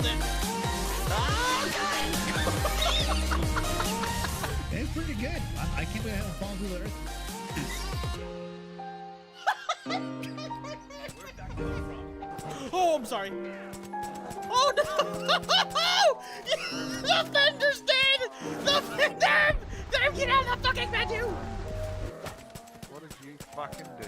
killed it. Oh, God. It's pretty good. I can't believe I haven't fallen through the earth. Where'd that come from? Oh, I'm sorry. Oh, no. The fender's dead. The fender. Get out of the fucking menu. What did you fucking do?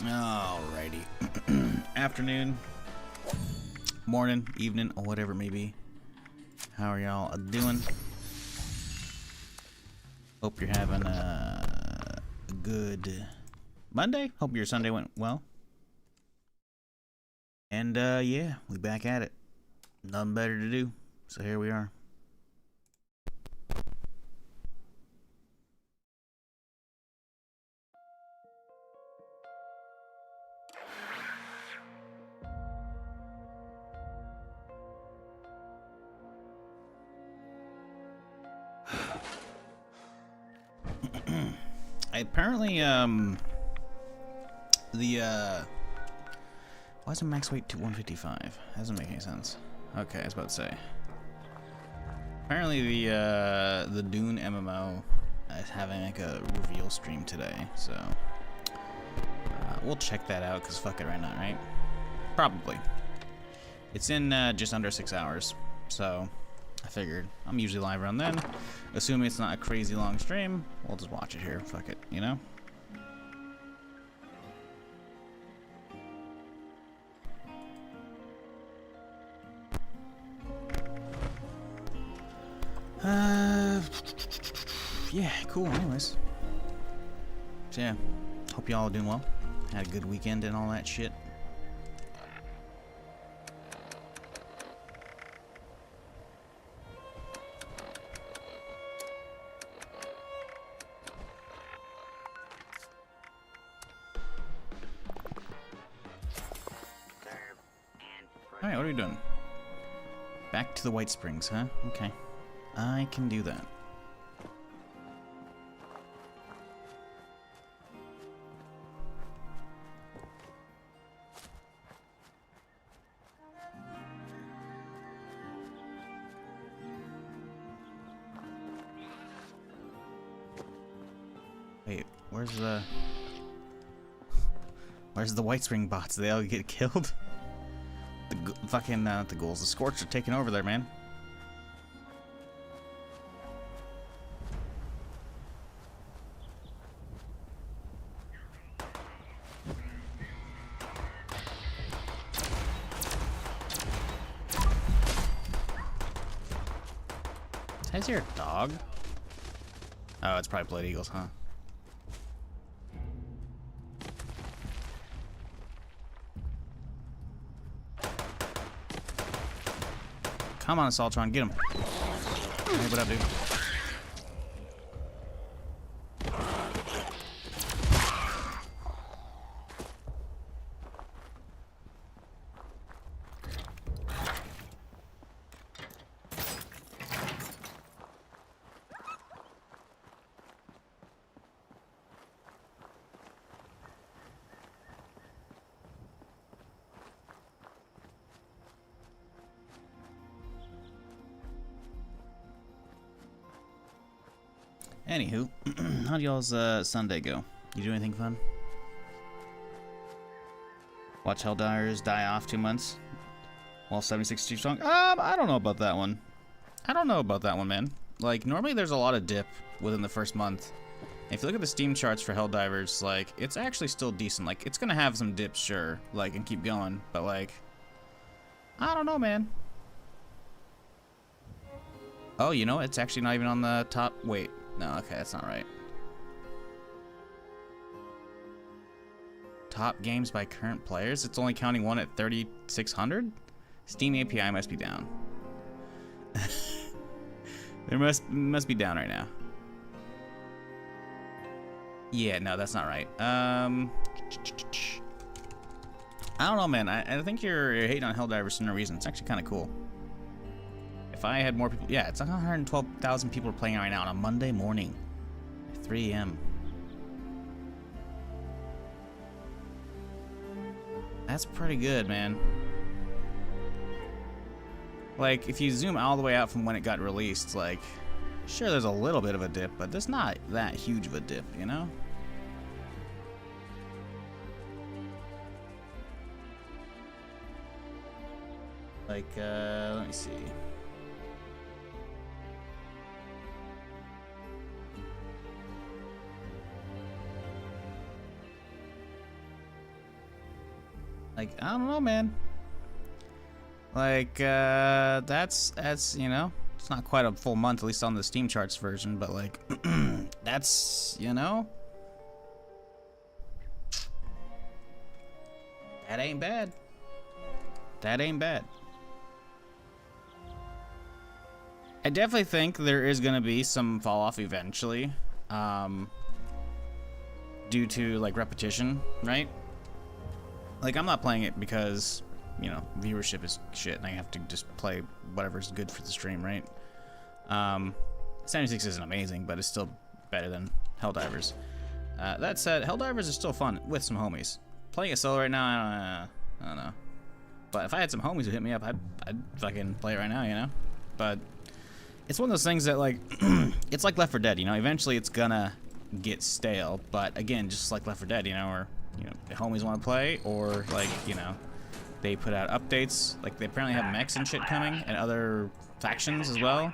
Alrighty. Afternoon, morning, evening, or whatever it may be. How are y'all doing? Hope you're having a good Monday. Hope your Sunday went well. And yeah, we back at it. Nothing better to do, so here we are. Apparently, why is the max weight to 155? Doesn't make any sense. Okay, I was about to say. Apparently, the Dune MMO is having like a reveal stream today, so we'll check that out. Cause fuck it, right now, right? Probably. It's in just under 6 hours, so I figured I'm usually live around then. Assuming it's not a crazy long stream, we'll just watch it here. Fuck it, you know? Yeah, cool, anyways. So yeah, hope y'all are doing well. Had a good weekend and all that shit. Alright, what are we doing? Back to the White Springs, huh? Okay. I can do that. Wait, where's the White Spring bots? They all get killed? The fucking, not the ghouls. The Scorch are taking over there, man. Is here a dog? Oh, it's probably Blood Eagles, huh? Come on, Assaultron, get him. Hey, what up, dude? Anywho, how'd y'all's Sunday go? You do anything fun? Watch Helldivers die off 2 months while 76 too strong? I don't know about that one. I don't know about that one, man. Like, normally there's a lot of dip within the first month. If you look at the Steam charts for Helldivers, like, it's actually still decent. Like, it's gonna have some dips, sure, like, and keep going, but, like, I don't know, man. Oh, you know, it's actually not even on the top. Wait, no, okay, that's not right. Top games by current players? It's only counting one at 3,600? Steam API must be down. There must be down right now. Yeah, no, that's not right. I don't know, man. I think you're hating on Helldivers for no reason. It's actually kind of cool. If I had more people... Yeah, it's like 112,000 people are playing right now on a Monday morning. 3 a.m. That's pretty good, man. Like, if you zoom all the way out from when it got released, like... Sure, there's a little bit of a dip, but there's not that huge of a dip, you know? Like, let me see. Like, I don't know, man. Like, that's, you know, it's not quite a full month, at least on the Steam charts version, but like, that's, you know, that ain't bad. That ain't bad. I definitely think there is gonna be some fall off eventually, due to like repetition, right? Like, I'm not playing it because, you know, viewership is shit and I have to just play whatever's good for the stream, right? 76 isn't amazing, but it's still better than Helldivers. That said, Helldivers is still fun with some homies. Playing it solo right now, I don't know. But if I had some homies who hit me up, I'd fucking play it right now, you know? But it's one of those things that, like, it's like Left 4 Dead, you know? Eventually it's gonna get stale, but again, just like Left 4 Dead, you know, or, you know, the homies want to play, or, like, you know, they put out updates. Like, they apparently have mechs and shit coming, and other factions as well.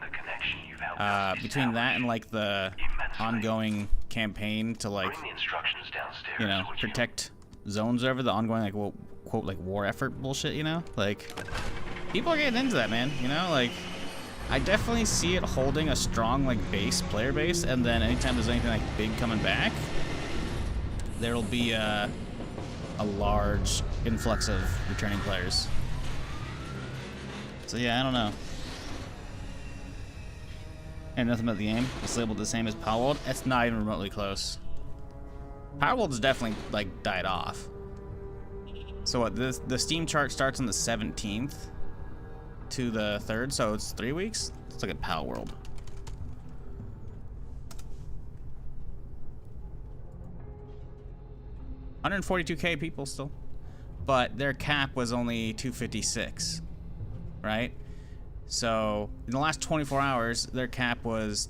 Between that and, like, the ongoing campaign to, like, you know, protect zones over the ongoing, like, well, quote, like, war effort bullshit, you know? Like, people are getting into that, man, you know? Like, I definitely see it holding a strong, like, player base, and then anytime there's anything, like, big coming back, there'll be a large influx of returning players. So yeah, I don't know. And nothing about the game. It's labeled the same as Power World. It's not even remotely close. Power World has definitely, like, died off. So what, the Steam chart starts on the 17th to the 3rd, so it's 3 weeks? Let's look at Power World. $142K people still. But their cap was only 256, right? So in the last 24 hours, their cap was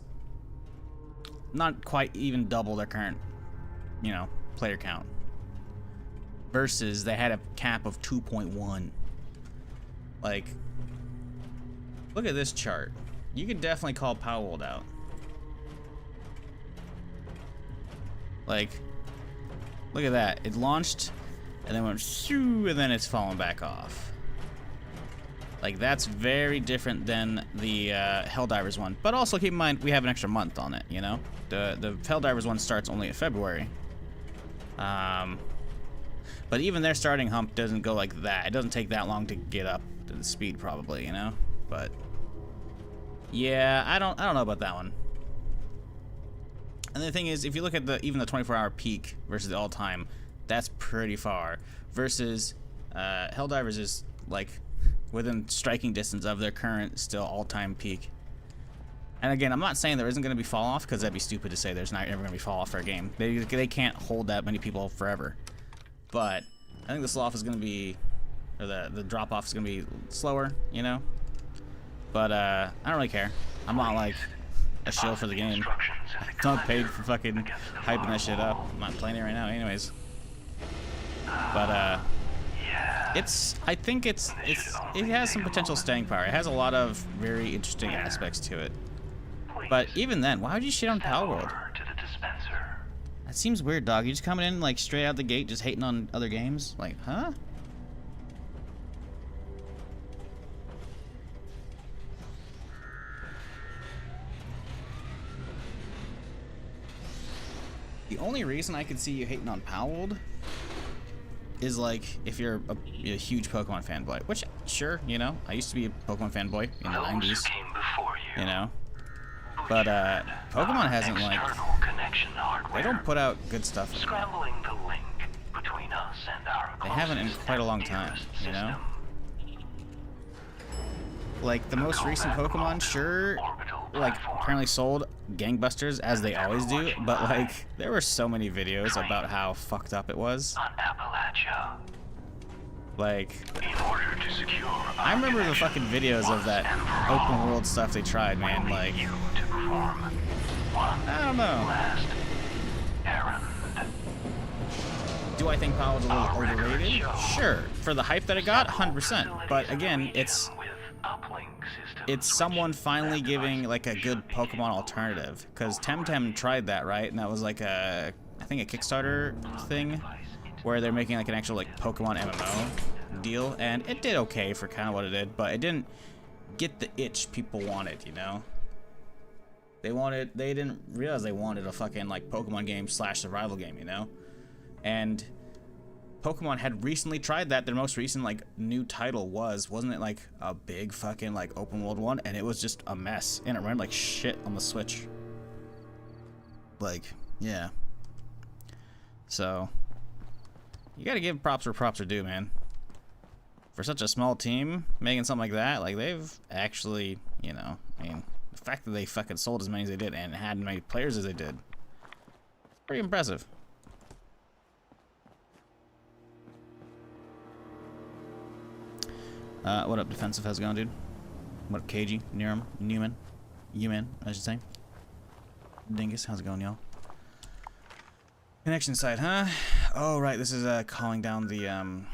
not quite even double their current, you know, player count. Versus they had a cap of 2.1. Like, look at this chart. You could definitely call Power World out. Like, look at that. It launched and then went shoo, and then it's fallen back off. Like, that's very different than the Helldivers one. But also keep in mind, we have an extra month on it, you know? The Helldivers one starts only in February. But even their starting hump doesn't go like that. It doesn't take that long to get up to the speed, probably, you know? But yeah, I don't know about that one. And the thing is, if you look at even the 24-hour peak versus the all-time, that's pretty far. Versus Helldivers is, like, within striking distance of their current still all-time peak. And again, I'm not saying there isn't going to be fall-off, because that'd be stupid to say there's not ever going to be fall-off for a game. They can't hold that many people forever. But I think the slough is going to be, or the drop-off is going to be slower, you know? But I don't really care. I'm not, like, a shill for the game. I'm not paid for fucking hyping that shit up. I'm not playing it right now anyways. But I think it has some potential staying power. It has a lot of very interesting aspects to it. But even then, why would you shit on Power World? That seems weird, dog. You just coming in like straight out the gate, just hating on other games? Like, huh? The only reason I could see you hating on Palworld is like if you're a huge Pokemon fanboy, which sure, you know, I used to be a Pokemon fanboy in the 90s, you know, but Pokemon hasn't like, they don't put out good stuff anymore. They haven't in quite a long time, you know. Like the most recent Pokemon, sure, like apparently sold gangbusters as they always do, but like there were so many videos about how fucked up it was. Like, I remember the fucking videos of that open world stuff they tried, man. Like, I don't know. Do I think Palworld's a little overrated? Sure. For the hype that it got, 100%. But again, it's someone finally giving like a good Pokemon alternative, because Temtem tried that, right? And that was like I think a Kickstarter thing where they're making like an actual like Pokemon MMO deal, and it did okay for kind of what it did, but it didn't get the itch people wanted, you know. They didn't realize they wanted a fucking like Pokemon game / survival game, you know. And Pokemon had recently tried that. Their most recent like new title wasn't it like a big fucking like open world one, and it was just a mess, and it ran like shit on the Switch. Like, yeah. So you gotta give props where props are due, man. For such a small team making something like that, like they've actually, you know, I mean, the fact that they fucking sold as many as they did and had as many players as they did, pretty impressive. What up, defensive? How's it going, dude? What up, KG? Newman, I should say. Dingus, how's it going, y'all? Connection side, huh? Oh, right. This is calling down the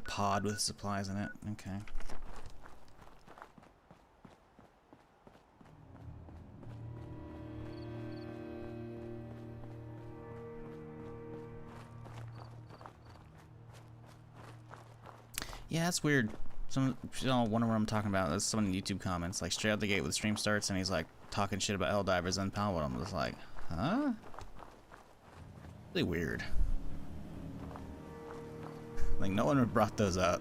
pod with supplies in it. Okay. Yeah, that's weird. Some don't wonder what I'm talking about. That's someone in YouTube comments, like straight out the gate with the stream starts, and he's like talking shit about Helldivers and Palworld. I'm just like, huh? Really weird. Like no one brought those up.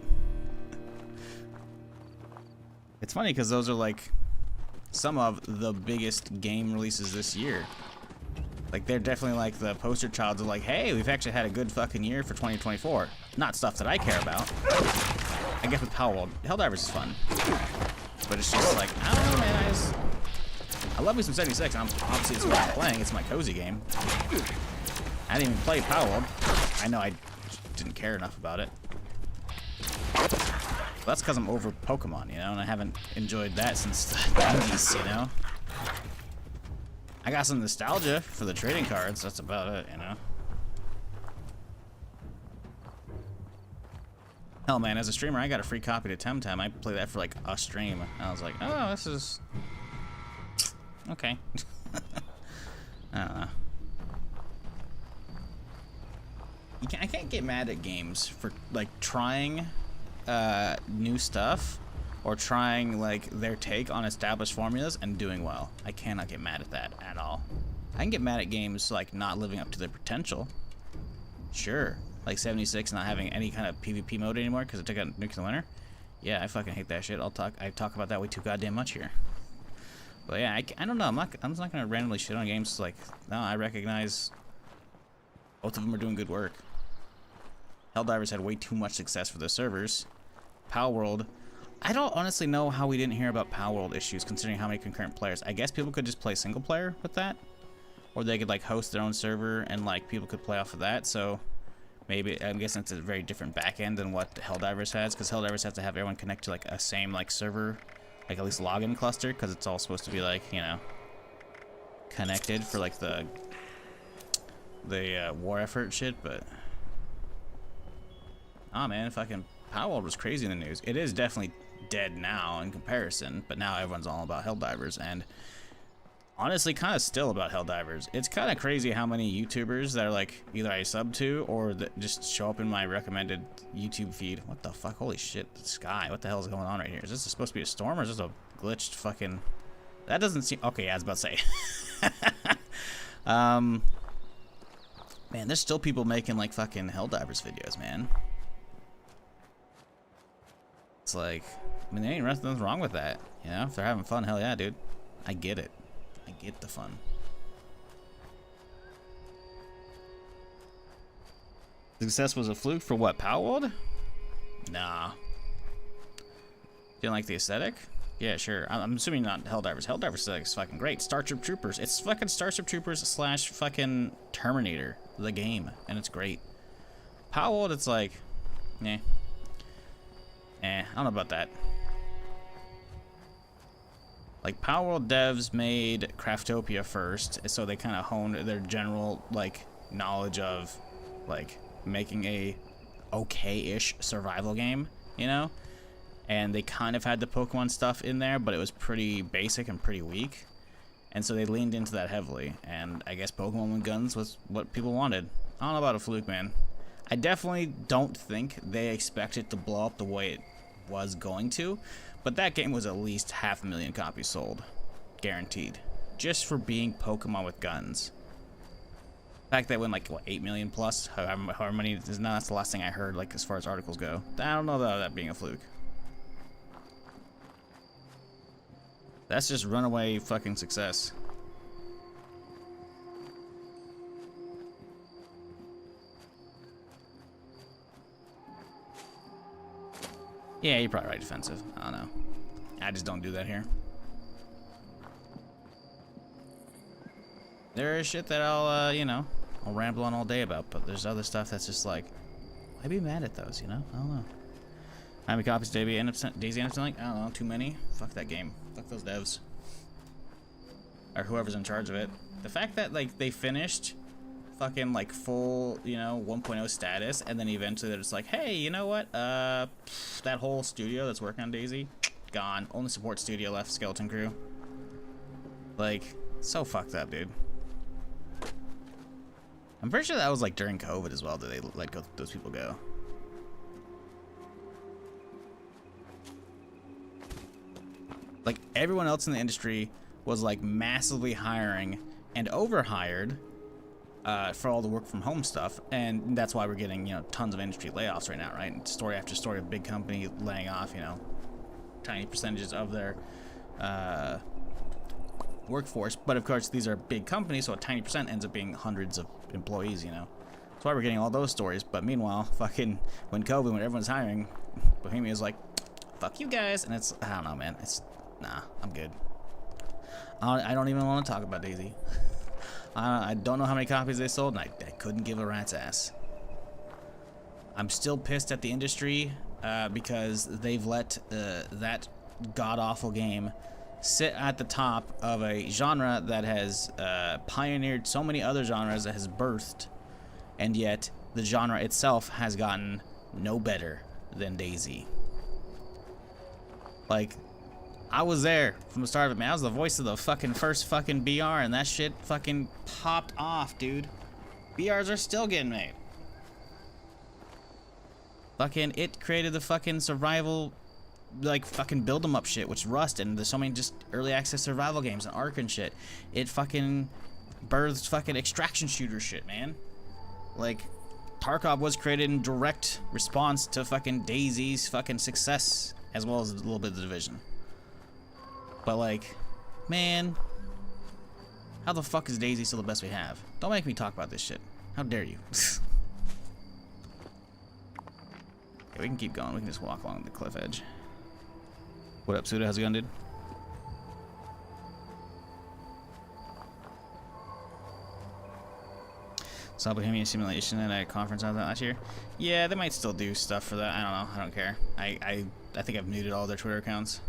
It's funny because those are like some of the biggest game releases this year. Like they're definitely like the poster child of like, hey, we've actually had a good fucking year for 2024. Not stuff that I care about. I guess with Palworld, Helldivers is fun, but it's just like, I don't know, man. I love me some 76. Obviously it's what I'm playing. It's my cozy game. I didn't even play Palworld. I know I didn't care enough about it. But that's because I'm over Pokemon, you know, and I haven't enjoyed that since the 90s, you know. I got some nostalgia for the trading cards. That's about it, you know. Hell, man, as a streamer, I got a free copy to Temtem. I played that for like a stream. I was like, oh, this is okay. I don't know. I can't get mad at games for like trying new stuff or trying like their take on established formulas and doing well. I cannot get mad at that at all. I can get mad at games like not living up to their potential. Sure, like 76 not having any kind of PvP mode anymore because it took out Nuclear Winter. Yeah, I fucking hate that shit. I talk about that way too goddamn much here. But yeah, I don't know. I'm just not gonna randomly shit on games. Like, no, I recognize both of them are doing good work. Helldivers had way too much success for their servers. Palworld, I don't honestly know how we didn't hear about Palworld issues considering how many concurrent players. I guess people could just play single player with that, or they could like host their own server and like people could play off of that. So maybe I'm guessing it's a very different backend than what Helldivers has, because Helldivers has to have everyone connect to like a same like server, like at least login cluster, because it's all supposed to be like, you know, connected for like the war effort shit. But man, fucking Palworld was crazy in the news. It is definitely dead now in comparison, but now everyone's all about Helldivers, and honestly kind of still about Helldivers. It's kind of crazy how many YouTubers that are like either I sub to or that just show up in my recommended YouTube feed. What the fuck? Holy shit, the sky. What the hell is going on right here? Is this supposed to be a storm or is this a glitched fucking... That doesn't seem... Okay, yeah, I was about to say. Man, there's still people making like fucking Helldivers videos, man. It's like, I mean, there ain't nothing wrong with that. You know, if they're having fun, hell yeah, dude. I get it. I get the fun. Success was a fluke for what? Palworld? Nah. Didn't like the aesthetic? Yeah, sure. I'm assuming not Helldivers. Helldivers aesthetic is fucking great. Starship Troopers. It's fucking Starship Troopers / fucking Terminator, the game, and it's great. Palworld, it's like, I don't know about that. Like, Palworld devs made Craftopia first, so they kind of honed their general, like, knowledge of, like, making a okay-ish survival game, you know? And they kind of had the Pokemon stuff in there, but it was pretty basic and pretty weak. And so they leaned into that heavily, and I guess Pokemon with guns was what people wanted. I don't know about a fluke, man. I definitely don't think they expected to blow up the way it was going to, but that game was at least 500,000 copies sold, guaranteed, just for being Pokemon with guns. The fact that it went like what, 8 million plus, however many is now, that's the last thing I heard, like as far as articles go. I don't know about that being a fluke. That's just runaway fucking success. Yeah, you're probably right, defensive. I don't know. I just don't do that here. There is shit that I'll, you know, I'll ramble on all day about, but there's other stuff that's just like, why be mad at those, you know? I don't know. How many copies did Daisy end up selling? I don't know, too many. Fuck that game. Fuck those devs. Or whoever's in charge of it. The fact that, like, they finished fucking, like, full, you know, 1.0 status, and then eventually they're just like, hey, you know what? That whole studio that's working on Daisy, gone. Only support studio left, Skeleton Crew. Like, so fucked up, dude. I'm pretty sure that was, like, during COVID as well that they let those people go. Like, everyone else in the industry was, like, massively hiring and overhired for all the work from home stuff, and that's why we're getting, you know, tons of industry layoffs right now, right? And story after story of big company laying off, you know, tiny percentages of their workforce. But of course, these are big companies, so a tiny percent ends up being hundreds of employees, you know. That's why we're getting all those stories. But meanwhile, fucking when COVID, when everyone's hiring, Bohemia's like, fuck you guys, and it's, I don't know, man. It's, nah, I'm good. I don't even want to talk about Daisy. I don't know how many copies they sold, and I couldn't give a rat's ass. I'm still pissed at the industry because they've let that god-awful game sit at the top of a genre that has pioneered so many other genres, that has birthed, and yet the genre itself has gotten no better than Daisy. Like, I was there from the start of it, man. I was the voice of the fucking first fucking BR, and that shit fucking popped off, dude. BRs are still getting made. Fucking, it created the fucking survival, like, fucking build 'em up shit, which Rust, and there's so many just early access survival games and Ark and shit. It fucking birthed fucking extraction shooter shit, man. Like, Tarkov was created in direct response to fucking Daisy's fucking success, as well as a little bit of the Division. But, like, man, how the fuck is Daisy still the best we have? Don't make me talk about this shit. How dare you? Okay, we can keep going. We can just walk along the cliff edge. What up, Suda? How's it going, dude? Saw Bohemian Simulation at a conference out last year. Yeah, they might still do stuff for that. I don't know. I don't care. I think I've muted all their Twitter accounts.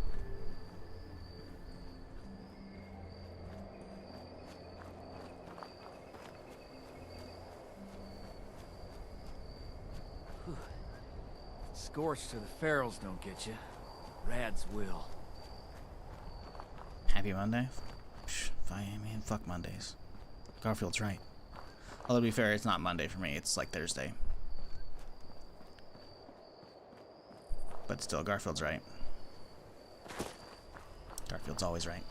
Scorched to the ferals don't get you. Rads will. Happy Monday. fine, man. Fuck Mondays. Garfield's right. Although to be fair, it's not Monday for me. It's like Thursday. But still, Garfield's right. Garfield's always right.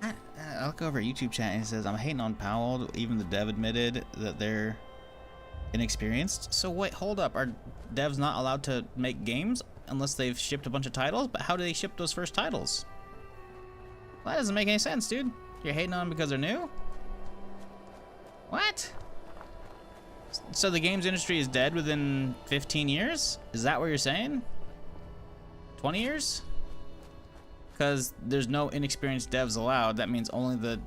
I look over at YouTube chat and it says, I'm hating on Powell. Even the dev admitted that they're inexperienced. So wait, hold up. Are devs not allowed to make games unless they've shipped a bunch of titles? But how do they ship those first titles? Well, that doesn't make any sense, dude. You're hating on them because they're new? What? So the games industry is dead within 15 years? Is that what you're saying? 20 years? Because there's no inexperienced devs allowed. That means only the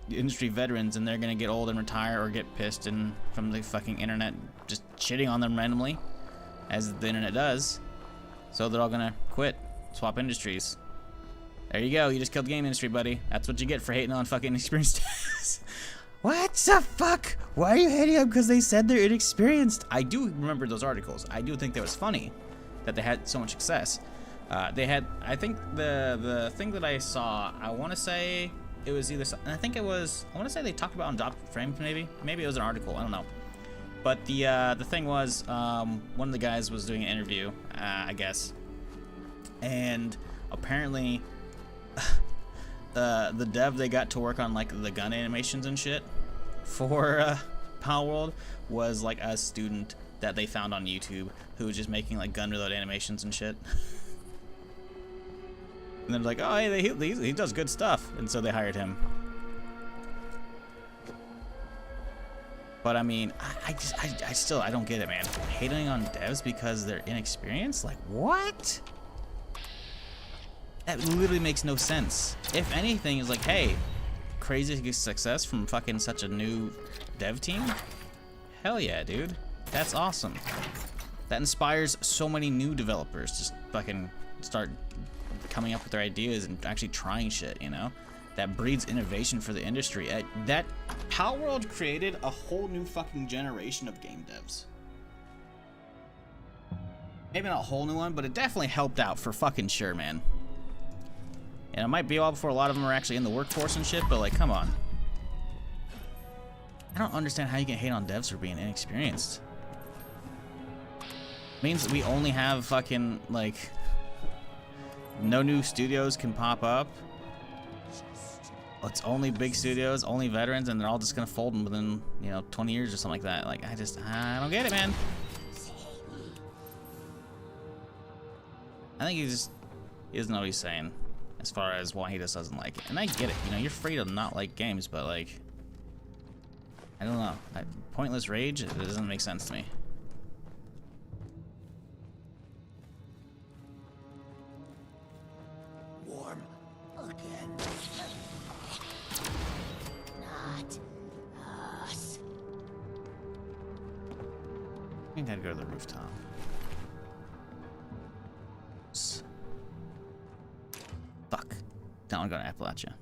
industry veterans, and they're gonna get old and retire or get pissed and from the fucking internet just shitting on them randomly, as the internet does. So they're all gonna quit, swap industries. There you go. You just killed the game industry, buddy. That's what you get for hating on fucking inexperienced devs. What the fuck? Why are you hating them because they said they're inexperienced? I do remember those articles. I do think that was funny that they had so much success. They had, I think the thing that I saw, I want to say it was either, I think it was, I want to say they talked about on Drop Frames maybe it was an article, I don't know. But the thing was, one of the guys was doing an interview, I guess, and apparently the dev they got to work on like the gun animations and shit for Power World was like a student that they found on YouTube who was just making like gun reload animations and shit. And then like, oh, hey, he does good stuff, and so they hired him. But I mean, I still don't get it, man. Hating on devs because they're inexperienced? Like, what? That literally makes no sense. If anything, it's like, hey, crazy success from fucking such a new dev team? Hell yeah, dude. That's awesome. That inspires so many new developers to fucking start coming up with their ideas and actually trying shit, you know? That breeds innovation for the industry. That Power World created a whole new fucking generation of game devs. Maybe not a whole new one, but it definitely helped out for fucking sure, man. And it might be all before a lot of them are actually in the workforce and shit, but like, come on. I don't understand how you can hate on devs for being inexperienced. Means we only have fucking, like, no new studios can pop up. It's only big studios, only veterans, and they're all just gonna fold them within, 20 years or something like that. Like, I don't get it, man. I think he doesn't know what he's saying as far as why he just doesn't like it. And I get it, you're free to not like games, but like, I don't know. Pointless rage, it doesn't make sense to me. Warm again. Not us. I think I'd go to the rooftop. Fuck. Don't want to go to Appalachia.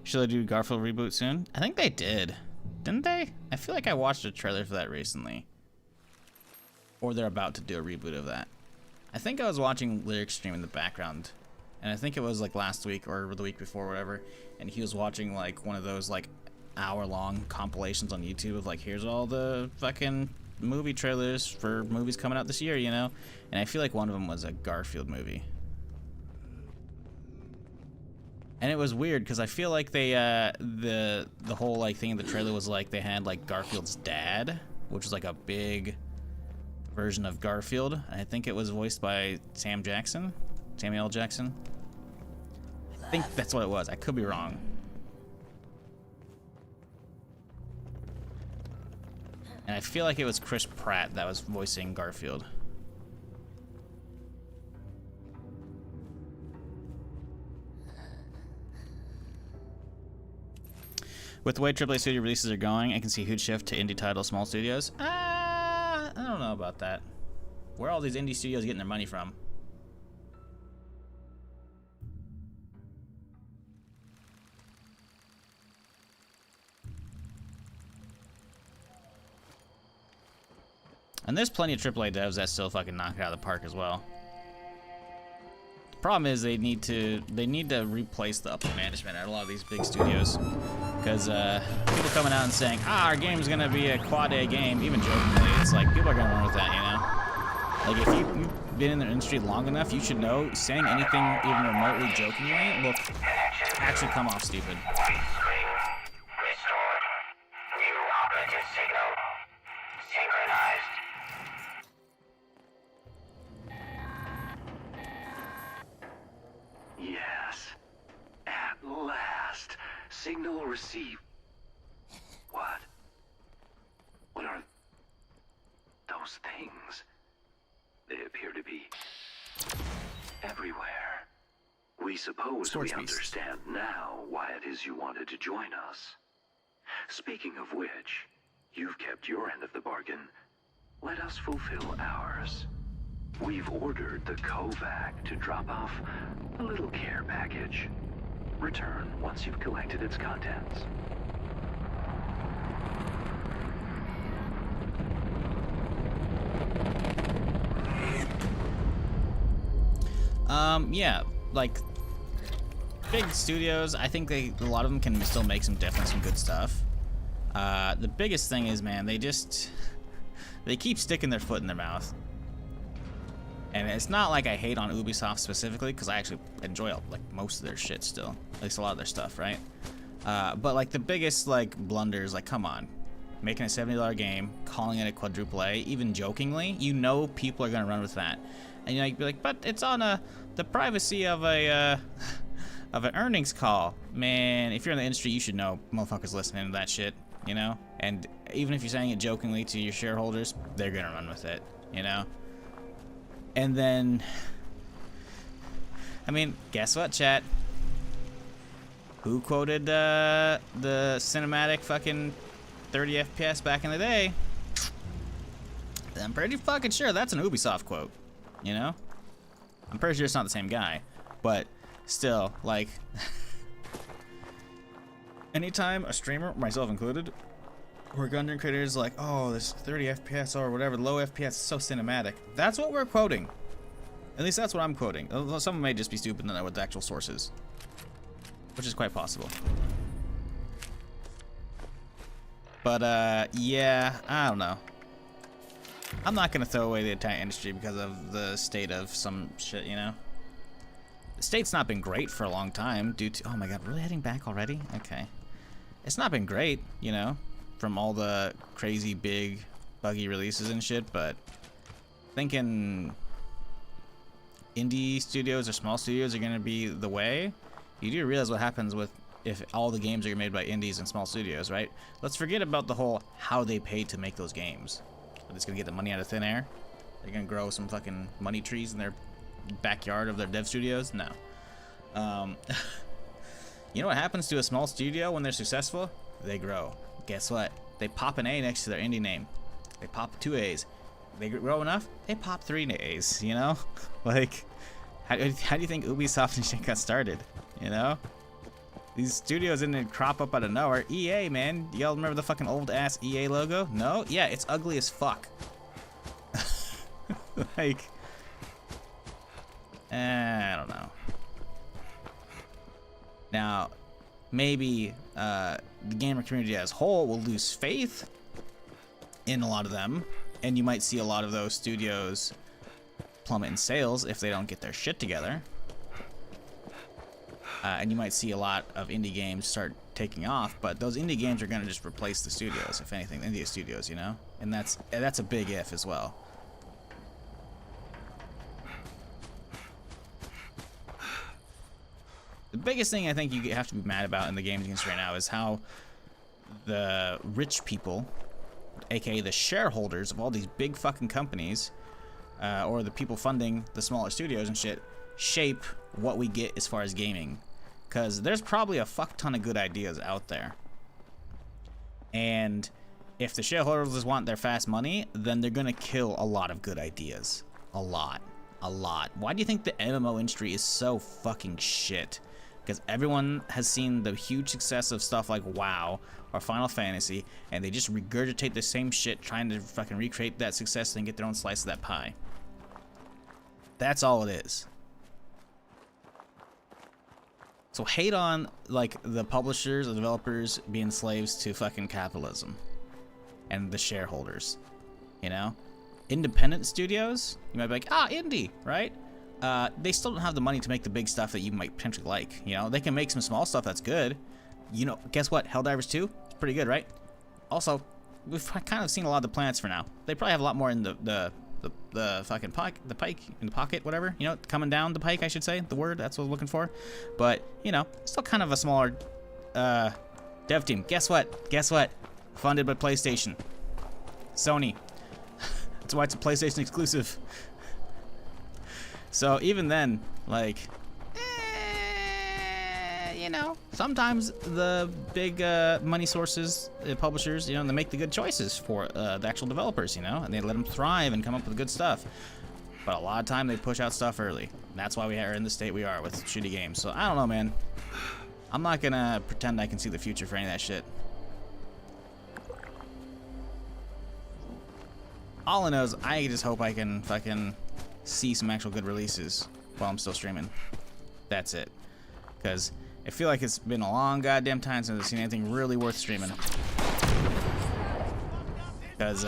Should they do Garfield reboot soon? I think they did. Didn't they? I feel like I watched a trailer for that recently. Or they're about to do a reboot of that. I think I was watching Lyric stream in the background. And I think it was like last week or the week before, whatever. And he was watching like one of those like hour-long compilations on YouTube of like, here's all the fucking movie trailers for movies coming out this year, And I feel like one of them was a Garfield movie. And it was weird because I feel like they the whole like thing in the trailer was like they had like Garfield's dad, which was like a big version of Garfield. And I think it was voiced by Samuel L. Jackson. I think that's what it was. I could be wrong. And I feel like it was Chris Pratt that was voicing Garfield. With the way AAA studio releases are going, I can see a huge shift to indie title, small studios. I don't know about that. Where are all these indie studios getting their money from? And there's plenty of AAA devs that still fucking knock it out of the park as well. The problem is they need to replace the upper management at a lot of these big studios. Because people coming out and saying, our game's gonna be a quad A game, even jokingly, it's like people are gonna run with that, you know? Like if you've been in the industry long enough, you should know saying anything even remotely jokingly will actually come off stupid. Yes. At last. Signal received. What? What are those things? They appear to be everywhere. We suppose we understand now why it is you wanted to join us. Speaking of which, you've kept your end of the bargain. Let us fulfill ours. We've ordered the Kovac to drop off a little care package. Return once you've collected its contents. Yeah, like big studios, I think a lot of them can still make some good stuff. The biggest thing is, man, they keep sticking their foot in their mouth. And it's not like I hate on Ubisoft specifically, because I actually enjoy like most of their shit still, at least a lot of their stuff, right? But like the biggest like blunders, like come on, making a $70 game, calling it a quadruple A, even jokingly, you know people are gonna run with that, and you'd be like, but it's on the privacy of a of an earnings call, man. If you're in the industry, you should know motherfuckers listening to that shit, you know. And even if you're saying it jokingly to your shareholders, they're gonna run with it, you know. And then, I mean, guess what, chat? Who quoted the cinematic fucking 30 FPS back in the day? I'm pretty fucking sure that's an Ubisoft quote, you know? I'm pretty sure it's not the same guy, but still, like, anytime a streamer, myself included, or content creators like, oh, this 30 FPS or whatever, low FPS is so cinematic. That's what we're quoting. At least that's what I'm quoting. Although some may just be stupid and not know what the actual source is, which is quite possible. But yeah, I don't know. I'm not gonna throw away the entire industry because of the state of some shit, you know. The state's not been great for a long time due to, oh my god, really heading back already? Okay. It's not been great, you know, from all the crazy big buggy releases and shit, but thinking indie studios or small studios are gonna be the way. You do realize what happens with if all the games are made by indies and small studios, right? Let's forget about the whole how they paid to make those games. Are they just gonna get the money out of thin air? They're gonna grow some fucking money trees in their backyard of their dev studios? No. You know what happens to a small studio when they're successful? They grow. Guess what? They pop an A next to their indie name. They pop 2 A's. They grow enough, they pop 3 A's, you know? Like, how do you think Ubisoft and shit got started, you know? These studios didn't crop up out of nowhere. EA, man. Y'all remember the fucking old-ass EA logo? No? Yeah, it's ugly as fuck. Like, I don't know. Now, maybe the gamer community as a whole will lose faith in a lot of them, and you might see a lot of those studios plummet in sales if they don't get their shit together. And you might see a lot of indie games start taking off, but those indie games are going to just replace the studios, if anything, the indie studios, you know? And that's a big if as well. The biggest thing I think you have to be mad about in the games industry right now is how the rich people, aka the shareholders of all these big fucking companies, or the people funding the smaller studios and shit, shape what we get as far as gaming. Because there's probably a fuck ton of good ideas out there. And if the shareholders want their fast money, then they're gonna kill a lot of good ideas. A lot. A lot. Why do you think the MMO industry is so fucking shit? because everyone has seen the huge success of stuff like WoW or Final Fantasy, and they just regurgitate the same shit, trying to fucking recreate that success and get their own slice of that pie. That's all it is. So hate on like the publishers, the developers being slaves to fucking capitalism and the shareholders, you know? Independent studios, you might be like, ah, indie, right? They still don't have the money to make the big stuff that you might potentially like, you know? They can make some small stuff that's good. You know, guess what? Helldivers 2? It's pretty good, right? Also, we've kind of seen a lot of the planets for now. They probably have a lot more in the fucking pike, in the pocket, whatever, you know, coming down the pike, I should say, the word, that's what I was looking for. But, you know, still kind of a smaller dev team. Guess what? Guess what? Funded by PlayStation. Sony. That's why it's a PlayStation exclusive. So even then, like, you know, sometimes the big money sources, publishers, you know, they make the good choices for the actual developers, you know, and they let them thrive and come up with good stuff. But a lot of time they push out stuff early. And that's why we are in the state we are with shitty games. So I don't know, man. I'm not gonna pretend I can see the future for any of that shit. All I know is I just hope I can fucking see some actual good releases while I'm still streaming. That's it. Because I feel like it's been a long goddamn time since I've seen anything really worth streaming. Because,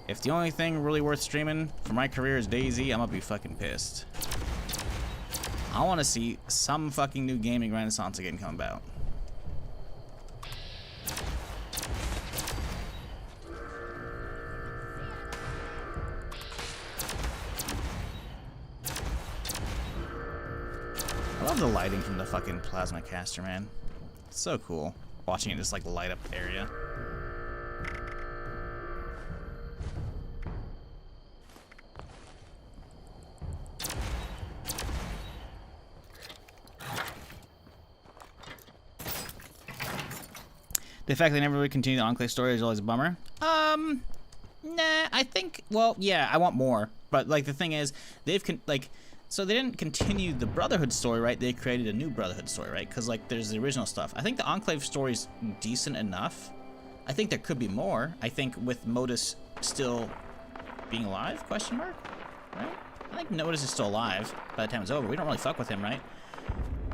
if the only thing really worth streaming for my career is DayZ, I'm gonna be fucking pissed. I want to see some fucking new gaming renaissance again come about. I love the lighting from the fucking plasma caster, man. It's so cool. Watching it just like light up the area. The fact they never really continue the Enclave story is always a bummer. Nah, I think, well, yeah, I want more. But like the thing is, so they didn't continue the Brotherhood story, right? They created a new Brotherhood story, right? Because like there's the original stuff. I think the Enclave story's decent enough. I think there could be more. I think with Modus still being alive, question mark, right? I think Modus is still alive by the time it's over. We don't really fuck with him, right?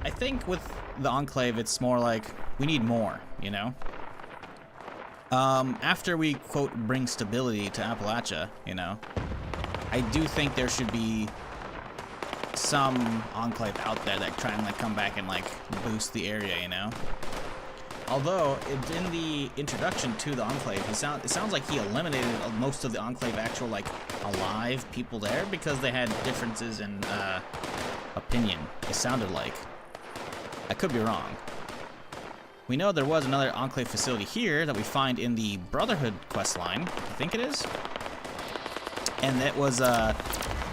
I think with the Enclave, it's more like we need more, you know? After we, quote, bring stability to Appalachia, you know, I do think there should be some Enclave out there that try and like come back and like boost the area, you know. Although in the introduction to the Enclave, it sounds like he eliminated most of the Enclave actual like alive people there because they had differences in opinion. It sounded like. I could be wrong. We know there was another Enclave facility here that we find in the Brotherhood questline. I think it is, and that was the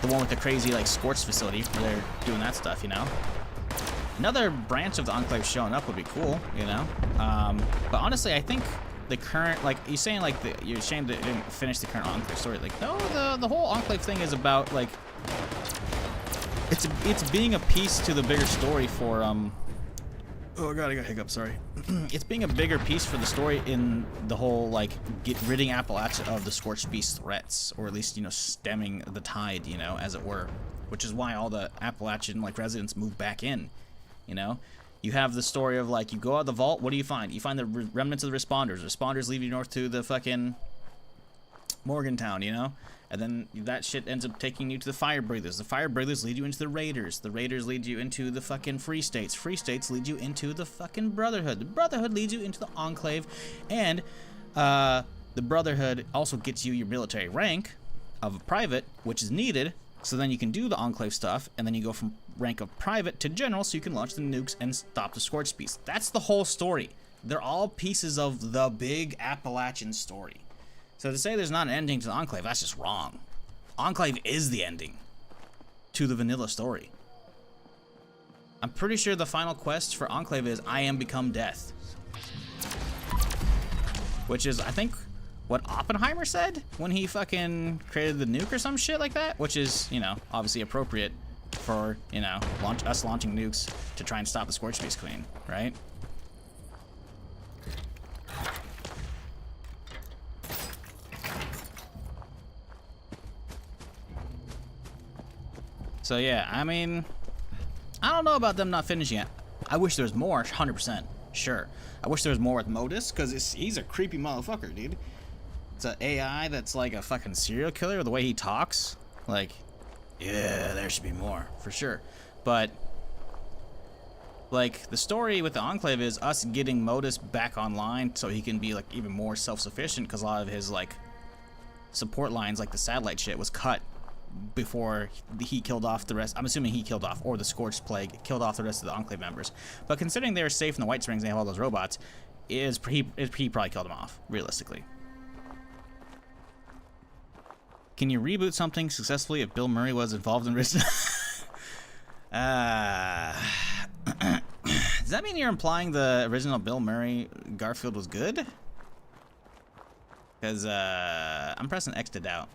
one with the crazy like Scorched facility where they're doing that stuff, you know. Another branch of the Enclave showing up would be cool, you know. But honestly, I think the current, like, you're saying like you're ashamed that it didn't finish the current Enclave story. Like, no, the whole Enclave thing is about like it's being a piece to the bigger story for oh god, I got hiccups, sorry. It's being a bigger piece for the story in the whole, like, ridding Appalachia of the Scorched Beast threats, or at least, you know, stemming the tide, you know, as it were. Which is why all the Appalachian, like, residents move back in, you know? You have the story of, like, you go out of the vault, what do you find? You find the remnants of the Responders. Responders lead you north to the fucking Morgantown, you know? And then that shit ends up taking you to the Fire Breathers. The Fire Breathers lead you into the Raiders. The Raiders lead you into the fucking Free States. Free States lead you into the fucking Brotherhood. The Brotherhood leads you into the Enclave. And the Brotherhood also gets you your military rank of a private, which is needed. So then you can do the Enclave stuff. And then you go from rank of private to general so you can launch the nukes and stop the Scorched Beast. That's the whole story. They're all pieces of the big Appalachian story. So to say there's not an ending to the Enclave, that's just wrong. Enclave is the ending to the vanilla story. I'm pretty sure the final quest for Enclave is I am become death. Which is, I think, what Oppenheimer said when he fucking created the nuke or some shit like that. Which is, you know, obviously appropriate for, you know, us launching nukes to try and stop the Scorch Beast Queen, right? So yeah, I mean, I don't know about them not finishing it. I wish there was more, 100%, sure. I wish there was more with Modus, because he's a creepy motherfucker, dude. It's an AI that's like a fucking serial killer, the way he talks. Like, yeah, there should be more, for sure. But, like, the story with the Enclave is us getting Modus back online so he can be, like, even more self-sufficient, because a lot of his, like, support lines, like the satellite shit, was cut before he killed off the rest. I'm assuming he killed off, or the Scorched Plague killed off the rest of the Enclave members. But considering they were safe in the White Springs and they have all those robots, he probably killed them off, realistically. Can you reboot something successfully if Bill Murray was involved in risk? Does that mean you're implying the original Bill Murray Garfield was good? Because I'm pressing X to doubt.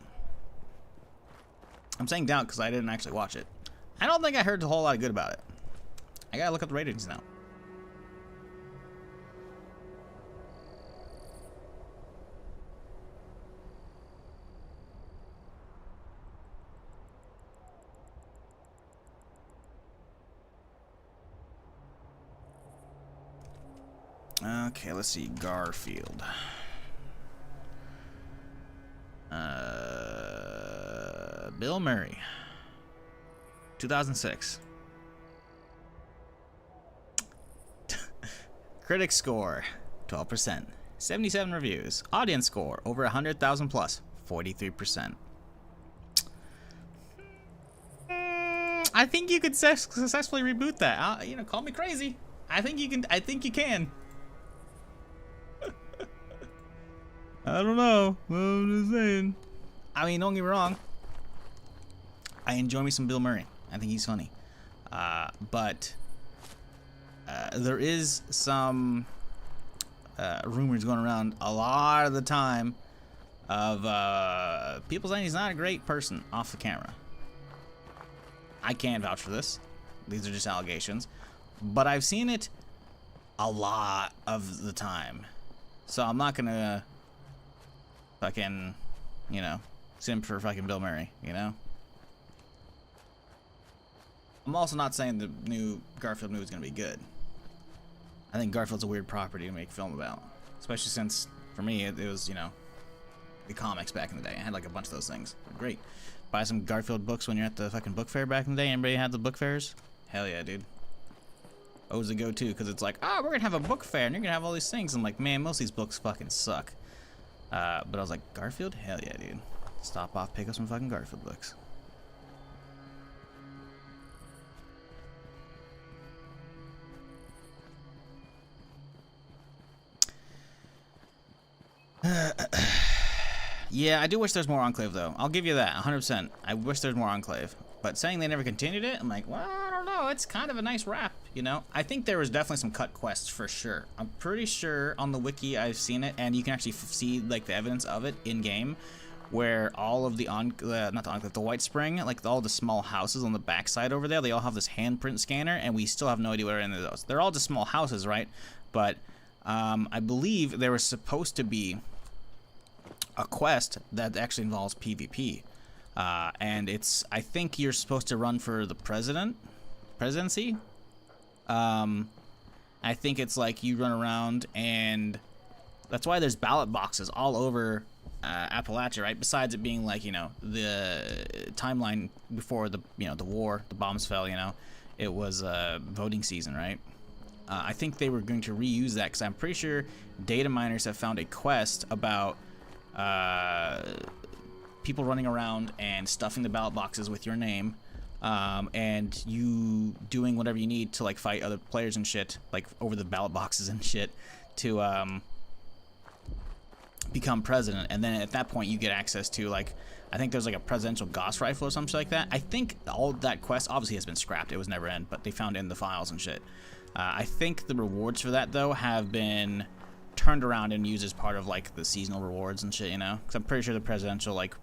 I'm saying doubt because I didn't actually watch it. I don't think I heard a whole lot of good about it. I gotta look up the ratings now. Okay, let's see. Garfield. Bill Murray. 2006. Critic score, 12%. 77 reviews. Audience score, over 100,000 plus, 43%. I think you could successfully reboot that. You know, call me crazy. I think you can. I think you can. I don't know. I'm just saying. I mean, don't get me wrong. I enjoy me some Bill Murray. I think he's funny. But there is some rumors going around a lot of the time of people saying he's not a great person off the camera. I can't vouch for this. These are just allegations. But I've seen it a lot of the time. So I'm not gonna fucking, you know, simp for fucking Bill Murray, you know? I'm also not saying the new Garfield movie is gonna be good. I think Garfield's a weird property to make a film about. Especially since, for me, it was, you know, the comics back in the day. I had like a bunch of those things. Great. Buy some Garfield books when you're at the fucking book fair back in the day. Anybody had the book fairs? Hell yeah, dude. Always a go-to, because it's like, oh, we're gonna have a book fair and you're gonna have all these things. I'm like, man, most of these books fucking suck. But I was like, Garfield? Hell yeah, dude. Stop off, pick up some fucking Garfield books. Yeah, I do wish there's more Enclave, though. I'll give you that, 100%. I wish there's more Enclave. But saying they never continued it, I'm like, well, I don't know. It's kind of a nice wrap, you know? I think there was definitely some cut quests, for sure. I'm pretty sure on the wiki I've seen it, and you can actually see, like, the evidence of it in-game, where all of the, not the Enclave, the White Spring, like, all the small houses on the backside over there, they all have this handprint scanner, and we still have no idea what are in those. They're all just small houses, right? But I believe there was supposed to be a quest that actually involves PvP, and it's, I think you're supposed to run for the presidency. I think it's like you run around, and that's why there's ballot boxes all over Appalachia, right? Besides it being like, you know, the timeline before the, you know, the war, the bombs fell, you know, it was voting season, right? I think they were going to reuse that, because I'm pretty sure data miners have found a quest about people running around and stuffing the ballot boxes with your name, and you doing whatever you need to, like, fight other players and shit, like over the ballot boxes and shit, to become president. And then at that point you get access to, like, I think there's like a presidential Gauss rifle or something like that. I think all that quest obviously has been scrapped. It was never in, but they found it in the files and shit. I think the rewards for that, though, have been turned around and used as part of, like, the seasonal rewards and shit, you know? Because I'm pretty sure the presidential, like,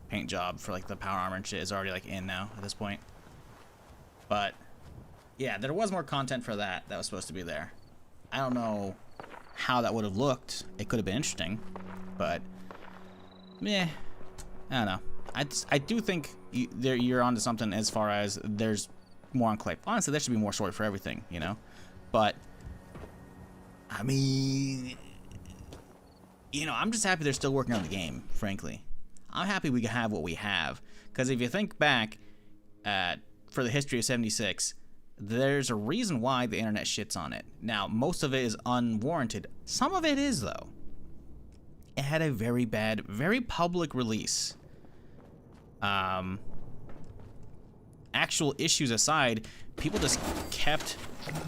paint job for, like, the power armor and shit is already, like, in now at this point. But yeah, there was more content for that was supposed to be there. I don't know how that would have looked. It could have been interesting, but meh, I don't know. I do think you're onto something as far as there's more Enclave. Honestly, there should be more story for everything, you know? But, I mean, you know, I'm just happy they're still working on the game, frankly. I'm happy we can have what we have. Because if you think back for the history of 76, there's a reason why the internet shits on it. Now, most of it is unwarranted. Some of it is, though. It had a very bad, very public release. Actual issues aside, people just kept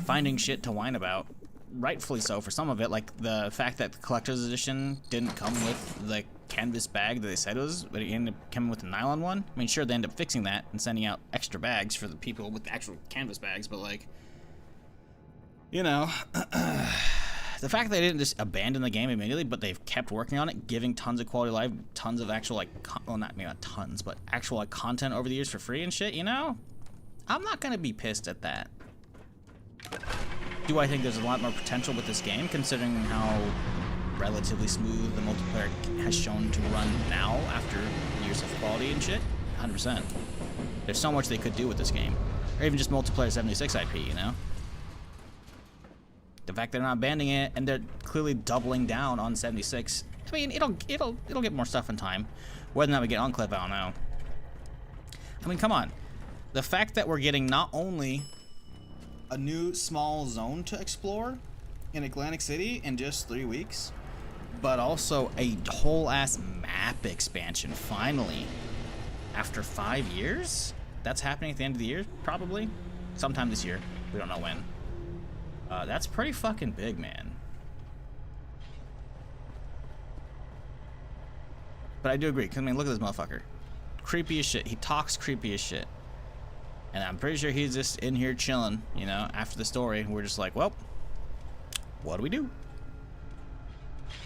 finding shit to whine about. Rightfully so for some of it, like the fact that the collector's edition didn't come with the canvas bag that they said it was, but it ended up coming with the nylon one. I mean, sure, they ended up fixing that and sending out extra bags for the people with the actual canvas bags, but like, you know, the fact that they didn't just abandon the game immediately, but they've kept working on it, giving tons of quality life, tons of actual, like, well, maybe not tons, but actual, like, content over the years for free and shit, you know? I'm not gonna be pissed at that. Do I think there's a lot more potential with this game, considering how relatively smooth the multiplayer has shown to run now after years of quality and shit? 100%. There's so much they could do with this game. Or even just multiplayer 76 IP, you know? The fact they're not abandoning it and they're clearly doubling down on 76. I mean, it'll get more stuff in time. Whether or not we get Enclave, I don't know. I mean, come on. The fact that we're getting not only a new small zone to explore in Atlantic City in just 3 weeks, but also a whole ass map expansion finally after 5 years. That's happening at the end of the year, probably sometime this year. We don't know when. That's pretty fucking big, man. But I do agree, 'cause I mean, look at this motherfucker. Creepy as shit. He talks creepy as shit. And I'm pretty sure he's just in here chilling, you know, after the story. We're just like, well, what do we do?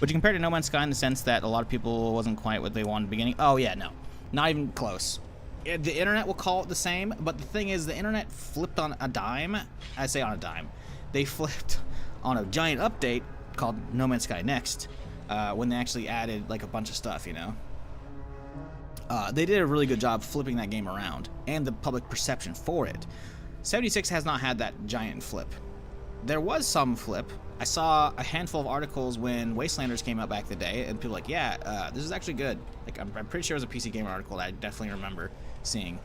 Would you compare to No Man's Sky in the sense that a lot of people wasn't quite what they wanted at the beginning? Oh, yeah, no. Not even close. The internet will call it the same, but the thing is, the internet flipped on a dime. I say on a dime. They flipped on a giant update called No Man's Sky Next when they actually added, like, a bunch of stuff, you know? They did a really good job flipping that game around, and the public perception for it. 76 has not had that giant flip. There was some flip. I saw a handful of articles when Wastelanders came out back in the day, and people were like, yeah, this is actually good. Like, I'm pretty sure it was a PC Gamer article that I definitely remember seeing.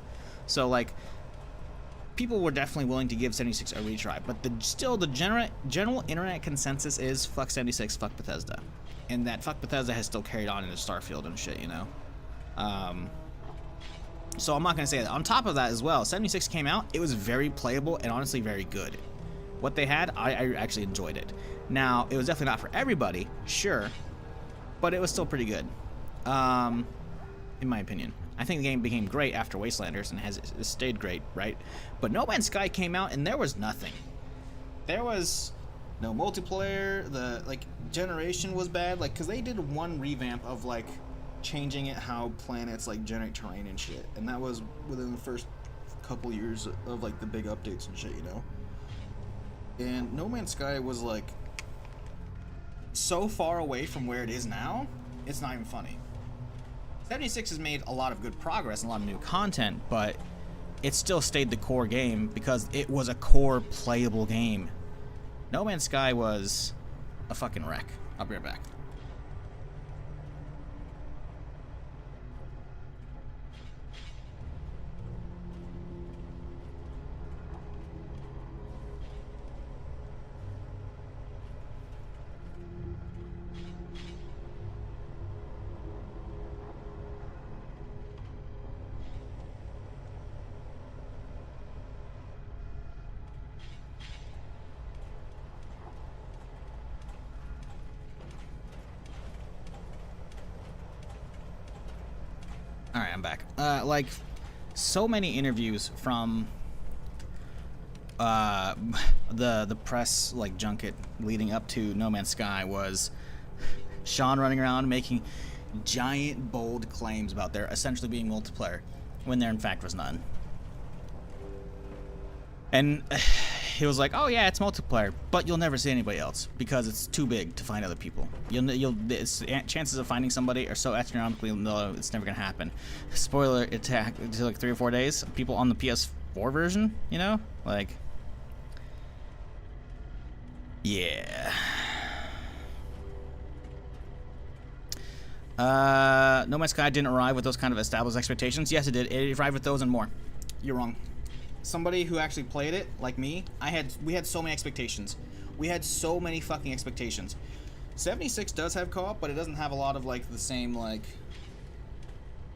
So, like, people were definitely willing to give 76 a retry, but still the general internet consensus is fuck 76, fuck Bethesda. And that fuck Bethesda has still carried on into Starfield and shit, you know? So I'm not going to say that. On top of that as well, 76 came out, it was very playable and honestly very good. What they had, I actually enjoyed it. Now, it was definitely not for everybody, sure, but it was still pretty good, in my opinion. I think the game became great after Wastelanders and has stayed great, right? But No Man's Sky came out and there was nothing. There was no multiplayer, the, like, generation was bad, like, because they did one revamp of, like, changing it how planets like generate terrain and shit, and that was within the first couple years of like the big updates and shit, you know. And No Man's Sky was like so far away from where it is now, it's not even funny. 76 has made a lot of good progress and a lot of new content, but it still stayed the core game because it was a core playable game. No Man's Sky was a fucking wreck. I'll be right back. Alright, I'm back. Like, so many interviews from the press, like, junket leading up to No Man's Sky was Sean running around making giant, bold claims about there essentially being multiplayer, when there in fact was none. And he was like, "Oh yeah, it's multiplayer, but you'll never see anybody else because it's too big to find other people. Chances of finding somebody are so astronomically low, it's never gonna happen." Spoiler: it took like 3 or 4 days. People on the PS4 version, you know, like, yeah. No Man's Sky didn't arrive with those kind of established expectations. Yes, it did. It arrived with those and more. You're wrong. Somebody who actually played it, like me, we had so many expectations. We had so many fucking expectations. 76 does have co-op, but it doesn't have a lot of like the same like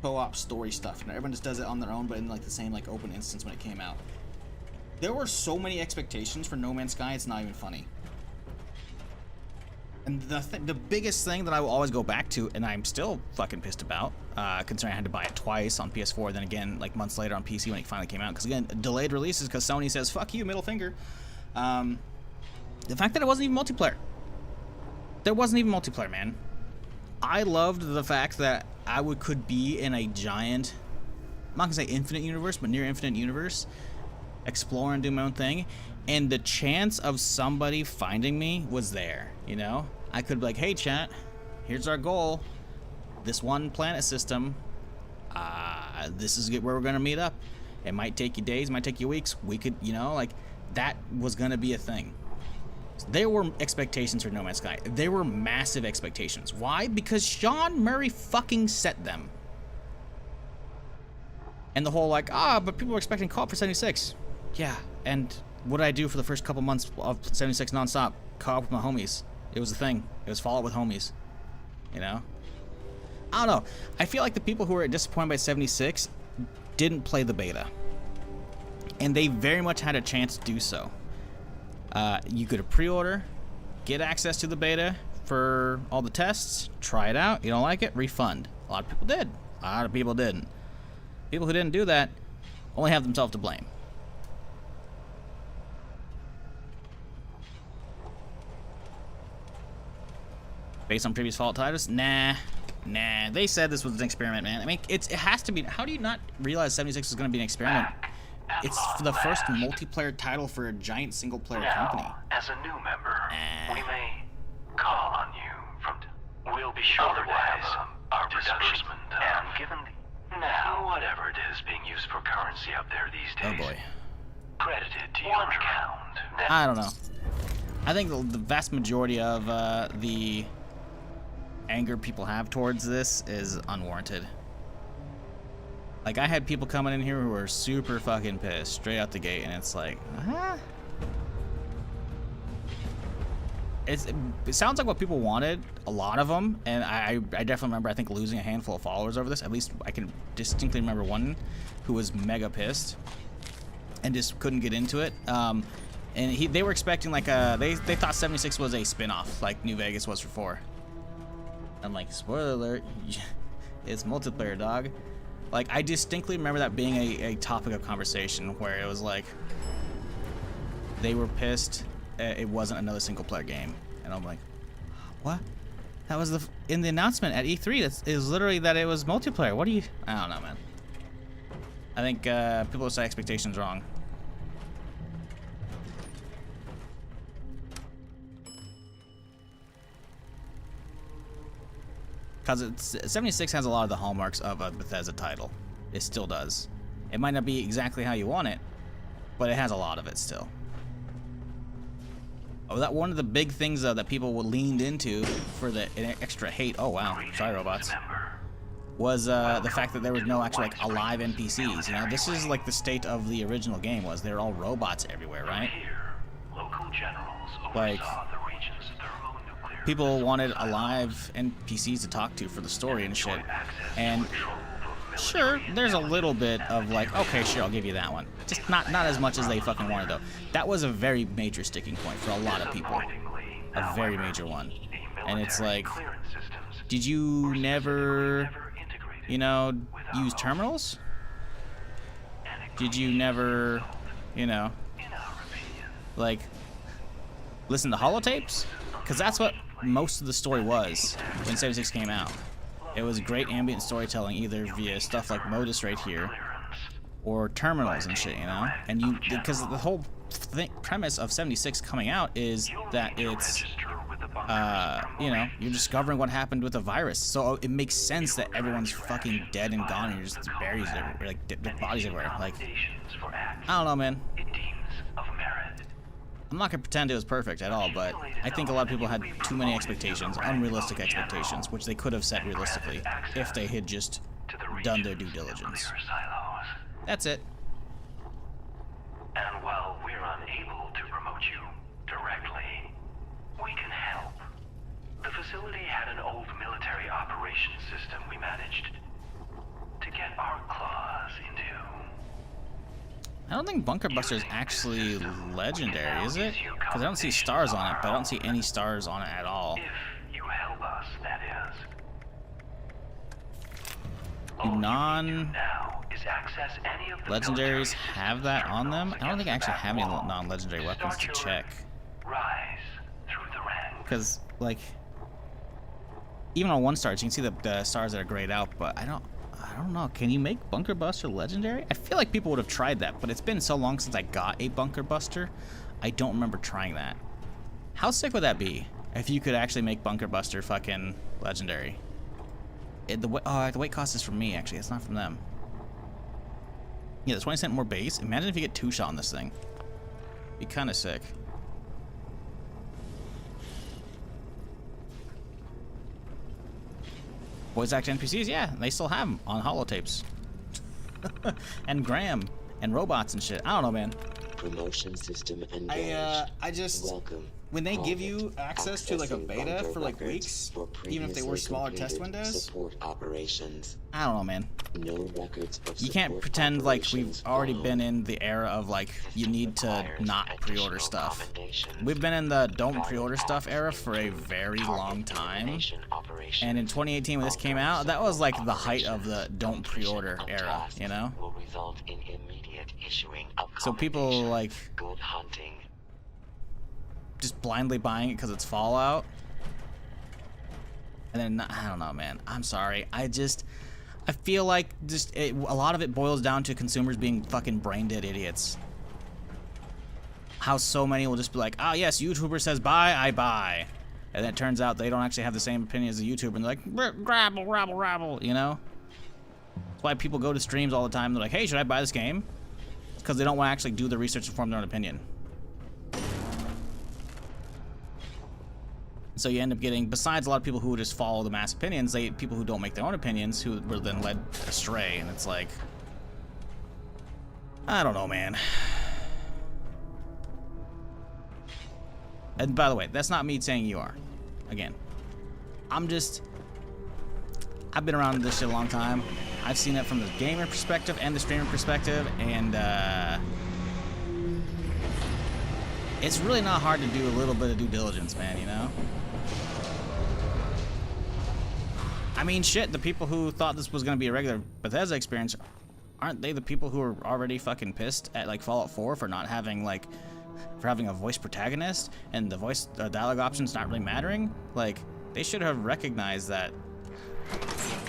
co-op story stuff. You know, everyone just does it on their own, but in like the same like open instance when it came out. There were so many expectations for No Man's Sky, it's not even funny. And the biggest thing that I will always go back to, and I'm still fucking pissed about, considering I had to buy it twice on PS4, then again, like months later on PC when it finally came out, because again, delayed releases, because Sony says, fuck you, middle finger. The fact that it wasn't even multiplayer. There wasn't even multiplayer, man. I loved the fact that I could be in a giant, I'm not gonna say infinite universe, but near infinite universe, explore and do my own thing, and the chance of somebody finding me was there, you know? I could be like, hey chat, here's our goal, this one planet system, this is where we're gonna meet up. It might take you days, might take you weeks, we could, you know, like, that was gonna be a thing. There were expectations for No Man's Sky. There were massive expectations. Why? Because Sean Murray fucking set them. And the whole like, but people were expecting co-op for 76. Yeah, and what did I do for the first couple months of 76 nonstop? Co-op with my homies. It was a thing. It was Fallout with homies. You know? I don't know. I feel like the people who were disappointed by 76 didn't play the beta. And they very much had a chance to do so. You could pre-order, get access to the beta for all the tests, try it out. You don't like it? Refund. A lot of people did. A lot of people didn't. People who didn't do that only have themselves to blame. Based on previous Fallout titles? Nah. They said this was an experiment, man. I mean, it has to be. How do you not realize 76 is going to be an experiment? It's the first multiplayer title for a giant single-player company. As a new member, we may call on you from. We'll be sure to have our disbursement and given now whatever it is being used for currency up there these days. Oh boy. Credited to your account. I don't know. I think the vast majority of the anger people have towards this is unwarranted. Like, I had people coming in here who were super fucking pissed straight out the gate, and it's like, It sounds like what people wanted, a lot of them, and I definitely remember, I think, losing a handful of followers over this. At least I can distinctly remember one who was mega pissed and just couldn't get into it. And they were expecting like they thought 76 was a spin-off like New Vegas was for 4. I'm like, spoiler alert, it's multiplayer, dog. Like, I distinctly remember that being a topic of conversation where it was like they were pissed it wasn't another single-player game, and I'm like, what? That was in the announcement at E3. That is literally that it was multiplayer. What do you? I don't know, man. I think people set expectations wrong. Because 76 has a lot of the hallmarks of a Bethesda title. It still does. It might not be exactly how you want it, but it has a lot of it still. Oh, that one of the big things that people leaned into for the extra hate. Oh wow, sorry robots. Was the fact that there was no actual like alive NPCs. You know, this is like the state of the original game was. They're all robots everywhere, right? Like, people wanted alive NPCs to talk to for the story and shit. And sure, there's a little bit of like, okay, sure, I'll give you that one. Just not as much as they fucking wanted though. That was a very major sticking point for a lot of people. A very major one. And it's like, did you never, you know, use terminals? Did you never, you know, like, listen to holotapes? Because that's what most of the story was when 76 came out. It was great ambient storytelling, either via stuff like Modus right here, or terminals and shit, you know? And you, because the whole premise of 76 coming out is that it's, you know, you're discovering what happened with the virus. So it makes sense that everyone's fucking dead and gone and you're just buried everywhere, like dead bodies everywhere. Like, I don't know, man. I'm not gonna pretend it was perfect at all, but I think a lot of people had too many expectations, unrealistic expectations, which they could have set realistically if they had just done their due diligence. That's it. And while we're unable to promote you directly, we can help. The facility had an old military operations system we managed to get our claws into. I don't think Bunker Buster is actually legendary, is it? Because I don't see stars on it, but I don't see any stars on it at all. If you help us, that is. Do Legendaries legendaries have that on them? I don't think I actually have any non-legendary weapons to check. Rise through the ranks. Because, like, even on 1 stars, you can see the stars that are grayed out, but I don't know. Can you make Bunker Buster legendary? I feel like people would have tried that, but it's been so long since I got a Bunker Buster, I don't remember trying that. How sick would that be if you could actually make Bunker Buster fucking legendary? The weight cost is from me, actually. It's not from them. Yeah, the 20% more base. Imagine if you get 2-shot on this thing. Be kind of sick. Voice act NPCs, yeah, they still have them on holotapes. And Graham and robots and shit. I don't know, man. Promotion system engaged. I just Welcome. when they give you access to like a beta for like weeks, even if they were smaller test windows. Support operations. I don't know, man. No records of You can't pretend like we've already been in the era of like you need to not pre-order stuff. We've been in the don't pre-order stuff era for a very long time. And in 2018 when this came out, that was like the height of the don't pre-order era, you know? So people like good hunting. just blindly buying it because it's Fallout. And then, I don't know, man. I'm sorry. I feel like a lot of it boils down to consumers being fucking brain dead idiots. How so many will just be like, oh yes, YouTuber says buy, I buy. And then it turns out they don't actually have the same opinion as the YouTuber, and they're like, grabble, rabble, rabble, you know? That's why people go to streams all the time. They're like, hey, should I buy this game? It's because they don't want to actually do the research to form their own opinion. So you end up getting, besides a lot of people who just follow the mass opinions, people who don't make their own opinions who were then led astray, and it's like, I don't know, man. And by the way, that's not me saying you are. Again, I've been around this shit a long time. I've seen it from the gamer perspective and the streamer perspective, and it's really not hard to do a little bit of due diligence, man, you know? I mean, shit, the people who thought this was going to be a regular Bethesda experience, aren't they the people who are already fucking pissed at, like, Fallout 4 for not having, like, for having a voice protagonist and the voice dialogue options not really mattering? Like, they should have recognized that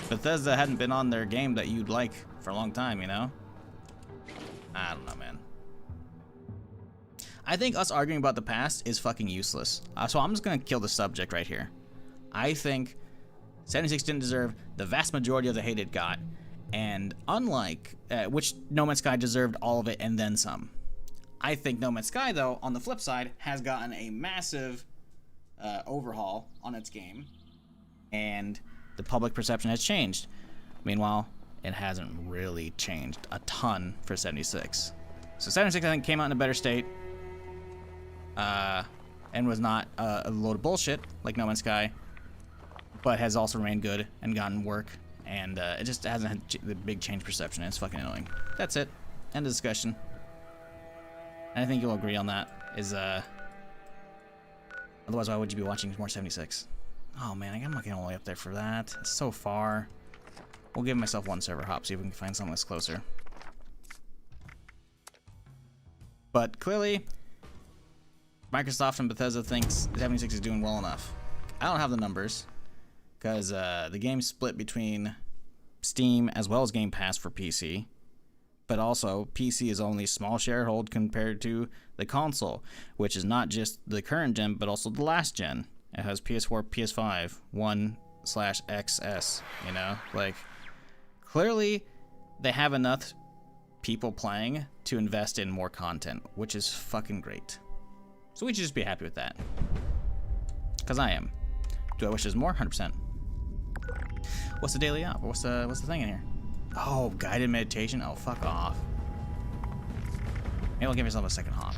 Bethesda hadn't been on their game that you'd like for a long time, you know? I don't know, man. I think us arguing about the past is fucking useless. So I'm just gonna kill the subject right here. I think 76 didn't deserve the vast majority of the hate it got, and unlike, which No Man's Sky deserved all of it and then some. I think No Man's Sky, though, on the flip side, has gotten a massive overhaul on its game, and the public perception has changed. Meanwhile, it hasn't really changed a ton for 76. So 76, I think, came out in a better state, and was not a load of bullshit like No Man's Sky, but has also remained good and gotten work, and it just hasn't had the big change perception, and it's fucking annoying. That's it. End of discussion. And I think you'll agree on that, is, otherwise why would you be watching more 76? Oh man, I'm not getting all the way up there for that. It's so far. We'll give myself one server hop, see if we can find something that's closer. But clearly, Microsoft and Bethesda thinks 76 is doing well enough. I don't have the numbers, because the game's split between Steam as well as Game Pass for PC. but also PC is only a small sharehold compared to the console, which is not just the current gen, but also the last gen. It has PS4, PS5, 1/XS, you know? Like, clearly, they have enough people playing to invest in more content, which is fucking great. So we should just be happy with that. Because I am. Do I wish there's more? 100%. What's the daily op? What's the thing in here? Oh, guided meditation? Oh, fuck off. Maybe I'll give myself a second hop.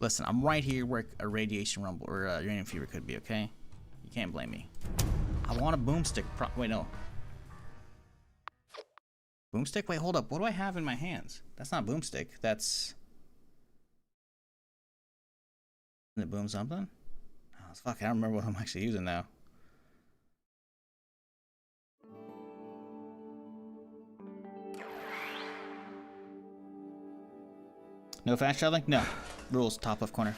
Listen, I'm right here where a radiation rumble or uranium fever could be, okay? You can't blame me. I want a boomstick. Wait, no. Boomstick? Wait, hold up. What do I have in my hands? That's not boomstick. That's... Isn't it boom something? Oh, fuck, I don't remember what I'm actually using now. No fast traveling? No. Rules, top left corner.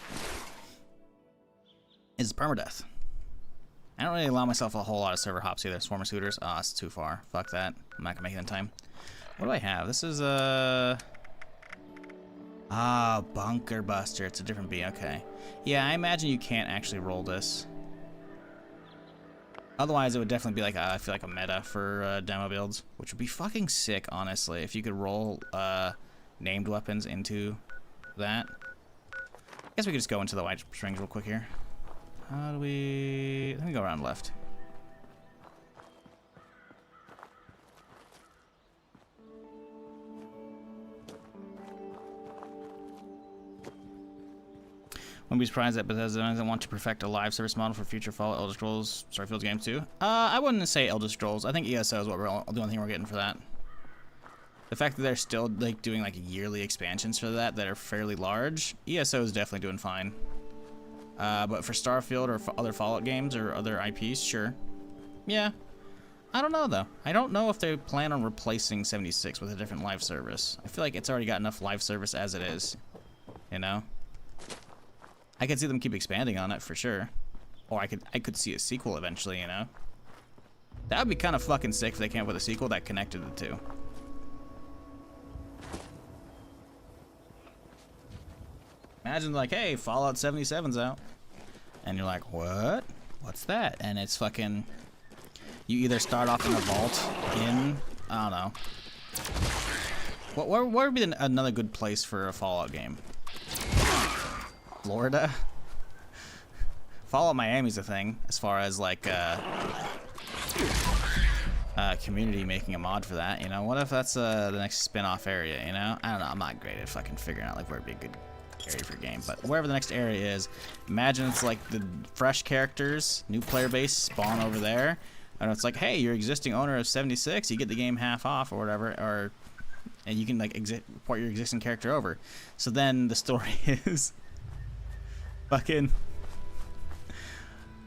Is permadeath. I don't really allow myself a whole lot of server hops either. Swarmer scooters? Ah, it's too far. Fuck that. I'm not gonna make it in time. What do I have? This is Bunker Buster. It's a different B. Okay. Yeah, I imagine you can't actually roll this. Otherwise, it would definitely be like, I feel like a meta for demo builds, which would be fucking sick, honestly, if you could roll named weapons into that. I guess we could just go into the white strings real quick here. How do we... Let me go around left. Wouldn't be surprised that Bethesda doesn't want to perfect a live service model for future Fallout, Elder Scrolls, Starfield games too. I wouldn't say Elder Scrolls. I think ESO is what the only thing we're getting for that. The fact that they're still like doing like yearly expansions for that are fairly large, ESO is definitely doing fine. But for Starfield or for other Fallout games or other IPs, sure. Yeah. I don't know though. I don't know if they plan on replacing 76 with a different live service. I feel like it's already got enough live service as it is. You know? I could see them keep expanding on it for sure. Or I could see a sequel eventually, you know? That would be kind of fucking sick if they came up with a sequel that connected the two. Imagine like, hey, Fallout 77's out. And you're like, what? What's that? And it's fucking... You either start off in a vault in... I don't know. Where would be another good place for a Fallout game? Florida? Fallout Miami's a thing, as far as like community making a mod for that, you know? What if that's the next spin-off area, you know? I don't know, I'm not great at fucking figuring out like where would be a good area for a game, but wherever the next area is, imagine it's like the fresh characters, new player base spawn over there, and it's like, hey, you're existing owner of 76, you get the game half off or whatever, and you can like port your existing character over. So then the story is fucking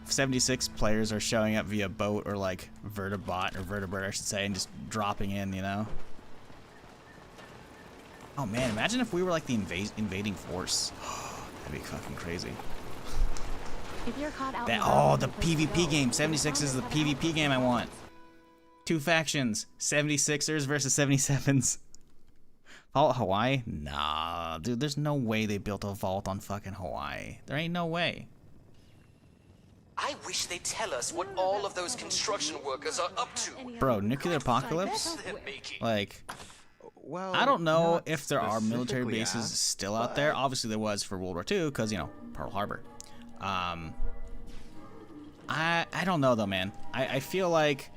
76 players are showing up via boat or like vertibot or vertibird, I should say, and just dropping in, you know? Oh man, imagine if we were like the invading force. That'd be fucking crazy. If you're caught out the PvP game. 76 is the PvP game I want. Two factions, 76ers versus 77s. Vault Hawaii? Nah, dude, there's no way they built a vault on fucking Hawaii. There ain't no way. I wish they'd tell us what all of those construction workers are up to. Bro, nuclear apocalypse? Like, well, I don't know if there are military bases still out there. Obviously there was for World War II, because, you know, Pearl Harbor. I don't know though, man. I feel like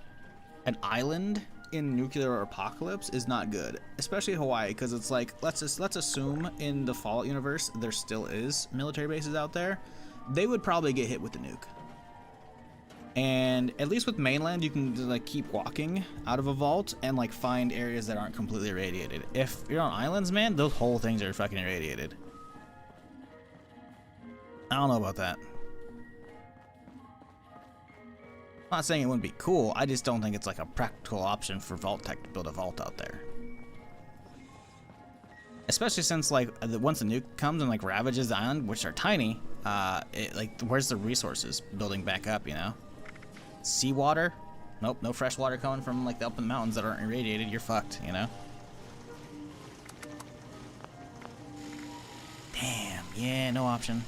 an island in nuclear apocalypse is not good, especially Hawaii, because it's like, let's assume in the Fallout universe there still is military bases out there. They would probably get hit with the nuke. And at least with mainland, you can like keep walking out of a vault and like find areas that aren't completely irradiated. If you're on islands, man, those whole things are fucking irradiated. I don't know about that. I'm not saying it wouldn't be cool, I just don't think it's like a practical option for Vault Tech to build a vault out there. Especially since like once the nuke comes and like ravages the island, which are tiny, like where's the resources building back up, you know? Seawater? Nope, no fresh water coming from like up in the mountains that aren't irradiated, you're fucked, you know? Yeah, no option.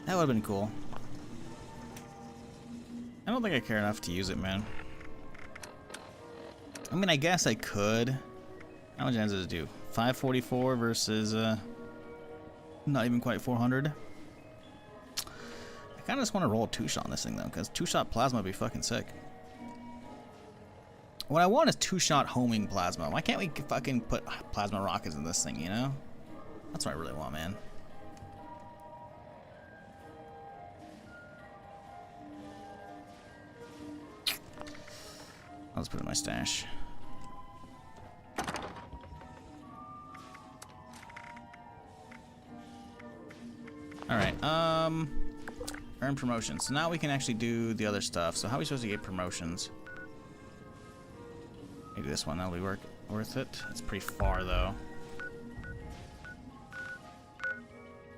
That would have been cool. I don't think I care enough to use it, man. I mean, I guess I could. How much does it do? 544 versus, not even quite 400. I kind of just want to roll a 2-shot on this thing, though, because 2-shot plasma would be fucking sick. What I want is 2-shot homing plasma. Why can't we fucking put plasma rockets in this thing, you know? That's what I really want, man. I'll just put it in my stash. Alright, earn promotions. So now we can actually do the other stuff. So how are we supposed to get promotions? Maybe this one, that'll be worth it. It's pretty far, though.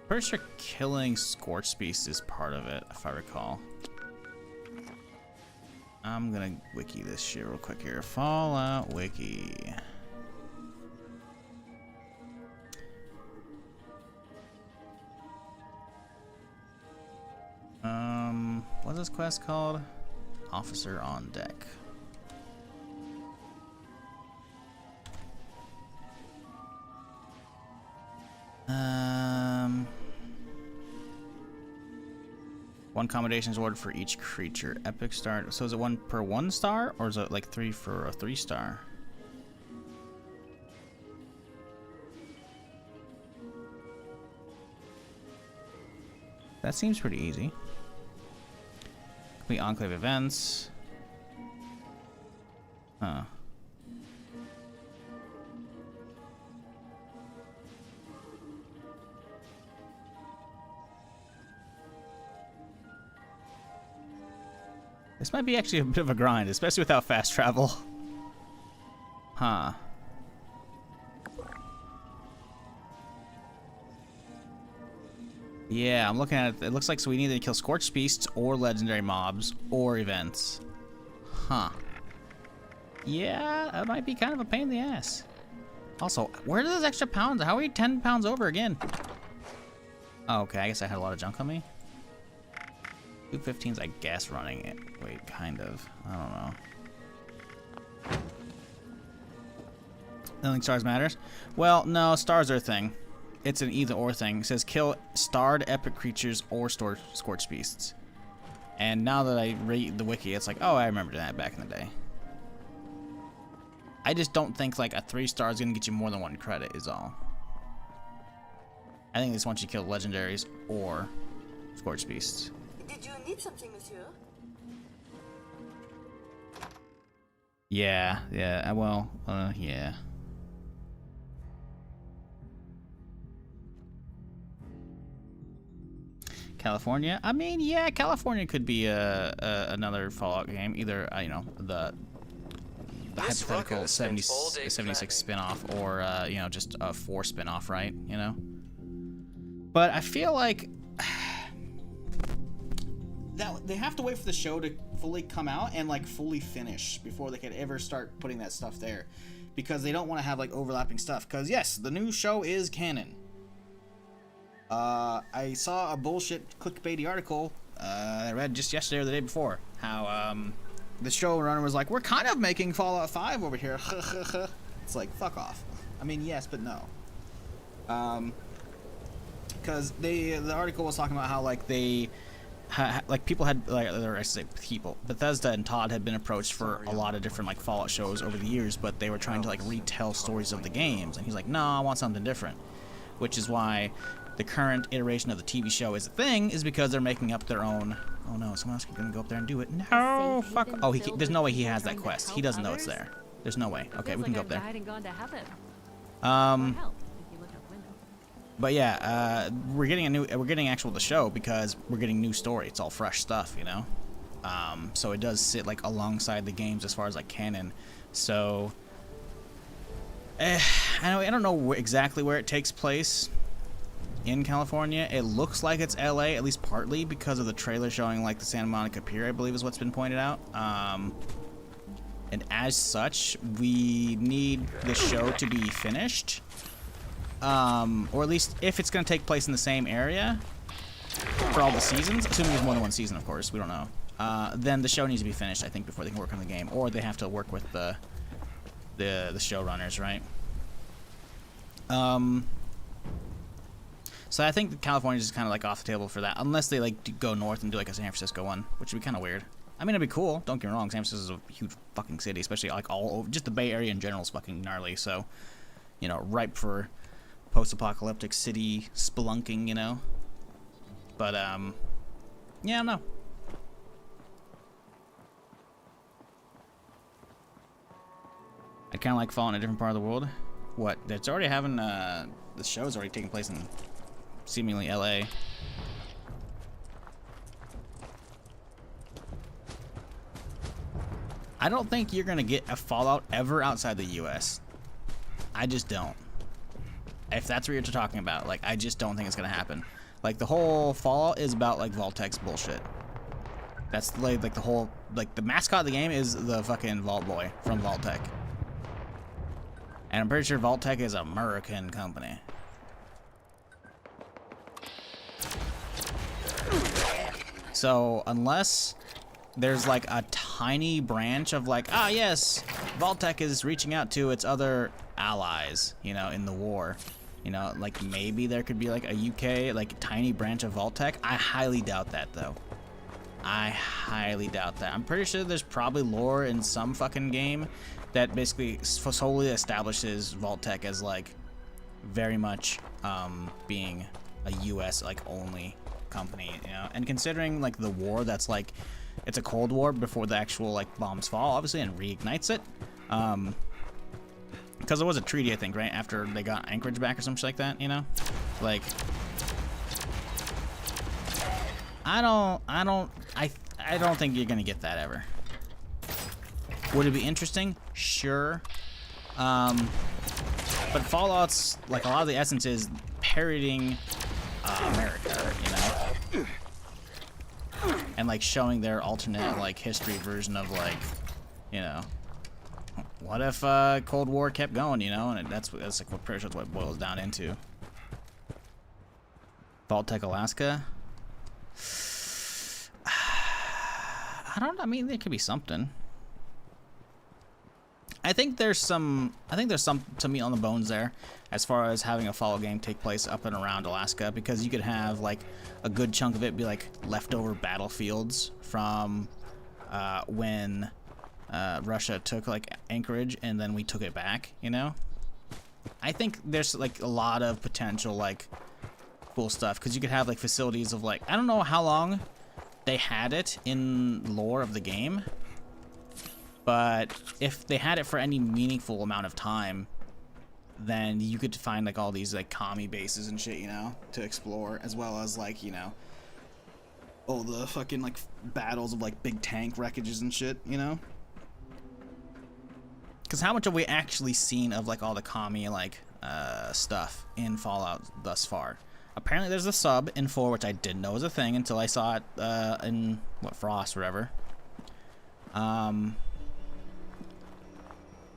Pretty sure killing Scorched Beast is part of it, if I recall. I'm gonna wiki this shit real quick here. Fallout wiki. What's this quest called? Officer on deck. One commendation is awarded for each creature. Epic star. So is it 1 per 1 star, or is it like 3 for a 3-star? That seems pretty easy. Complete Enclave events. Huh. This might be actually a bit of a grind, especially without fast travel. Huh. Yeah, I'm looking at it. It looks like so we need to kill Scorched Beasts or legendary mobs or events. Huh. Yeah, that might be kind of a pain in the ass. Also, where are those extra pounds? How are we 10 pounds over again? Oh, okay, I guess I had a lot of junk on me. 215's, I guess, running it. Wait, kind of. I don't know. Nothing stars matters? Well, no, stars are a thing. It's an either-or thing. It says kill starred epic creatures or Scorched Beasts. And now that I read the wiki, it's like, oh, I remember that back in the day. I just don't think like a 3-star is going to get you more than 1 credit is all. I think they just want you to kill legendaries or Scorched Beasts. Did you need something, monsieur? Yeah, well, yeah. California? I mean, yeah, California could be another Fallout game. Either, you know, the hypothetical 76 spin-off or, you know, just a 4 spin-off, right? You know? But I feel like that they have to wait for the show to fully come out and, like, fully finish before they could ever start putting that stuff there. Because they don't want to have, like, overlapping stuff. Because, yes, the new show is canon. I saw a bullshit clickbaity article I read just yesterday or the day before. How, the showrunner was like, we're kind of making Fallout 5 over here. It's like, fuck off. I mean, yes, but no. Because the article was talking about how, like, they... like people had, like, or I say people, Bethesda and Todd had been approached for a lot of different like Fallout shows over the years, but they were trying to like retell stories of the games, and he's like, no, I want something different, which is why the current iteration of the TV show is a thing, is because they're making up their own. Oh no, someone else is gonna go up there and do it. No, fuck. Oh, there's no way he has that quest. He doesn't know it's there. There's no way. Okay, we can go up there. But yeah, we're getting actual the show because we're getting new story. It's all fresh stuff, you know. So it does sit like alongside the games as far as like canon. So I don't know exactly where it takes place in California. It looks like it's LA, at least partly because of the trailer showing like the Santa Monica Pier, I believe is what's been pointed out. and as such, we need the show to be finished. Or at least if it's going to take place in the same area for all the seasons, assuming there's more than one season, of course, we don't know. Then the show needs to be finished, I think, before they can work on the game, or they have to work with the showrunners, right? So I think California is kind of like off the table for that, unless they like go north and do like a San Francisco one, which would be kind of weird. I mean, it'd be cool. Don't get me wrong. San Francisco is a huge fucking city, especially like all over. Just the Bay Area in general is fucking gnarly. So, you know, ripe for post-apocalyptic city spelunking, you know. But yeah, I don't know. I kind of like Fallout in a different part of the world. What? It's already having the show's already taking place in seemingly LA. I don't think you're gonna get a Fallout ever outside the US. I just don't. If that's what you're talking about, like, I just don't think it's gonna happen. Like, the whole Fallout is about like Vault-Tec's bullshit. That's like the whole, like, the mascot of the game is the fucking Vault Boy from Vault-Tec. And I'm pretty sure Vault-Tec is an American company. So unless there's like a tiny branch of like, ah, yes, Vault-Tec is reaching out to its other allies, you know, in the war. You know, like maybe there could be like a UK, like tiny branch of Vault-Tec. I highly doubt that though. I highly doubt that. I'm pretty sure there's probably lore in some fucking game that basically solely establishes Vault-Tec as like very much being a US like only company, you know. And considering like the war that's like, it's a Cold War before the actual like bombs fall, obviously, and reignites it. Because there was a treaty, I think, right after they got Anchorage back or something like that, you know. Like, I don't think you're gonna get that ever. Would it be interesting? Sure. But Fallout's like a lot of the essence is parodying America, you know. And like showing their alternate like history version of like, you know, what if Cold War kept going, you know? And that's like what pretty much what it boils down into. Vault-Tec Alaska. I mean, there could be something. I think there's some meat on the bones there as far as having a Fallout game take place up and around Alaska, because you could have like a good chunk of it be like leftover battlefields from when Russia took like Anchorage and then we took it back, you know. I think there's like a lot of potential like cool stuff, because you could have like facilities of like, I don't know how long they had it in lore of the game, but if they had it for any meaningful amount of time, then you could find like all these like commie bases and shit, you know, to explore, as well as like, you know, all the fucking like battles of like big tank wreckages and shit, you know. Because how much have we actually seen of like all the commie like stuff in Fallout thus far? Apparently there's a sub in 4, which I didn't know was a thing until I saw it in what, Frost or whatever.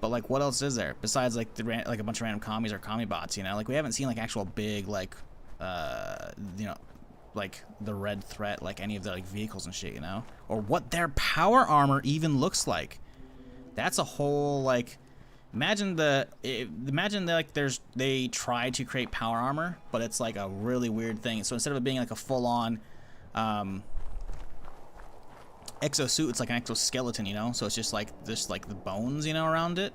But like, what else is there besides like like a bunch of random commies or commie bots? You know, like we haven't seen like actual big like you know, like the Red Threat, like any of the like vehicles and shit, you know, or what their power armor even looks like. That's a whole like, imagine like they try to create power armor, but it's like a really weird thing. So instead of it being like a full-on exosuit, it's like an exoskeleton, you know. So it's just like this, like the bones, you know, around it.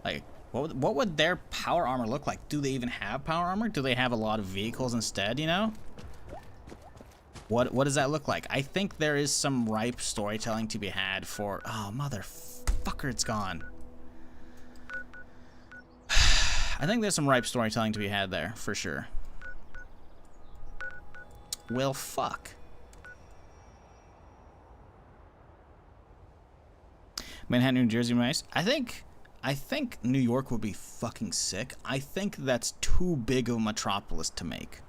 Like, what would their power armor look like? Do they even have power armor? Do they have a lot of vehicles instead, you know? What does that look like? I think there is some ripe storytelling to be had for, oh motherfucker, it's gone. I think there's some ripe storytelling to be had there for sure. Well, fuck. Manhattan, New Jersey, nice. I think New York would be fucking sick. I think that's too big of a metropolis to make.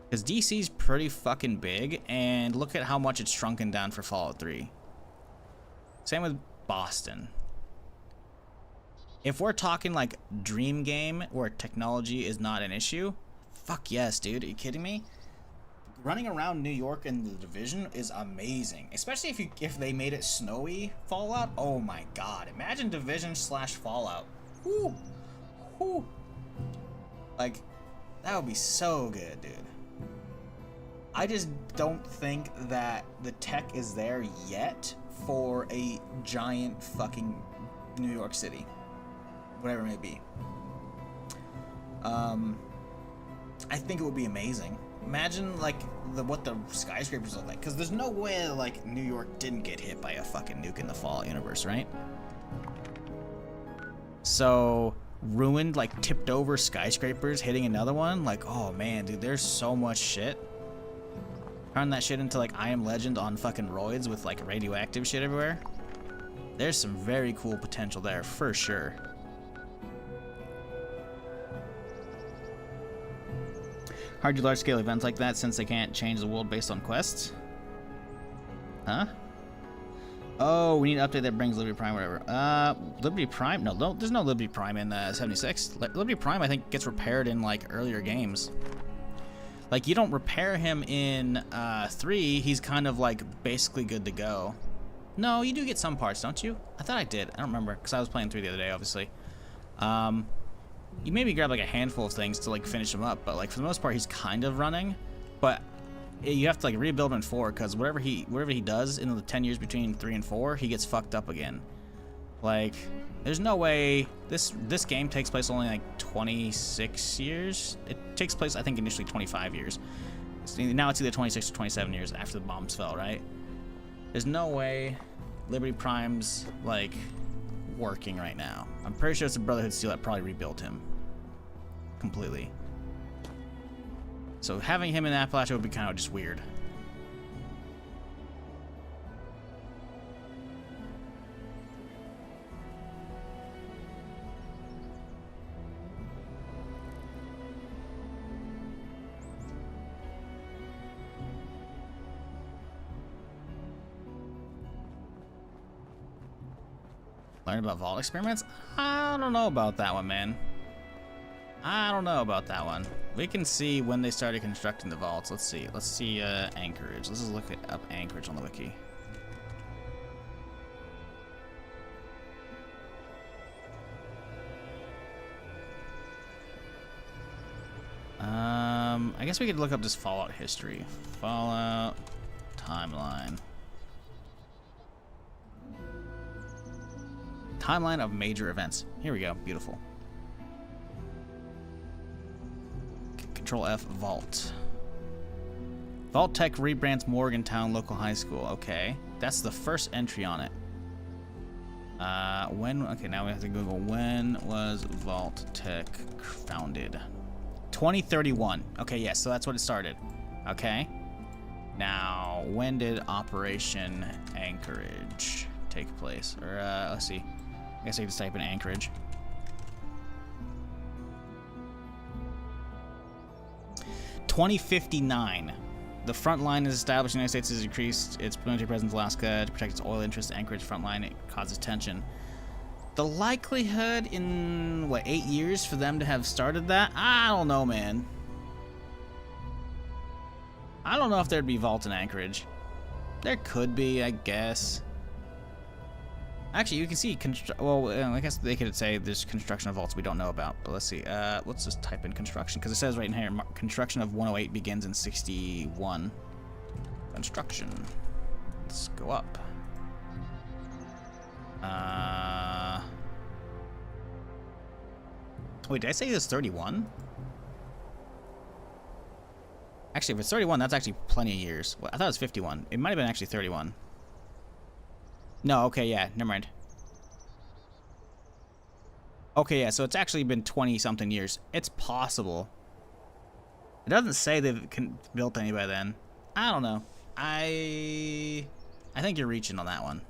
Because DC's pretty fucking big, and look at how much it's shrunken down for Fallout 3. Same with Boston. If we're talking like dream game where technology is not an issue, fuck yes, dude. Are you kidding me? Running around New York in the Division is amazing, especially if they made it snowy Fallout. Oh my god! Imagine Division / Fallout. Whoo, whoo. Like, that would be so good, dude. I just don't think that the tech is there yet for a giant fucking New York City, whatever it may be. I think it would be amazing. Imagine like what the skyscrapers look like, because there's no way like New York didn't get hit by a fucking nuke in the Fallout universe, right? So ruined, like tipped over skyscrapers hitting another one, like, oh man, dude, there's so much shit. Turn that shit into like I Am Legend on fucking roids with like radioactive shit everywhere. There's some very cool potential there for sure. Hard to do large-scale events like that since they can't change the world based on quests. Huh? Oh, we need an update that brings Liberty Prime, whatever. Liberty Prime? No, there's no Liberty Prime in 76. Liberty Prime, I think, gets repaired in like earlier games. Like, you don't repair him in 3. He's kind of like basically good to go. No, you do get some parts, don't you? I thought I did. I don't remember because I was playing 3 the other day, obviously. You maybe grab like a handful of things to like finish him up, but like for the most part he's kind of running. But you have to like rebuild him in 4 because whatever he does in the 10 years between 3 and 4, he gets fucked up again. Like, there's no way this game takes place only like 26 years. It takes place, I think, initially 25 years. Now it's either 26 or 27 years after the bombs fell, right? There's no way Liberty Prime's like working right now. I'm pretty sure it's the Brotherhood Steel that probably rebuilt him completely. So having him in Appalachia would be kind of just weird. Learn about vault experiments? I don't know about that one, man. I don't know about that one. We can see when they started constructing the vaults. Let's see. Let's see Anchorage. Let's just look up Anchorage on the wiki. I guess we could look up just Fallout history. Fallout timeline. Timeline of major events. Here we go. Beautiful. Control F, Vault. Vault Tech rebrands Morgantown Local High School. Okay. That's the first entry on it. When? Okay, now we have to Google. When was Vault Tech founded? 2031. Okay, yes, so that's what it started. Okay. Now, when did Operation Anchorage take place? Or, let's see. I guess I can just type in Anchorage. (2059). The front line is established. The United States has increased its military presence in Alaska to protect its oil interests. Anchorage front line, it causes tension. The likelihood in, what, 8 years for them to have started that? I don't know, man. I don't know if there'd be vault in Anchorage. There could be, I guess. Actually, you can see, well, I guess they could say there's construction of vaults we don't know about. But let's see. Let's just type in construction, because it says right in here, construction of 108 begins in 61. Construction. Let's go up. Wait, did I say this 31? Actually, if it's 31, that's actually plenty of years. Well, I thought it was 51. It might have been actually 31. No, okay, yeah, never mind. Okay, yeah, so it's actually been 20-something years. It's possible. It doesn't say they've built any by then. I don't know. I think you're reaching on that one.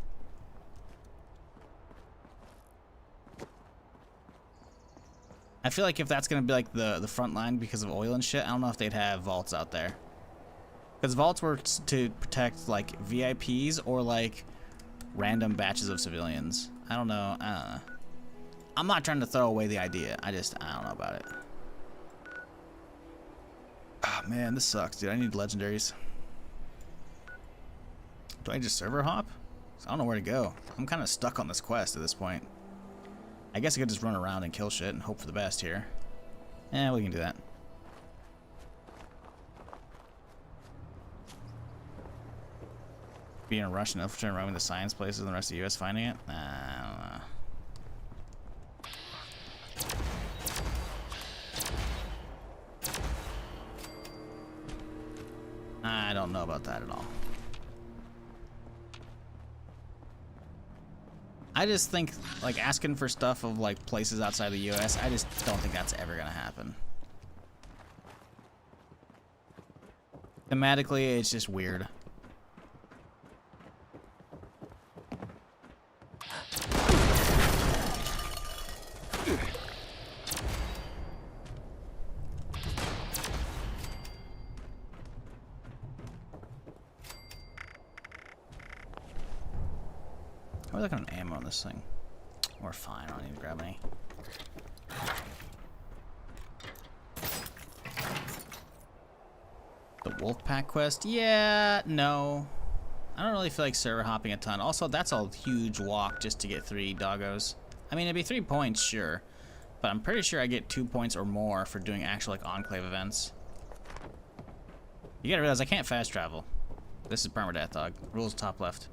I feel like if that's going to be like the front line because of oil and shit, I don't know if they'd have vaults out there. Because vaults were to protect like VIPs or like random batches of civilians. I don't know. I'm not trying to throw away the idea. I don't know about it. Oh man, this sucks, dude. I need legendaries. Do I just server hop? I don't know where to go. I'm kind of stuck on this quest at this point. I guess I could just run around and kill shit and hope for the best here. Yeah, we can do that. Being a rush enough to roaming the science places and the rest of the US finding it? I don't know. I don't know about that at all. I just think, like, asking for stuff of, like, places outside the US, I just don't think that's ever gonna happen. Thematically, it's just weird. We're looking at ammo on this thing. We're fine, I don't need to grab any. The Wolfpack quest? Yeah, no. I don't really feel like server hopping a ton. Also, that's a huge walk just to get 3 doggos. I mean, it'd be 3 points, sure. But I'm pretty sure I get 2 points or more for doing actual, like, Enclave events. You gotta realize I can't fast travel. This is Permadeath, dog. Rules top left.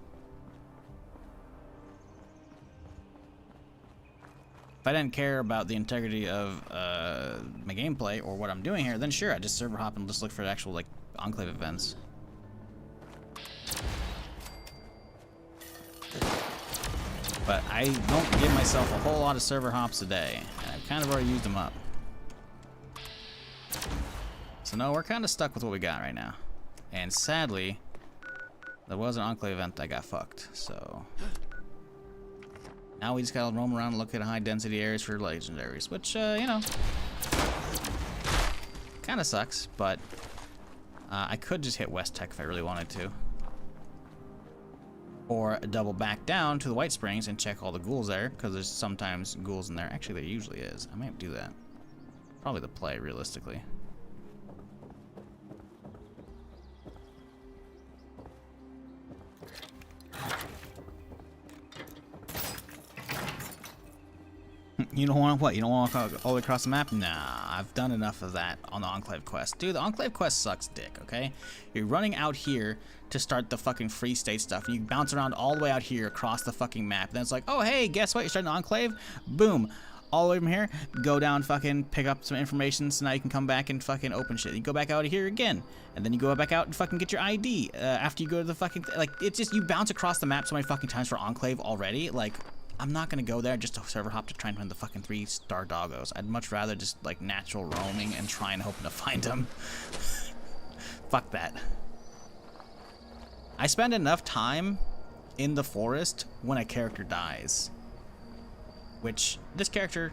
If I didn't care about the integrity of my gameplay or what I'm doing here, then sure, I just server hop and just look for actual, like, Enclave events. But I don't give myself a whole lot of server hops a day, and I've kind of already used them up. So no, we're kind of stuck with what we got right now. And sadly, there was an Enclave event that got fucked, so... Now we just gotta roam around and look at high density areas for legendaries, which, you know, kinda sucks, but I could just hit West Tech if I really wanted to. Or double back down to the White Springs and check all the ghouls there, because there's sometimes ghouls in there. Actually, there usually is. I might do that. Probably the play, realistically. You don't want what? You don't want to walk all the way across the map? Nah, I've done enough of that on the Enclave quest. Dude, the Enclave quest sucks dick, okay? You're running out here to start the fucking free state stuff, and you bounce around all the way out here across the fucking map. Then it's like, oh, hey, guess what? You're starting the Enclave? Boom. All the way from here, go down, fucking pick up some information, so now you can come back and fucking open shit. You go back out of here again, and then you go back out and fucking get your ID after you go to the fucking... Like, it's just, you bounce across the map so many fucking times for Enclave already, like... I'm not gonna go there just to server hop to try and find the fucking 3-star doggos. I'd much rather just like natural roaming and try and hoping to find them. Fuck that. I spend enough time in the forest when a character dies. Which, this character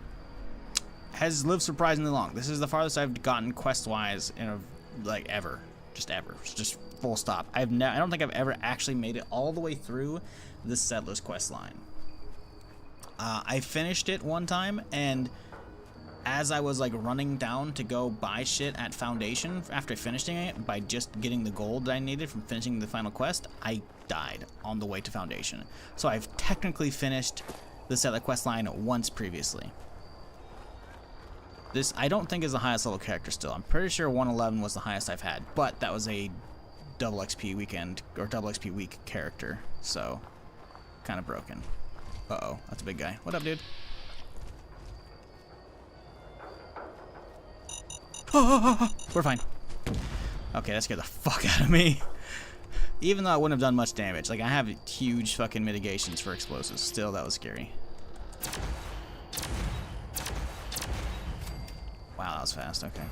has lived surprisingly long. This is the farthest I've gotten quest-wise in a, like, ever. Just ever. Just full stop. I don't think I've ever actually made it all the way through the Settlers quest line. I finished it one time, and as I was like running down to go buy shit at Foundation after finishing it, by just getting the gold that I needed from finishing the final quest, I died on the way to Foundation. So I've technically finished the Settler quest line once previously. This, I don't think, is the highest level character still. I'm pretty sure 111 was the highest I've had, but that was a double XP weekend, or double XP week character, so kind of broken. Uh-oh, that's a big guy. What up, dude? We're fine. Okay, that scared the fuck out of me. Even though I wouldn't have done much damage. Like, I have huge fucking mitigations for explosives. Still, that was scary. Wow, that was fast. Okay.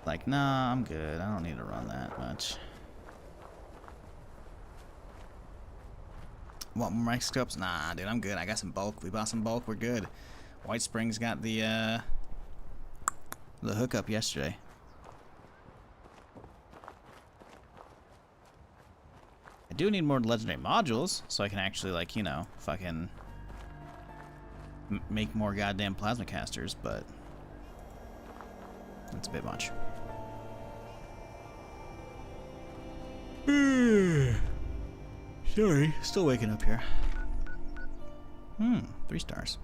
Like, nah, I'm good. I don't need to run that much. Want more microscopes? Nah, dude, I'm good. I got some bulk. We bought some bulk. We're good. White Springs got the hookup yesterday. I do need more legendary modules so I can actually, like, you know, fucking make more goddamn plasma casters, but that's a bit much. Sorry, still waking up here. 3 stars.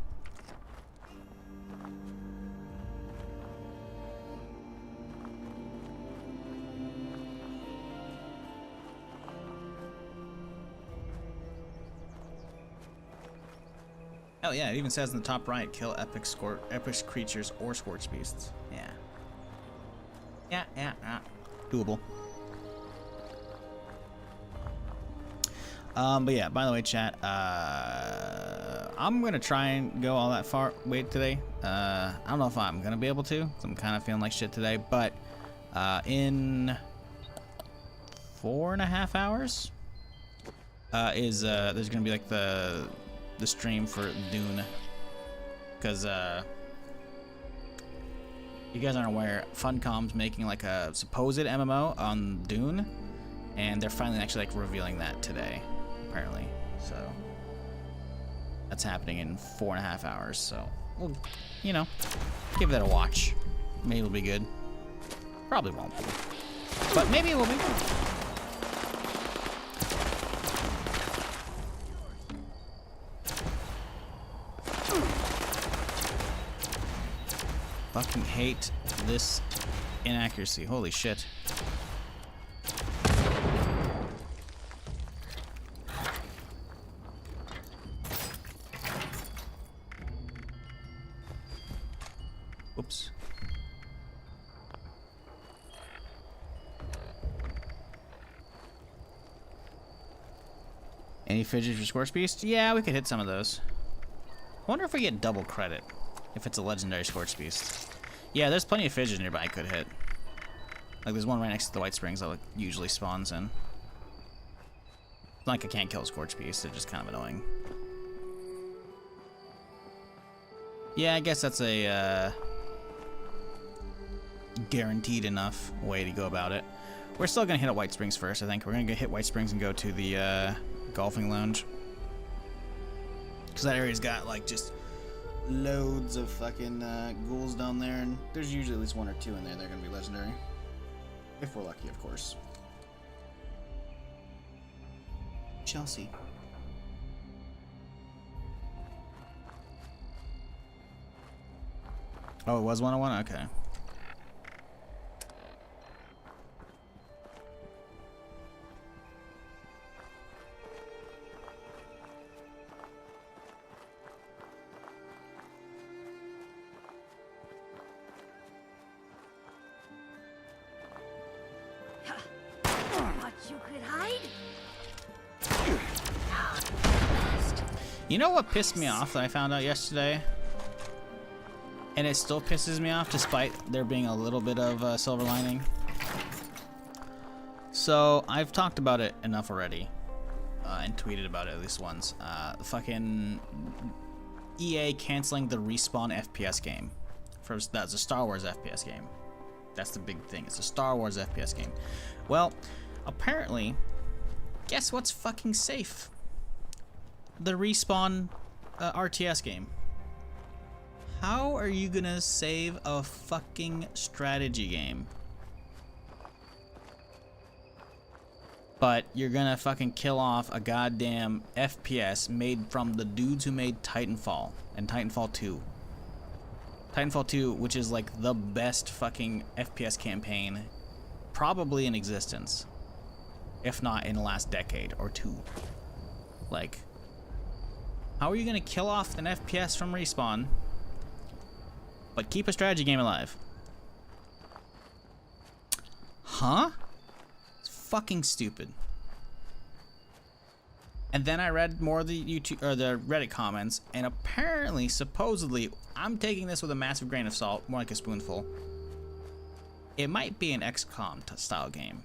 Hell yeah, it even says in the top right, kill epic creatures or scorch beasts. Yeah. Doable. But yeah, by the way, chat, I'm gonna try and go all that far today. I don't know if I'm gonna be able to, 'cause I'm kind of feeling like shit today, but in 4.5 hours there's gonna be like the stream for Dune, because you guys aren't aware, Funcom's making like a supposed MMO on Dune, and they're finally actually like revealing that today, apparently. So that's happening in 4.5 hours. So we'll, you know, give that a watch. Maybe it'll be good. Probably won't be, but maybe it will be good. Fucking hate this inaccuracy. Holy shit. Whoops. Any fidgets for Scorch Beast? Yeah, we could hit some of those. I wonder if we get double credit if it's a legendary Scorch Beast. Yeah, there's plenty of fidgets nearby I could hit. Like, there's one right next to the White Springs that like, usually spawns in. It's not like I can't kill a Scorch Beast, they're just kind of annoying. Yeah, I guess that's a guaranteed enough way to go about it. We're still gonna hit at White Springs first, I think. We're gonna hit White Springs and go to the golfing lounge. Because that area's got like just loads of fucking ghouls down there, and there's usually at least 1 or 2 in there. They're gonna be legendary. If we're lucky, of course. Chelsea. Oh, it was 101? Okay. You could hide? You know what pissed me off that I found out yesterday? And it still pisses me off despite there being a little bit of a silver lining. So, I've talked about it enough already. And tweeted about it at least once. Fucking EA canceling the Respawn FPS game. First, that's a Star Wars FPS game. That's the big thing. It's a Star Wars FPS game. Well, apparently, guess what's fucking safe? The Respawn RTS game. How are you gonna save a fucking strategy game? But you're gonna fucking kill off a goddamn FPS made from the dudes who made Titanfall and Titanfall 2. Titanfall 2, which is like the best fucking FPS campaign probably in existence. If not in the last decade or 2. Like, how are you gonna kill off an FPS from Respawn, but keep a strategy game alive? Huh? It's fucking stupid. And then I read more of the YouTube or the Reddit comments, and apparently, supposedly, I'm taking this with a massive grain of salt, more like a spoonful. It might be an XCOM style game.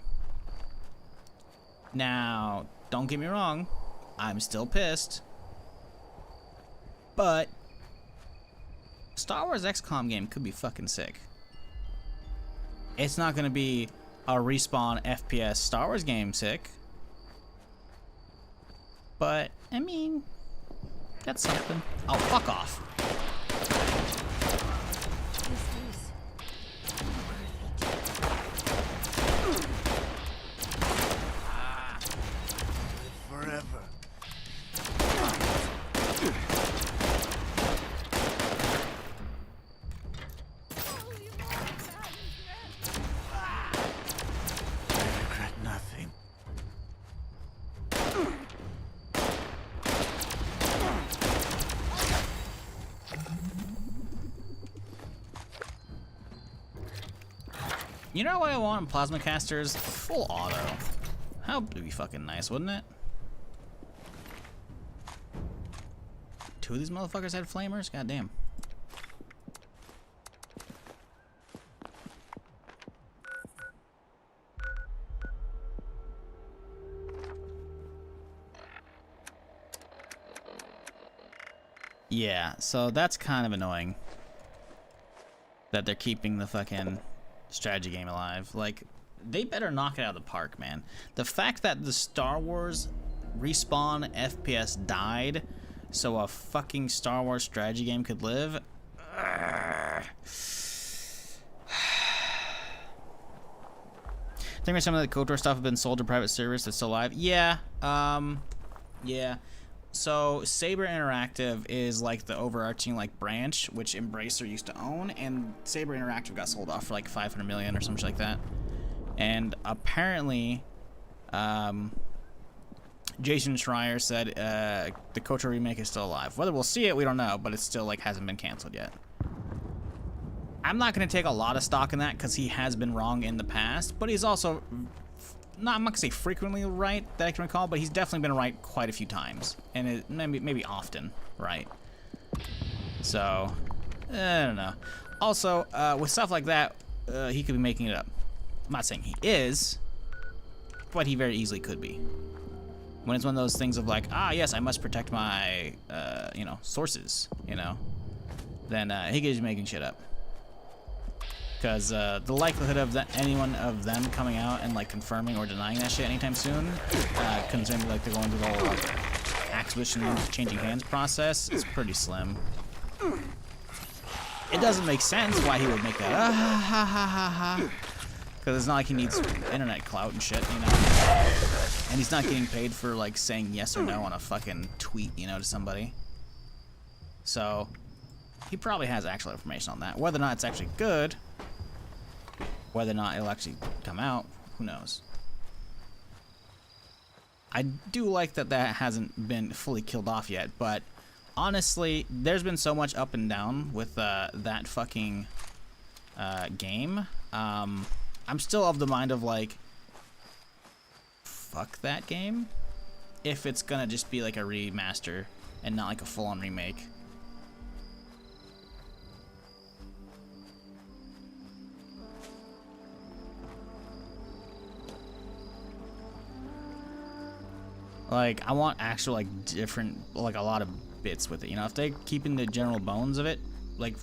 Now, don't get me wrong, I'm still pissed. But Star Wars XCOM game could be fucking sick. It's not gonna be a Respawn FPS Star Wars game sick. But, I mean, that's something. Oh, fuck off. Forever. I regret nothing. You know what I want in plasma casters? Full auto. How would be fucking nice, wouldn't it? Two of these motherfuckers had flamers? Goddamn. Yeah, so that's kind of annoying. That they're keeping the fucking strategy game alive. Like, they better knock it out of the park, man. The fact that the Star Wars Respawn FPS died so a fucking Star Wars strategy game could live. Think some of the KOTOR stuff have been sold to private servers that's still live? Yeah. Yeah. So Saber Interactive is like the overarching like branch which Embracer used to own, and Saber Interactive got sold off for like 500 million or something like that. And apparently, Jason Schreier said the KOTOR remake is still alive. Whether we'll see it, we don't know, but it still like hasn't been canceled yet. I'm not gonna take a lot of stock in that because he has been wrong in the past, but he's also I'm not gonna say frequently right that I can recall, but he's definitely been right quite a few times, and it maybe often right. So I don't know. Also, with stuff like that, he could be making it up. I'm not saying he is, but he very easily could be. When it's one of those things of like, ah, yes, I must protect my, you know, sources, you know, then he could be making shit up. Because the likelihood of anyone of them coming out and like confirming or denying that shit anytime soon, considering like they're going through the whole acquisition changing hands process, is pretty slim. It doesn't make sense why he would make that. Because it's not like he needs internet clout and shit, you know. And he's not getting paid for like saying yes or no on a fucking tweet, you know, to somebody. So he probably has actual information on that. Whether or not it's actually good, whether or not it'll actually come out, who knows. I do like that that hasn't been fully killed off yet, but honestly, there's been so much up and down with that fucking game. I'm still of the mind of like, fuck that game, if it's gonna just be like a remaster and not like a full-on remake. Like, I want actual like different, like a lot of bits with it, you know. If they're keeping the general bones of it, like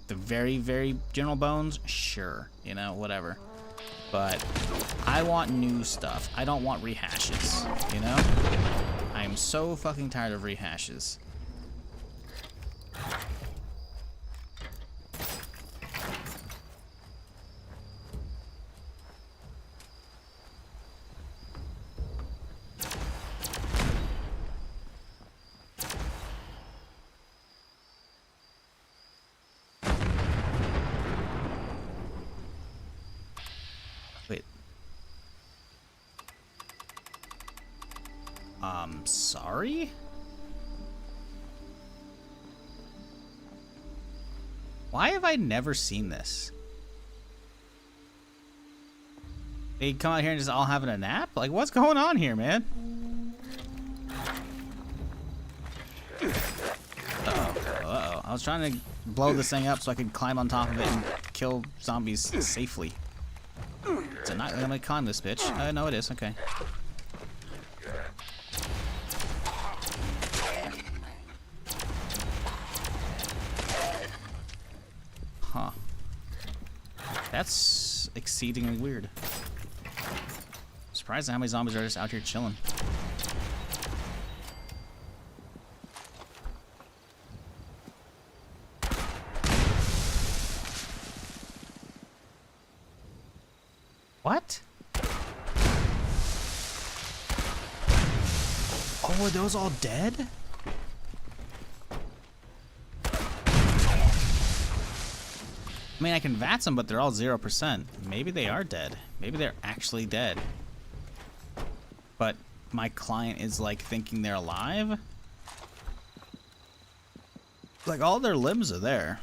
the very, very general bones, sure, you know, whatever. But I want new stuff. I don't want rehashes, you know? I am so fucking tired of rehashes. Wait. Sorry? Why have I never seen this? They come out here and just all having a nap? Like, what's going on here, man? Uh-oh. I was trying to blow this thing up so I could climb on top of it and kill zombies safely. Is it not? I'm gonna climb this bitch. No, it is. Okay. That's exceedingly weird. Surprised at how many zombies are just out here chilling. What? Oh, are those all dead? I mean, I can VATS them, but they're all 0%. Maybe they are dead. Maybe they're actually dead. But my client is, like, thinking they're alive? Like, all their limbs are there.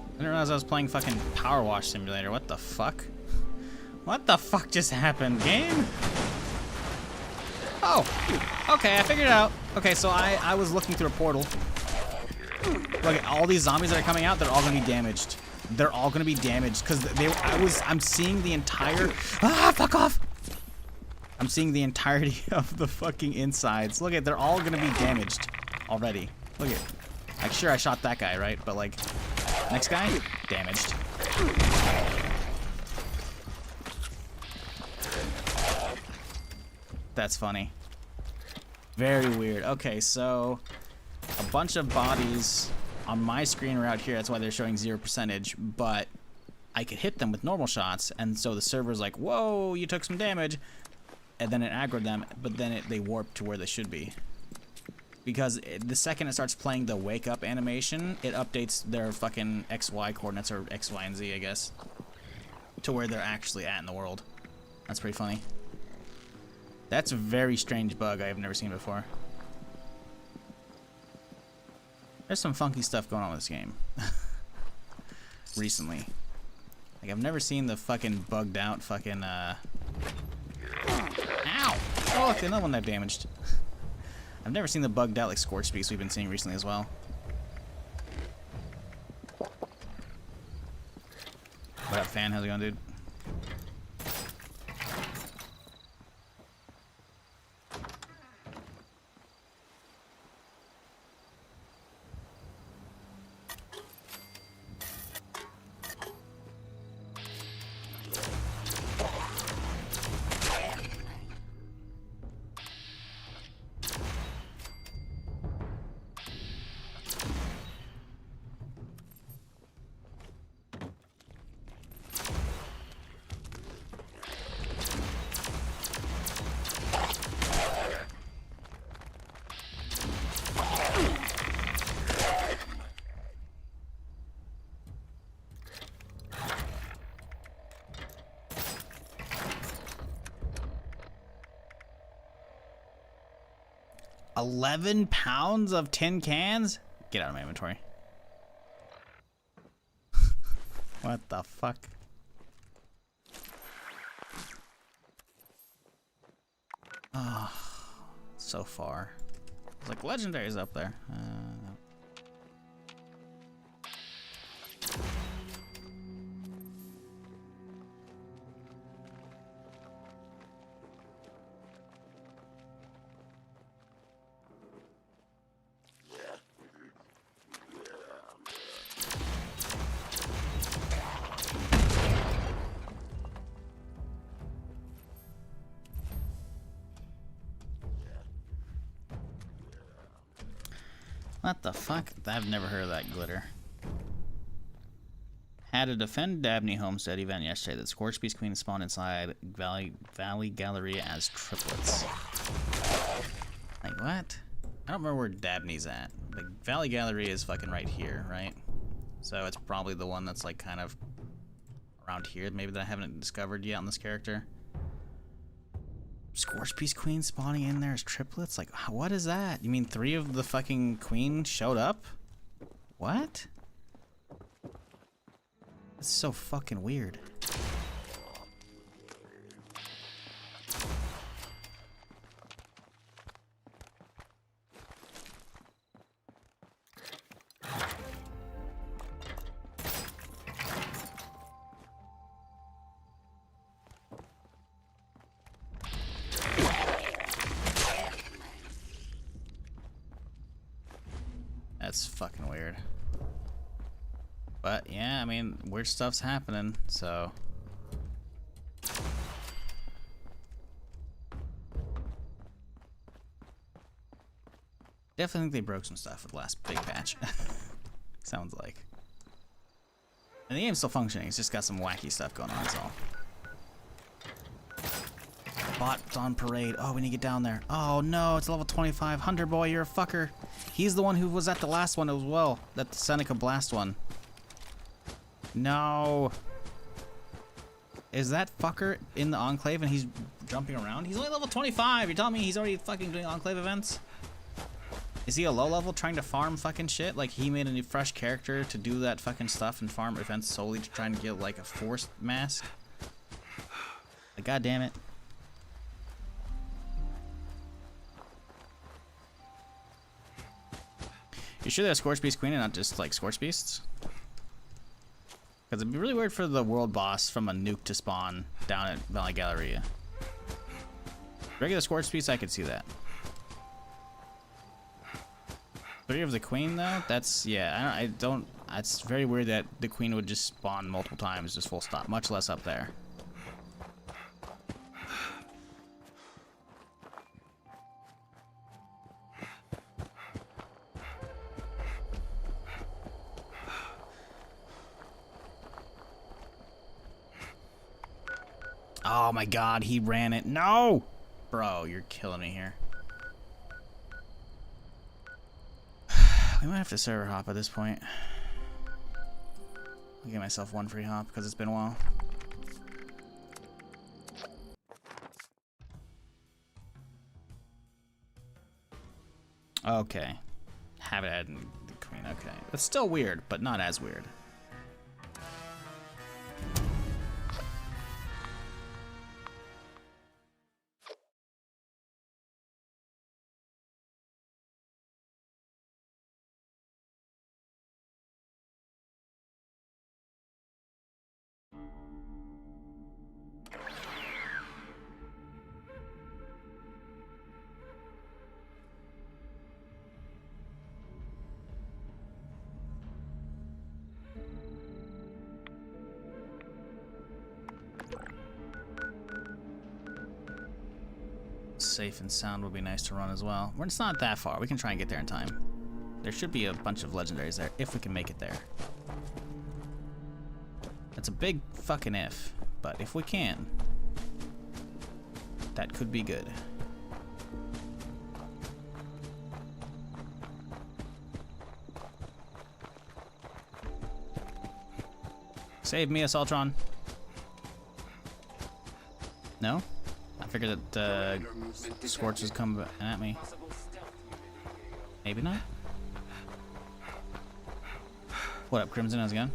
I didn't realize I was playing fucking Power Wash Simulator. What the fuck? What the fuck just happened, game? Oh, okay, I figured it out. Okay, so I was looking through a portal. Look at all these zombies that are coming out. They're all gonna be damaged. They're all gonna be damaged because I'm seeing the entire. Ah, fuck off! I'm seeing the entirety of the fucking insides. Look at, they're all gonna be damaged already. Look at, like, sure I shot that guy, right? But like. Next guy, damaged. That's funny. Very weird. Okay, so a bunch of bodies on my screen are out here. That's why they're showing 0%, but I could hit them with normal shots, and so the server's like, whoa, you took some damage, and then it aggroed them, but then they warped to where they should be. Because the second it starts playing the wake up animation, it updates their fucking XY coordinates, or X, Y, and Z, I guess, to where they're actually at in the world. That's pretty funny. That's a very strange bug I have never seen before. There's some funky stuff going on with this game. Recently. Like, I've never seen the fucking bugged out fucking, Ow! Oh, look, another one that damaged. I've never seen the bugged out like Scorch Beast we've been seeing recently as well. What up, fan? How's it going, dude? $11 pounds of tin cans? Get out of my inventory. What the fuck? Oh, so far. It's like legendary's up there. No. What the fuck? I've never heard of that glitter. Had a Defend Dabney Homestead event yesterday that Scorch Beast Queen spawned inside Valley Galleria as triplets. Like, what? I don't remember where Dabney's at. The Valley Galleria is fucking right here, right? So it's probably the one that's like kind of around here, maybe that I haven't discovered yet on this character. Scorch Beast Queen spawning in there as triplets? Like, what is that? You mean 3 of the fucking queen showed up? What? That's so fucking weird. That's fucking weird. But yeah, I mean, weird stuff's happening, so. Definitely think they broke some stuff with the last big patch. Sounds like. And the game's still functioning, it's just got some wacky stuff going on, that's all. Bot's on parade. Oh, we need to get down there. Oh no, it's level 25. Hunter boy, you're a fucker. He's the one who was at the last one as well. That Seneca Blast one. No. Is that fucker in the Enclave and he's jumping around? He's only level 25. You're telling me he's already fucking doing Enclave events? Is he a low level trying to farm fucking shit? Like he made a new fresh character to do that fucking stuff and farm events solely to try and get like a forced mask? Like, god damn it. You sure they're Scorch Beast Queen and not just like Scorch Beasts? Because it'd be really weird for the world boss from a nuke to spawn down at Valley Galleria. Regular Scorch Beast, I could see that. 3 of the Queen though? That's, yeah, I don't, it's very weird that the Queen would just spawn multiple times, just full stop, much less up there. Oh my god, he ran it. No! Bro, you're killing me here. We might have to server hop at this point. I'll give myself 1 free hop because it's been a while. Okay. Have it add in the Queen, okay. It's still weird, but not as weird. Safe and sound would be nice to run as well. It's not that far. We can try and get there in time. There should be a bunch of legendaries there if we can make it there. That's a big fucking if, but if we can, that could be good. Save me, Assaultron. No? I figured that Scorch has come at me. Maybe not. What up, Crimson? How's it going?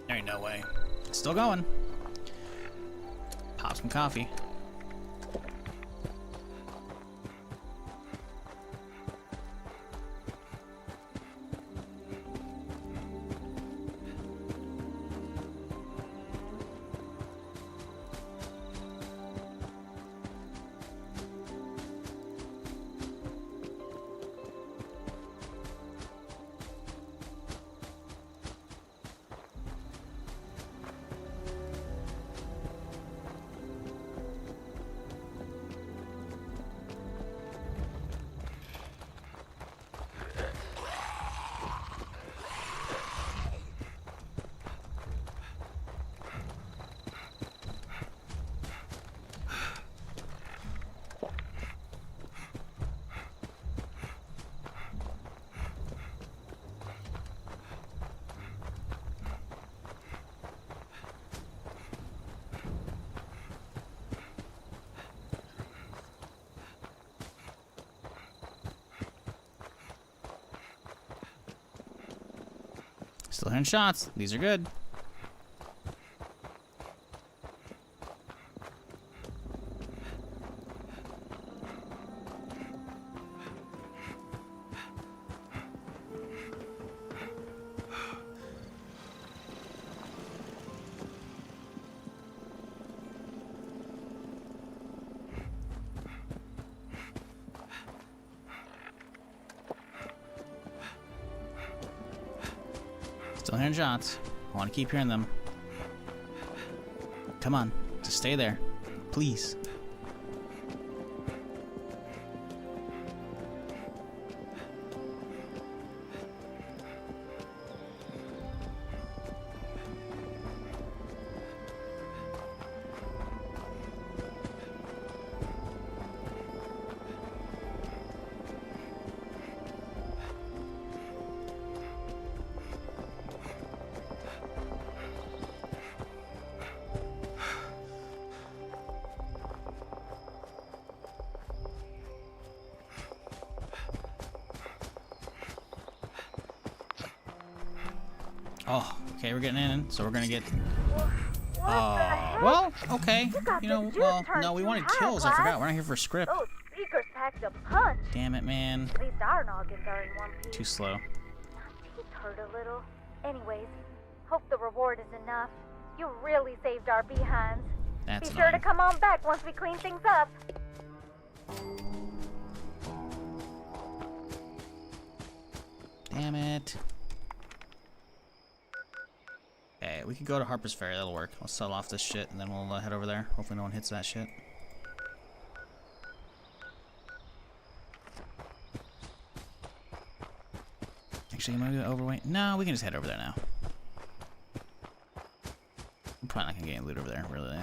There ain't no way. Still going. Pop some coffee. Still hearing shots. These are good. Still hearing shots. I want to keep hearing them. Come on, just stay there, please. Oh, okay, we're getting in, so we're gonna get. Well, okay. You know, well, no, we wanted kills. I forgot. We're not here for script. Those speakers packed a punch. Damn it, man. At least our noggins are in one piece. Too slow. My teeth hurt a little. Anyways, hope the reward is enough. You really saved our behinds. That's Be sure to annoying. come on back once we clean things up. Damn it. Okay, we could go to Harper's Ferry. That'll work. Let's sell off this shit, and then we'll head over there. Hopefully no one hits that shit. Actually, am I gonna overweight? No, we can just head over there now. I'm probably not gonna get any loot over there, really.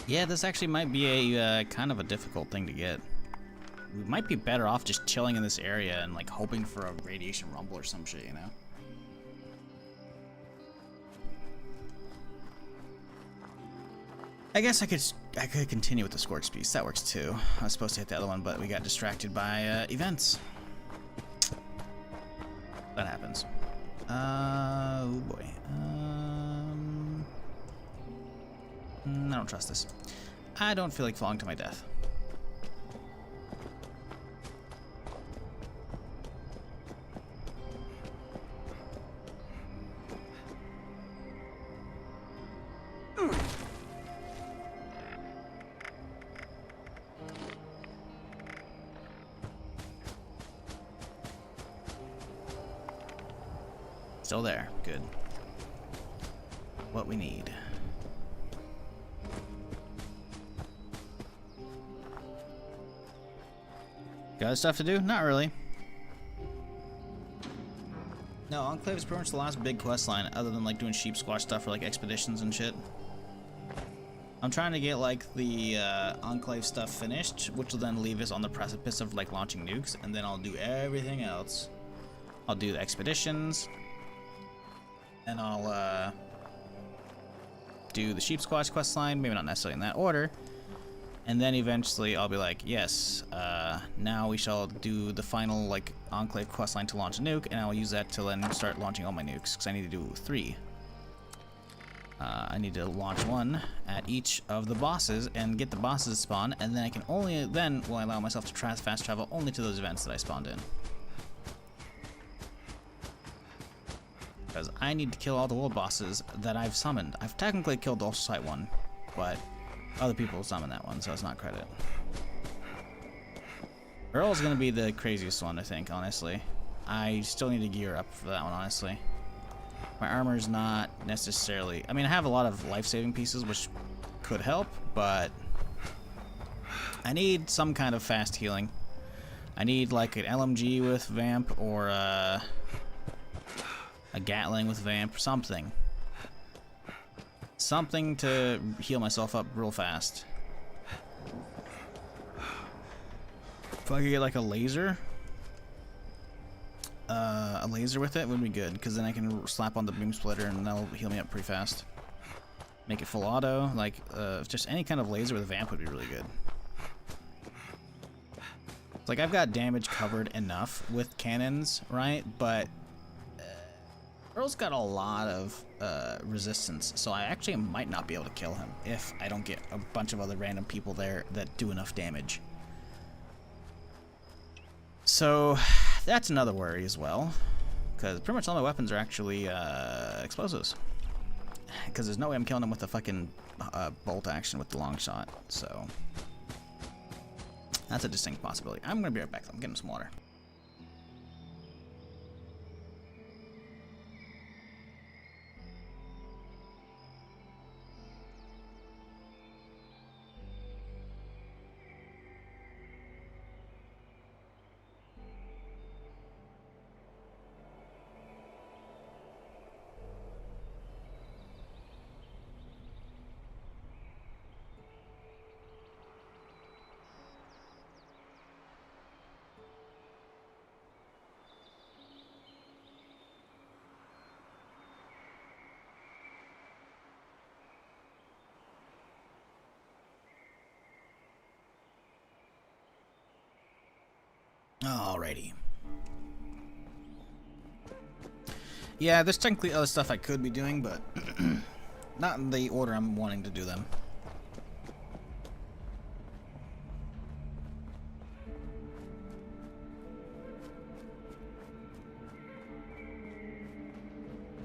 Yeah, this actually might be a kind of a difficult thing to get. We might be better off just chilling in this area and like hoping for a radiation rumble or some shit, you know? I guess I could continue with the Scorched Beast. That works too. I was supposed to hit the other one, but we got distracted by events. That happens. Oh boy. I don't trust this. I don't feel like falling to my death. Still there. Good. What we need. Got other stuff to do? Not really. No, Enclave is pretty much the last big quest line, other than like doing sheep squash stuff for like expeditions and shit. I'm trying to get like the Enclave stuff finished, which will then leave us on the precipice of like launching nukes, and then I'll do everything else. I'll do the expeditions, and I'll do the sheep squash quest line, maybe not necessarily in that order. And then eventually I'll be like, yes, now we shall do the final like Enclave questline to launch a nuke, and I'll use that to then start launching all my nukes, because I need to do 3. I need to launch 1 at each of the bosses and get the bosses to spawn, and then I can only then will I allow myself to fast travel only to those events that I spawned in. because I need to kill all the world bosses that I've summoned. I've technically killed the Ultra Sight one, but other people summoned that one, so it's not credit. Earl's gonna be the craziest one, I think, honestly. I still need to gear up for that one, honestly. My armor's not necessarily... I mean, I have a lot of life-saving pieces, which could help, but I need some kind of fast healing. I need, like, an LMG with Vamp, or a Gatling with Vamp, or something. Something to heal myself up real fast. If I could get, like, a laser with it would be good, because then I can slap on the beam splitter and that'll heal me up pretty fast. Make it full auto, like just any kind of laser with a vamp would be really good. It's like I've got damage covered enough with cannons, right? But Earl's got a lot of resistance, so I actually might not be able to kill him if I don't get a bunch of other random people there that do enough damage. So that's another worry as well, because pretty much all my weapons are actually explosives. Because there's no way I'm killing him with a fucking bolt action with the long shot. So that's a distinct possibility. I'm gonna be right back though. I'm getting some water. Alrighty. Yeah, there's technically other stuff I could be doing, but not in the order I'm wanting to do them.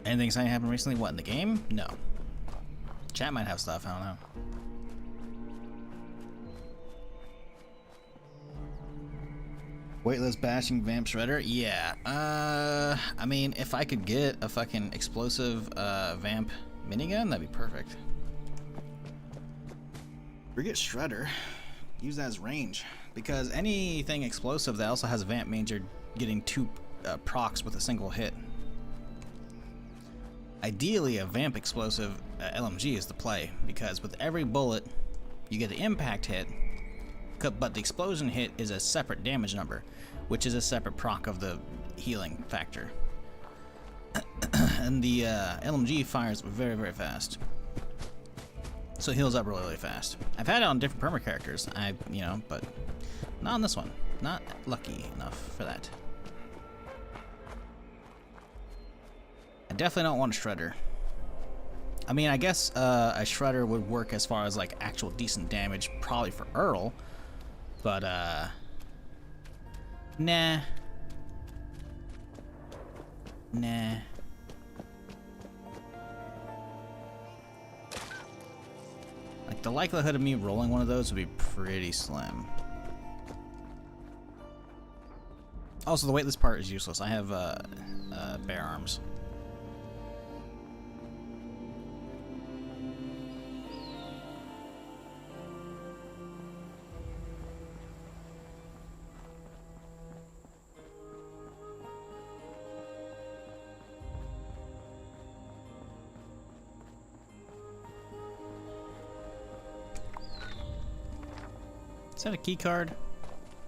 Anything exciting happened recently? What, in the game? No. Chat might have stuff, I don't know. Weightless bashing vamp shredder? Yeah. I mean, if I could get a fucking explosive vamp minigun, that'd be perfect. Forget shredder. Use that as range. Because anything explosive that also has a vamp means you're getting 2 procs with a single hit. Ideally, a vamp explosive LMG is the play, because with every bullet, you get the impact hit, but the explosion hit is a separate damage number, which is a separate proc of the healing factor. And the LMG fires very, very fast, so it heals up really, really fast. I've had it on different perma characters, but not on this one. Not lucky enough for that. I definitely don't want a shredder. I mean, I guess a shredder would work as far as like actual decent damage, probably for Earl. But, nah. Nah. Like, the likelihood of me rolling one of those would be pretty slim. Also, the weightless part is useless. I have, bare arms. Is that a key card?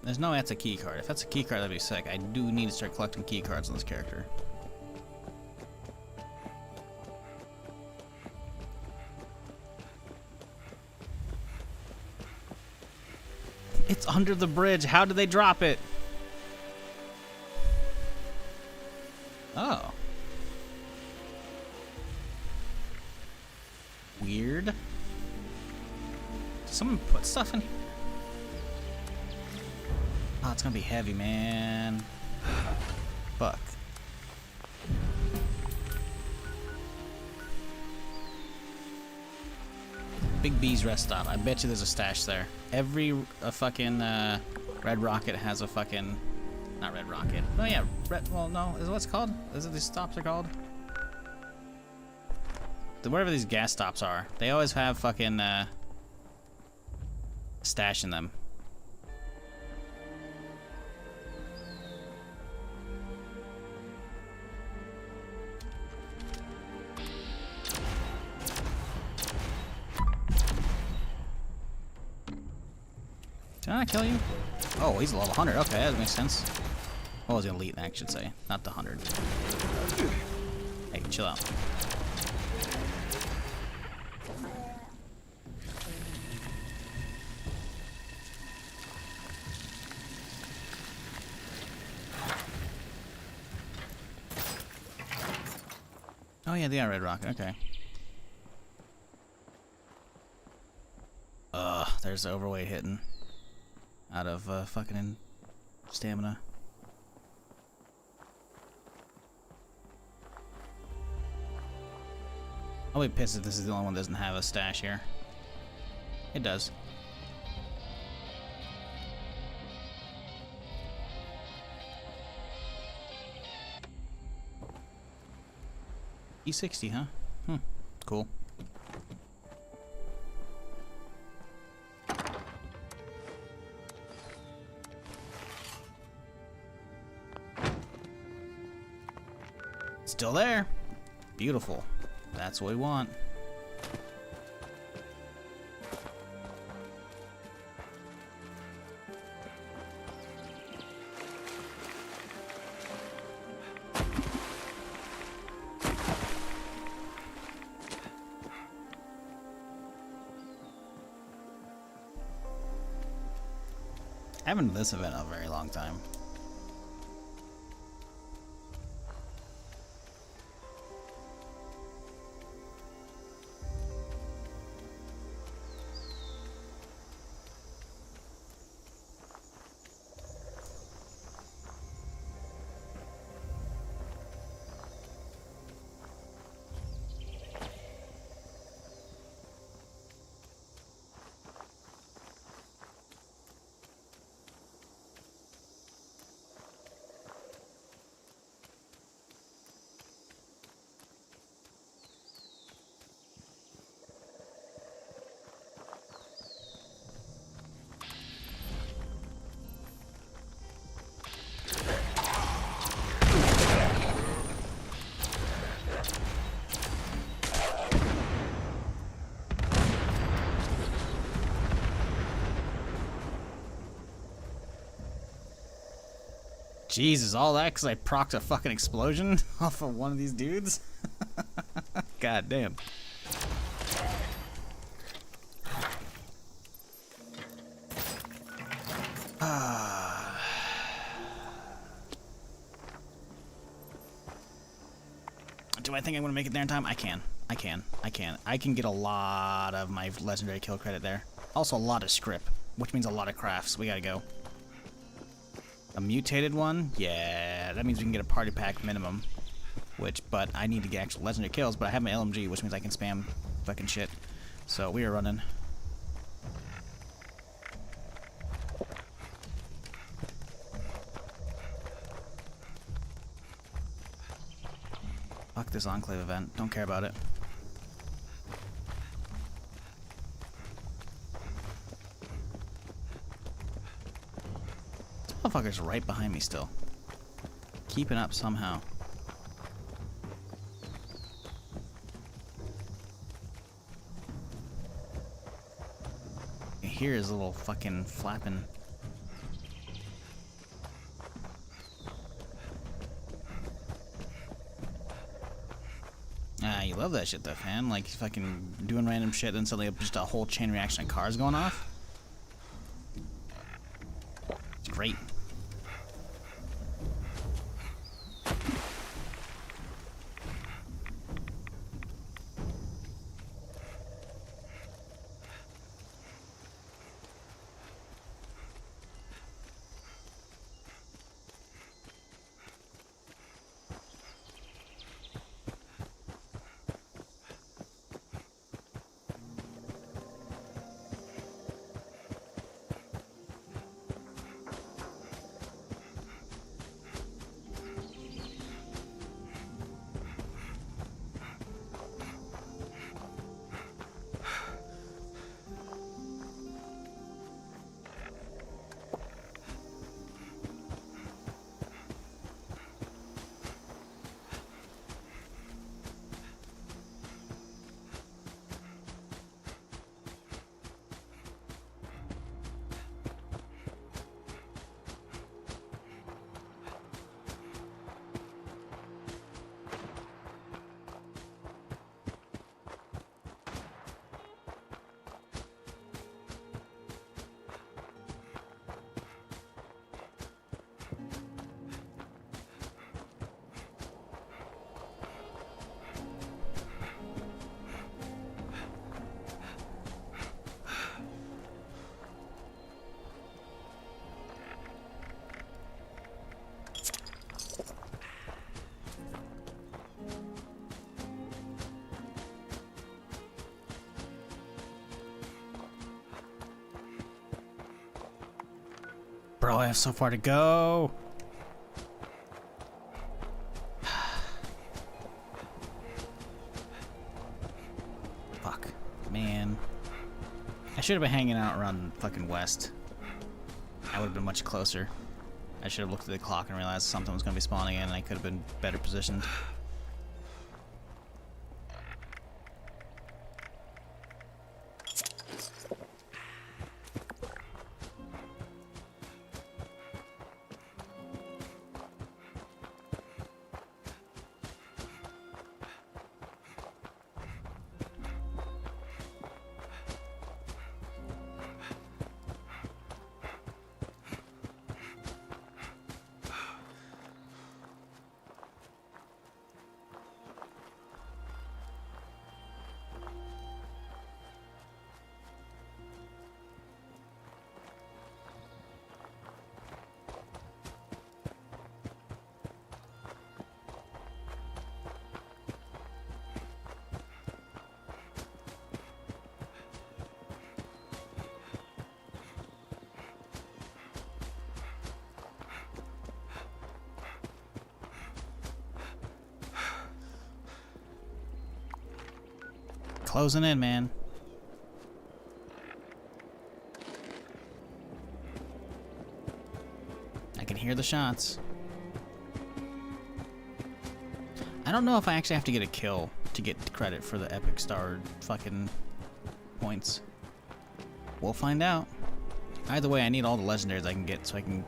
There's no way that's a key card. If that's a key card, that'd be sick. I do need to start collecting key cards on this character. It's under the bridge. How did they drop it? Oh. Weird. Did someone put stuff in here? Oh, it's gonna be heavy, man. Fuck. Big B's rest stop. I bet you there's a stash there. Every fucking Red Rocket has a fucking... Not Red Rocket. Oh yeah, well no, is it what's it called? Is it these stops are called? Whatever these gas stops are, they always have fucking stash in them. Did I not kill you? Oh, he's a level 100. Okay, that makes sense. Well, he's an elite, I should say, not the 100. Hey, chill out. Oh yeah, they are Red Rocket. Okay. There's the overweight hitting. Out of fucking stamina. I'll be pissed if this is the only one that doesn't have a stash here. It does. E60, huh? Cool. Still there. Beautiful. That's what we want. I haven't done this event in a very long time. Jesus, all that because I procced a fucking explosion off of one of these dudes? God damn. Do I think I'm gonna make it there in time? I can. I can get a lot of my legendary kill credit there. Also a lot of script, which means a lot of crafts. We gotta go. A mutated one? Yeah, that means we can get a party pack minimum. But I need to get actual legendary kills, but I have my LMG, which means I can spam fucking shit. So we are running. Fuck this Enclave event. Don't care about it. Motherfucker's right behind me still. Keeping up somehow. I hear his little fucking flapping. Ah, you love that shit though, fan. Like, fucking doing random shit, then suddenly just a whole chain reaction of cars going off. It's great. Bro, I have so far to go. Fuck. Man. I should have been hanging out around fucking west. I would have been much closer. I should have looked at the clock and realized something was going to be spawning in and I could have been better positioned. Closing in, man. I can hear the shots. I don't know if I actually have to get a kill to get credit for the epic star fucking points. We'll find out. Either way, I need all the legendaries I can get so I can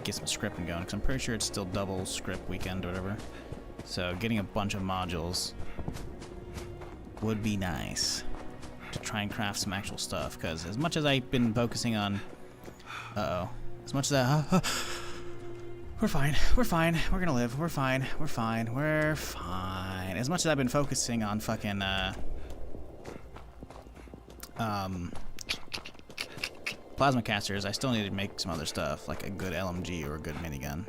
get some scripting going, because I'm pretty sure it's still double script weekend or whatever. So getting a bunch of modules would be nice to try and craft some actual stuff, because as much as I've been focusing on as much as we're fine, we're gonna live, we're fine, as much as I've been focusing on fucking plasma casters, I still need to make some other stuff, like a good LMG or a good minigun.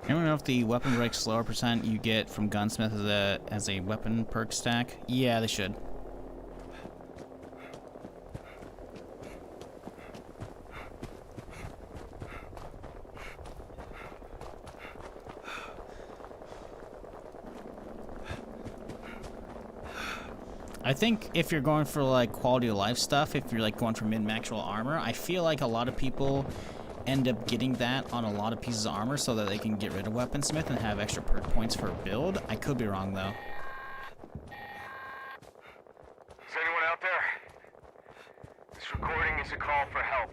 Anyone know if the weapon breaks slower percent you get from gunsmith as a weapon perk stack? Yeah, they should. I think if you're going for like quality of life stuff, if you're like going for min-maxual armor, I feel like a lot of people end up getting that on a lot of pieces of armor so that they can get rid of weaponsmith and have extra perk points for a build. I could be wrong though. Is anyone out there? This recording is a call for help.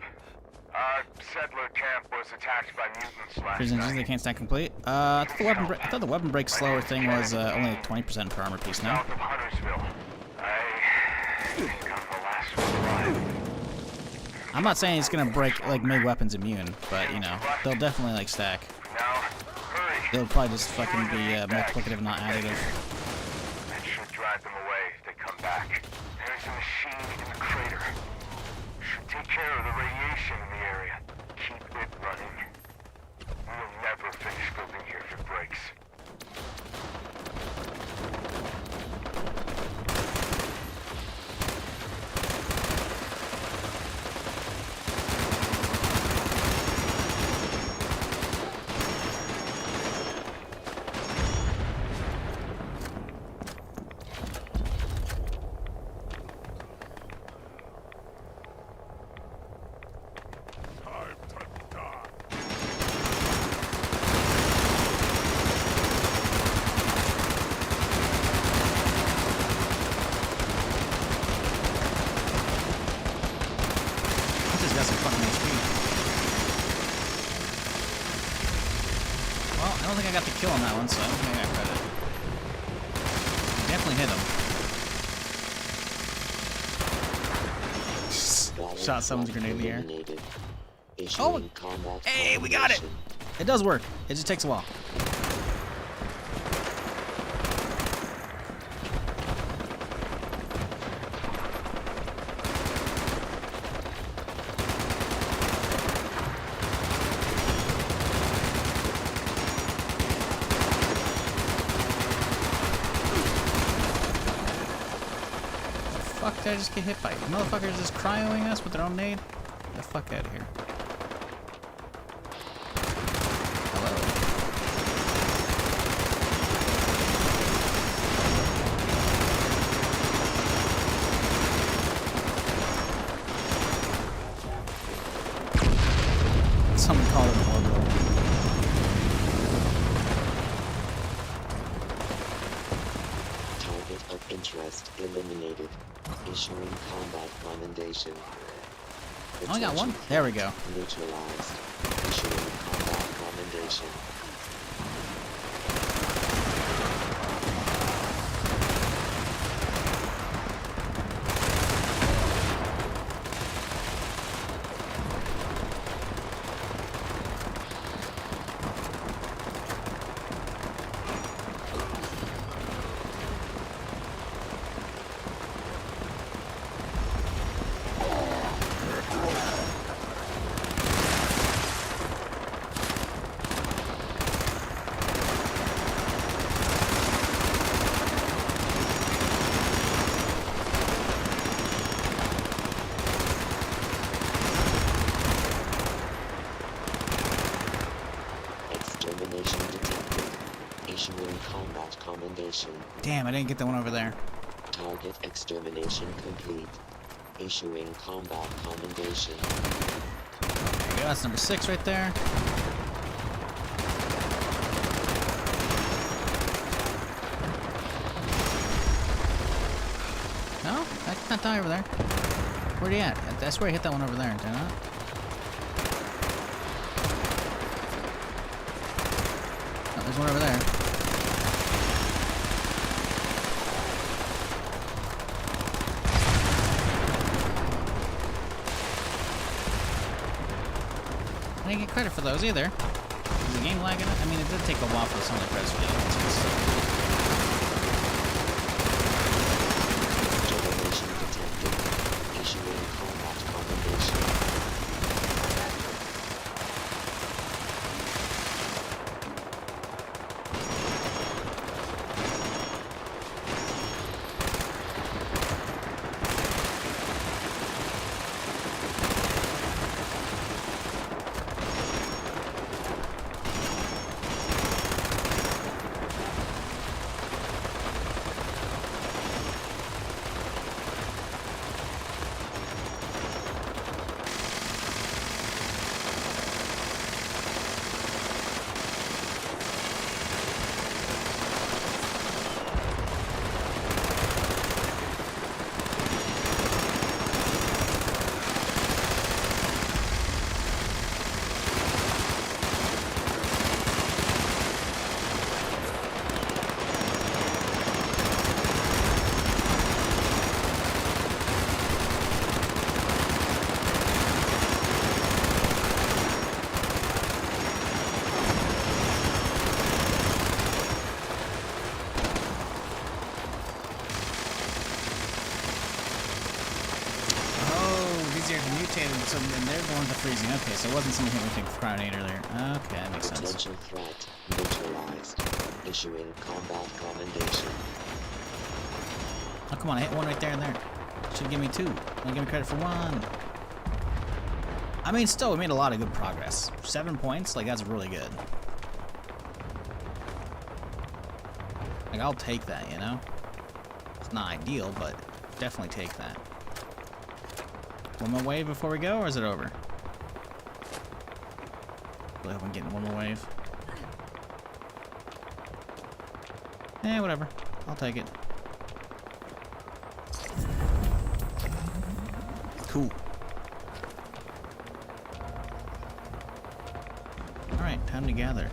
Settler camp was attacked by mutants last Prisons night. they can't stack complete. I thought the weapon break slower thing was only like 20% per armor piece now. South of Huntersville. I think I'm the last one alive. I'm not saying it's gonna break like make weapons immune, but you know, they'll definitely like stack. Now, hurry. They'll probably just fucking be multiplicative, not additive. That should drive them away if they come back. There's a machine in the crater. Should take care of the radiation in the area. Keep it running. We'll never finish building here if it breaks. Well, I don't think I got the kill on that one, so I don't think I got credit. Definitely hit him. Shot someone's grenade in the air. Eliminated. Oh! Issuing combat Hey, we got it! confirmation. It does work. It just takes a while. Fuck, did I just get hit by? Motherfuckers just cryoing us with their own nade? Get the fuck out of here. Hello. Someone called it an orbital. Target of interest eliminated. Issuing combat commendation. Oh, I got one. There we go. Neutralized. Issuing combat commendation. Extermination detected. Issuing combat commendation. Damn, I didn't get the one over there. Target extermination complete. Issuing combat commendation. There you go. That's number 6 right there. No? I did not die over there. Where'd he at? I swear I hit that one over there, did I not? Oh, there's one over there. I didn't get credit for those either. Is the game lagging? I mean, it did take a while for some of the credits for the other ones. Extermination detected. Issuing combat commendation. Mutated, so then they're the ones that are freezing. Okay, so it wasn't something that we think of Cryonate earlier. Okay, that makes sense. Potential threat neutralized. Issuing combat commendation. Oh, come on, I hit one right there and there. Should give me 2. Don't give me credit for 1. I mean, still, we made a lot of good progress. 7 points, like, that's really good. Like, I'll take that, you know? It's not ideal, but definitely take that. One more wave before we go, or is it over? Really hope I'm getting one more wave. Eh, whatever. I'll take it. Cool. Alright, time to gather.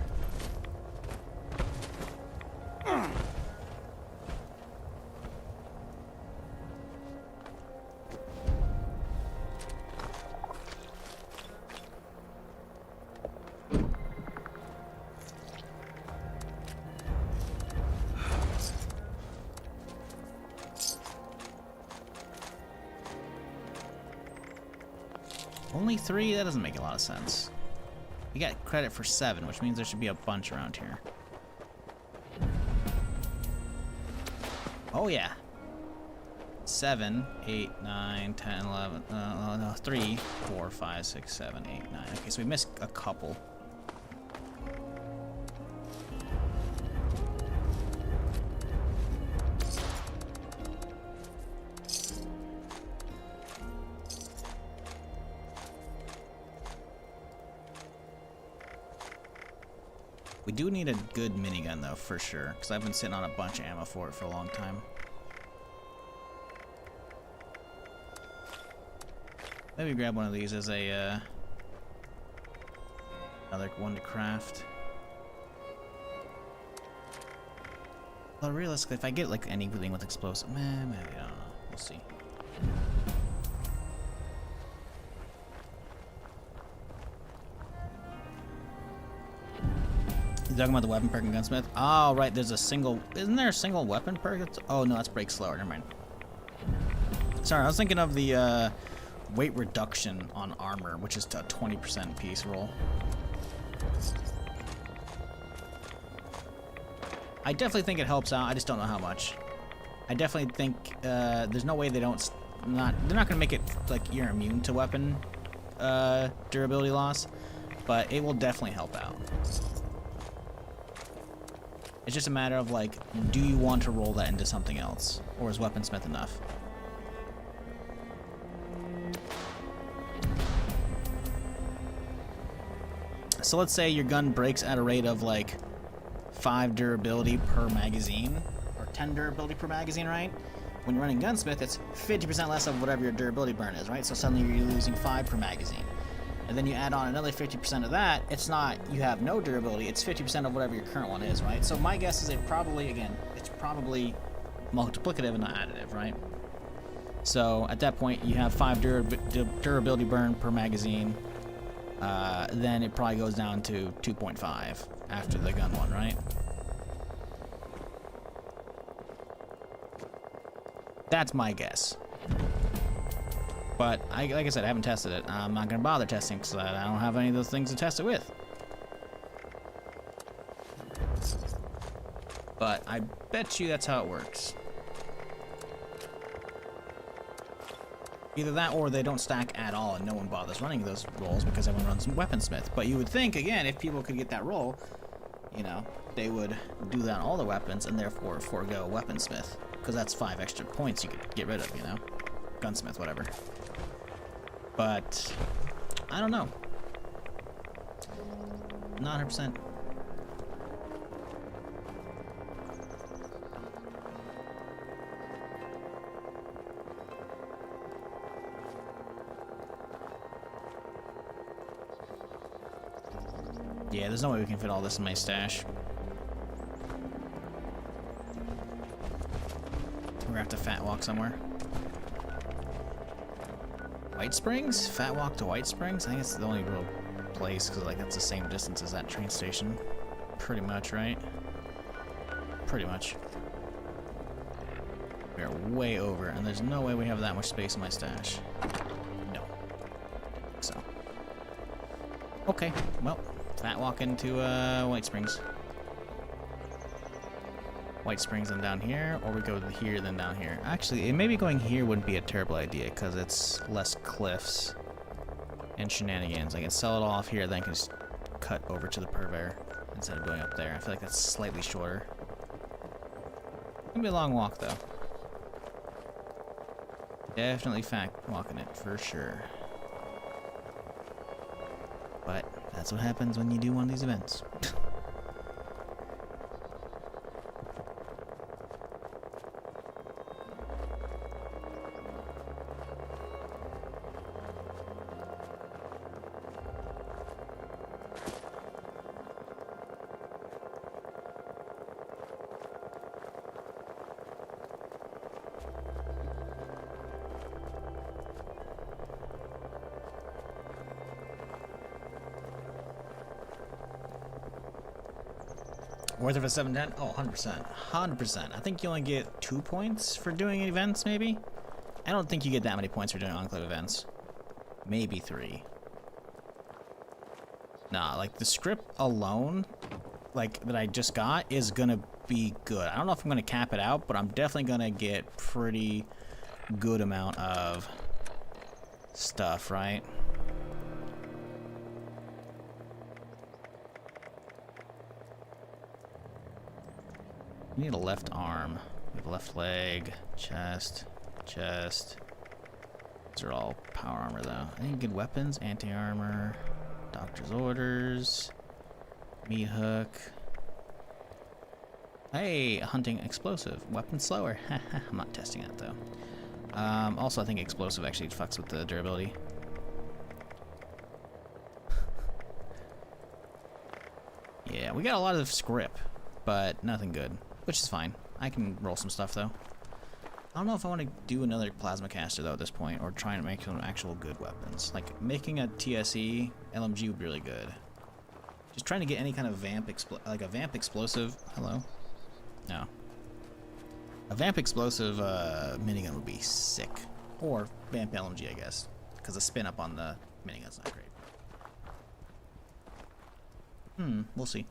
Only 3? That doesn't make a lot of sense. You got credit for 7, which means there should be a bunch around here. Oh yeah. 7, 8, 9, 10, 11, no, 3, 4, 5, 6, 7, 8, 9. Okay, so we missed a couple. We do need a good minigun though, for sure, because I've been sitting on a bunch of ammo for it for a long time. Maybe grab one of these as a another one to craft. Well, realistically, if I get like anything with explosive, man, maybe I don't know. We'll see. You talking about the weapon perk in Gunsmith? Oh, right. There's a single. Isn't there a single weapon perk? Oh no, that's break slower. Never mind. Sorry, I was thinking of the weight reduction on armor, which is a 20% piece roll. I definitely think it helps out. I just don't know how much. I definitely think there's no way they don't. They're not gonna make it like you're immune to weapon durability loss, but it will definitely help out. It's just a matter of like, do you want to roll that into something else, or is weaponsmith enough? So let's say your gun breaks at a rate of like 5 durability per magazine, or 10 durability per magazine, right? When you're running gunsmith, it's 50% less of whatever your durability burn is, right? So suddenly you're losing 5 per magazine. And then you add on another 50% of that, it's not, you have no durability, it's 50% of whatever your current one is, right? So my guess is it probably, again, it's probably multiplicative and not additive, right? So at that point, you have 5 durability burn per magazine, then it probably goes down to 2.5 after the gun one, right? That's my guess. But, like I said, I haven't tested it. I'm not going to bother testing because I don't have any of those things to test it with. But I bet you that's how it works. Either that or they don't stack at all and no one bothers running those rolls because everyone runs weaponsmith. But you would think, again, if people could get that roll, you know, they would do that on all the weapons and therefore forego weaponsmith. Because that's 5 extra points you could get rid of, you know? Gunsmith, whatever. But I don't know. Not 100%. Yeah, there's no way we can fit all this in my stash. We're gonna have to fat walk somewhere. White Springs? Fat walk to White Springs? I think it's the only real place, because like that's the same distance as that train station. Pretty much, right? Pretty much. We're way over, and there's no way we have that much space in my stash. No. So. Okay, well, fat walk into White Springs. White Springs and down here, or we go here then down here. Actually, maybe going here wouldn't be a terrible idea because it's less cliffs and shenanigans. I can sell it all off here, then I can just cut over to the purveyor instead of going up there. I feel like that's slightly shorter. It's gonna be a long walk though. Definitely fact walking it for sure. But that's what happens when you do one of these events. Worth it for 710? Oh, 100%. 100%. I think you only get 2 points for doing events, maybe? I don't think you get that many points for doing Enclave events. Maybe 3. Nah, like the script alone, like that I just got, is gonna be good. I don't know if I'm gonna cap it out, but I'm definitely gonna get pretty good amount of stuff, right? We need a left arm. We have a left leg, chest. These are all power armor though. Any good weapons? Anti-armor, doctor's orders, meat hook. Hey, hunting explosive. Weapon slower. I'm not testing it though. Also, I think explosive actually fucks with the durability. Yeah, we got a lot of script, but nothing good, which is fine. I can roll some stuff though. I don't know if I want to do another plasma caster though at this point, or try and make some actual good weapons. Like making a TSE LMG would be really good. Just trying to get any kind of vamp explosive. Hello. No. A vamp explosive minigun would be sick. Or vamp LMG, I guess. Because the spin up on the minigun's not great. We'll see.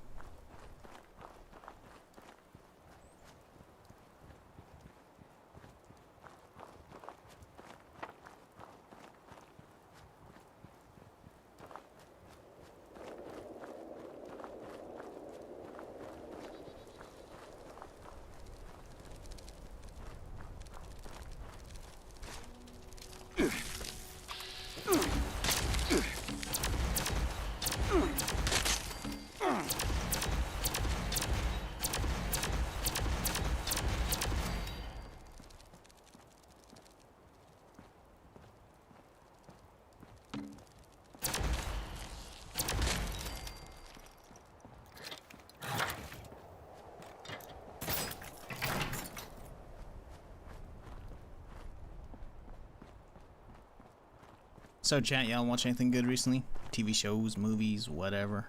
So chat, y'all watch anything good recently? TV shows, movies, whatever?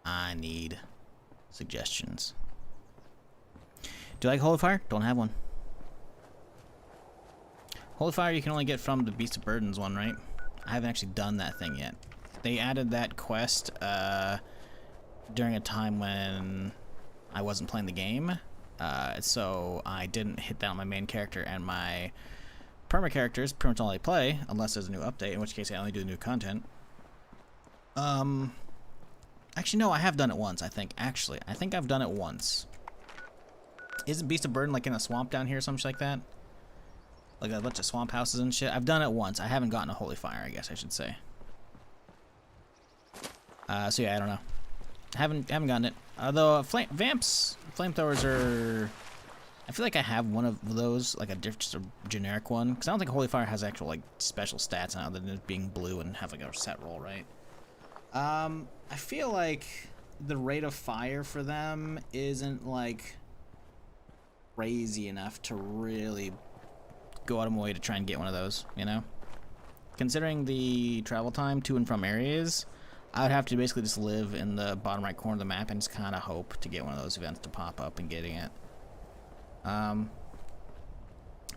I need suggestions. Do you like Holy Fire? Don't have one. Holy Fire you can only get from the Beast of Burdens one, right? I haven't actually done that thing yet. They added that quest during a time when I wasn't playing the game. So I didn't hit that on my main character, and my perma characters pretty much all I play, unless there's a new update, in which case I only do new content. Actually no, I have done it once, I think. Actually, I think I've done it once. Isn't Beast of Burden like in a swamp down here or something like that? Like a bunch of swamp houses and shit? I've done it once. I haven't gotten a Holy Fire, I guess I should say. So yeah, I don't know. Haven't gotten it. Although flamethrowers are... I feel like I have one of those, like just a generic one, because I don't think Holy Fire has actual like special stats now other than it being blue and have like a set roll, right? I feel like the rate of fire for them isn't like crazy enough to really go out of my way to try and get one of those, you know? Considering the travel time to and from areas, I would have to basically just live in the bottom right corner of the map and just kind of hope to get one of those events to pop up and getting it.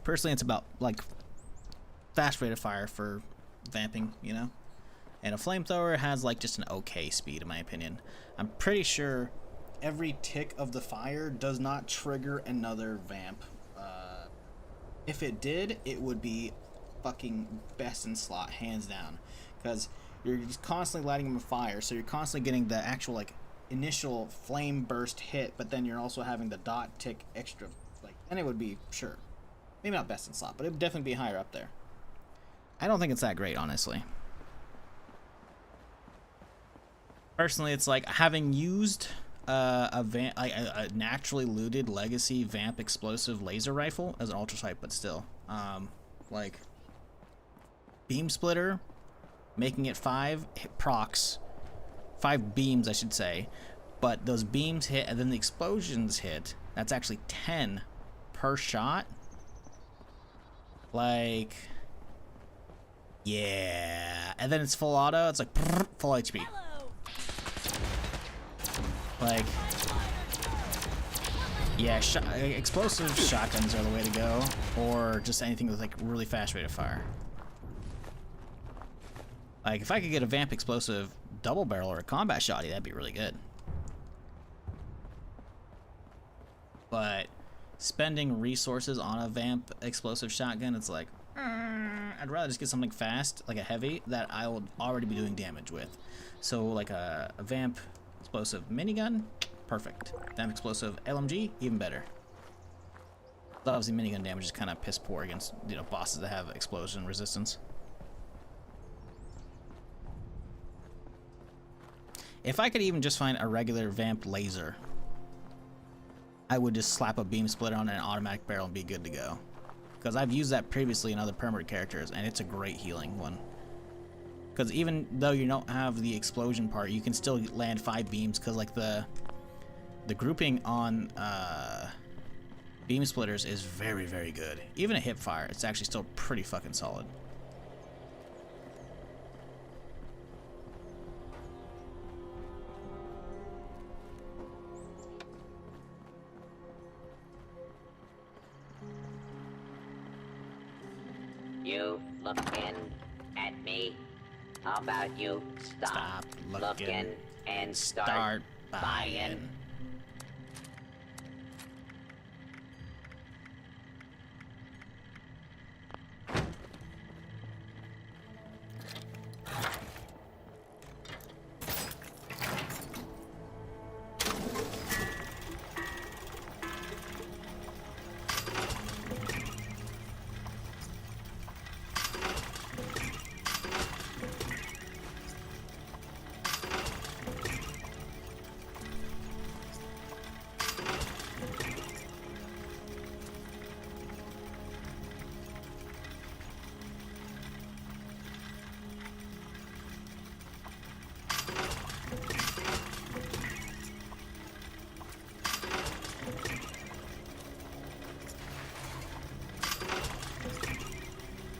Personally, it's about like fast rate of fire for vamping, you know, and a flamethrower has like just an okay speed in my opinion. I'm pretty sure every tick of the fire does not trigger another vamp. If it did, it would be fucking best in slot, hands down, because you're just constantly lighting them on fire, so you're constantly getting the actual like initial flame burst hit, but then you're also having the dot tick extra. Like, then it would be, sure, maybe not best in slot, but it would definitely be higher up there. I don't think it's that great, honestly. Personally, it's like having used a naturally looted legacy vamp explosive laser rifle as an ultra sight, but still, like beam splitter, making it 5 procs, 5 beams, I should say, but those beams hit and then the explosions hit. That's actually 10 per shot. Like, yeah, and then it's full auto. It's like full HP. Like, yeah, explosive shotguns are the way to go, or just anything with like really fast rate of fire. Like, if I could get a Vamp Explosive double barrel or a combat shotty, that'd be really good. But spending resources on a Vamp Explosive shotgun, it's like, I'd rather just get something fast, like a heavy, that I will already be doing damage with. So, like a Vamp Explosive minigun, perfect. Vamp Explosive LMG, even better. But obviously, minigun damage is kind of piss poor against, you know, bosses that have explosion resistance. If I could even just find a regular Vamp laser, I would just slap a beam splitter on an automatic barrel and be good to go. Because I've used that previously in other Permadeath characters, and it's a great healing one. Because even though you don't have the explosion part, you can still land 5 beams, because like the grouping on beam splitters is very, very good. Even a hip fire, it's actually still pretty fucking solid. You looking at me? How about you stop looking and start buying?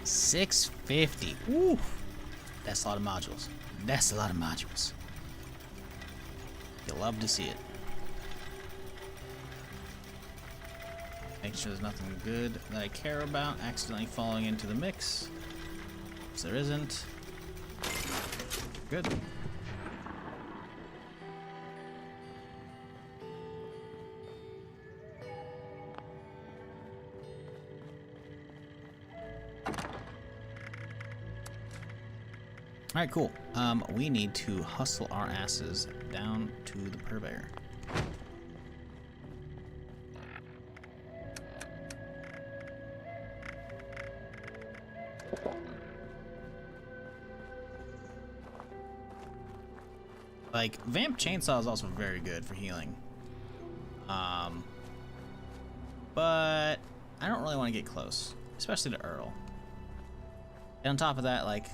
$650. Ooh, that's a lot of modules. That's a lot of modules. You'll love to see it. Make sure there's nothing good that I care about accidentally falling into the mix. If there isn't, good. Alright, cool. We need to hustle our asses down to the purveyor. Like, Vamp Chainsaw is also very good for healing. But I don't really want to get close, especially to Earl. And on top of that, like,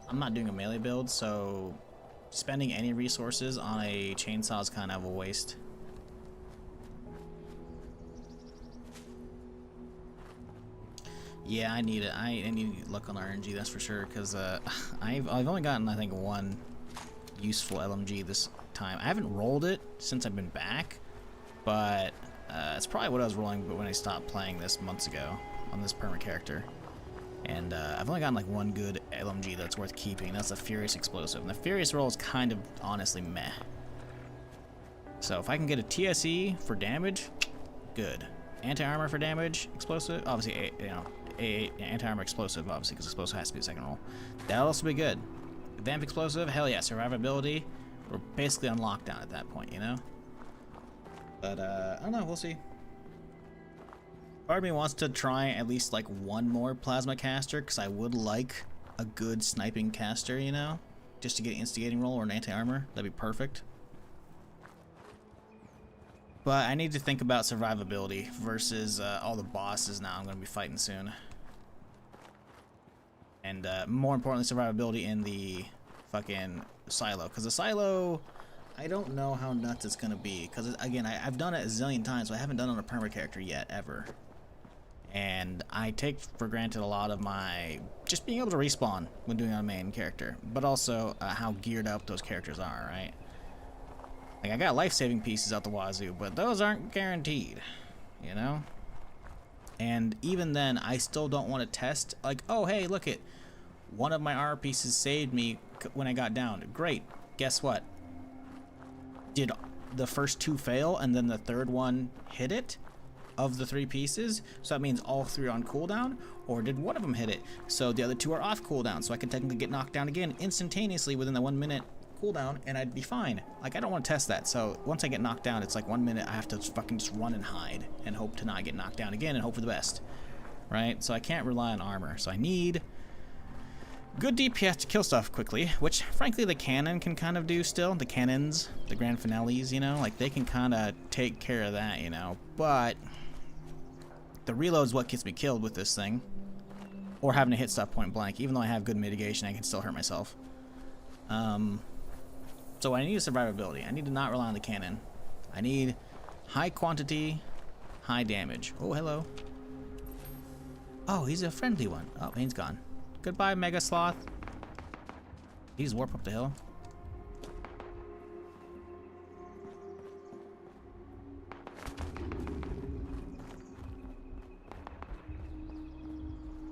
I'm not doing a melee build, so spending any resources on a chainsaw is kind of a waste. Yeah, I need it. I need to look on RNG, that's for sure, because I've only gotten, I think, one useful LMG this time. I haven't rolled it since I've been back, but it's probably what I was rolling when I stopped playing this months ago on this perma character. And I've only gotten like one good LMG that's worth keeping. That's the Furious Explosive. And the Furious roll is kind of honestly meh. So if I can get a TSE for damage, good. Anti-armor for damage, explosive, obviously, anti-armor explosive, obviously, because explosive has to be the second roll. That'll also be good. Vamp Explosive, hell yeah. Survivability, we're basically on lockdown at that point, you know? But I don't know, we'll see. Part of me wants to try at least like one more plasma caster, because I would like a good sniping caster, you know? Just to get an instigating roll or an anti-armor. That'd be perfect. But I need to think about survivability versus all the bosses now I'm going to be fighting soon. And more importantly, survivability in the fucking silo. Because the silo, I don't know how nuts it's going to be. Because, again, I've done it a zillion times, but I haven't done it on a perma character yet, ever. And I take for granted a lot of my just being able to respawn when doing on a main character, but also how geared up those characters are, right? Like, I got life-saving pieces out the wazoo, but those aren't guaranteed, you know? And even then, I still don't want to test, like, oh, hey, look it, one of my armor pieces saved me when I got down. Great. Guess what? Did the first 2 fail and then the third one hit it of the 3 pieces? So that means all 3 are on cooldown, or did one of them hit it? So the other 2 are off cooldown, so I can technically get knocked down again instantaneously within the 1 minute cooldown and I'd be fine. Like, I don't want to test that. So once I get knocked down, it's like 1 minute I have to fucking just run and hide and hope to not get knocked down again and hope for the best. Right? So I can't rely on armor. So I need good DPS to kill stuff quickly, which frankly the cannon can kind of do still. The cannons, the grand finales, you know, like they can kind of take care of that, you know. But the reload is what gets me killed with this thing. Or having to hit stuff point blank. Even though I have good mitigation, I can still hurt myself. So I need a survivability. I need to not rely on the cannon. I need high quantity, high damage. Oh, hello. Oh, he's a friendly one. Oh, he's gone. Goodbye, Mega Sloth. He just warp up the hill.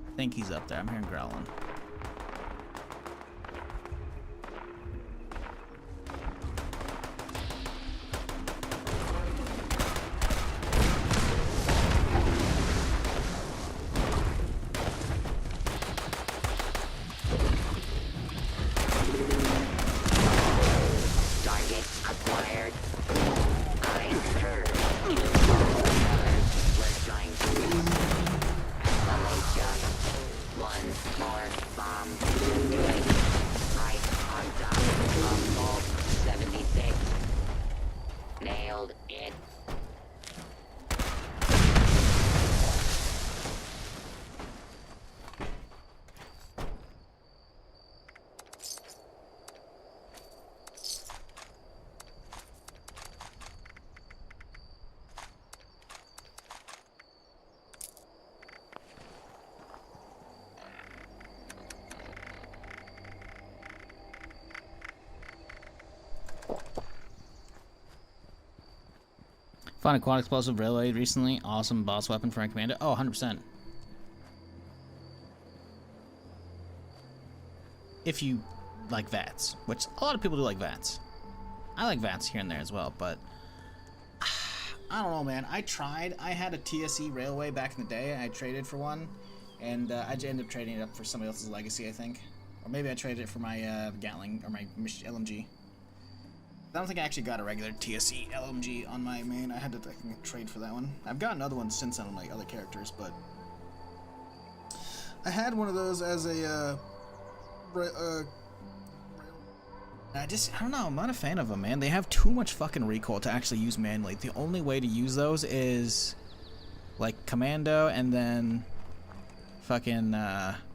I think he's up there. I'm hearing growling. Found a quad explosive railway recently. Awesome boss weapon for my commander. Oh, 100%. If you like VATS, which a lot of people do like VATS. I like VATS here and there as well, but I don't know, man. I tried. I had a TSE railway back in the day. I traded for one, and I ended up trading it up for somebody else's legacy, I think. Or maybe I traded it for my Gatling or my LMG. I don't think I actually got a regular TSE LMG on my main. I had to trade for that one. I've gotten other ones since on my other characters, but I had one of those as a I don't know, I'm not a fan of them, man. They have too much fucking recoil to actually use manually. The only way to use those is like commando and then fucking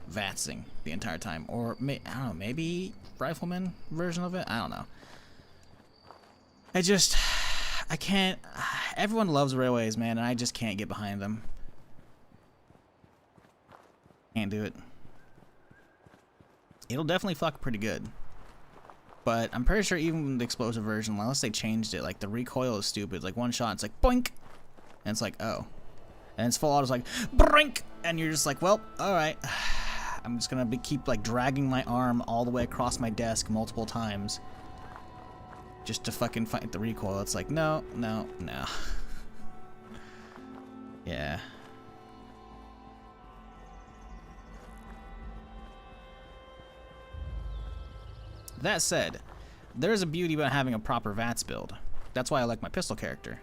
VATSing the entire time, or I don't know, maybe rifleman version of it. I don't know. I can't. Everyone loves railways, man, and I just can't get behind them. Can't do it. It'll definitely fuck pretty good. But I'm pretty sure even the explosive version, unless they changed it, like the recoil is stupid. Like one shot, it's like boink, and it's like oh, and it's full auto, it's like brink, and you're just like, well, all right. I'm just gonna keep like dragging my arm all the way across my desk multiple times. Just to fucking fight the recoil. It's like, no, no, no. Yeah. That said, there's a beauty about having a proper VATS build. That's why I like my pistol character.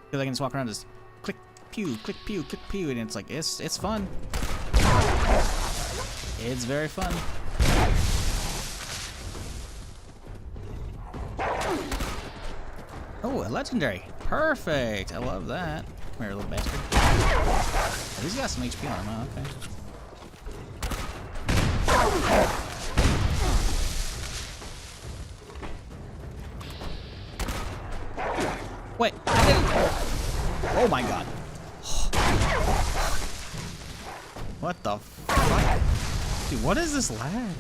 Because I can just walk around and just click, pew, click, pew, click, pew, and it's like, it's fun. It's very fun. Oh, a legendary. Perfect. I love that. Come here, little bastard. Oh, he's got some HP on him, huh? Okay. Wait. Oh my god. What the fuck? Dude, what is this lag?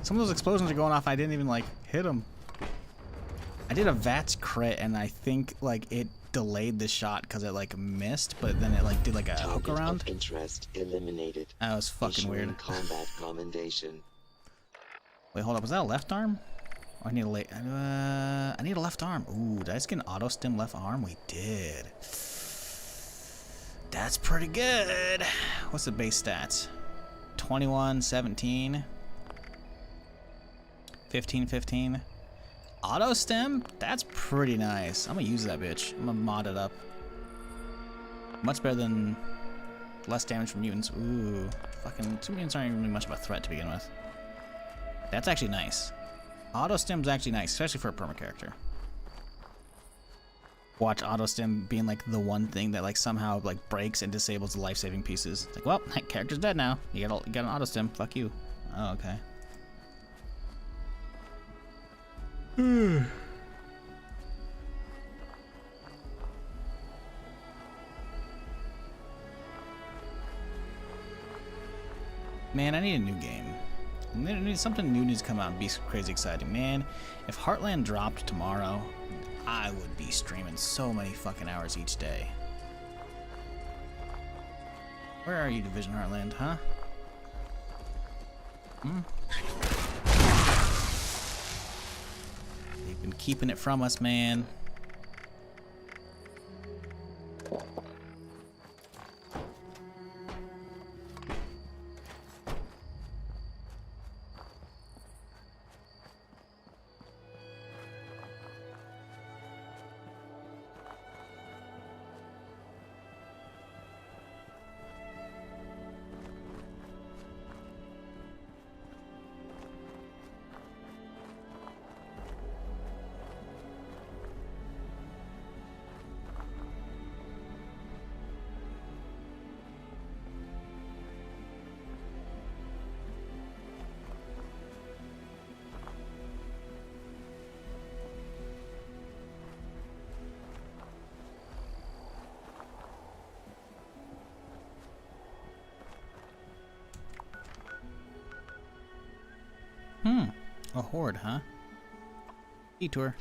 Some of those explosions are going off. I didn't even, like, hit them. I did a VATS crit, and I think, like, it delayed the shot because it, like, missed, but then it, like, did, like, a hook around. Interest eliminated. That was fucking weird. Combat commendation. Wait, hold up. Was that a left arm? Oh, I need a I need a left arm. Ooh, did I just get an auto stim left arm? We did. That's pretty good. What's the base stats? 21, 17, 15, 15. Auto stem? That's pretty nice. I'm gonna use that bitch. I'm gonna mod it up. Much better than less damage from mutants. Ooh, fucking 2 mutants aren't even really much of a threat to begin with. That's actually nice. Auto stem's actually nice, especially for a perma character. Watch auto stem being like the one thing that like somehow like breaks and disables the life-saving pieces. It's like, well, that character's dead now. You got an auto stem. Fuck you. Oh, okay. Man, I need a new game. Something new needs to come out and be crazy exciting. Man, if Heartland dropped tomorrow, I would be streaming so many fucking hours each day. Where are you, Division Heartland, huh? They've been keeping it from us, man. A horde, huh? Detour.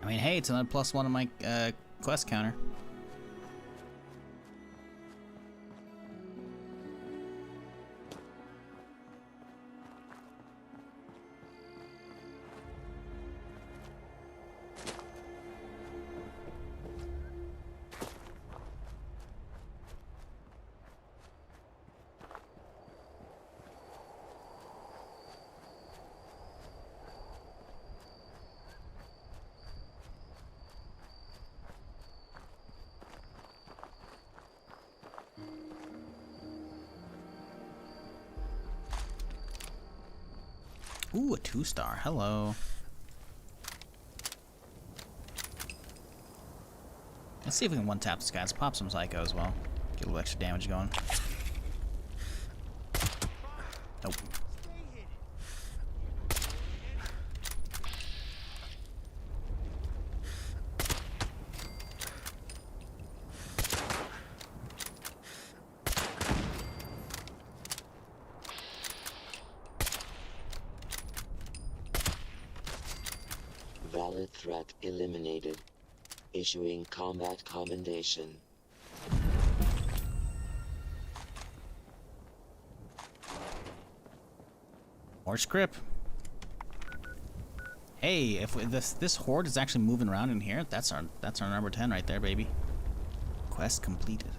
I mean, hey, it's another +1 on my quest counter. Ooh, a 2-star. Hello. Let's see if we can one-tap this guy. Let's pop some Psycho as well. Get a little extra damage going. Nope. Valid threat eliminated. Issuing combat commendation. More script. Hey, if this horde is actually moving around in here, that's our number 10 right there, baby. Quest completed.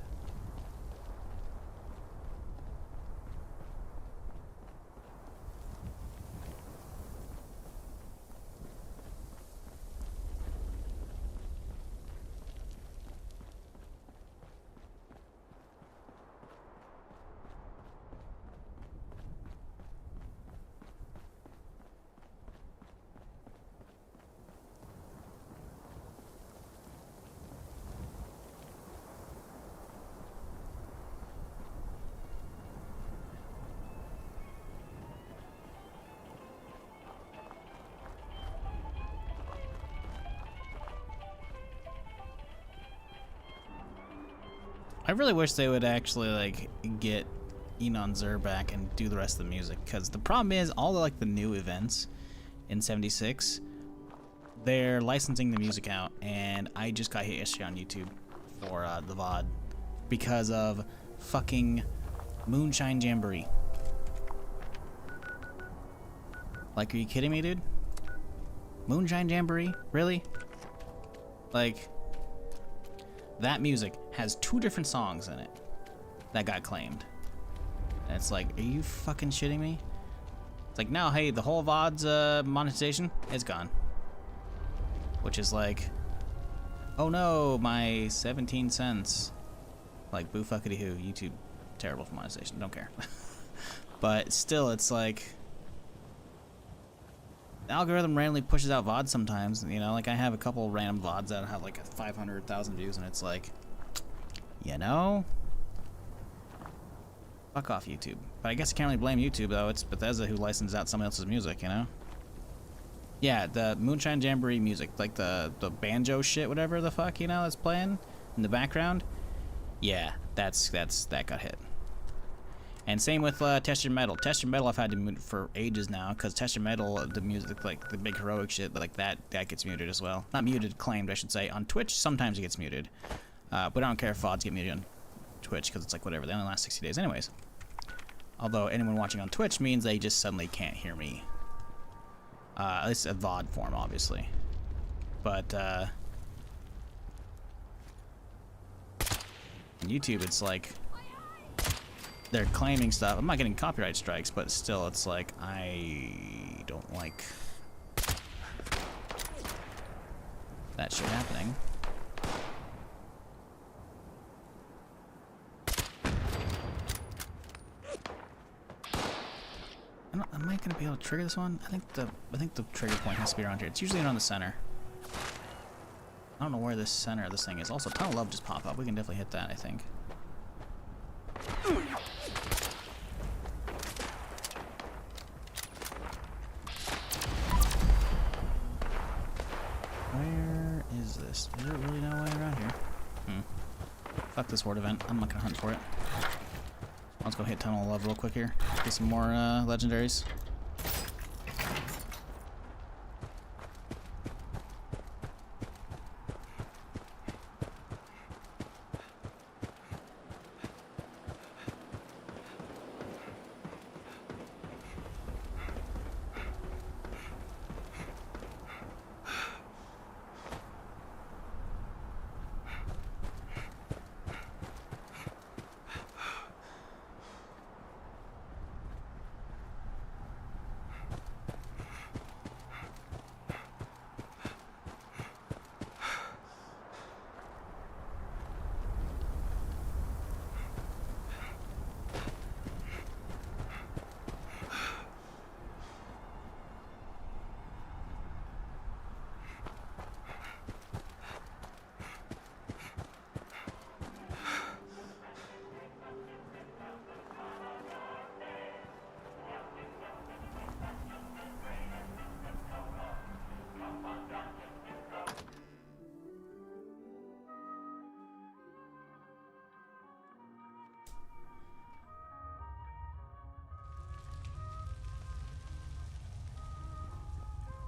I really wish they would actually like get Enon Zur back and do the rest of the music, because the problem is all the new events in 76, they're licensing the music out, and I just got hit yesterday on YouTube for the VOD because of fucking Moonshine Jamboree. Like, are you kidding me, dude? Moonshine Jamboree? Really? Like, that music has 2 different songs in it that got claimed. And it's like, are you fucking shitting me? It's like, no, hey, the whole VOD's monetization is gone. Which is like, oh no, my 17 cents. Like, boo fuckity hoo, YouTube, terrible for monetization, don't care. But still, it's like, the algorithm randomly pushes out VODs sometimes, you know, like I have a couple random VODs that have like 500,000 views, and it's like, you know, fuck off YouTube. But I guess I can't really blame YouTube though, it's Bethesda who licenses out someone else's music, you know? Yeah, the Moonshine Jamboree music, like the banjo shit, whatever the fuck, you know, that's playing in the background. Yeah, that got hit. And same with Test Your Metal. Test Your Metal I've had to mute for ages now, because Test Your Metal, the music, like the big heroic shit, like that gets muted as well. Not muted, claimed, I should say. On Twitch, sometimes it gets muted. But I don't care if VODs get muted on Twitch, because it's like whatever, they only last 60 days anyways. Although anyone watching on Twitch means they just suddenly can't hear me. At least a VOD form, obviously. But, on YouTube, it's like, they're claiming stuff. I'm not getting copyright strikes, but still, it's like, I don't like that shit happening. Am I gonna be able to trigger this one? I think the trigger point has to be around here. It's usually around the center. I don't know where this center of this thing is. Also, Tunnel of Love just pop up. We can definitely hit that, I think. Where is this? Is there really no way around here? Fuck this horde event. I'm not gonna hunt for it. Let's go hit Tunnel of Love real quick here. Get some more legendaries.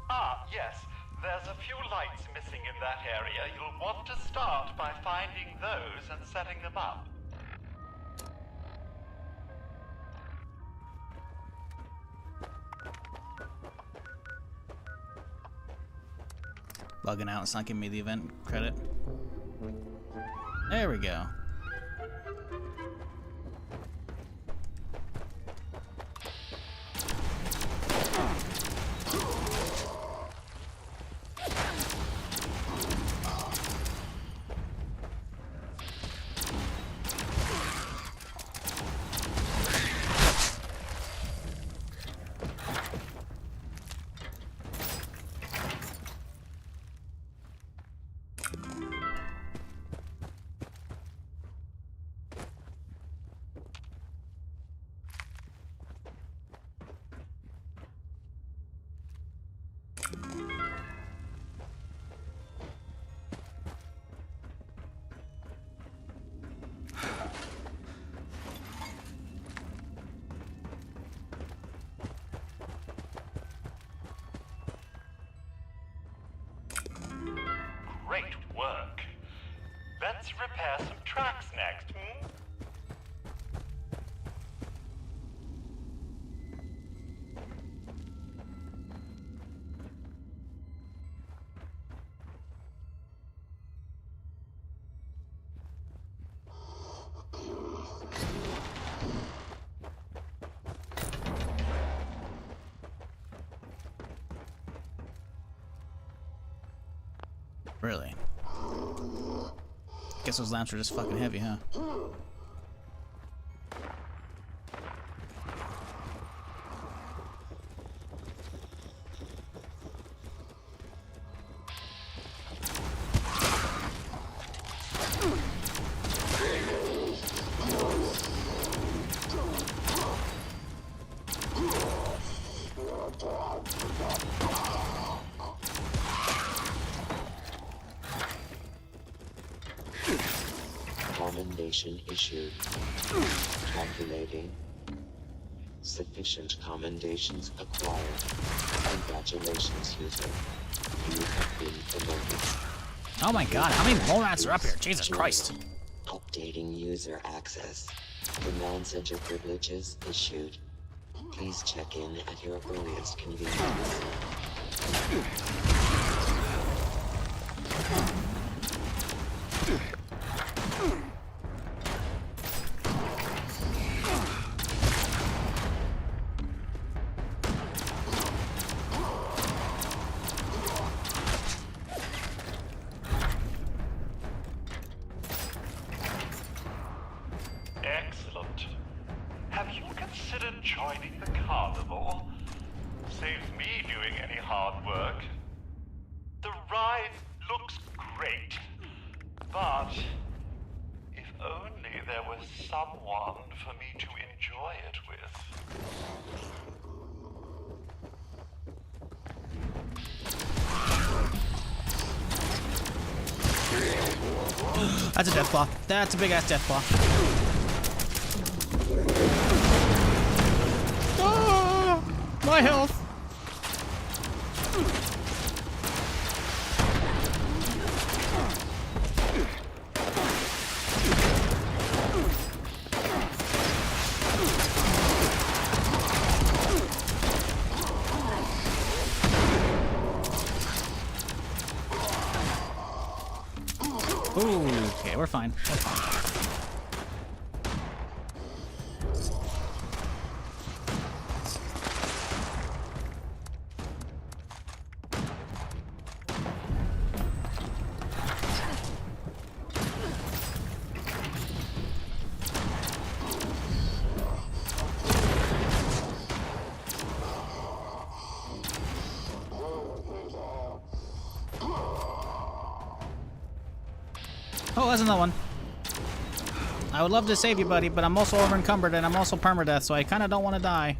Ah, yes. There's a few lights missing in that area. You'll want to start by finding those and setting them up. Bugging out, it's not giving me the event credit. There we go. Great work. Let's repair some tracks next, hmm? Really? Guess those lamps are just fucking heavy, huh? Commendation issued. Calculating. Sufficient commendations acquired. Congratulations, user. You have been promoted. Oh my god, how many mole rats are up here? Jesus Christ. Updating user access. Demands and your privileges issued. Please check in at your earliest convenience. Excellent. Have you considered joining the carnival? Saves me doing any hard work. The ride looks great, but if only there was someone for me to enjoy it with. That's a death claw. That's a big ass death claw. Ah, my health. Ooh, okay, we're fine. We're fine. Oh, that's another one. I would love to save you, buddy, but I'm also over encumbered and I'm also permadeath, so I kind of don't want to die.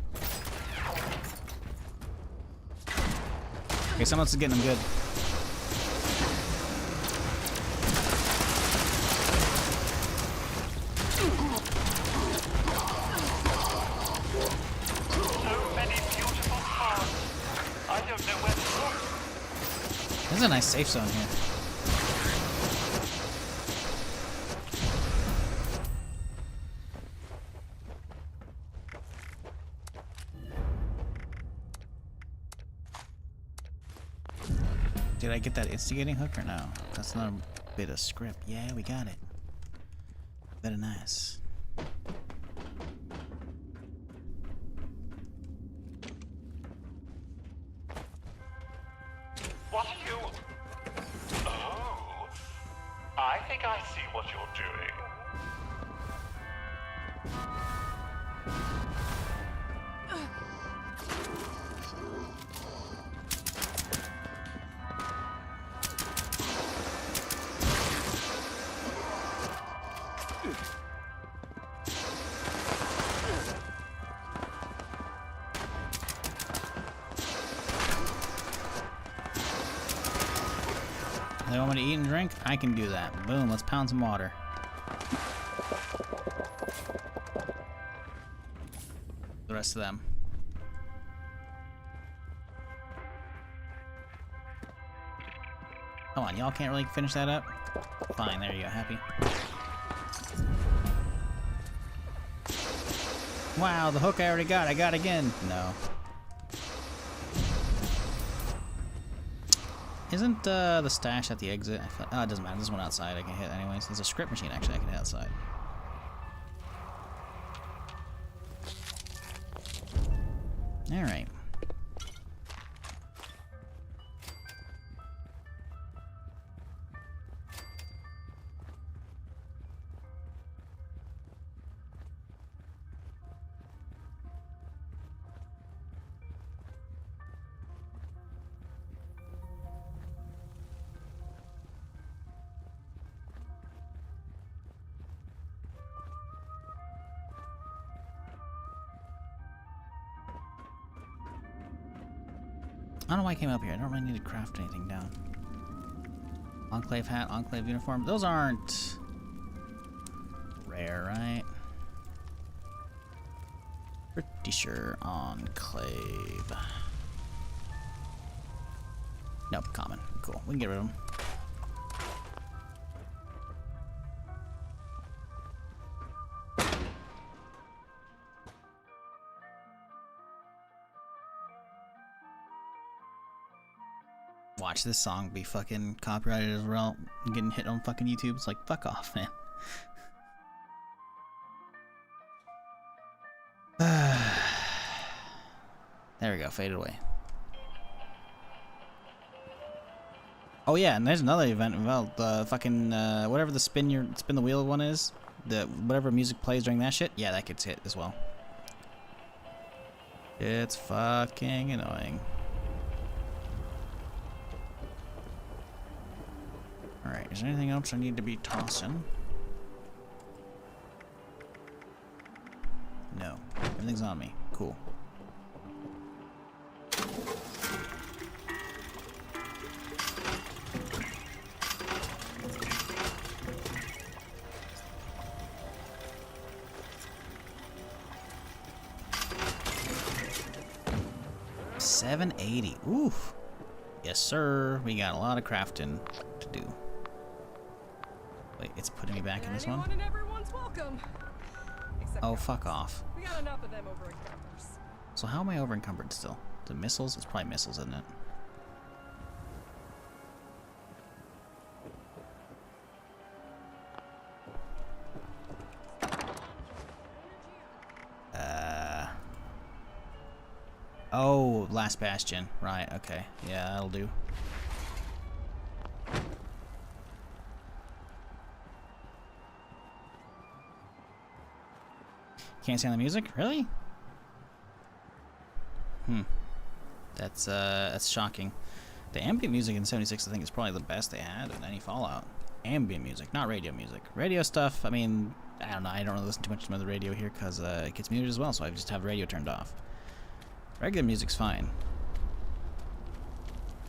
Okay, someone else is getting them good. So many beautiful cars. I don't know where to look. This is a nice safe zone here. Did I get that instigating hook or no? That's another bit of script. Yeah, we got it. Very nice. What are you... Oh, I think I see what you're doing. They want me to eat and drink? I can do that. Boom, let's pound some water. The rest of them. Come on, y'all can't really finish that up? Fine, there you go, happy. Wow, the hook I already got, I got again. No. Isn't the stash at the exit? Oh, it doesn't matter, there's one outside I can hit anyways. There's a script machine actually I can hit outside. Alright. I don't know why I came up here. I don't really need to craft anything down. Enclave hat, Enclave uniform. Those aren't rare, right? Pretty sure Enclave. Nope, common. Cool. We can get rid of them. Watch this song be fucking copyrighted as well. I'm getting hit on fucking YouTube. It's like, fuck off, man. There we go, faded away. Oh yeah, and there's another event. Well, the fucking whatever the spin the wheel one is, the whatever music plays during that shit. Yeah, that gets hit as well. It's fucking annoying. Alright, is there anything else I need to be tossing? No. Everything's on me. Cool. $780. Oof. Yes, sir. We got a lot of crafting to do. Wait, it's putting me back in this one? And everyone's welcome. Oh, fuck off. We got enough of them over at Campers. So how am I over encumbered still? The missiles? It's probably missiles, isn't it? Oh, last bastion. Right, okay. Yeah, that'll do. Can't stand the music? Really? That's shocking. The ambient music in 76 I think is probably the best they had in any Fallout. Ambient music, not radio music. Radio stuff, I mean, I don't know, I don't really listen too much to the radio here because it gets muted as well, so I just have the radio turned off. Regular music's fine.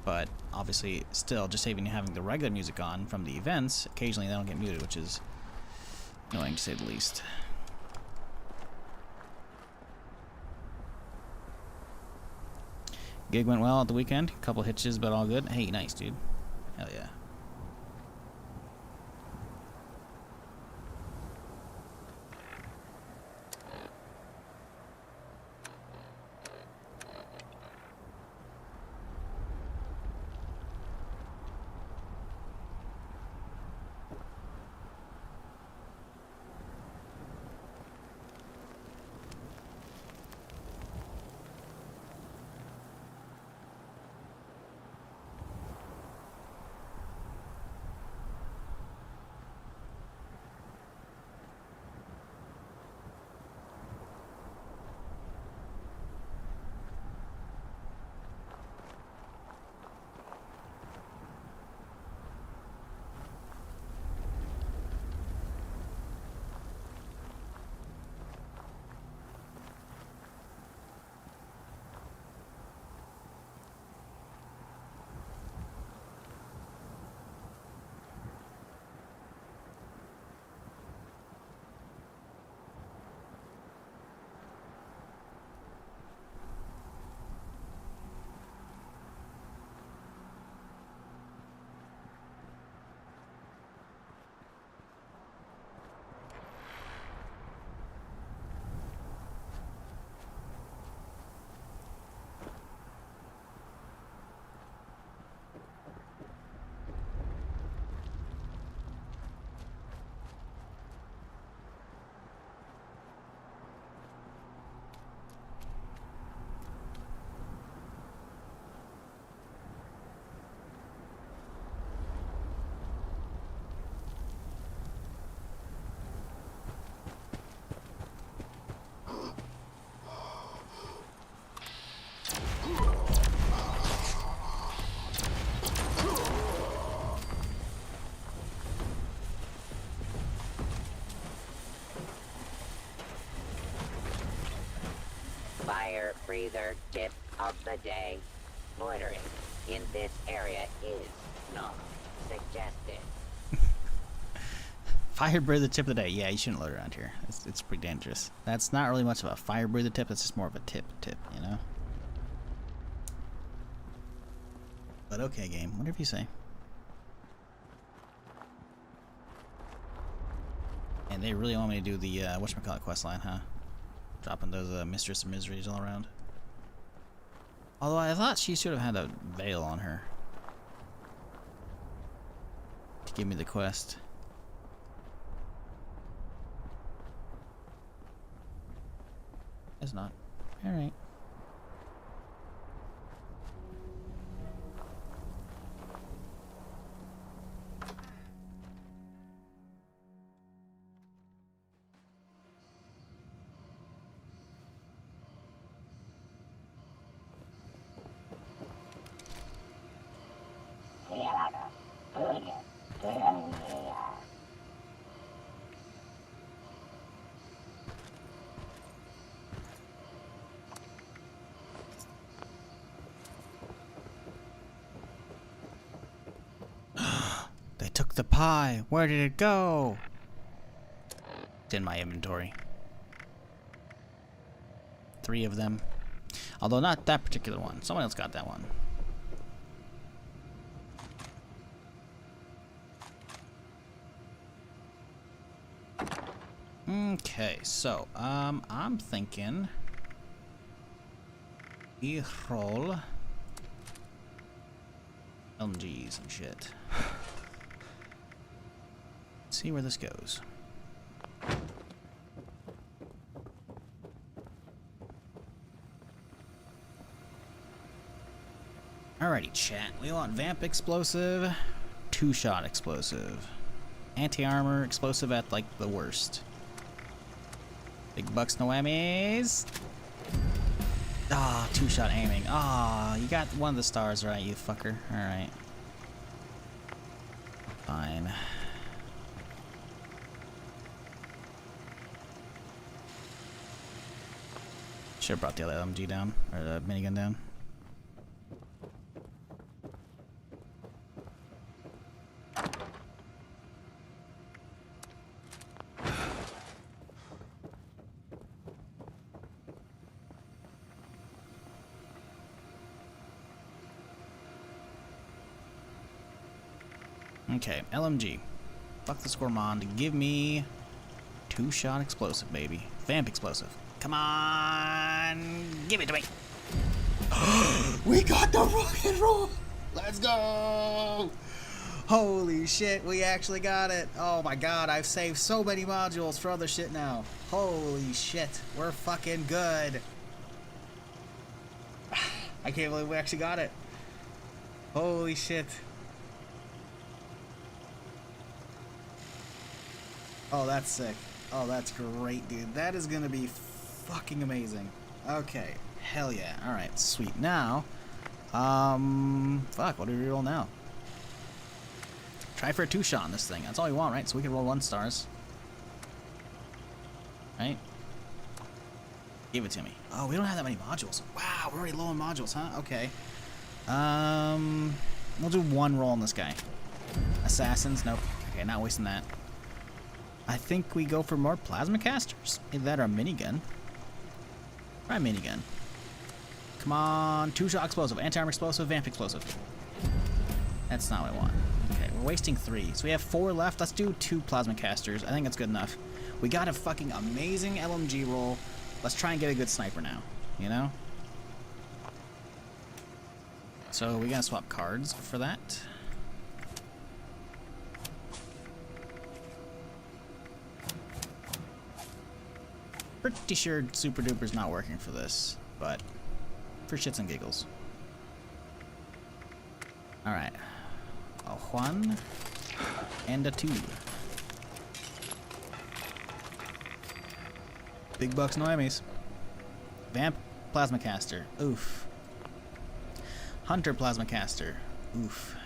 But obviously still just even having the regular music on from the events, occasionally they don't get muted, which is annoying to say the least. Gig went well at the weekend. Couple hitches, but all good. Hey, nice, dude. Hell yeah. fire breather tip of the day. Loitering in this area is not suggested. Fire breather tip of the day. Yeah, you shouldn't load around here. It's pretty dangerous. That's not really much of a fire breather tip. It's just more of a tip, you know? But okay, game. Whatever you say. And they really want me to do the, whatchamacallit questline, huh? Dropping those, Mistress of Miseries all around. Although I thought she should have had a veil on her. To give me the quest. It's not. Alright. They took the pie. Where did it go? It's in my inventory. 3 of them. Although not that particular one. Someone else got that one. Okay, so, I'm thinking we roll LMGs and shit. See where this goes. Alrighty, chat. We want Vamp Explosive, 2-shot explosive, anti-armor explosive at like the worst. Big bucks, no whammies. Ah, 2-shot aiming. Ah, you got one of the stars right, you fucker. Alright. Fine. Should have brought the other LMG down, or the minigun down. Okay, LMG. Fuck the Scormond. Give me 2-shot explosive, baby. Vamp explosive. Come on, give it to me. We got the rock and roll. Let's go. Holy shit, we actually got it. Oh my god, I've saved so many modules for other shit now. Holy shit, we're fucking good. I can't believe we actually got it. Holy shit. Oh, that's sick. Oh, that's great, dude. That is gonna be fucking amazing. Okay. Hell yeah. Alright, sweet. Now, fuck, what do we roll now? Try for a 2-shot on this thing. That's all we want, right? So we can roll 1 stars. Right? Give it to me. Oh, we don't have that many modules. Wow, we're already low on modules, huh? Okay. We'll do 1 roll on this guy. Assassins? Nope. Okay, not wasting that. I think we go for more plasma casters. Either that or a minigun. Try a minigun. Come on. 2-shot explosive, anti-armor explosive, vamp explosive. That's not what I want. Okay, we're wasting 3. So we have 4 left. Let's do 2 plasma casters. I think that's good enough. We got a fucking amazing LMG roll. Let's try and get a good sniper now. You know? So we gotta swap cards for that. Pretty sure Super Duper's not working for this, but for shits and giggles. Alright. A 1 and a 2. Big bucks, no Emmys. Vamp Plasma Caster. Oof. Hunter Plasma Caster. Oof.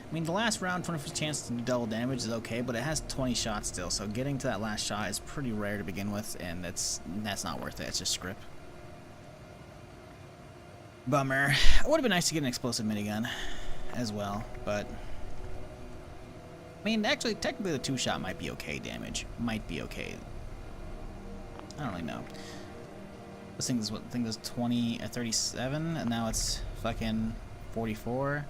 I mean, the last round, 20% chance to do double damage is okay, but it has 20 shots still, so getting to that last shot is pretty rare to begin with, and that's not worth it. It's just script. Bummer. It would have been nice to get an explosive minigun as well, but I mean, actually, technically the 2-shot might be okay damage. Might be okay. I don't really know. This thing is what? Thing does 37, and now it's fucking 44.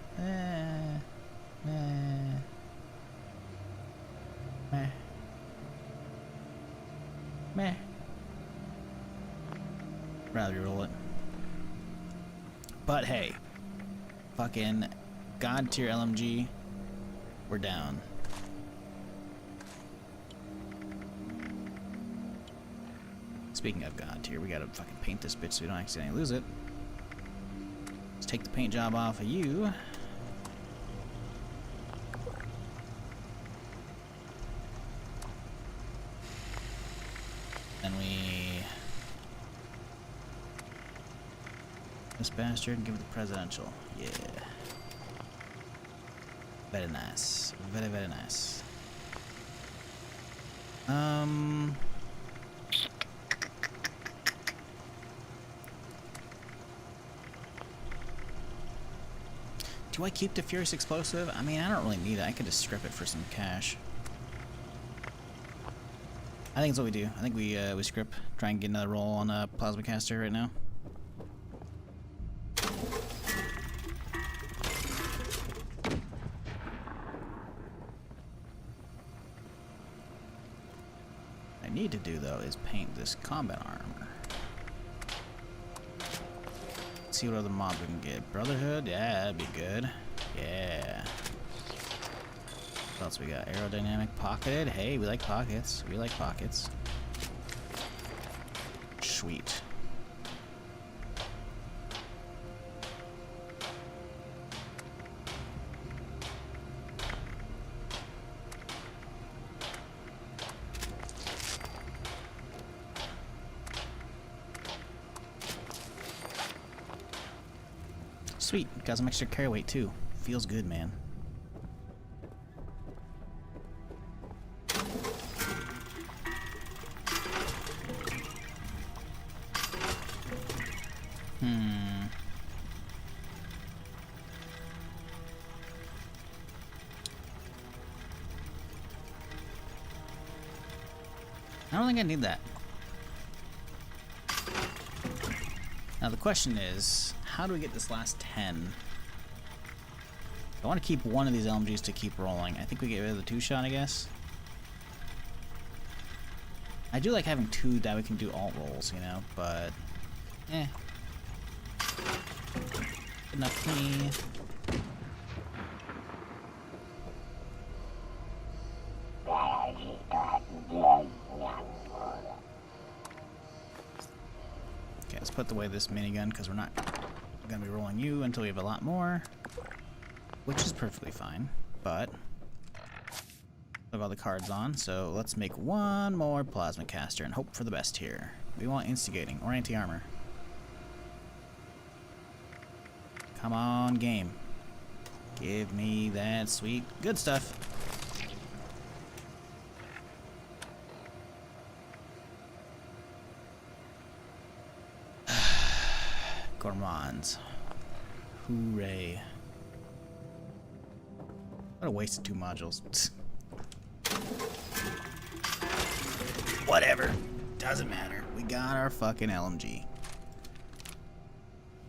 Meh. Rather reroll it. But hey, fucking God tier LMG, we're down. Speaking of God tier, we gotta fucking paint this bitch so we don't accidentally lose it. Let's take the paint job off of you. Then we... this bastard and give it the presidential. Yeah. Very nice. Very, very nice. Do I keep the Furious Explosive? I mean, I don't really need it. I could just strip it for some cash. I think that's what we do. I think we script, try and get another roll on a Plasma Caster right now. What I need to do though is paint this combat armor. Let's see what other mobs we can get. Brotherhood, yeah, that'd be good. Yeah. What else we got? Aerodynamic, pocketed. Hey, we like pockets. We like pockets. Sweet. Sweet. Got some extra carry weight too. Feels good, man. I don't think I need that. Now the question is, how do we get this last 10? I want to keep one of these LMGs to keep rolling. I think we get rid of the 2-shot, I guess. I do like having 2 that we can do alt rolls, you know, but eh. Good enough for me. Okay, let's put away this minigun because we're not gonna be rolling you until we have a lot more, which is perfectly fine. But I've all the cards on, so let's make one more Plasma Caster and hope for the best here. We want instigating or anti-armor. Come on, game. Give me that sweet good stuff. Gourmands. Hooray. What a waste of 2 modules. Whatever. Doesn't matter. We got our fucking LMG.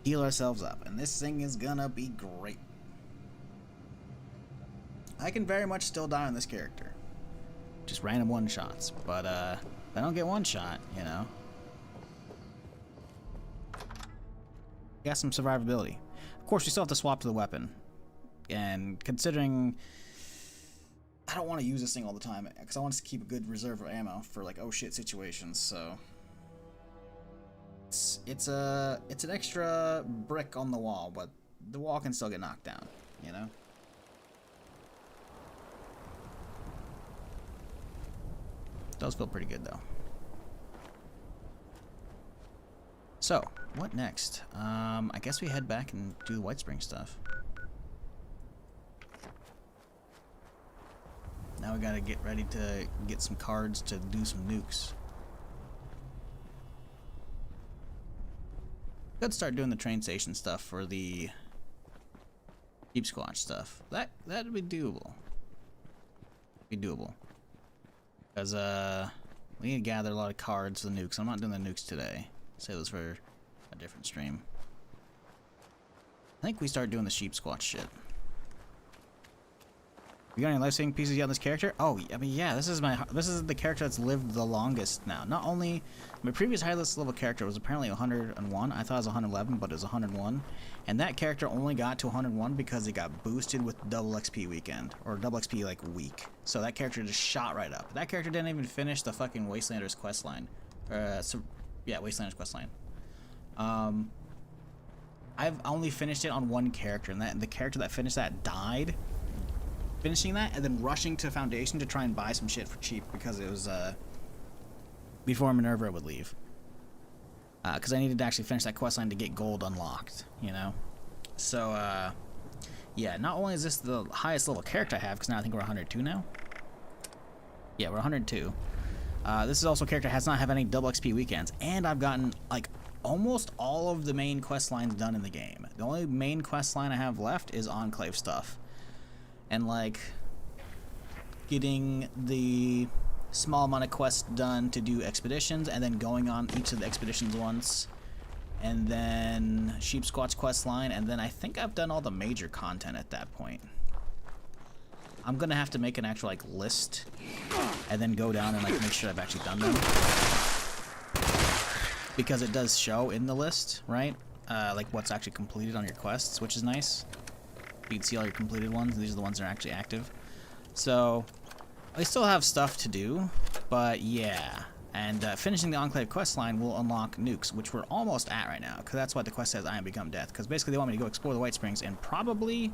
Heal ourselves up, and this thing is gonna be great. I can very much still die on this character. Just random 1-shots, but if I don't get 1 shot, you know. Got some survivability. Of course, we still have to swap to the weapon. And considering I don't want to use this thing all the time, because I want to keep a good reserve of ammo for like oh shit situations, so it's an extra brick on the wall, but the wall can still get knocked down, you know? Does feel pretty good though. So, what next? I guess we head back and do the White Spring stuff. Now we gotta get ready to get some cards to do some nukes. Could start doing the train station stuff for the Deep Squatch stuff. That'd be doable. Because we need to gather a lot of cards for the nukes. I'm not doing the nukes today. Save those for a different stream. I think we start doing the sheep squatch shit. You got any life-saving pieces yet on this character? Oh, I mean, yeah, this is the character that's lived the longest now. Not only my previous highest level character was apparently 101. I thought it was 111, but it was 101. And that character only got to 101 because it got boosted with double XP weekend, or double XP like week. So that character just shot right up. That character didn't even finish the fucking Wastelanders questline. Yeah, Wastelanders questline. I've only finished it on one character, and the character that finished that died finishing that and then rushing to Foundation to try and buy some shit for cheap because it was before Minerva would leave. Because I needed to actually finish that questline to get gold unlocked, you know? So, yeah, not only is this the highest level character I have, because now I think we're 102 now. Yeah, we're 102. This is also a character that has not have any double XP weekends, and I've gotten, like, almost all of the main quest lines done in the game. The only main quest line I have left is Enclave stuff. And, like, getting the small amount of quests done to do expeditions, and then going on each of the expeditions once, and then Sheep Squatch quest line, and then I think I've done all the major content at that point. I'm gonna have to make an actual, like, list, and then go down and, like, make sure I've actually done them. Because it does show in the list, right? Like, what's actually completed on your quests, which is nice. You can see all your completed ones. These are the ones that are actually active. So, I still have stuff to do, but yeah. And finishing the Enclave questline will unlock nukes, which we're almost at right now, because that's what the quest says, I am become death. Because basically they want me to go explore the White Springs and probably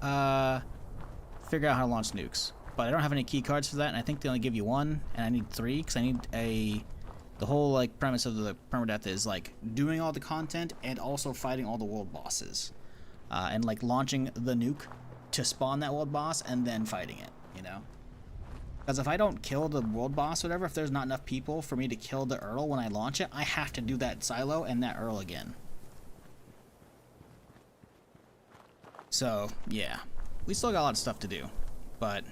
figure out how to launch nukes. But I don't have any key cards for that, and I think they only give you one, and I need 3, because I need the whole, like, premise of the permadeath is, like, doing all the content and also fighting all the world bosses. And, like, launching the nuke to spawn that world boss and then fighting it, you know? Because if I don't kill the world boss or whatever, if there's not enough people for me to kill the Earl when I launch it, I have to do that silo and that Earl again. So, yeah. We still got a lot of stuff to do. But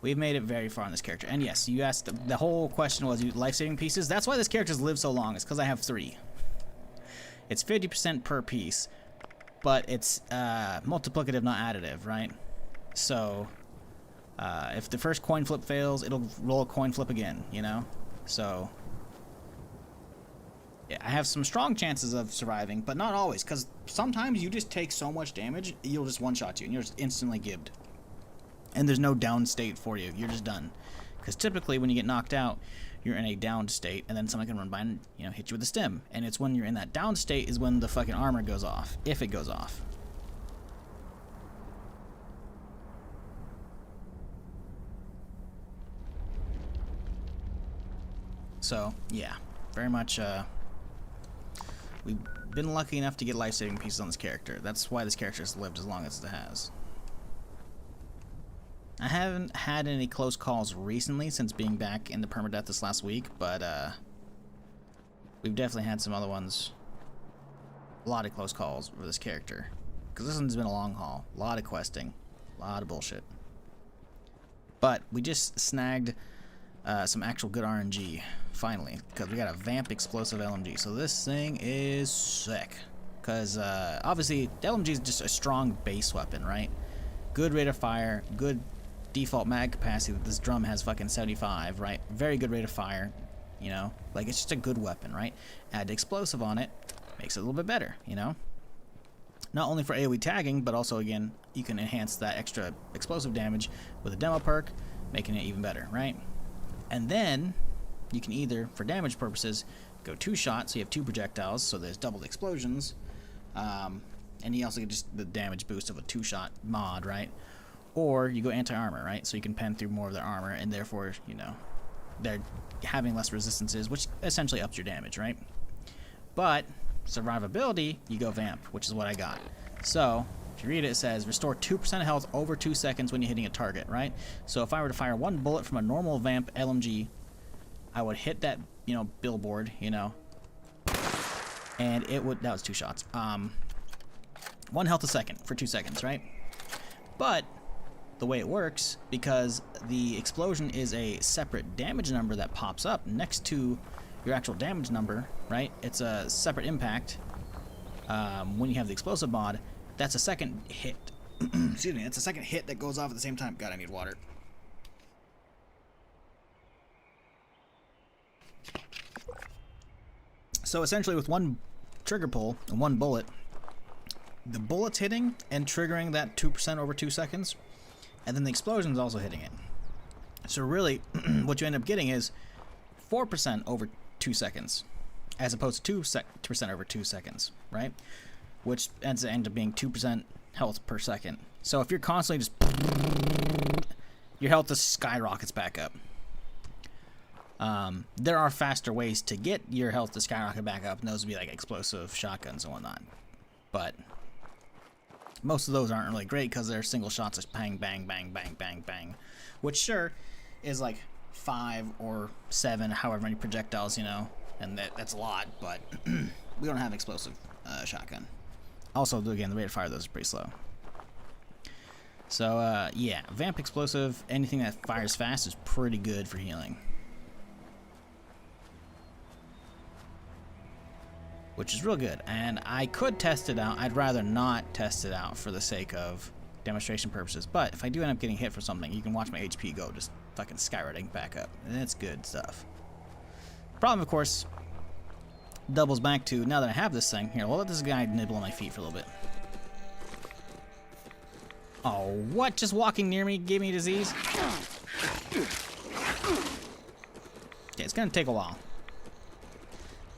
we've made it very far on this character. And yes, you asked, the whole question was life-saving pieces. That's why this character's lived so long. It's because I have 3. It's 50% per piece. But it's multiplicative, not additive, right? So, if the first coin flip fails, it'll roll a coin flip again, you know? So, yeah, I have some strong chances of surviving, but not always, because sometimes you just take so much damage, you'll just one-shot you, and you're just instantly gibbed. And there's no down state for you. You're just done. Because typically, when you get knocked out, you're in a down state, and then someone can run by and, you know, hit you with a stim. And it's when you're in that down state is when the fucking armor goes off, if it goes off. So, yeah, very much, we've been lucky enough to get life-saving pieces on this character. That's why this character has lived as long as it has. I haven't had any close calls recently since being back in the permadeath this last week, but we've definitely had some other ones. A lot of close calls for this character. Because this one's been a long haul. A lot of questing. A lot of bullshit. But we just snagged some actual good RNG, finally. Because we got a Vamp Explosive LMG. So this thing is sick. Because obviously, the LMG is just a strong base weapon, right? Good rate of fire, good default mag capacity. This drum has fucking 75, right? Very good rate of fire, you know? Like, it's just a good weapon, right? Add explosive on it, makes it a little bit better, you know? Not only for AoE tagging, but also, again, you can enhance that extra explosive damage with a demo perk, making it even better, right? And then, you can either, for damage purposes, go 2-shot, so you have 2 projectiles, so there's double the explosions, and you also get just the damage boost of a 2-shot mod, right? Or you go anti-armor, right? So you can pen through more of their armor, and therefore, you know, they're having less resistances, which essentially ups your damage, right? But survivability, you go Vamp, which is what I got. So If you read it, it says restore 2% health over 2 seconds when you're hitting a target, right? So if I were to fire one bullet from a normal vamp LMG, I would hit that, you know, billboard, you know, and it would, that was 2 shots. 1 health a second for 2 seconds, right? But the way it works, because the explosion is a separate damage number that pops up next to your actual damage number, right? It's a separate impact. When you have the explosive mod, that's a second hit. Excuse me, it's a second hit that goes off at the same time. God, I need water. So essentially with one trigger pull and one bullet, the bullet's hitting and triggering that 2% over 2 seconds, and then the explosion's also hitting it. So really, what you end up getting is 4% over 2 seconds, as opposed to 2% over 2 seconds, right? Which ends up being 2% health per second. So if you're constantly just, your health just skyrockets back up. There are faster ways to get your health to skyrocket back up, and those would be like explosive shotguns and whatnot. But most of those aren't really great because they're single shots of bang, bang, bang, bang, bang, bang. Which sure is like 5 or 7, however many projectiles, you know, and that's a lot, but we don't have explosive shotgun. Also, again, the rate of fire of those is pretty slow. So, yeah, vamp explosive, anything that fires fast is pretty good for healing. Which is real good, and I could test it out. I'd rather not test it out for the sake of demonstration purposes, but if I do end up getting hit for something, you can watch my HP go just fucking skyrocketing back up, and it's good stuff. Problem, of course, doubles back to, now that I have this thing, here, we'll let this guy nibble on my feet for a little bit. Oh, what? Just walking near me gave me disease? Okay, it's gonna take a while.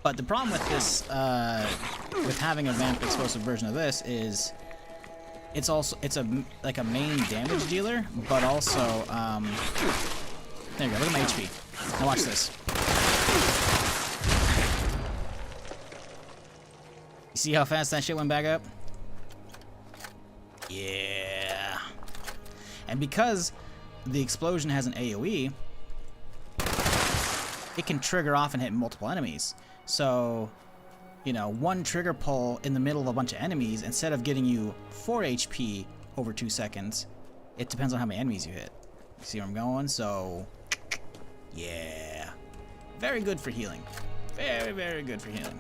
But the problem with this, with having a vamp explosive version of this is, it's like a main damage dealer, but also, there you go, look at my HP. Now watch this. You see how fast that shit went back up? Yeah. And because the explosion has an AoE, it can trigger off and hit multiple enemies. So, you know, one trigger pull in the middle of a bunch of enemies, instead of getting you 4 HP over 2 seconds, it depends on how many enemies you hit. You see where I'm going? So, yeah. Very good for healing. Very, very good for healing.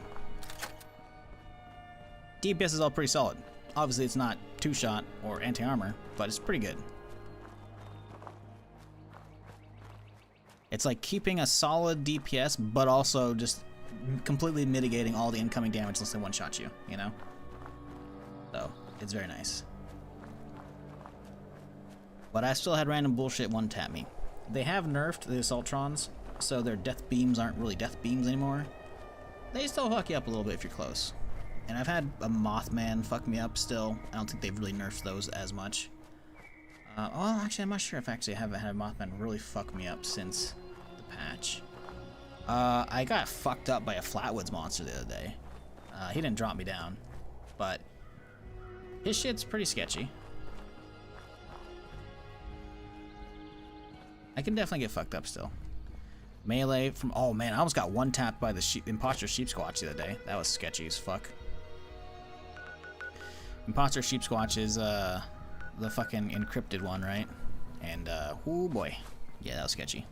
DPS is all pretty solid. Obviously, it's not 2-shot or anti-armor, but it's pretty good. It's like keeping a solid DPS, but also just completely mitigating all the incoming damage unless they one-shot you, you know? So, it's very nice. But I still had random bullshit one-tap me. They have nerfed the Assaultrons, so their death beams aren't really death beams anymore. They still fuck you up a little bit if you're close. And I've had a Mothman fuck me up still. I don't think they've really nerfed those as much. Well, actually, I'm not sure if I haven't had a Mothman really fuck me up since the patch. I got fucked up by a Flatwoods monster the other day. He didn't drop me down, but his shit's pretty sketchy. I can definitely get fucked up still. Melee from, oh man, I almost got one-tapped by the Imposter Sheep Squatch the other day. That was sketchy as fuck. Imposter Sheep Squatch is the fucking encrypted one, right? And oh boy, yeah, that was sketchy.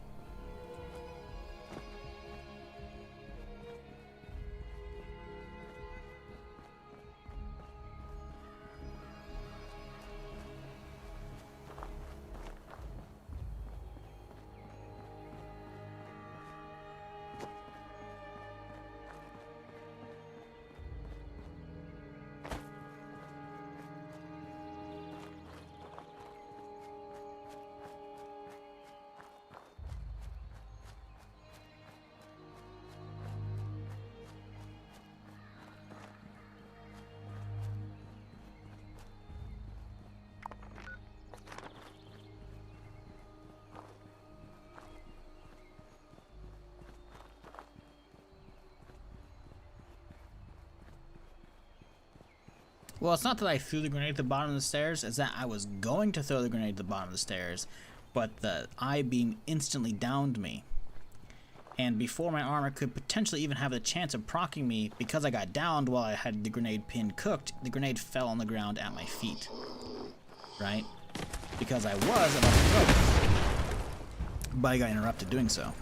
Well, it's not that I threw the grenade at the bottom of the stairs, it's that I was going to throw the grenade at the bottom of the stairs, but the I-beam instantly downed me. And before my armor could potentially even have the chance of proccing me, because I got downed while I had the grenade pin cooked, the grenade fell on the ground at my feet. Right? Because I was about to throw it. But I got interrupted doing so.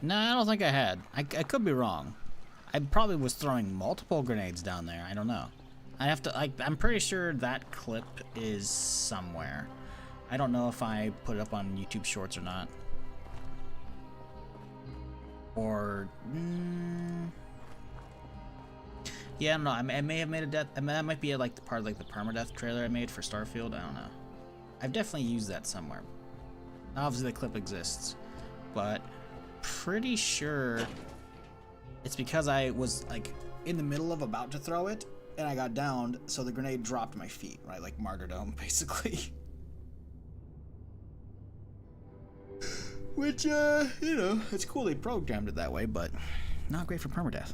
No, I don't think I had. I could be wrong. I probably was throwing multiple grenades down there. I don't know. I have to. I'm pretty sure that clip is somewhere. I don't know if I put it up on YouTube Shorts or not. Or yeah, I don't know. I may have made a death. I mean, that might be like the part of like the permadeath trailer I made for Starfield. I don't know. I've definitely used that somewhere. Obviously, the clip exists, but pretty sure it's because I was like in the middle of about to throw it and I got downed, so the grenade dropped my feet, right? Like martyrdom, basically. Which, you know, it's cool they programmed it that way, but not great for permadeath.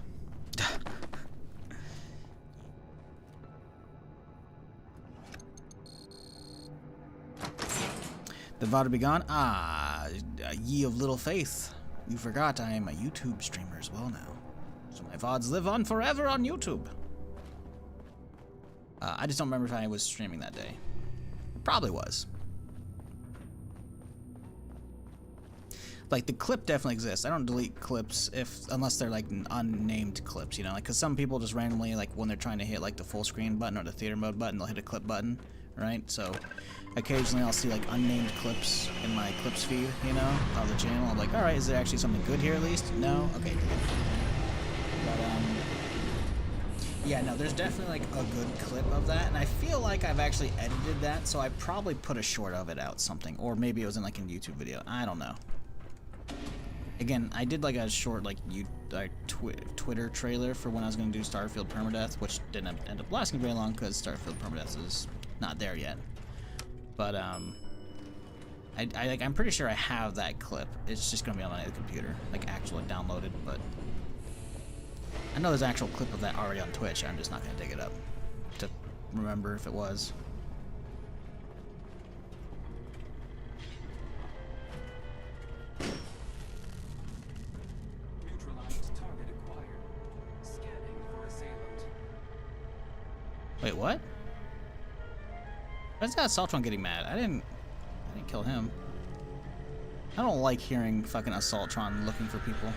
The VOD to be gone? Ah, ye of little faith. You forgot I am a YouTube streamer as well now. So my VODs live on forever on YouTube. I just don't remember if I was streaming that day. Probably was. Like, the clip definitely exists. I don't delete clips unless they're like unnamed clips, you know? Like, cause some people just randomly, like when they're trying to hit like the full screen button or the theater mode button, they'll hit a clip button, right? So occasionally I'll see like unnamed clips in my clips feed, you know, of the channel. I'm like, all right, is there actually something good here at least? No? Okay, good. But, yeah, no, there's definitely like a good clip of that, and I feel like I've actually edited that, so I probably put a short of it out something, or maybe it was in like a YouTube video. I don't know. Again, I did like a short like Twitter trailer for when I was going to do Starfield Permadeath, which didn't end up lasting very long because Starfield Permadeath is not there yet. But I'm pretty sure I have that clip. It's just gonna be on my computer, like actually downloaded. But I know there's an actual clip of that already on Twitch. I'm just not gonna dig it up to remember if it was. Wait, what? Why's that Assaultron getting mad? I didn't kill him. I don't like hearing fucking Assaultron looking for people.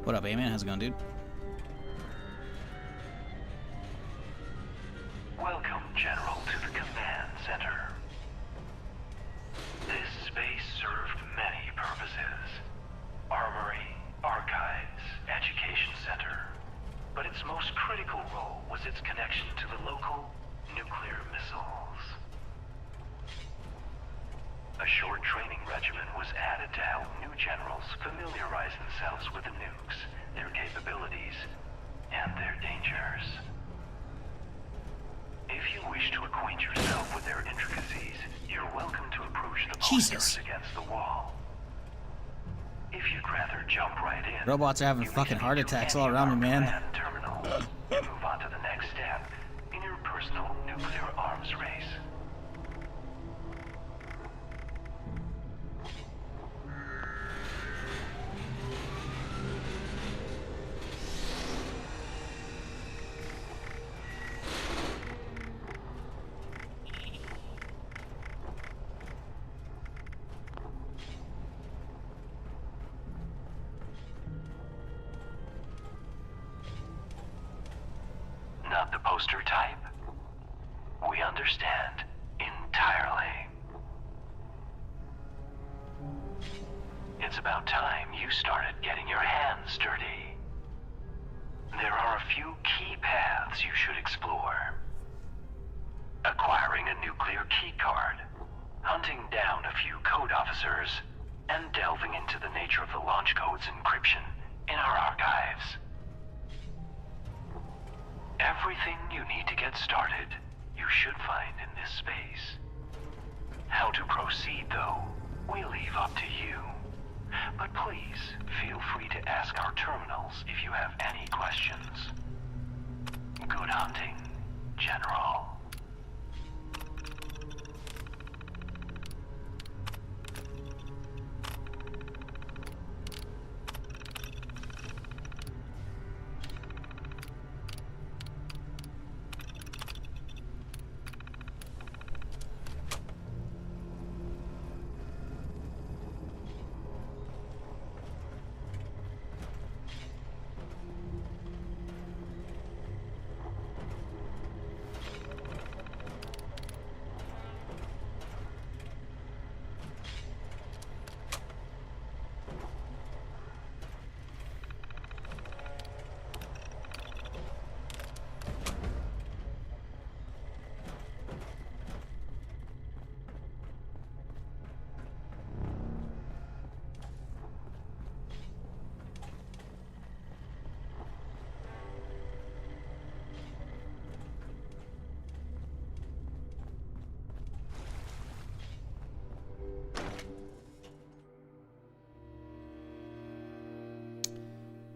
What up, A-Man? How's it going, dude? Welcome, General, to the command center. This space served many purposes. Armory, archives, education center. But its most critical role was its connection to the local nuclear missiles. A short training regimen was added to help new generals familiarize themselves with the nukes, their capabilities, and their dangers. If you wish to acquaint yourself with their intricacies, you're welcome to approach the posters against the wall. If you'd rather jump right in, robots are having fucking heart attacks all around me, man. Terminal. You move on to the next step in your personal nuclear arms race. understand entirely. It's about time you started getting your hands dirty. There are a few key paths you should explore. Acquiring a nuclear keycard, hunting down a few code officers, and delving into the nature of the launch code's encryption in our archives. Everything you need to get started, you should find in this space. How to proceed, though, we leave up to you. But please, feel free to ask our terminals if you have any questions. Good hunting, General.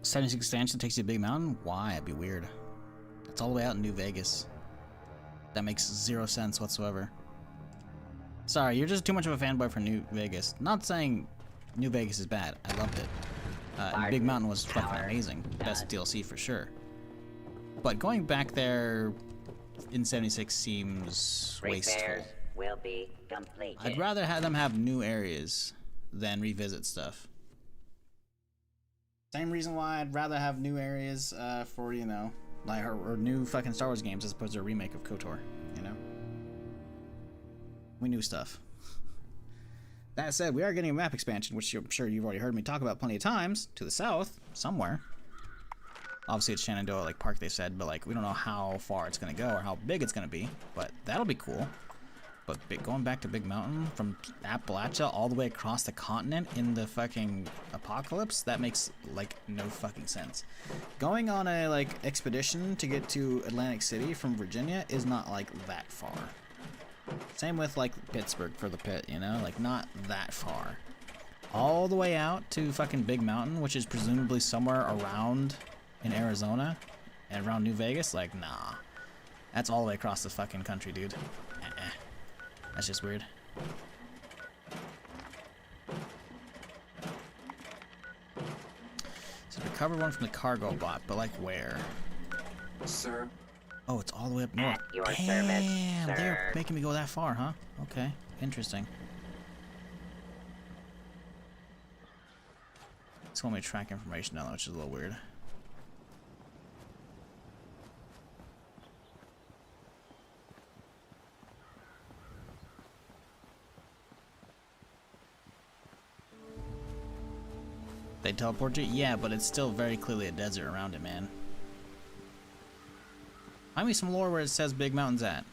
'76 expansion takes you to Big Mountain? Why? It'd be weird. It's all the way out in New Vegas. That makes 0 sense whatsoever. Sorry, you're just too much of a fanboy for New Vegas. Not saying New Vegas is bad. I loved it. And Big Mountain was fucking amazing. Best DLC for sure. But going back there in '76 seems wasteful. Will be completed. I'd rather have them have new areas than revisit stuff. Same reason why I'd rather have new areas for, you know, like or new fucking Star Wars games as opposed to a remake of KOTOR, you know? We knew stuff. That said, we are getting a map expansion, which I'm sure you've already heard me talk about plenty of times, to the south, somewhere. Obviously it's Shenandoah, like Park they said, but like we don't know how far it's gonna go or how big it's gonna be, but that'll be cool. But going back to Big Mountain from Appalachia all the way across the continent in the fucking apocalypse, that makes like no fucking sense. Going on a like expedition to get to Atlantic City from Virginia is not like that far. Same with like Pittsburgh for the pit, you know, like not that far. All the way out to fucking Big Mountain, which is presumably somewhere around in Arizona and around New Vegas, like nah. That's all the way across the fucking country, dude. That's just weird. So recover one from the cargo bot, but like where? Sir? Oh, it's all the way up north. At your Damn, service, they're sir. making me go that far, huh? Okay, interesting. It's want me to track information down, which is a little weird. They teleport you? Yeah, but it's still very clearly a desert around it, man. Find me some lore where it says Big Mountain's at.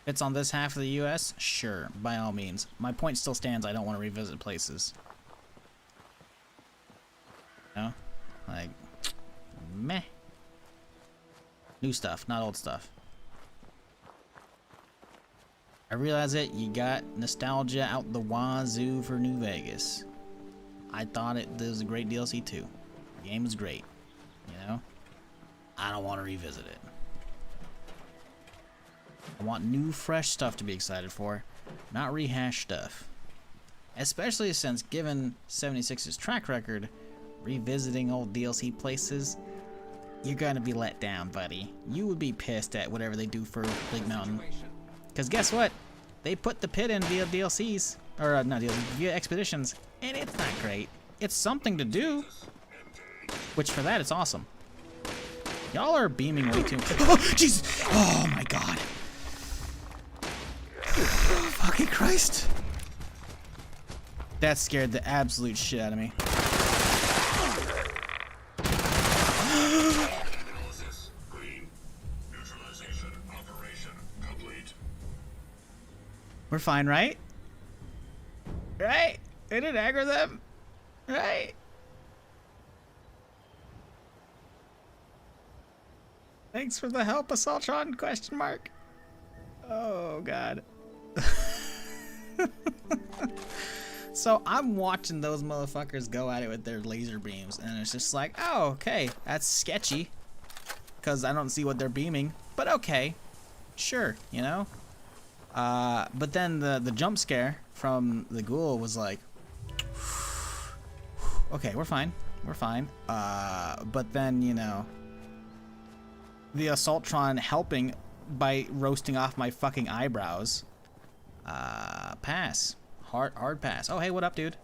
If it's on this half of the US, sure, by all means. My point still stands, I don't want to revisit places. No? Like, meh. New stuff, not old stuff. I realize it, you got nostalgia out the wazoo for New Vegas. I thought it was a great DLC too. The game was great, you know? I don't want to revisit it. I want new, fresh stuff to be excited for, not rehashed stuff. Especially since, given 76's track record, revisiting old DLC places, you're gonna be let down, buddy. You would be pissed at whatever they do for Big Mountain. Because guess what? They put the pit in via DLCs, or not DLCs, via expeditions, and it's not great. It's something to do, which for that, it's awesome. Y'all are beaming way too much. Oh, Jesus! Oh my God! fucking Christ! That scared the absolute shit out of me. We're fine, right? Right? It didn't aggro them? Right? Thanks for the help, Assaultron? Question mark. Oh, God. So I'm watching those motherfuckers go at it with their laser beams, and it's just like, oh, okay, that's sketchy, because I don't see what they're beaming, but okay, sure, you know? But then the jump scare from the ghoul was like, okay, we're fine, we're fine. But then, you know, the Assaultron helping by roasting off my fucking eyebrows. Pass. Hard pass. Oh, hey, what up, dude?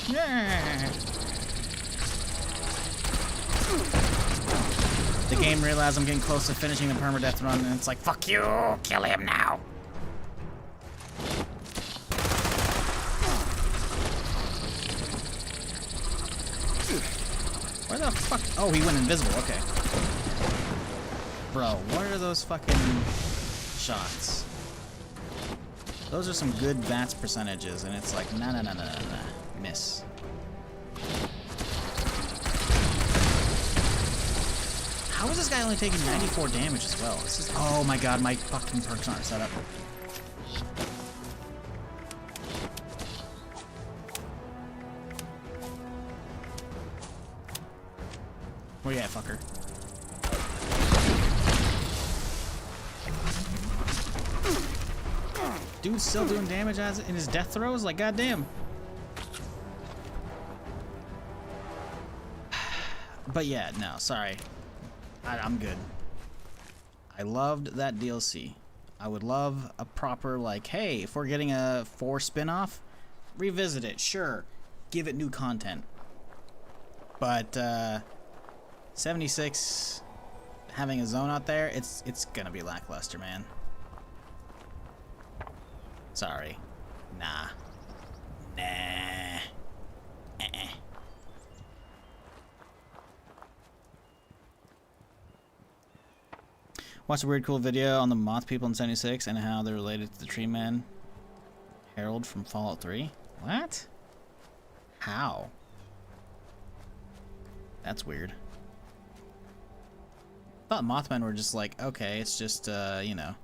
Yeah. The game realized I'm getting close to finishing the permadeath run, and it's like, fuck you, kill him now. Where the fuck? Oh, he went invisible, okay. Bro, what are those fucking shots? Those are some good VATS percentages, and it's like, nah, miss. How is this guy only taking 94 damage as well? This is, oh my god, my fucking perks aren't set up. Where you at, fucker? Dude's still doing damage as in his death throws? Like, goddamn. But yeah, no, sorry. I'm good. I loved that DLC. I would love a proper, like, hey, if we're getting a 4 spin-off, revisit it, sure. Give it new content. But, 76 having a zone out there, it's gonna be lackluster, man. Sorry. Nah. Watched a weird cool video on the moth people in 76 and how they're related to the tree man Harold from Fallout 3. What? How? That's weird. I thought Mothmen were just like, okay, it's just, you know,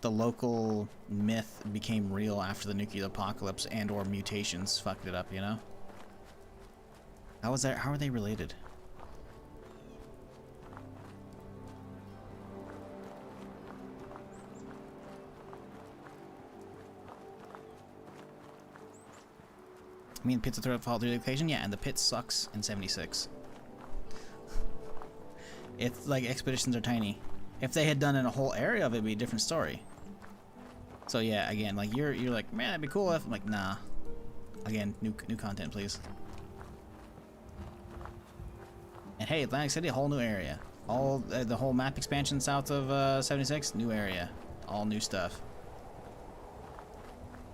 the local myth became real after the nuclear apocalypse and or mutations fucked it up, you know? How are they related? I mean, pits are throughout Fallout 3 location, yeah, and the pit sucks in 76. It's like expeditions are tiny. If they had done in a whole area of it, it'd be a different story. So yeah, again, like you're like, man, that'd be cool if I'm like, nah. Again, new content, please. And hey, Atlantic City, a whole new area. All the whole map expansion south of 76, new area, all new stuff.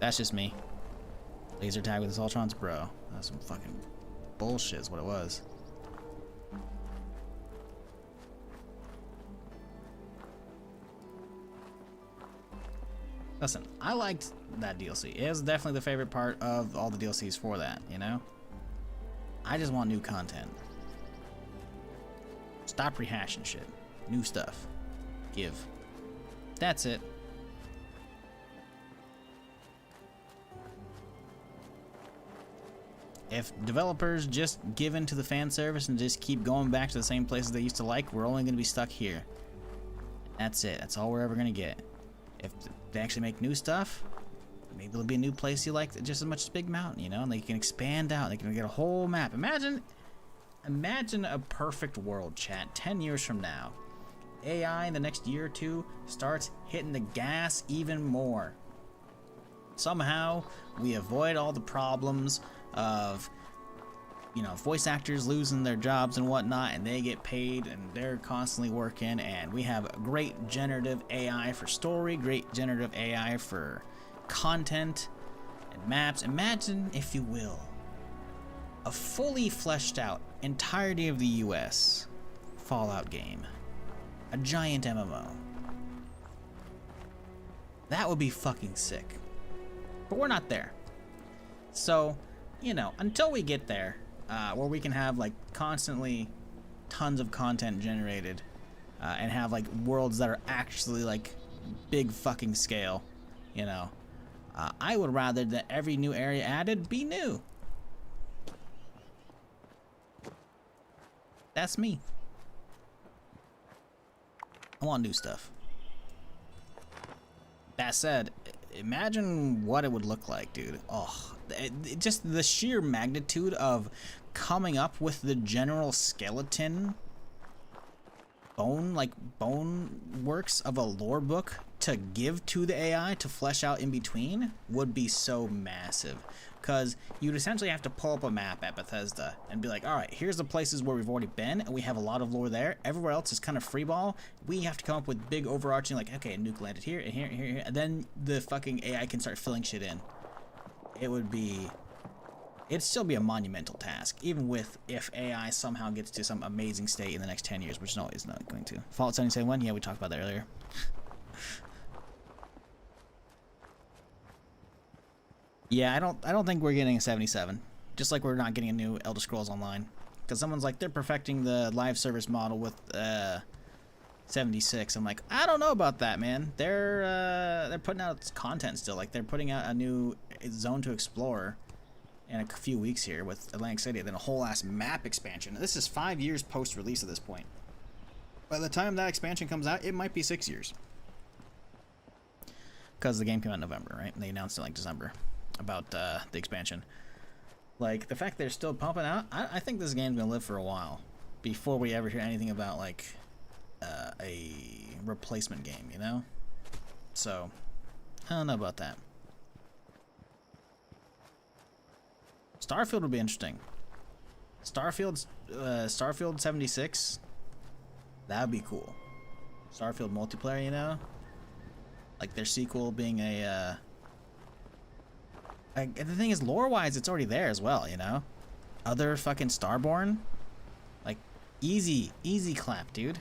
That's just me. Laser tag with the Assaultrons, bro. That's some fucking bullshit is what it was. Listen, I liked that DLC. It was definitely the favorite part of all the DLCs for that, you know? I just want new content. Stop rehashing shit. New stuff. Give. That's it. If developers just give in to the fan service and just keep going back to the same places they used to like, we're only going to be stuck here. That's it. That's all we're ever going to get. If they actually make new stuff, maybe there'll be a new place you like just as much as Big Mountain, you know? And they can expand out. They can get a whole map. Imagine a perfect world, chat. 10 years from now, AI in the next year or two starts hitting the gas even more. Somehow, we avoid all the problems of you know, voice actors losing their jobs and whatnot, and they get paid and they're constantly working, and we have great generative AI for story, great generative AI for content and maps. Imagine, if you will, a fully fleshed out entirety of the US Fallout game. A giant MMO. That would be fucking sick. But we're not there. So, you know, until we get there, where we can have like constantly tons of content generated and have like worlds that are actually like big fucking scale, you know, I would rather that every new area added be new. That's me. I want new stuff. That said, imagine what it would look like, dude. Oh, just the sheer magnitude of coming up with the general skeleton bone works of a lore book to give to the AI to flesh out in between would be so massive. Because you'd essentially have to pull up a map at Bethesda and be like, all right, here's the places where we've already been, and we have a lot of lore there. Everywhere else is kind of freeball. We have to come up with big overarching, like, okay, a nuke landed here, and here, and here, and then the fucking AI can start filling shit in. It'd still be a monumental task, even with if AI somehow gets to some amazing state in the next 10 years, which no, it's not going to. Fallout 77, yeah, we talked about that earlier. Yeah, I don't think we're getting a 77. Just like we're not getting a new Elder Scrolls Online. Because someone's like, they're perfecting the live service model with 76. I'm like, I don't know about that, man. They're putting out content still. Like, they're putting out a new zone to explore in a few weeks here with Atlantic City, then a whole ass map expansion. This is 5 years post-release at this point. By the time that expansion comes out, it might be 6 years. Because the game came out in November, right? And they announced it like December about the expansion. Like, the fact they're still pumping out, I think this game's gonna live for a while before we ever hear anything about like a replacement game, you know? So I don't know about that. Starfield would be interesting. Starfield 76, that would be cool. Starfield multiplayer, you know? Like their sequel being a the thing is, lore-wise, it's already there as well, you know? Other fucking Starborn? Like, easy clap, dude.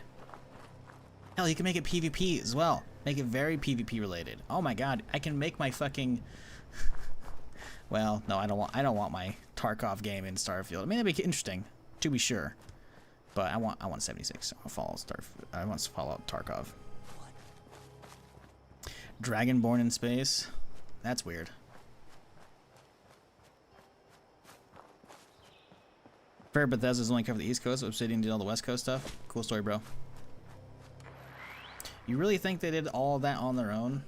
Hell, you can make it PvP as well. Make it very PvP related. Oh my god, I can make my fucking... Well, no, I don't want my Tarkov game in Starfield. I mean, that'd be interesting, to be sure. But I want 76. I want to follow Tarkov. Dragonborn in space? That's weird. Fair Bethesda's only covered the East Coast, Obsidian did all the West Coast stuff. Cool story, bro. You really think they did all that on their own?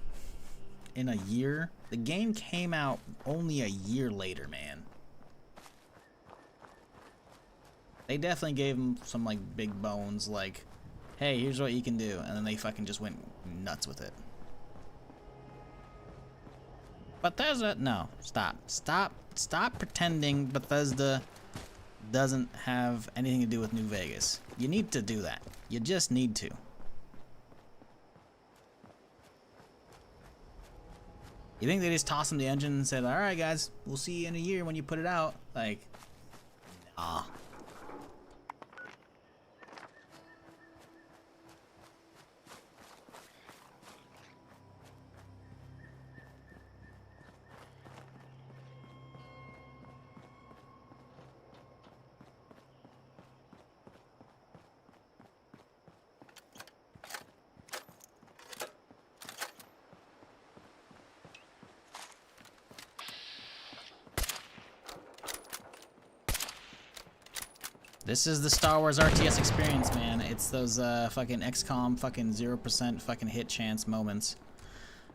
In a year? The game came out only a year later, man. They definitely gave them some, like, big bones, like, hey, here's what you can do. And then they fucking just went nuts with it. Bethesda, no, stop pretending Bethesda doesn't have anything to do with New Vegas. You need to do that. You just need to. You think they just tossed them the engine and said, alright guys, we'll see you in a year when you put it out? Like, nah. This is the Star Wars RTS experience, man. It's those fucking XCOM fucking 0% fucking hit chance moments.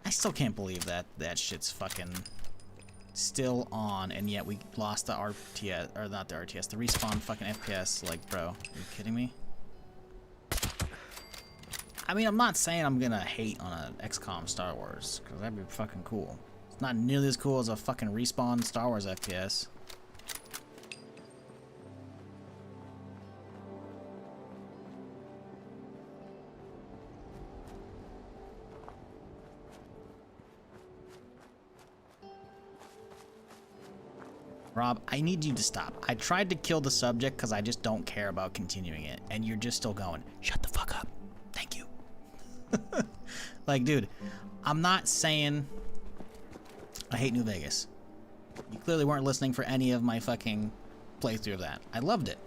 I still can't believe that shit's fucking still on, and yet we lost the RTS, or not the RTS, the respawn fucking FPS. Like, bro, are you kidding me? I mean, I'm not saying I'm gonna hate on a XCOM Star Wars, because that'd be fucking cool. It's not nearly as cool as a fucking respawn Star Wars FPS. Rob, I need you to stop. I tried to kill the subject because I just don't care about continuing it, and you're just still going. Shut the fuck up. Thank you. Like, dude, I'm not saying I hate New Vegas. You clearly weren't listening for any of my fucking playthrough of that. I loved it.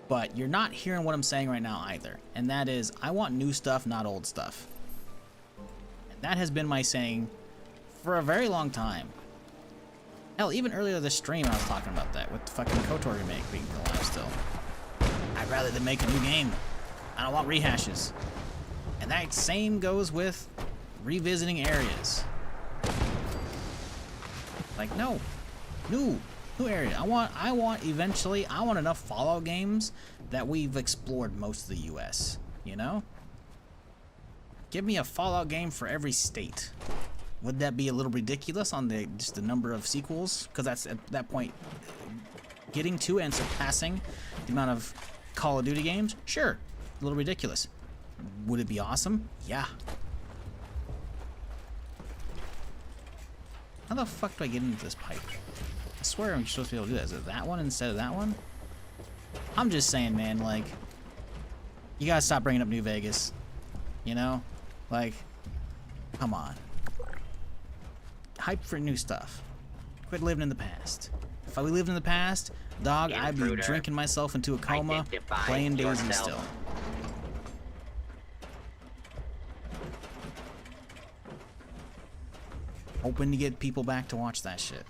But you're not hearing what I'm saying right now either. And that is, I want new stuff, not old stuff. And that has been my saying for a very long time. Hell, even earlier this stream I was talking about that with the fucking KOTOR remake being alive still. I'd rather than make a new game. I don't want rehashes. And that same goes with revisiting areas. Like, no. New area. I want eventually, I want enough Fallout games that we've explored most of the US, you know? Give me a Fallout game for every state. Would that be a little ridiculous on just the number of sequels? Because that's at that point getting to and surpassing the amount of Call of Duty games? Sure. A little ridiculous. Would it be awesome? Yeah. How the fuck do I get into this pipe? I swear I'm supposed to be able to do that. Is it that one instead of that one? I'm just saying, man, like, you gotta stop bringing up New Vegas. You know? Like, come on. Hype for new stuff. Quit living in the past. If I lived in the past, dog, I'd be drinking myself into a coma, playing Daisy still. Hoping to get people back to watch that shit.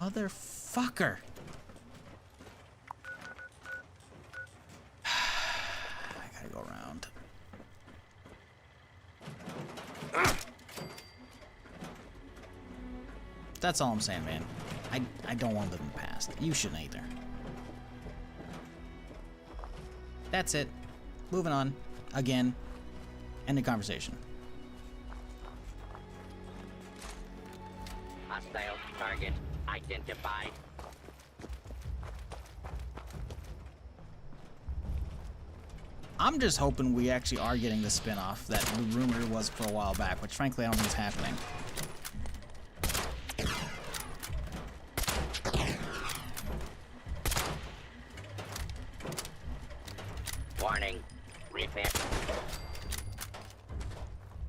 Motherfucker. I gotta go around. That's all I'm saying, man. I don't want to live in the past. You shouldn't either. That's it. Moving on. Again. End the conversation. Hostile target identified. I'm just hoping we actually are getting the spin-off that the rumor was for a while back, which frankly I don't think is happening. Warning. Repair.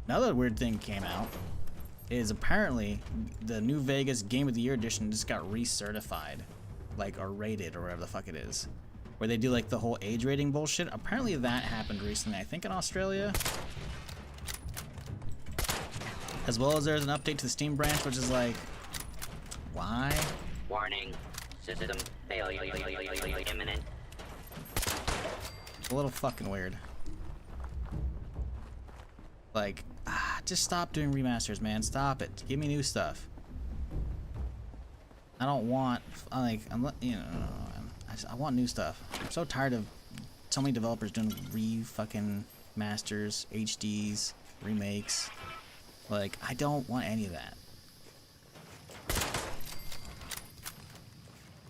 Another weird thing came out is apparently the New Vegas Game of the Year edition just got recertified, like, or rated, or whatever the fuck it is, where they do like the whole age rating bullshit. Apparently that happened recently, I think in Australia, as well as there's an update to the Steam branch, which is like, why? Warning. System failure imminent. A little fucking weird. Like, just stop doing remasters, man. Stop it. Give me new stuff. I don't want, like, you know, I want new stuff. I'm so tired of so many developers doing fucking masters, HDs, remakes. Like, I don't want any of that.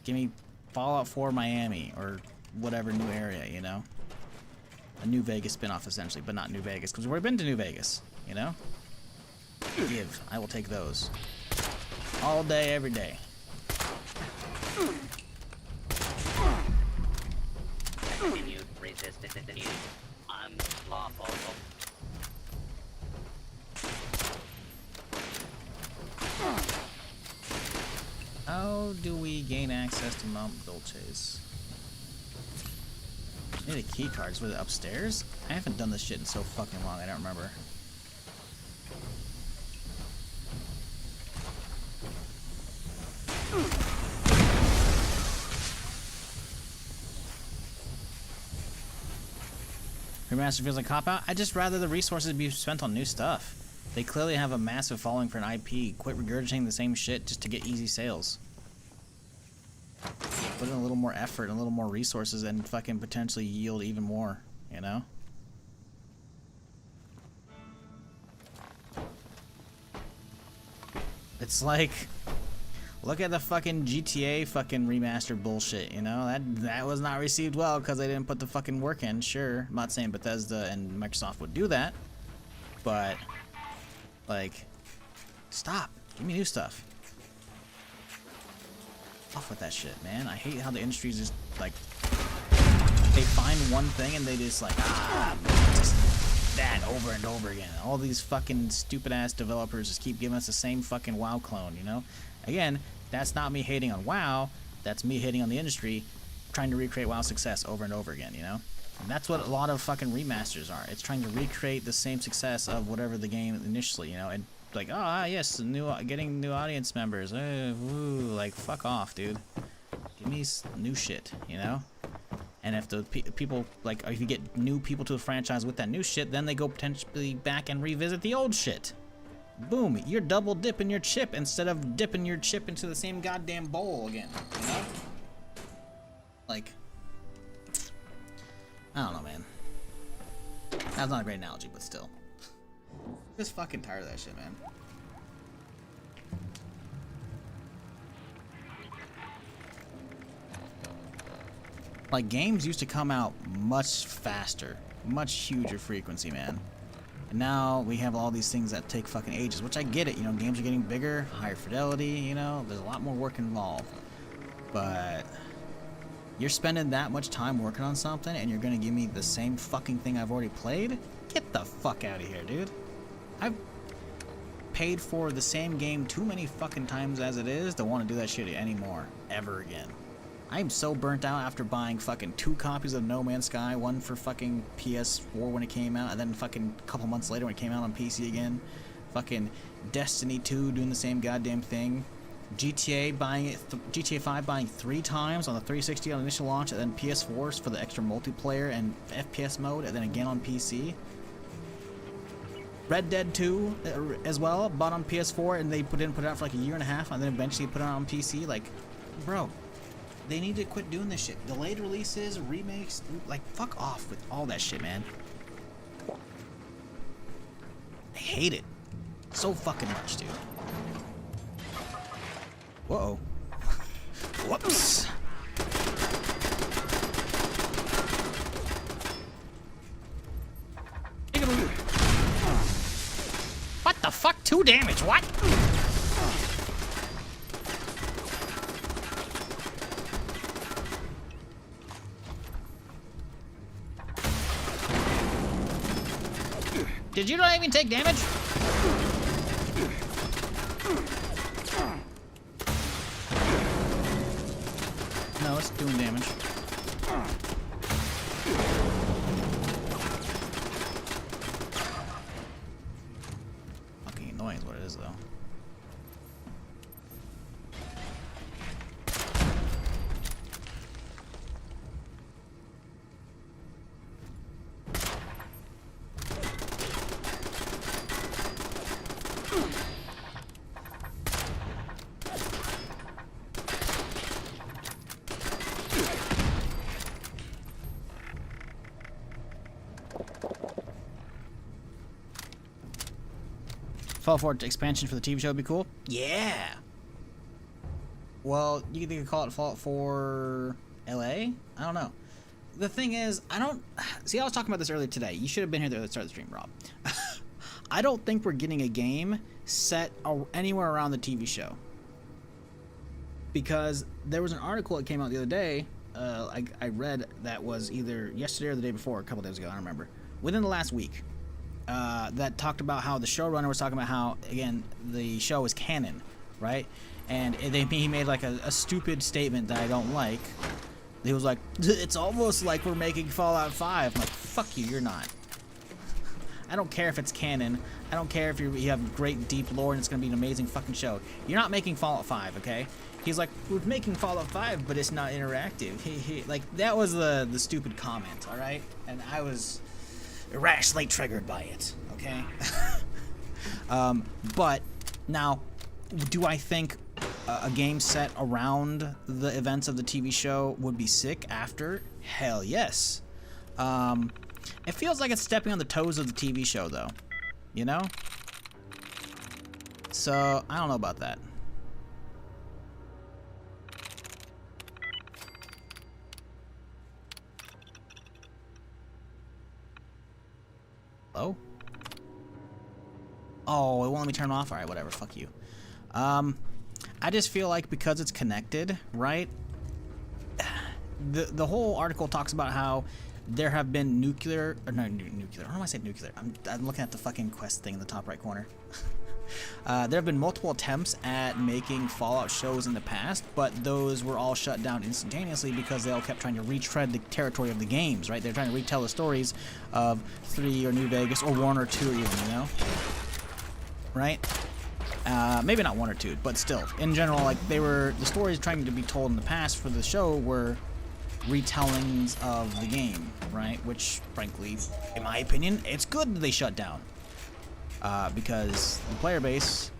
Give me Fallout 4 Miami or whatever new area, you know? A New Vegas spinoff, essentially, but not New Vegas, because we've already been to New Vegas, you know? Give. I will take those. All day, every day. Continued resistance is unlawful. How do we gain access to Mount Dolces? I need a key card. Was it upstairs? I haven't done this shit in so fucking long, I don't remember. Remaster feels like cop-out. I just rather the resources be spent on new stuff. They clearly have a massive following for an IP. Quit regurgitating the same shit just to get easy sales. Put in a little more effort and a little more resources and fucking potentially yield even more, you know? It's like, look at the fucking GTA fucking remaster bullshit, you know? That was not received well because they didn't put the fucking work in, sure. I'm not saying Bethesda and Microsoft would do that, but, like, stop. Give me new stuff. Off with that shit, man. I hate how the industry's just like they find one thing and they just like just that over and over again. All these fucking stupid ass developers just keep giving us the same fucking WoW clone, you know? Again, that's not me hating on WoW, that's me hating on the industry trying to recreate WoW success over and over again, you know? And that's what a lot of fucking remasters are. It's trying to recreate the same success of whatever the game initially, you know? And like, oh yes, getting new audience members. Woo, like fuck off, dude. Give me new shit, you know. And if the people like, if you get new people to the franchise with that new shit, then they go potentially back and revisit the old shit. Boom, you're double dipping your chip instead of dipping your chip into the same goddamn bowl again. You know? Like, I don't know, man. That's not a great analogy, but still. Just fucking tired of that shit, man. Like, games used to come out much faster, much huger frequency, man. And now we have all these things that take fucking ages, which I get it, you know, games are getting bigger, higher fidelity, you know, there's a lot more work involved. But you're spending that much time working on something and you're gonna give me the same fucking thing I've already played? Get the fuck out of here, dude. I've paid for the same game too many fucking times as it is to want to do that shit anymore, ever again. I'm so burnt out after buying fucking 2 copies of No Man's Sky, one for fucking PS4 when it came out, and then fucking a couple months later when it came out on PC again. Fucking Destiny 2 doing the same goddamn thing. GTA buying it, GTA 5 buying 3 times on the 360 on initial launch, and then PS4s for the extra multiplayer and FPS mode, and then again on PC. Red Dead 2 as well, bought on PS4, and they put it out for like a year and a half, and then eventually put it out on PC. Like, bro, they need to quit doing this shit. Delayed releases, remakes, like, fuck off with all that shit, man. I hate it so fucking much, dude. Whoa. Whoops. What the fuck? 2 damage, what? Did you not even take damage? No, it's doing damage. Fucking annoying is what it is, though. Fallout 4 expansion for the TV show would be cool. Yeah. Well, you could call it Fallout 4 LA? I don't know. The thing is, I don't... See, I was talking about this earlier today. You should have been here at the start of the stream, Rob. I don't think we're getting a game set anywhere around the TV show. Because there was an article that came out the other day, I read, that was either yesterday or the day before, a couple days ago, I don't remember. Within the last week. That talked about how the showrunner was talking about how, again, the show is canon, right? And he made like a stupid statement that I don't like. He was like, it's almost like we're making Fallout 5. I'm like, fuck you, you're not. I don't care if it's canon. I don't care if you have great deep lore and it's going to be an amazing fucking show. You're not making Fallout 5, okay? He's like, we're making Fallout 5, but it's not interactive. Like, that was the stupid comment, all right? And I was irrationally triggered by it, okay? But now, do I think a game set around the events of the TV show would be sick after? Hell yes. It feels like it's stepping on the toes of the TV show, though. You know? So, I don't know about that. Hello? Oh, it won't let me turn off? Alright, whatever. Fuck you. I just feel like because it's connected, right? The whole article talks about how there have been nuclear. I don't know why I said nuclear. I'm looking at the fucking quest thing in the top right corner. There have been multiple attempts at making Fallout shows in the past, but those were all shut down instantaneously because they all kept trying to retread the territory of the games, right? They're trying to retell the stories of 3 or New Vegas or 1 or 2 even, you know? Right? Maybe not 1 or 2, but still. In general, like, the stories trying to be told in the past for the show were retellings of the game, right? Which, frankly, in my opinion, it's good that they shut down. Because the player base,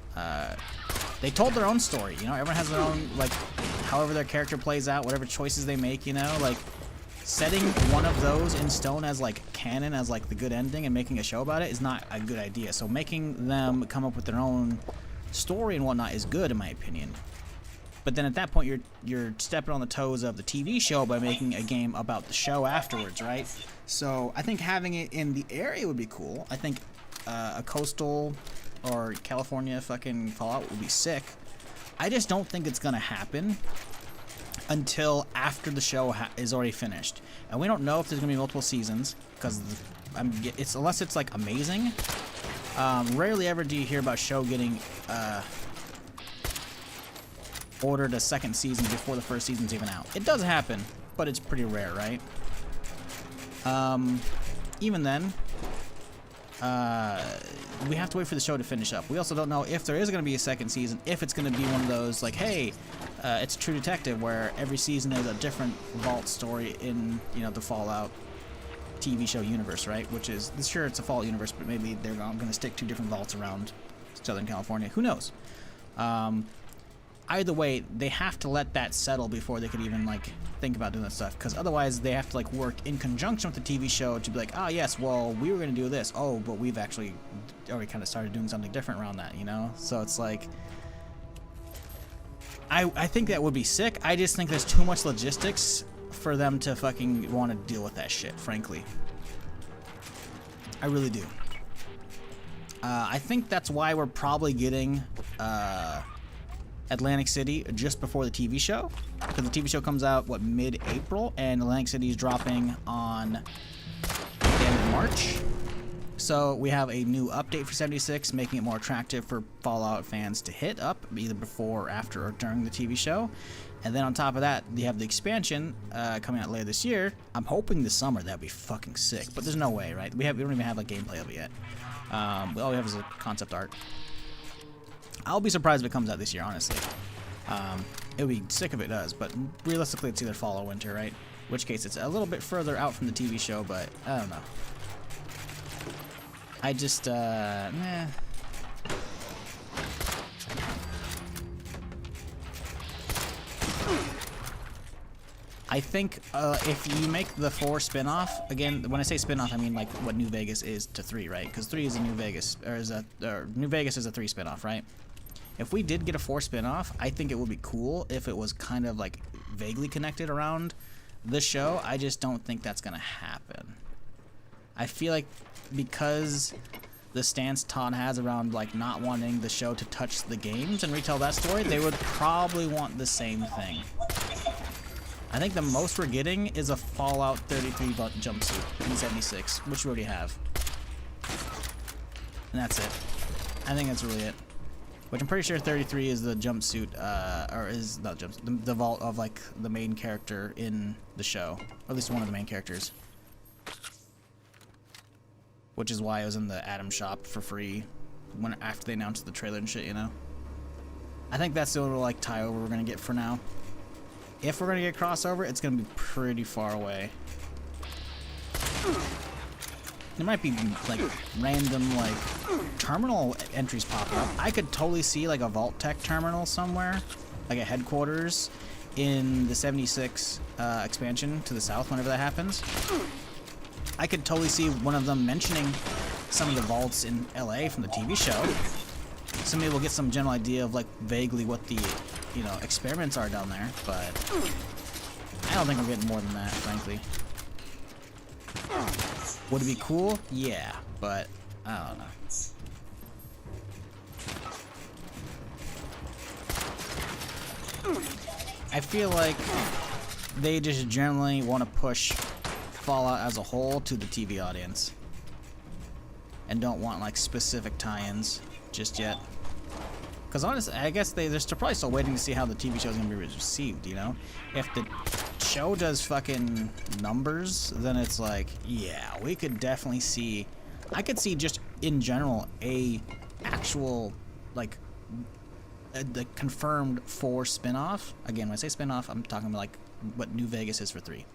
they told their own story, you know? Everyone has their own, like, however their character plays out, whatever choices they make, you know? Like, setting one of those in stone as, like, canon, as, like, the good ending and making a show about it is not a good idea. So making them come up with their own story and whatnot is good, in my opinion. But then at that point, you're stepping on the toes of the TV show by making a game about the show afterwards, right? So I think having it in the area would be cool. I think a coastal or California fucking Fallout would be sick. I just don't think it's gonna happen until after the show is already finished, and we don't know if there's gonna be multiple seasons because unless it's like amazing. Rarely ever do you hear about a show getting ordered a second season before the first season's even out. It does happen, but it's pretty rare, right? Even then, we have to wait for the show to finish up. We also don't know if there is going to be a second season, if it's going to be one of those, like, hey, it's True Detective, where every season is a different Vault story in, you know, the Fallout TV show universe, right? Which is, sure, it's a Fallout universe, but maybe they're going to stick 2 different vaults around Southern California. Who knows? Either way, they have to let that settle before they could even, like, think about doing that stuff, because otherwise they have to, like, work in conjunction with the TV show to be like, oh yes, well, we were going to do this, oh, but we've actually already kind of started doing something different around that, you know? So it's like, I think that would be sick. I just think there's too much logistics for them to fucking want to deal with that shit, frankly. I really do. I think that's why we're probably getting Atlantic City just before the TV show, because the TV show comes out, what, mid-April, and Atlantic City is dropping on the end of March. So we have a new update for 76, making it more attractive for Fallout fans to hit up, either before, after, or during the TV show. And then on top of that, you have the expansion coming out later this year. I'm hoping this summer. That'd be fucking sick, but there's no way, right? We don't even have a gameplay of it yet. All we have is a concept art. I'll be surprised if it comes out this year, honestly. It would be sick if it does, but realistically it's either fall or winter, right? In which case it's a little bit further out from the TV show, but I don't know. I just, meh. I think if you make the 4 spin-off, again, when I say spin-off, I mean like what New Vegas is to 3, right? Because 3 is a New Vegas, or New Vegas is a 3 spin-off, right? If we did get a 4 spin-off, I think it would be cool if it was kind of like vaguely connected around the show. I just don't think that's gonna happen. I feel like because the stance Todd has around like not wanting the show to touch the games and retell that story, they would probably want the same thing. I think the most we're getting is a Fallout 33 jumpsuit in 76, which we already have. And that's it. I think that's really it. Which I'm pretty sure 33 is the jumpsuit, or is not jumpsuit, the vault of like the main character in the show. Or at least one of the main characters. Which is why I was in the Atom shop for free after they announced the trailer and shit, you know? I think that's the only like tie over we're gonna get for now. If we're gonna get crossover, it's gonna be pretty far away. There might be like random like terminal entries popping up. I could totally see like a Vault Tech terminal somewhere, like a headquarters in the 76 expansion to the south whenever that happens. I could totally see one of them mentioning some of the vaults in LA from the TV show. So maybe we'll get some general idea of like vaguely what the, you know, experiments are down there, but I don't think we're getting more than that, frankly. Would it be cool? Yeah, but I don't know. I feel like they just generally want to push Fallout as a whole to the TV audience. And don't want like specific tie-ins just yet. Because honestly, I guess they're probably still waiting to see how the TV show is going to be received, you know? If the show does fucking numbers, then it's like, yeah, we could definitely see... I could see just, in general, a actual, like, the confirmed 4 spin-off. Again, when I say spin-off, I'm talking about, like, what New Vegas is for 3.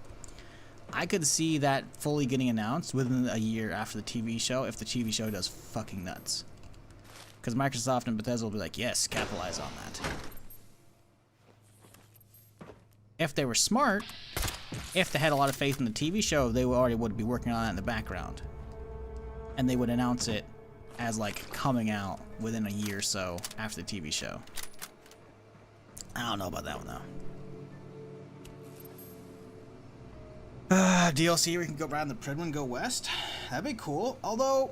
I could see that fully getting announced within a year after the TV show if the TV show does fucking nuts. Because Microsoft and Bethesda will be like, yes, capitalize on that. If they were smart, if they had a lot of faith in the TV show, they already would be working on it in the background. And they would announce it as, like, coming out within a year or so after the TV show. I don't know about that one, though. DLC where you can go around the Pridwin and go west? That'd be cool. Although,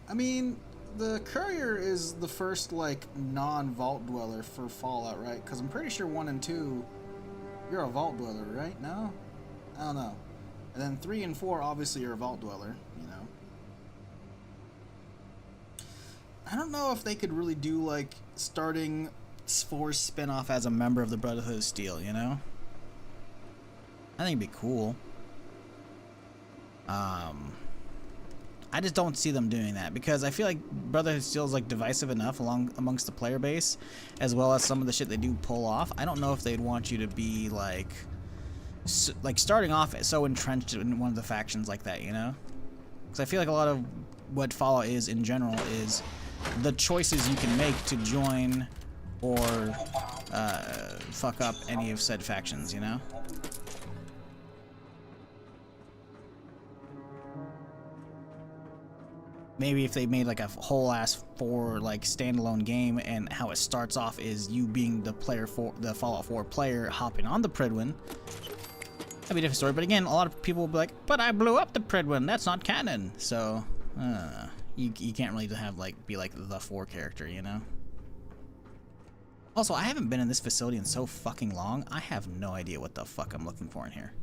I mean... The Courier is the first, like, non-vault dweller for Fallout, right? Because I'm pretty sure 1 and 2, you're a vault dweller, right? No? I don't know. And then 3 and 4, obviously, you're a vault dweller, you know? I don't know if they could really do, like, starting 4's spin-off as a member of the Brotherhood of Steel, you know? I think it'd be cool. I just don't see them doing that because I feel like Brotherhood Steel is like divisive enough amongst the player base, as well as some of the shit they do pull off. I don't know if they'd want you to be like starting off so entrenched in one of the factions like that, you know? Because I feel like a lot of what Fallout is in general is the choices you can make to join or fuck up any of said factions, you know? Maybe if they made like a whole ass 4 like standalone game and how it starts off is you being the Fallout 4 player hopping on the Pridwin. That'd be a different story. But again, a lot of people will be like, but I blew up the Pridwin, that's not canon. So you can't really have be like the 4 character, you know? Also, I haven't been in this facility in so fucking long, I have no idea what the fuck I'm looking for in here.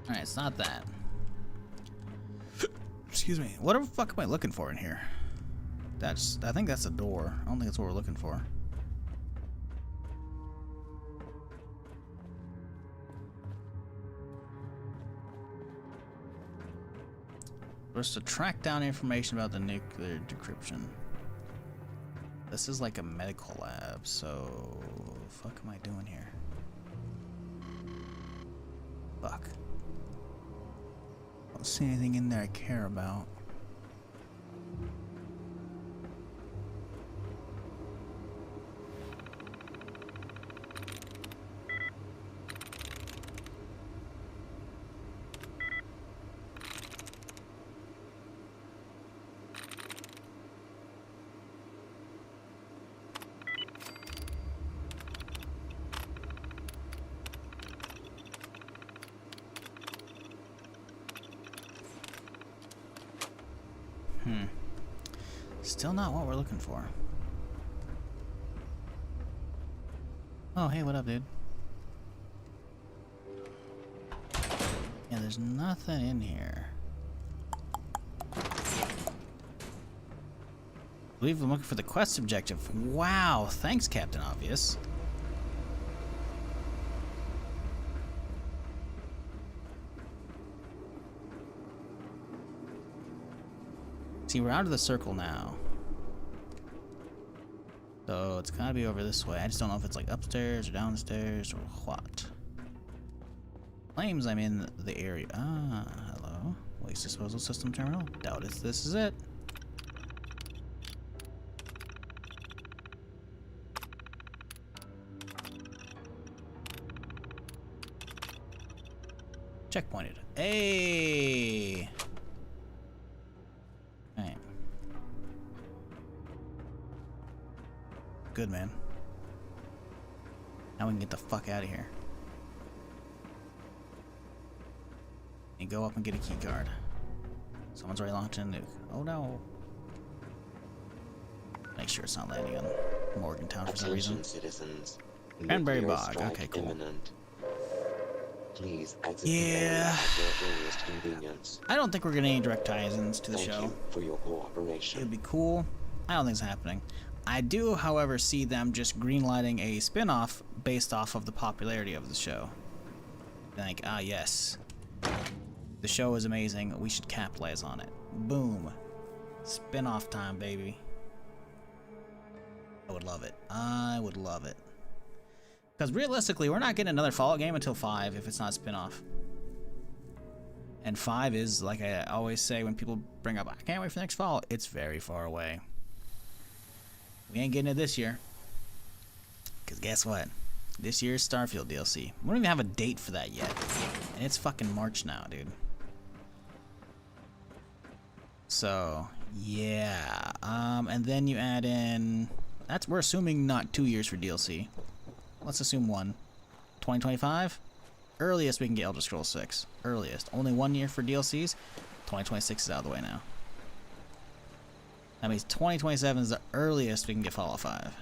Alright, it's not that. Excuse me. What the fuck am I looking for in here? I think that's a door. I don't think that's what we're looking for. Was to track down information about the nuclear decryption. This is like a medical lab, so fuck am I doing here? Fuck. I don't see anything in there I care about. Still not what we're looking for. Oh, hey, what up, dude? Yeah, there's nothing in here. I believe I'm looking for the quest objective. Wow, thanks, Captain Obvious. See, we're out of the circle now. So it's gotta be over this way. I just don't know if it's like upstairs or downstairs or what. Claims I'm in the area. Ah, hello. Waste disposal system terminal. Doubt it's this is it. Checkpointed. Hey. Alright. Good, man. Now we can get the fuck out of here. And go up and get a key card. Someone's already launching a nuke. Oh no. Make sure it's not landing on Morgantown for some reason. Citizens. Cranberry Bog. Okay, cool. Imminent. Please exit Yeah. at your earliest convenience. I don't think we're getting any direct tie-ins to the Thank show. you for your cooperation. It would be cool. I don't think it's happening. I do, however, see them just greenlighting a spin-off based off of the popularity of the show. Like, ah, yes. The show is amazing. We should capitalize on it. Boom. Spin-off time, baby. I would love it. I would love it. Because realistically, we're not getting another Fallout game until 5 if it's not spin-off. And 5 is, like I always say when people bring up, I can't wait for the next Fallout, it's very far away. We ain't getting it this year. Because guess what? This year's Starfield DLC. We don't even have a date for that yet. And it's fucking March now, dude. So, yeah. And then you add in... we're assuming not 2 years for DLC. Let's assume 1. 2025? Earliest we can get Elder Scrolls 6. Earliest. Only 1 year for DLCs. 2026 is out of the way now. That means 2027 is the earliest we can get Fallout 5.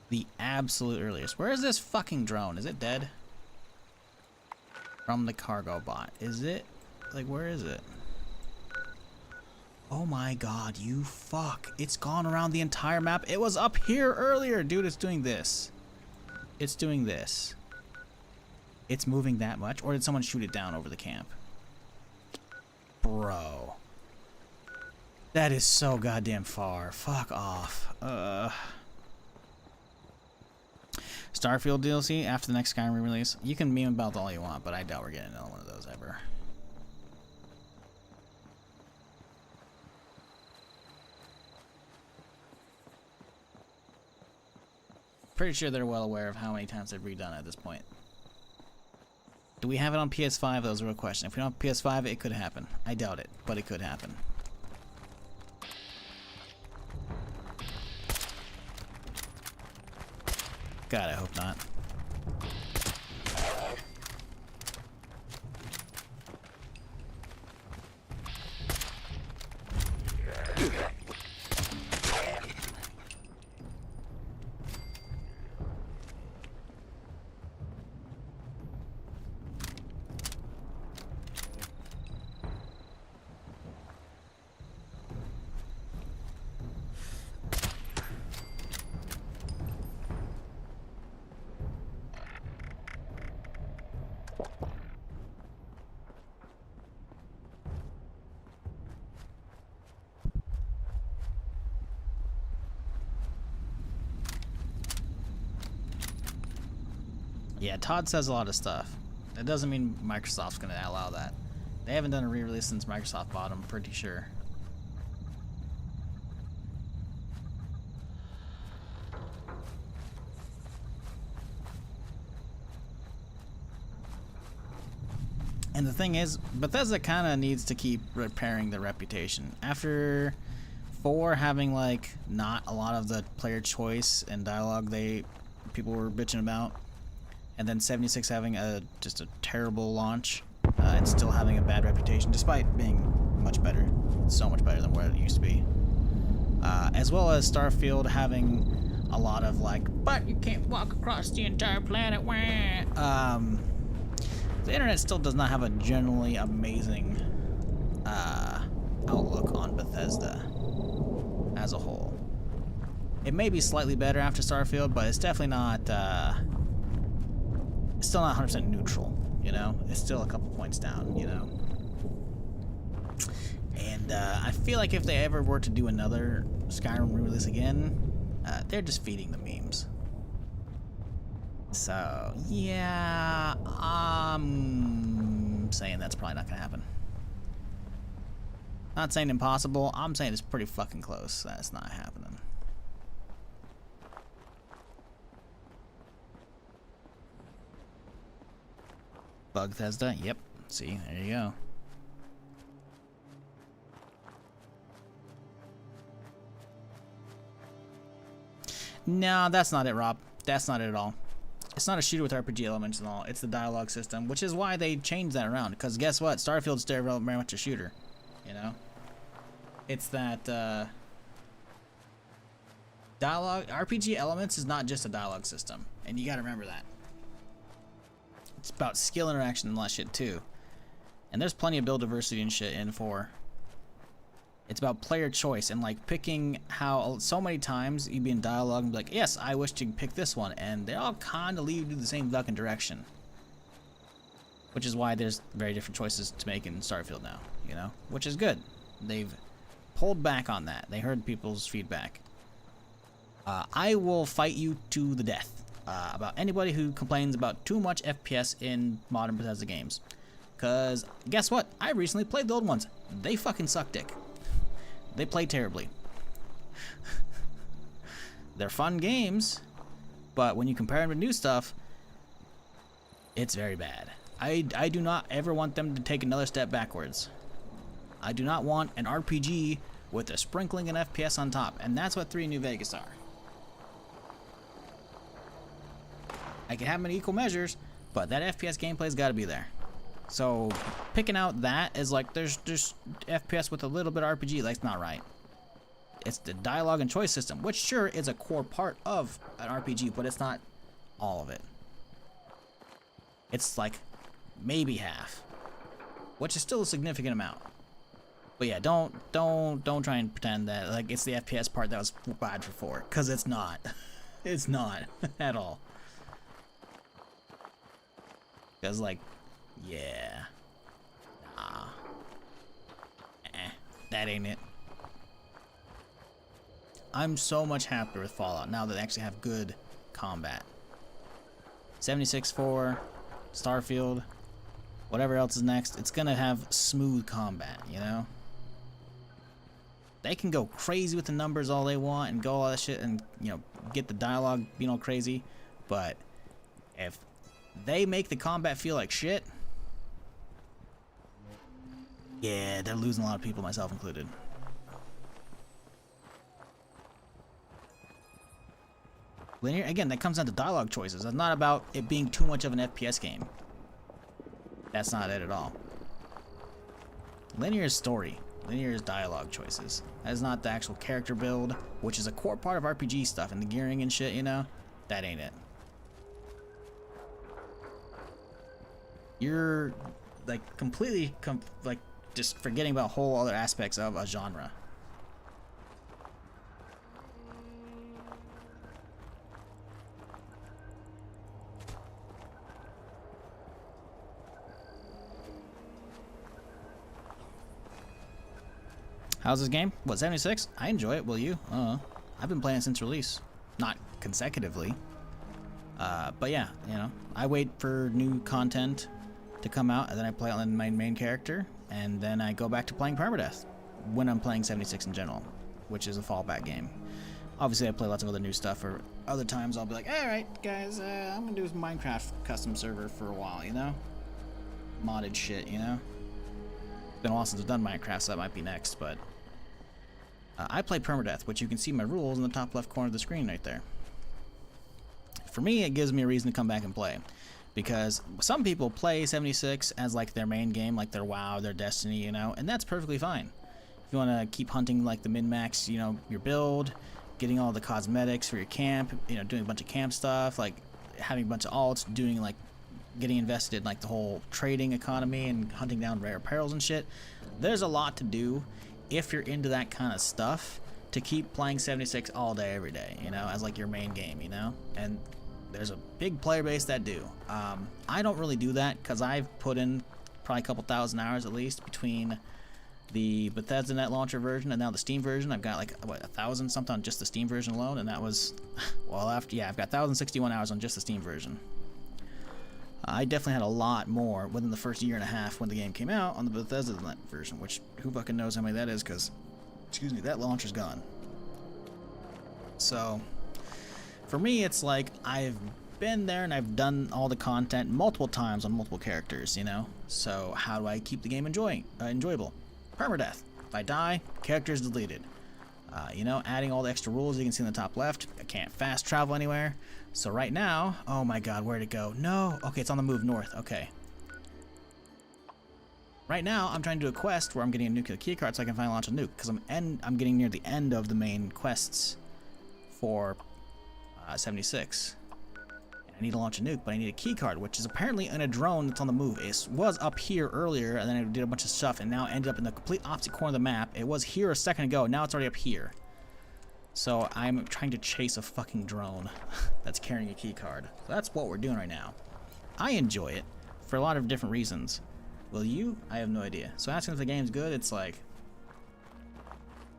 The absolute earliest. Where is this fucking drone? Is it dead? From the cargo bot. Is it? Like, where is it? Oh my god, you fuck. It's gone around the entire map. It was up here earlier. Dude, it's doing this. It's doing this. It's moving that much? Or did someone shoot it down over the camp? Bro. That is so goddamn far. Fuck off. Starfield DLC after the next Skyrim release. You can meme about all you want, but I doubt we're getting another one of those ever. Pretty sure they're well aware of how many times they've redone it at this point. Do we have it on PS5? That was a real question. If we don't have PS5, it could happen. I doubt it, but it could happen. God, I hope not. Yeah, Todd says a lot of stuff. That doesn't mean Microsoft's going to allow that. They haven't done a re-release since Microsoft bought them, pretty sure. And the thing is, Bethesda kind of needs to keep repairing their reputation. After 4 having, like, not a lot of the player choice and dialogue people were bitching about, and then 76 having just a terrible launch, and still having a bad reputation, despite being much better, so much better than what it used to be. As well as Starfield having a lot of like, but you can't walk across the entire planet. The internet still does not have a generally amazing outlook on Bethesda as a whole. It may be slightly better after Starfield, but it's definitely not. It's still not 100% neutral, you know? It's still a couple points down, you know? And I feel like if they ever were to do another Skyrim re-release again, they're just feeding the memes. So, yeah, I'm saying that's probably not gonna happen. Not saying impossible, I'm saying it's pretty fucking close. That's not happening. Bethesda, yep. See, there you go. No, that's not it, Rob. That's not it at all. It's not a shooter with RPG elements and all. It's the dialogue system, which is why they changed that around. Because guess what? Starfield's still very much a shooter. You know? It's that, dialogue... RPG elements is not just a dialogue system. And you gotta remember that. It's about skill interaction and all that shit, too. And there's plenty of build diversity and shit in 4. It's about player choice and like picking how so many times you'd be in dialogue and be like, yes, I wish to pick this one, and they all kind of lead you the same fucking direction. Which is why there's very different choices to make in Starfield now, you know? Which is good. They've pulled back on that. They heard people's feedback. I will fight you to the death about anybody who complains about too much FPS in modern Bethesda games. Because guess what? I recently played the old ones. They fucking suck dick. They play terribly. They're fun games, but when you compare them to new stuff, it's very bad. I do not ever want them to take another step backwards. I do not want an RPG with a sprinkling of FPS on top, and that's what 3 New Vegas are. I can have them in equal measures, but that FPS gameplay's got to be there. So picking out that is like there's FPS with a little bit of RPG, that's not right. It's the dialogue and choice system, which sure is a core part of an RPG, but it's not all of it. It's like maybe half, which is still a significant amount. But yeah, don't try and pretend that like it's the FPS part that was bad for 4, because it's not. It's not at all. Because like, yeah, nah, that ain't it. I'm so much happier with Fallout now that they actually have good combat. 76.4, Starfield, whatever else is next, it's gonna have smooth combat, you know? They can go crazy with the numbers all they want and go all that shit and, you know, get the dialogue being all crazy, but if they make the combat feel like shit, yeah, they're losing a lot of people, myself included. Linear, again, that comes down to dialogue choices. It's not about it being too much of an FPS game. That's not it at all. Linear is story. Linear is dialogue choices. That is not the actual character build, which is a core part of RPG stuff, and the gearing and shit, you know? That ain't it. You're, like, completely, like, just forgetting about whole other aspects of a genre. How's this game? What, 76? I enjoy it. Will you? I've been playing it since release. Not consecutively. But yeah, you know, I wait for new content to come out, and then I play on my main character, and then I go back to playing Permadeath when I'm playing 76 in general, which is a fallback game. Obviously, I play lots of other new stuff, or other times I'll be like, alright, guys, I'm gonna do this Minecraft custom server for a while, you know? Modded shit, you know? It's been a while since I've done Minecraft, so that might be next, but I play Permadeath, which you can see my rules in the top left corner of the screen right there. For me, it gives me a reason to come back and play, because some people play 76 as like their main game, like their WoW, their Destiny, you know, and that's perfectly fine. If you want to keep hunting like the min-max, you know, your build, getting all the cosmetics for your camp, you know, doing a bunch of camp stuff, like having a bunch of alts, doing like getting invested in like the whole trading economy and hunting down rare perils and shit. There's a lot to do if you're into that kind of stuff to keep playing 76 all day every day, you know, as like your main game, you know. And there's a big player base that do. I don't really do that because I've put in probably a couple thousand hours at least between the Bethesda Net Launcher version and now the Steam version. I've got like what, 1,000 something on just the Steam version alone, and that was well after, yeah, I've got 1,061 hours on just the Steam version. I definitely had a lot more within the first year and a half when the game came out on the Bethesda version, which who fucking knows how many that is, because, excuse me, that launcher's gone. So, for me, it's like I've been there and I've done all the content multiple times on multiple characters, you know? So, how do I keep the game enjoyable? Permadeath. If I die, character is deleted. You know, adding all the extra rules you can see in the top left. I can't fast travel anywhere. So right now, oh my god, where'd it go? No! Okay, it's on the move north. Okay. Right now, I'm trying to do a quest where I'm getting a nuclear keycard so I can finally launch a nuke, because I'm getting near the end of the main quests for 76. And I need to launch a nuke, but I need a keycard, which is apparently in a drone that's on the move. It was up here earlier, and then I did a bunch of stuff, and now ended up in the complete opposite corner of the map. It was here a second ago, now it's already up here. So I'm trying to chase a fucking drone that's carrying a keycard. So that's what we're doing right now. I enjoy it for a lot of different reasons. Will you? I have no idea. So asking if the game's good, it's like,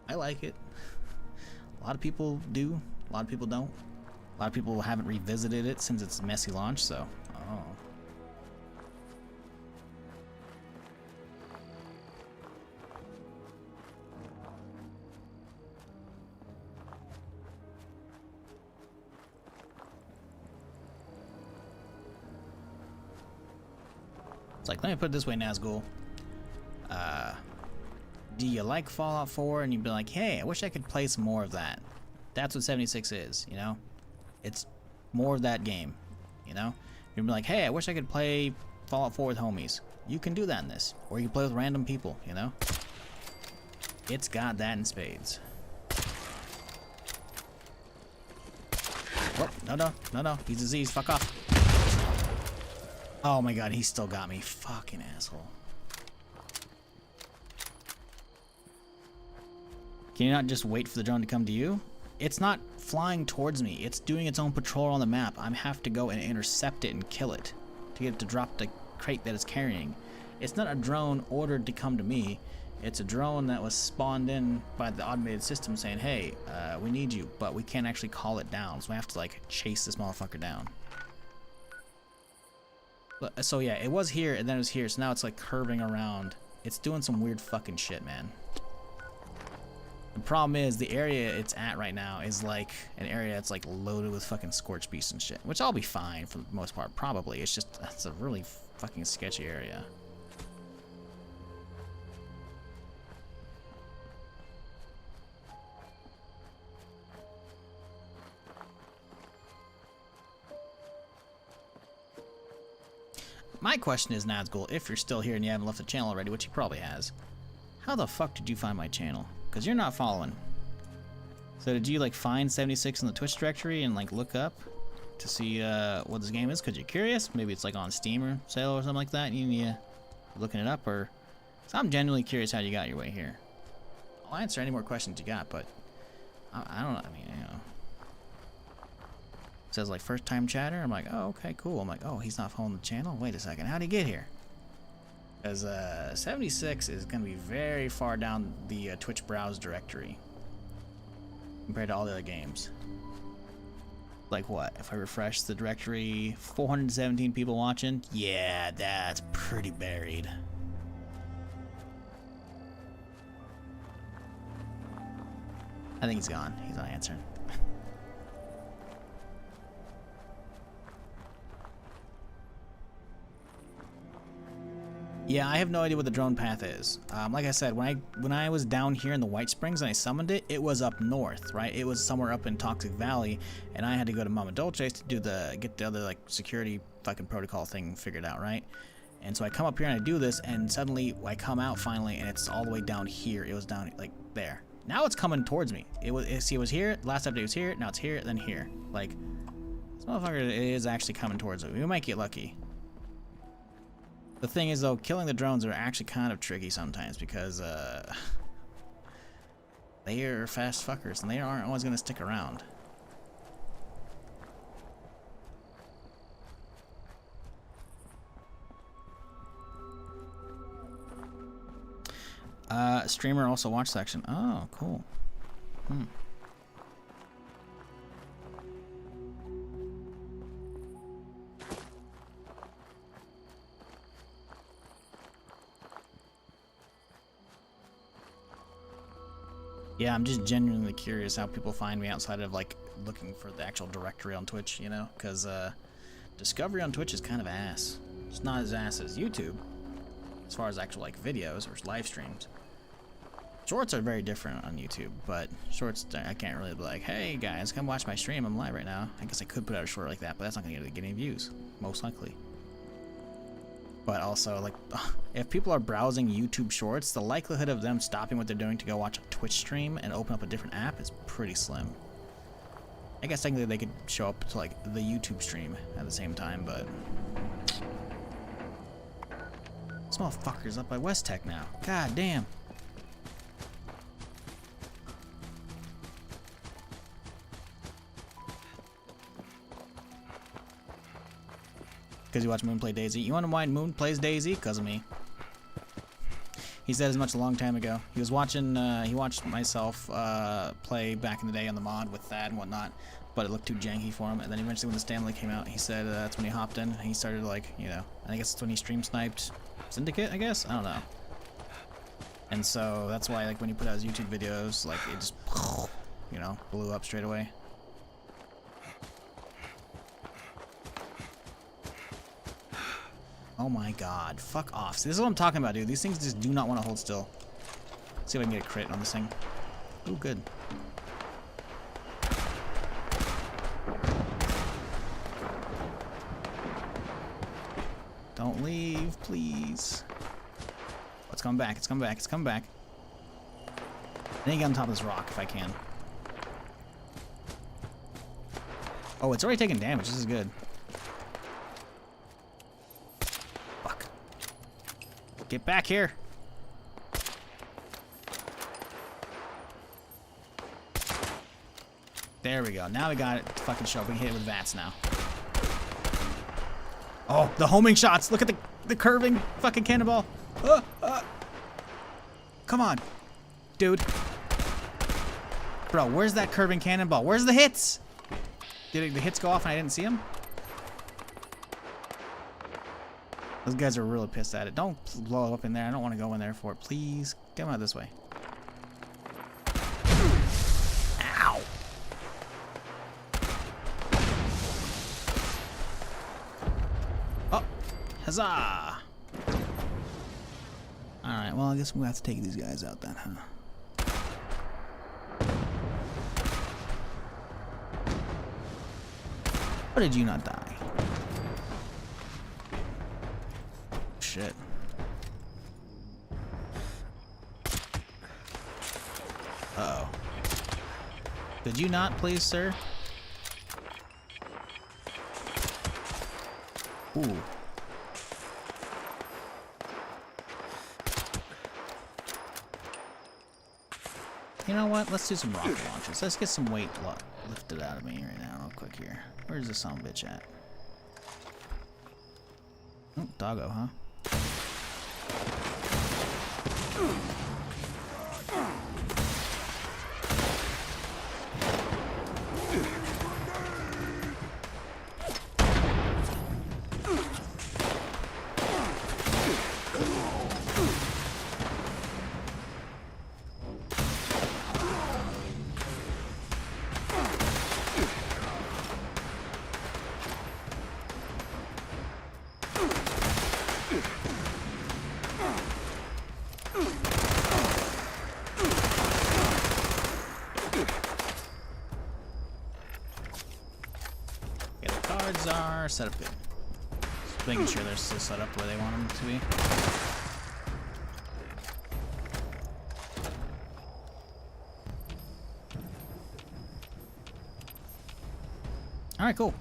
I like it. A lot of people do, a lot of people don't. A lot of people haven't revisited it since its messy launch, so, oh. It's like, let me put it this way, Nazgul. Do you like Fallout 4? And you'd be like, hey, I wish I could play some more of that. That's what 76 is, you know? It's more of that game, you know? You'd be like, hey, I wish I could play Fallout 4 with homies. You can do that in this. Or you can play with random people, you know? It's got that in spades. Oh, no. He's diseased. Fuck off. Oh my god, he still got me. Fucking asshole. Can you not just wait for the drone to come to you? It's not flying towards me. It's doing its own patrol on the map. I have to go and intercept it and kill it to get it to drop the crate that it's carrying. It's not a drone ordered to come to me. It's a drone that was spawned in by the automated system saying, hey, we need you, but we can't actually call it down. So we have to, like, chase this motherfucker down. So yeah, it was here and then it was here, so now it's like curving around. It's doing some weird fucking shit, man. The problem is the area it's at right now is like an area that's like loaded with fucking scorch beasts and shit, which I'll be fine for the most part, probably. It's just, that's a really fucking sketchy area. My question is, Nazgul, if you're still here and you haven't left the channel already, which you probably has, how the fuck did you find my channel? Because you're not following. So did you like find 76 in the Twitch directory and like look up to see what this game is because you're curious? Maybe it's like on Steam or sale or something like that and you looking it up, or... So I'm genuinely curious how you got your way here. I'll answer any more questions you got, but I don't know, I mean, you know. It says like first time chatter. I'm like, oh, okay, cool. I'm like, oh, he's not following the channel. Wait a second, how'd he get here? Because 76 is going to be very far down the Twitch browse directory compared to all the other games. Like what? If I refresh the directory, 417 people watching? Yeah, that's pretty buried. I think he's gone. He's not answering. Yeah, I have no idea what the drone path is. Like I said, when I was down here in the White Springs and I summoned it, it was up north, right? It was somewhere up in Toxic Valley, and I had to go to Mama Dolce's to do get the other like security fucking protocol thing figured out, right? And so I come up here and I do this, and suddenly I come out finally, and it's all the way down here. It was down like there. Now it's coming towards me. It was here. Last update was here. Now it's here. Then here. Like this motherfucker is actually coming towards me. We might get lucky. The thing is, though, killing the drones are actually kind of tricky sometimes because they are fast fuckers and they aren't always going to stick around. Streamer also watch section. Oh, cool. Yeah, I'm just genuinely curious how people find me outside of like looking for the actual directory on Twitch, you know? Because discovery on Twitch is kind of ass. It's not as ass as YouTube, as far as actual like videos or live streams. Shorts are very different on YouTube, but shorts, I can't really be like, hey guys, come watch my stream, I'm live right now. I guess I could put out a short like that, but that's not gonna get any views, most likely. But also, like, if people are browsing YouTube Shorts, the likelihood of them stopping what they're doing to go watch a Twitch stream and open up a different app is pretty slim. I guess technically they could show up to, like, the YouTube stream at the same time, but... This motherfucker's up by West Tech now. God damn. Because you watch Moon play Daisy. You wonder why Moon plays Daisy? Because of me. He said as much a long time ago. He was watching, he watched myself play back in the day on the mod with Thad and whatnot, but it looked too janky for him. And then eventually when the Stanley came out, he said that's when he hopped in. And he started like, you know, I guess it's when he stream sniped Syndicate, I guess? I don't know. And so that's why like when he put out his YouTube videos, like it just, you know, blew up straight away. Oh my god, fuck off. See, this is what I'm talking about, dude. These things just do not want to hold still. Let's see if I can get a crit on this thing. Ooh, good. Don't leave, please. Oh, it's coming back, it's coming back, it's coming back. I need to get on top of this rock if I can. Oh, it's already taking damage. This is good. Get back here. There we go. Now we got it fucking show up. We can hit it with VATS now. Oh, the homing shots. Look at the curving fucking cannonball. Come on. Dude. Bro, where's that curving cannonball? Where's the hits? Did the hits go off and I didn't see them? Those guys are really pissed at it. Don't blow up in there. I don't want to go in there for it. Please, come out this way. Ow! Oh! Huzzah! Alright, well, I guess we'll have to take these guys out then, huh? Or did you not die? Shit. Uh-oh. Could you not, please, sir? Ooh. You know what? Let's do some rocket launchers. Let's get some weight lifted out of me right now real quick here. Where's the son of a bitch at? Oh, doggo, huh? Are set up good. Just making sure they're still set up where they want them to be. Alright, cool.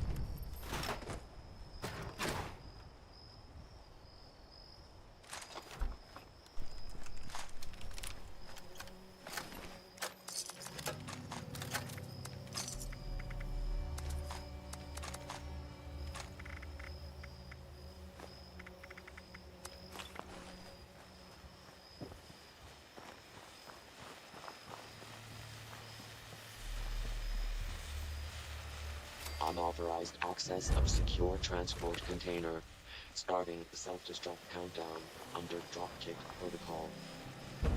Unauthorized access of secure transport container. Starting self-destruct countdown under dropkick protocol.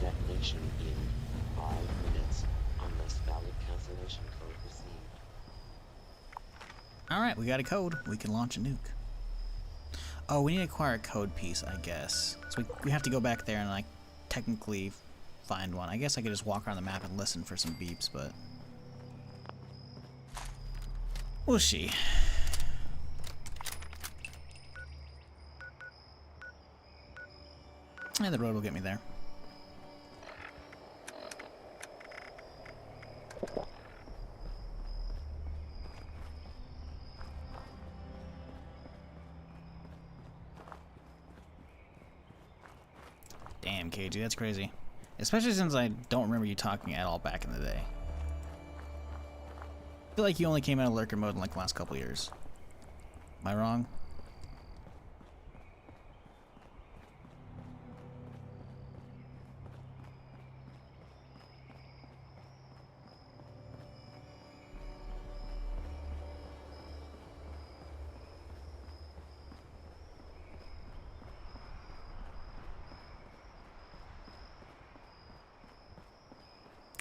Detonation in 5 minutes. Valid cancellation code received. Alright, we got a code. We can launch a nuke. Oh, we need to acquire a code piece, I guess. So we have to go back there and, like, technically find one. I guess I could just walk around the map and listen for some beeps, but... we'll see. And the road will get me there. Damn, KG, that's crazy. Especially since I don't remember you talking at all back in the day. I feel like you only came out of lurker mode in like the last couple years. Am I wrong?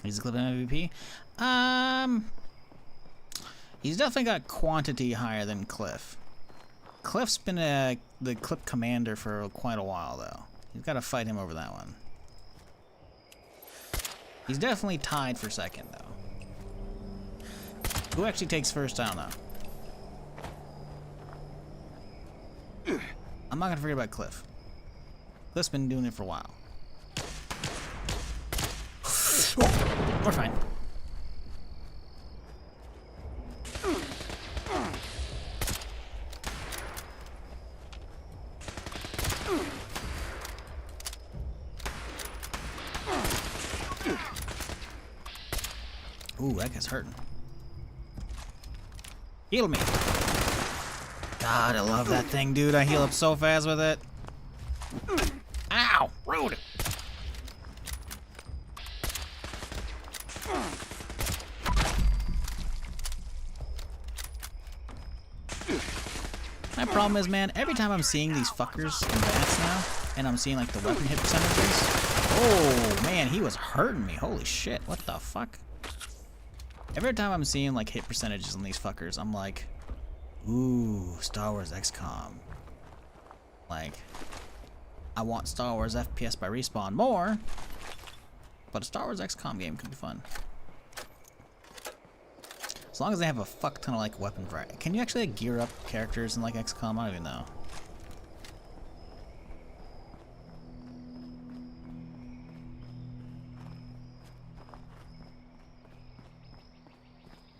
He's a Cliff MVP. He's definitely got quantity higher than Cliff. Cliff's been the Clip commander for quite a while, though. You've got to fight him over that one. He's definitely tied for second, though. Who actually takes first? I don't know. I'm not gonna forget about Cliff. Cliff's been doing it for a while. We're fine. Ooh, that guy's hurting. Heal me. God, I love that thing, dude. I heal up so fast with it. Ow! Rude! My problem is, man, every time I'm seeing these fuckers in bats now, and I'm seeing like the weapon hit percentages. Oh man, he was hurting me. Holy shit, what the fuck? Every time I'm seeing like hit percentages on these fuckers, I'm like, ooh, Star Wars XCOM. Like, I want Star Wars FPS by Respawn more, but a Star Wars XCOM game could be fun. As long as they have a fuck ton of like weapon variety. Can you actually like, gear up characters in like XCOM? I don't even know.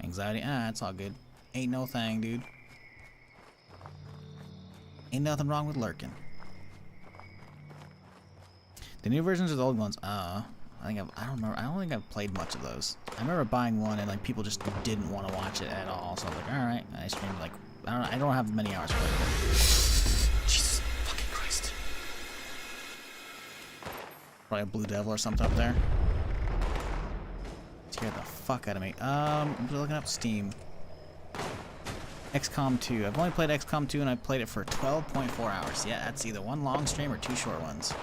Anxiety? Ah, it's all good. Ain't no thing, dude. Ain't nothing wrong with lurking. The new versions or the old ones? I don't remember. I don't think I've played much of those. I remember buying one and like people just didn't want to watch it at all. So I was like, all right. I streamed like I don't have many hours played it. Jesus fucking Christ! Probably a Blue Devil or something up there. Scared the fuck out of me. I'm looking up Steam. XCOM 2. I've only played XCOM 2 and I played it for 12.4 hours. Yeah, that's either one long stream or two short ones.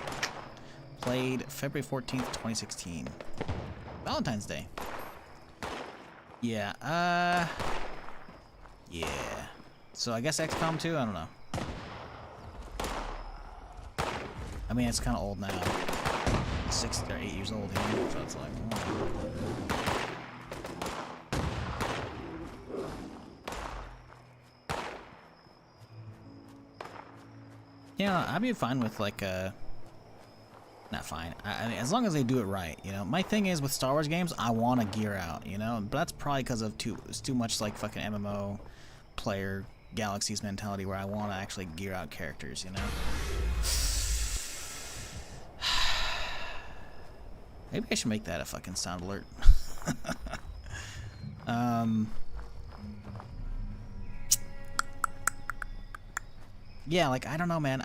Played February 14th, 2016. Valentine's Day. Yeah, yeah. So I guess XCOM 2? I don't know. I mean, it's kind of old now. 6 or 8 years old, you know? So it's like... Yeah, I'd be fine with like not fine. I mean, as long as they do it right, you know. My thing is with Star Wars games, I want to gear out, you know. But that's probably because of it's too much like fucking MMO player Galaxies mentality where I want to actually gear out characters, you know. Maybe I should make that a fucking sound alert. Yeah, like, I don't know, man.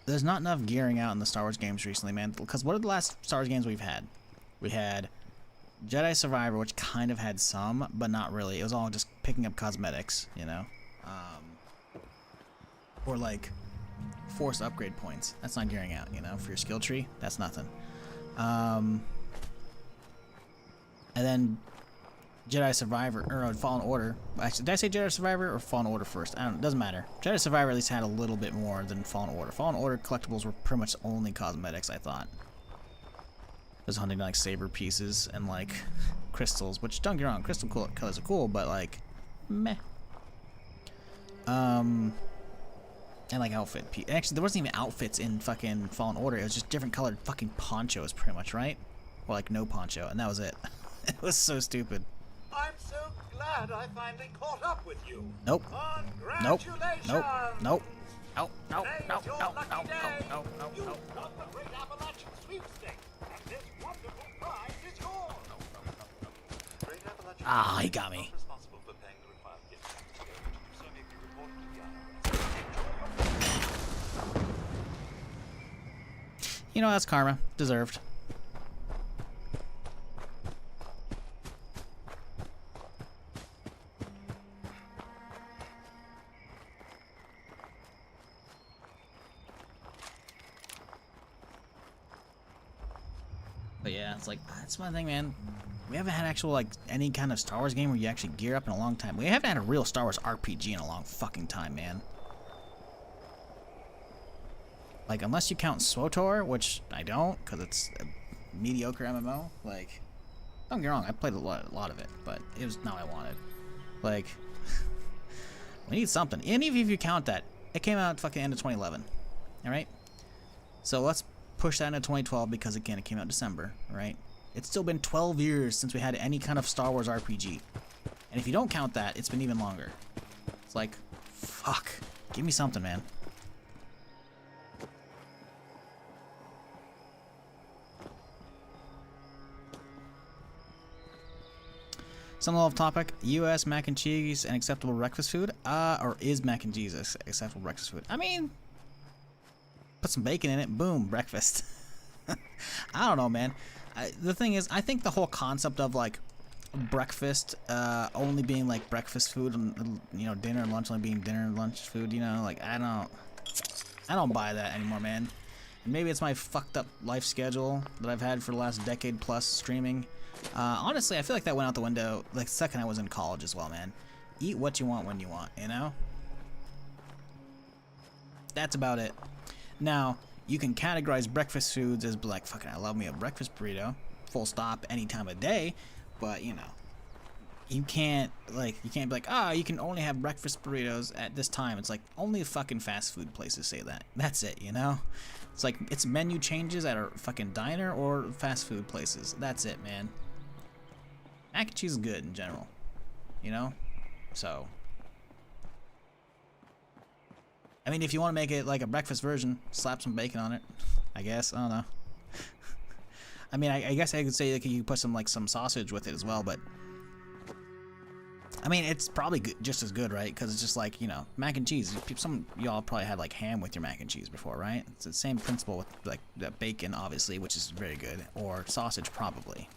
There's not enough gearing out in the Star Wars games recently, man. Because what are the last Star Wars games we've had? We had Jedi Survivor, which kind of had some, but not really. It was all just picking up cosmetics, you know? Or, like, Force upgrade points. That's not gearing out, you know? For your skill tree, that's nothing. And then Jedi Survivor, or Fallen Order. Actually, did I say Jedi Survivor or Fallen Order first? I don't know, it doesn't matter. Jedi Survivor at least had a little bit more than Fallen Order. Fallen Order collectibles were pretty much only cosmetics, I thought. I was hunting like saber pieces and like crystals, which don't get me wrong, crystal colors are cool, but like, meh. And like outfit. Actually, there wasn't even outfits in fucking Fallen Order. It was just different colored fucking ponchos, pretty much, right? Or like no poncho, and that was it. It was so stupid. I'm so glad I finally caught up with you. Nope. Nope. Congratulations. Nope. Nope. Nope. Nope. Today Nope. is your Nope. lucky Nope. day. Nope. Nope. You Nope. won the Great Appalachian Sweepstakes, and this wonderful prize is yours. Great Appalachian Ah, he got me. responsible for paying the required gift tax. So may be reported to the IRS. You know, that's karma. Deserved. But yeah, it's like, that's my thing, man. We haven't had actual, like, any kind of Star Wars game where you actually gear up in a long time. We haven't had a real Star Wars RPG in a long fucking time, man. Like, unless you count SWTOR, which I don't, because it's a mediocre MMO. Like, don't get me wrong, I played a lot of it, but it was not what I wanted. Like, we need something. And even if you count that, it came out fucking end of 2011. Alright? So let's push that into 2012 because, again, it came out in December, right? It's still been 12 years since we had any kind of Star Wars RPG. And if you don't count that, it's been even longer. It's like, fuck. Give me something, man. Some off topic. U.S. mac and cheese an acceptable breakfast food? Or is mac and cheese acceptable breakfast food? I mean, put some bacon in it, boom, breakfast. I don't know, man. The thing is, I think the whole concept of like breakfast only being like breakfast food, and you know, dinner and lunch only being dinner and lunch food, you know, like I don't buy that anymore, man. And maybe it's my fucked up life schedule that I've had for the last decade plus streaming. Honestly, I feel like that went out the window like the second I was in college as well, man. Eat what you want when you want, you know? That's about it. Now, you can categorize breakfast foods as like, fucking, I love me a breakfast burrito, full stop, any time of day, but you know, you can't be like, you can only have breakfast burritos at this time. It's like, only fucking fast food places say that. That's it, you know? It's like, it's menu changes at a fucking diner or fast food places. That's it, man. Mac and cheese is good in general, you know? So, I mean, if you want to make it like a breakfast version, slap some bacon on it, I guess. I don't know. I mean, I guess I could say like you could put some sausage with it as well, but I mean, it's probably good, just as good, right? Because it's just like, you know, mac and cheese. Some of y'all probably had like ham with your mac and cheese before, right? It's the same principle with like the bacon, obviously, which is very good, or sausage, probably.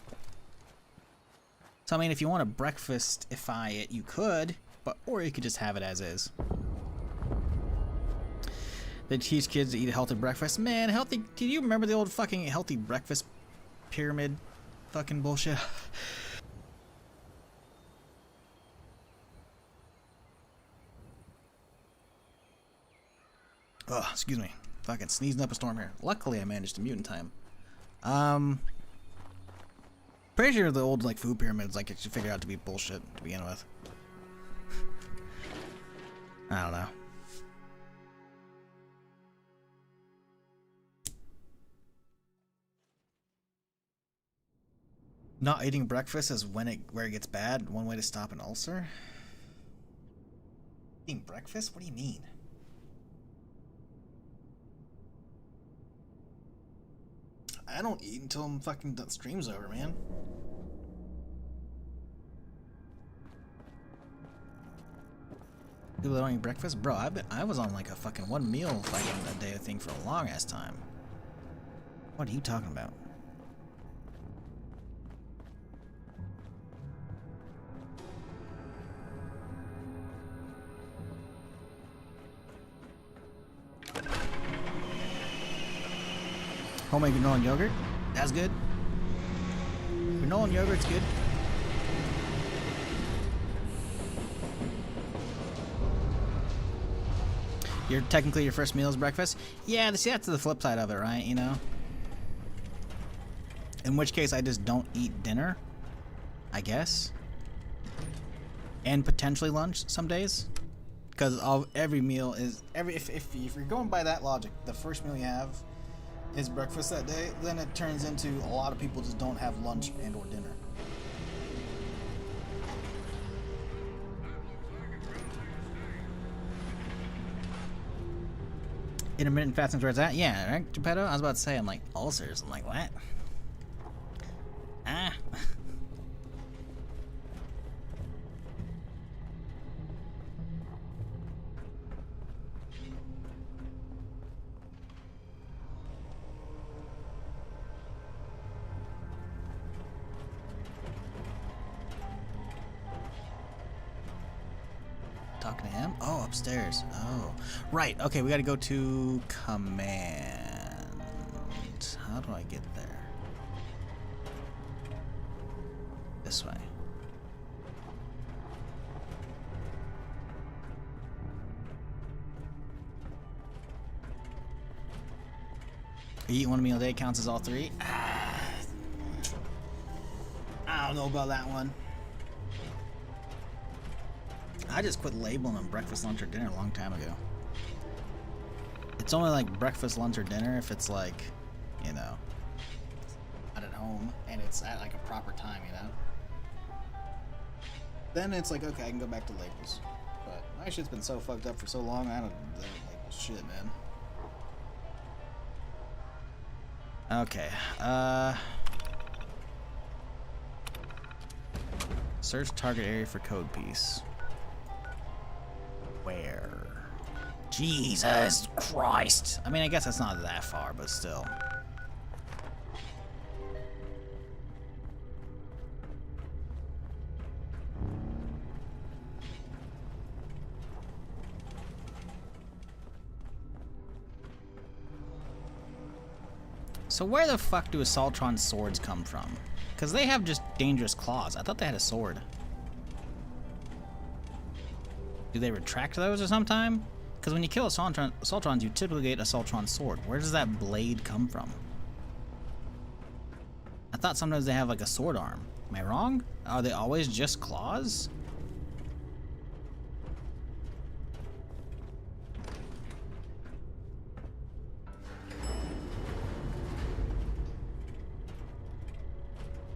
So I mean, if you want to breakfastify it, you could, or you could just have it as is. They teach kids to eat a healthy breakfast. Man, healthy. Do you remember the old fucking healthy breakfast pyramid fucking bullshit? Oh, excuse me. Fucking sneezing up a storm here. Luckily, I managed to mute in time. Pretty sure the old like food pyramids like it should figure out to be bullshit to begin with. I don't know. Not eating breakfast is where it gets bad. One way to stop an ulcer. Eating breakfast? What do you mean? I don't eat until the stream's over, man. People that don't eat breakfast? Bro, I was on like a fucking one meal fucking a day thing for a long ass time. What are you talking about? Homemade granola yogurt? That's good. Granola yogurt's good. You're technically your first meal is breakfast? Yeah, see, that's the flip side of it, right? You know? In which case, I just don't eat dinner, I guess. And potentially lunch some days. Because every meal is... If you're going by that logic, the first meal you have is breakfast that day, then it turns into a lot of people just don't have lunch and or dinner. Intermittent fasting towards that? Yeah, right, Geppetto? I was about to say, I'm like, ulcers. I'm like, what? Ah. Talking to him? Oh, upstairs. Oh. Right, okay, we gotta go to command. How do I get there? This way. You eat one meal a day counts as all three? I don't know about that one. I just quit labeling them breakfast, lunch, or dinner a long time ago. It's only like breakfast, lunch, or dinner if it's like, you know, not at home and it's at like a proper time, you know? Then it's like, okay, I can go back to labels. But my shit's been so fucked up for so long, I don't label shit, man. Okay, search target area for code piece. Where? Jesus Christ. I mean, I guess that's not that far, but still. So where the fuck do Assaultron swords come from? Because they have just dangerous claws. I thought they had a sword. Do they retract those or sometime? Because when you kill Assaultrons, you typically get Assaultron sword. Where does that blade come from? I thought sometimes they have like a sword arm. Am I wrong? Are they always just claws?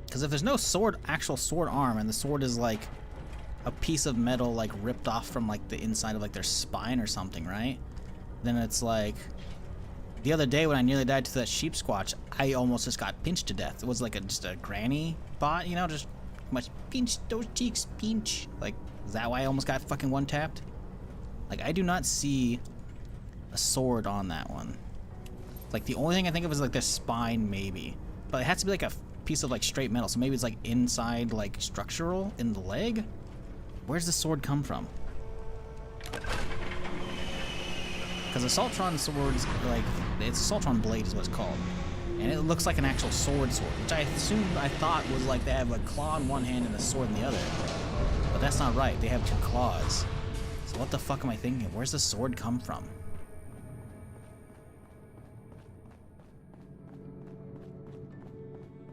Because if there's no sword, actual sword arm, and the sword is like a piece of metal like ripped off from like the inside of like their spine or something, right? Then it's like the other day when I nearly died to that sheep squatch, I almost just got pinched to death. It was like just a granny bot, you know, just much pinch those cheeks, pinch. Like, is that why I almost got fucking one tapped? Like, I do not see a sword on that one. Like, the only thing I think of is like their spine, maybe, but it has to be like a piece of like straight metal, so maybe it's like inside, like structural in the leg. Where's the sword come from? Because Assaultron swords, like, it's Assaultron blade is what it's called, and it looks like an actual sword, which I thought was like they have a claw in one hand and a sword in the other, but that's not right. They have two claws. So what the fuck am I thinking? Where's the sword come from?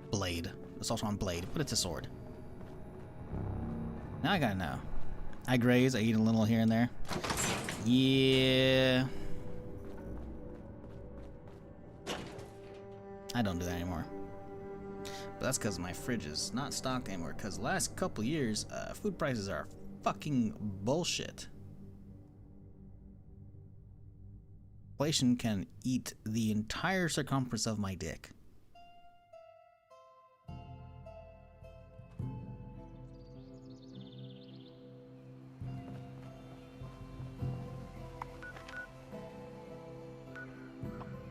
Blade. Assaultron blade, but it's a sword. Now I gotta know. I graze, I eat a little here and there. Yeah. I don't do that anymore. But that's because my fridge is not stocked anymore, because the last couple years, food prices are fucking bullshit. Inflation can eat the entire circumference of my dick.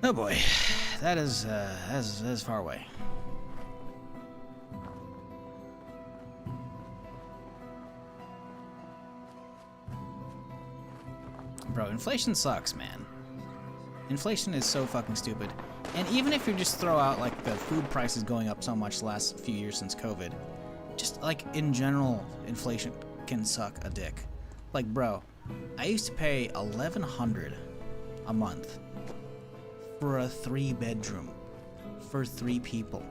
Oh boy, that is far away. Bro, inflation sucks, man. Inflation is so fucking stupid. And even if you just throw out like the food prices going up so much the last few years since COVID, just like in general, inflation can suck a dick. Like, bro, I used to pay $1,100 a month for a 3-bedroom for 3 people.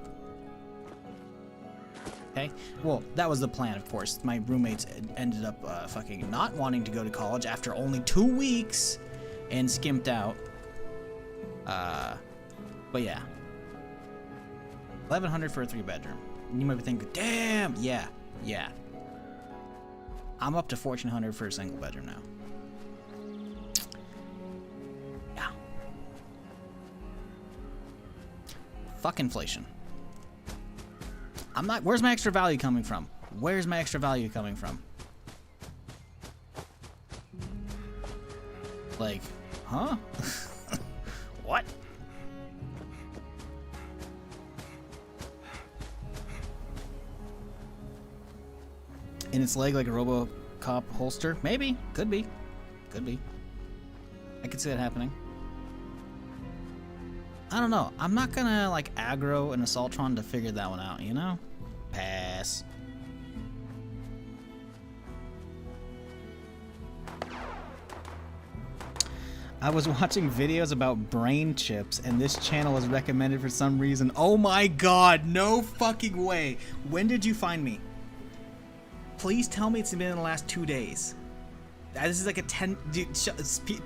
Okay, well, that was the plan, of course. My roommates ended up fucking not wanting to go to college after only 2 weeks and skimped out. But yeah, $1,100 for a 3-bedroom. And you might be thinking, damn, yeah. I'm up to $1,400 for a single bedroom now. Yeah. Fuck inflation. I'm not. Where's my extra value coming from? Where's my extra value coming from? Like, huh? What? In its leg like a RoboCop holster? Maybe. Could be. Could be. I could see that happening. I don't know. I'm not gonna like aggro an Assaultron to figure that one out, you know? Pass. I was watching videos about brain chips and this channel was recommended for some reason. Oh my god, no fucking way. When did you find me? Please tell me it's been in the last 2 days. This is like a 10... Dude,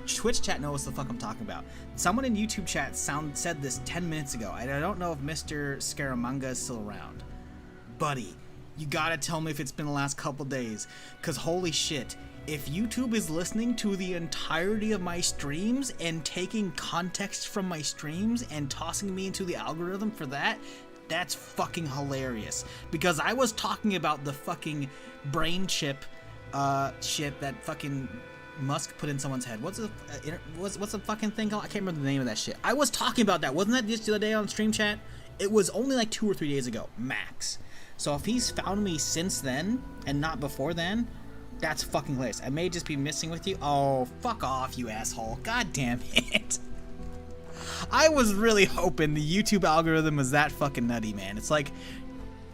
Twitch chat knows what the fuck I'm talking about. Someone in YouTube chat said this 10 minutes ago. I don't know if Mr. Scaramanga is still around. Buddy, you gotta tell me if it's been the last couple days. Because holy shit, if YouTube is listening to the entirety of my streams and taking context from my streams and tossing me into the algorithm for that, that's fucking hilarious. Because I was talking about the fucking brain chip shit that fucking Musk put in someone's head. What's the fucking thing called? I can't remember the name of that shit. I was talking about that. Wasn't that just the other day on stream chat? It was only like 2 or 3 days ago, max. So if he's found me since then and not before then, that's fucking hilarious. I may just be missing with you. Oh, fuck off, you asshole. God damn it. I was really hoping the YouTube algorithm was that fucking nutty, man. It's like,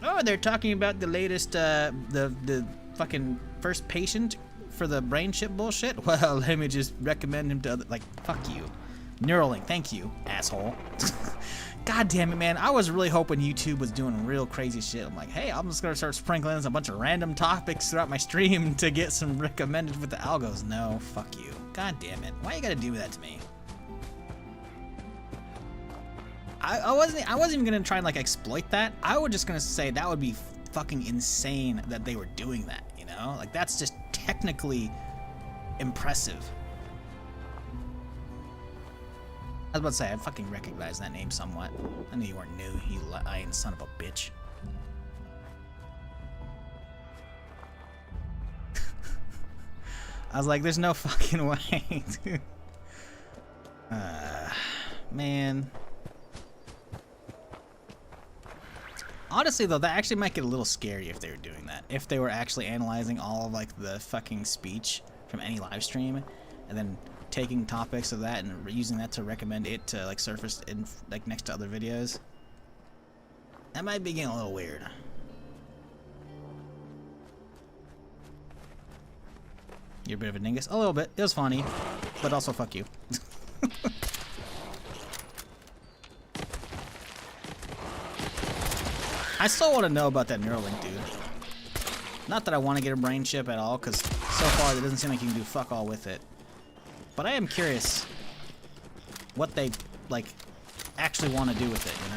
oh, they're talking about the latest, the fucking first patient for the brain chip bullshit. Well, let me just recommend him to other, like, fuck you. Neuralink, thank you, asshole. God damn it, man. I was really hoping YouTube was doing real crazy shit. I'm like, hey, I'm just gonna start sprinkling a bunch of random topics throughout my stream to get some recommended with the algos. No, fuck you. God damn it. Why you gotta do that to me? I wasn't even gonna try and like exploit that. I was just gonna say that would be fucking insane that they were doing that, you know? Like, that's just technically impressive. I was about to say, I fucking recognize that name somewhat. I knew you weren't new, you lying son of a bitch. I was like, there's no fucking way, dude. Man. Honestly, though, that actually might get a little scary if they were doing that. If they were actually analyzing all of, like, the fucking speech from any live stream, and then taking topics of that and using that to recommend it to, like, surface in, like, next to other videos. That might be getting a little weird. You're a bit of a dingus? A little bit. It was funny, but also fuck you. I still want to know about that Neuralink, dude. Not that I want to get a brain chip at all, because so far it doesn't seem like you can do fuck all with it. But I am curious what they, like, actually want to do with it, you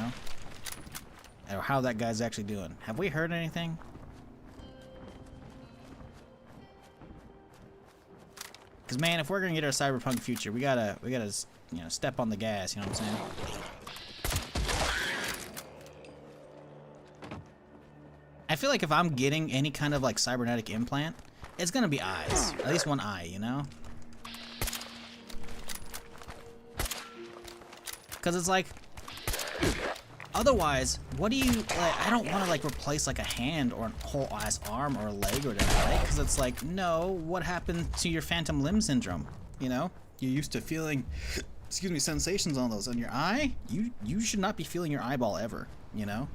know? Or how that guy's actually doing. Have we heard anything? Because, man, if we're going to get our cyberpunk future, we gotta, you know, step on the gas, you know what I'm saying? I feel like if I'm getting any kind of, like, cybernetic implant, it's gonna be eyes. At least one eye, you know? Because it's like, otherwise, what do you, like, I don't want to, like, replace, like, a hand or a whole ass arm or a leg or whatever, right? Because it's like, no, what happened to your phantom limb syndrome, you know? You're used to feeling, excuse me, sensations on those. On your eye, you should not be feeling your eyeball ever, you know?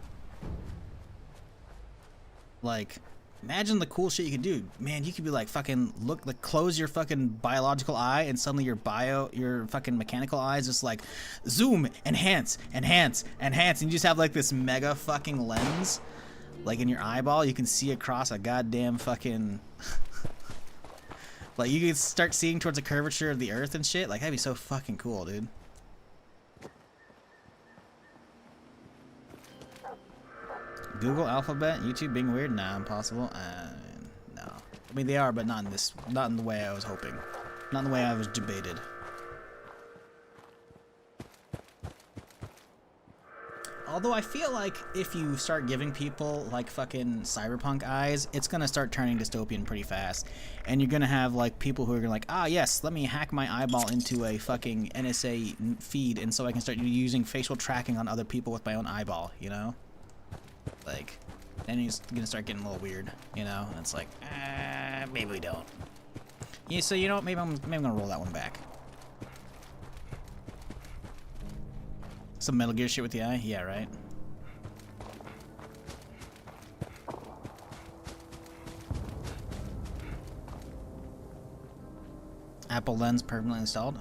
Like, Imagine the cool shit you could do. Man, you could be like fucking look like close your fucking biological eye and suddenly your fucking mechanical eyes just like zoom, enhance, enhance, enhance, and you just have like this mega fucking lens like in your eyeball. You can see across a goddamn fucking like you could start seeing towards the curvature of the earth and shit. Like that'd be so fucking cool, dude. Google Alphabet, YouTube being weird? Nah, impossible. No. I mean they are, but not in the way I was hoping. Not in the way I was debated. Although I feel like if you start giving people like fucking cyberpunk eyes, it's gonna start turning dystopian pretty fast. And you're gonna have like people who are gonna like, ah yes, let me hack my eyeball into a fucking NSA feed and so I can start using facial tracking on other people with my own eyeball, you know? Like, then he's gonna start getting a little weird, you know? And it's like, maybe we don't. Yeah, so you know what? Maybe I'm gonna roll that one back. Some Metal Gear shit with the eye? Yeah, right. Apple Lens permanently installed?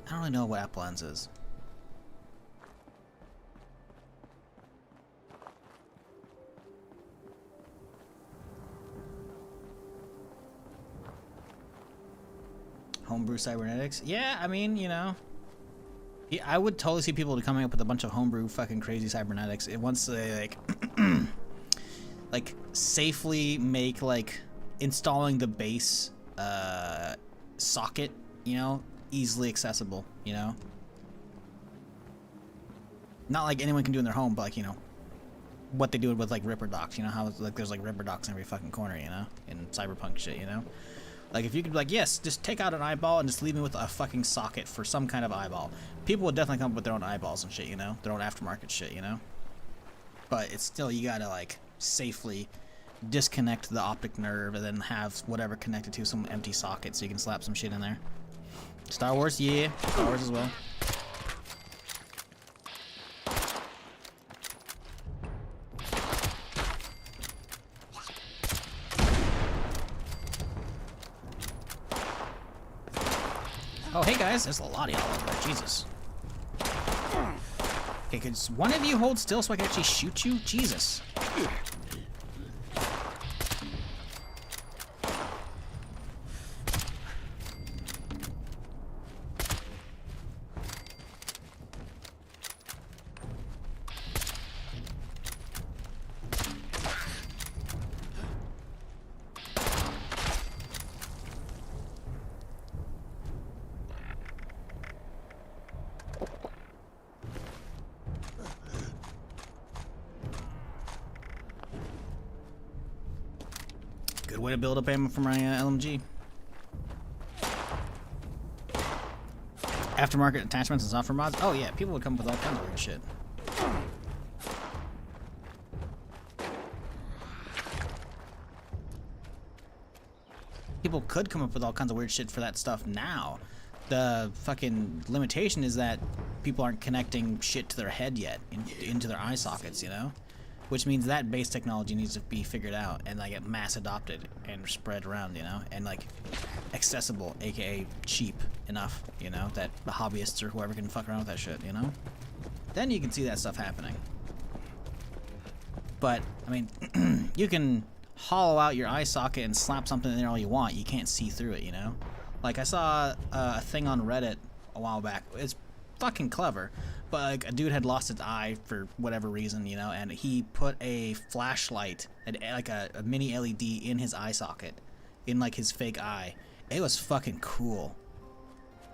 I don't really know what Apple Lens is. Homebrew cybernetics? Yeah, I mean, you know. Yeah, I would totally see people coming up with a bunch of homebrew fucking crazy cybernetics. Once they like like safely make like installing the base socket, you know, easily accessible, you know. Not like anyone can do in their home, but like, you know, what they do with like Ripper docks, you know, how like there's like Ripper docks in every fucking corner, you know, in cyberpunk shit, you know. Like, if you could be like, yes, just take out an eyeball and just leave me with a fucking socket for some kind of eyeball. People would definitely come up with their own eyeballs and shit, you know? Their own aftermarket shit, you know? But it's still, you gotta, like, safely disconnect the optic nerve and then have whatever connected to some empty socket so you can slap some shit in there. Star Wars? Yeah. Star Wars as well. Oh, hey guys, there's a lot of y'all over there. Jesus. Okay, could one of you hold still so I can actually shoot you? Jesus. Good way to build up ammo for my LMG. Aftermarket attachments and software mods? Oh yeah, people would come up with all kinds of weird shit. People could come up with all kinds of weird shit for that stuff now. The fucking limitation is that people aren't connecting shit to their head yet, into their eye sockets, you know? Which means that base technology needs to be figured out and like get mass adopted and spread around, you know, and like accessible, aka cheap enough, you know, that the hobbyists or whoever can fuck around with that shit, you know. Then you can see that stuff happening. But I mean, you can hollow out your eye socket and slap something in there all you want. You can't see through it, you know. Like I saw a thing on Reddit a while back. It's fucking clever. But like a dude had lost his eye for whatever reason, you know, and he put a flashlight, like a mini LED in his eye socket, in like his fake eye. It was fucking cool.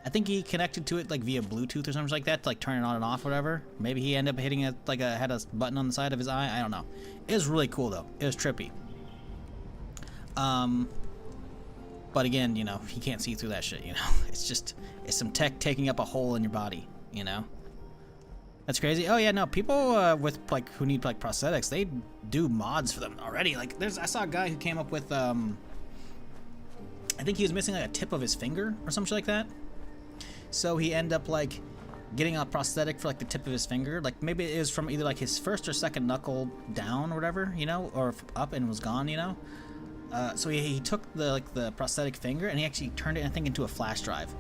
I think he connected to it like via Bluetooth or something like that to like turn it on and off, whatever. Maybe he ended up hitting it like had a button on the side of his eye. I don't know. It was really cool though. It was trippy. But again, you know, he can't see through that shit. You know, it's some tech taking up a hole in your body. You know. That's crazy. Oh yeah, no, people with like who need like prosthetics, they do mods for them already. Like I saw a guy who came up with I think he was missing like a tip of his finger or something like that. So he ended up like getting a prosthetic for like the tip of his finger. Like maybe it was from either like his first or second knuckle down or whatever, you know, or up and was gone, you know. So he took the prosthetic finger and he actually turned it, I think, into a flash drive.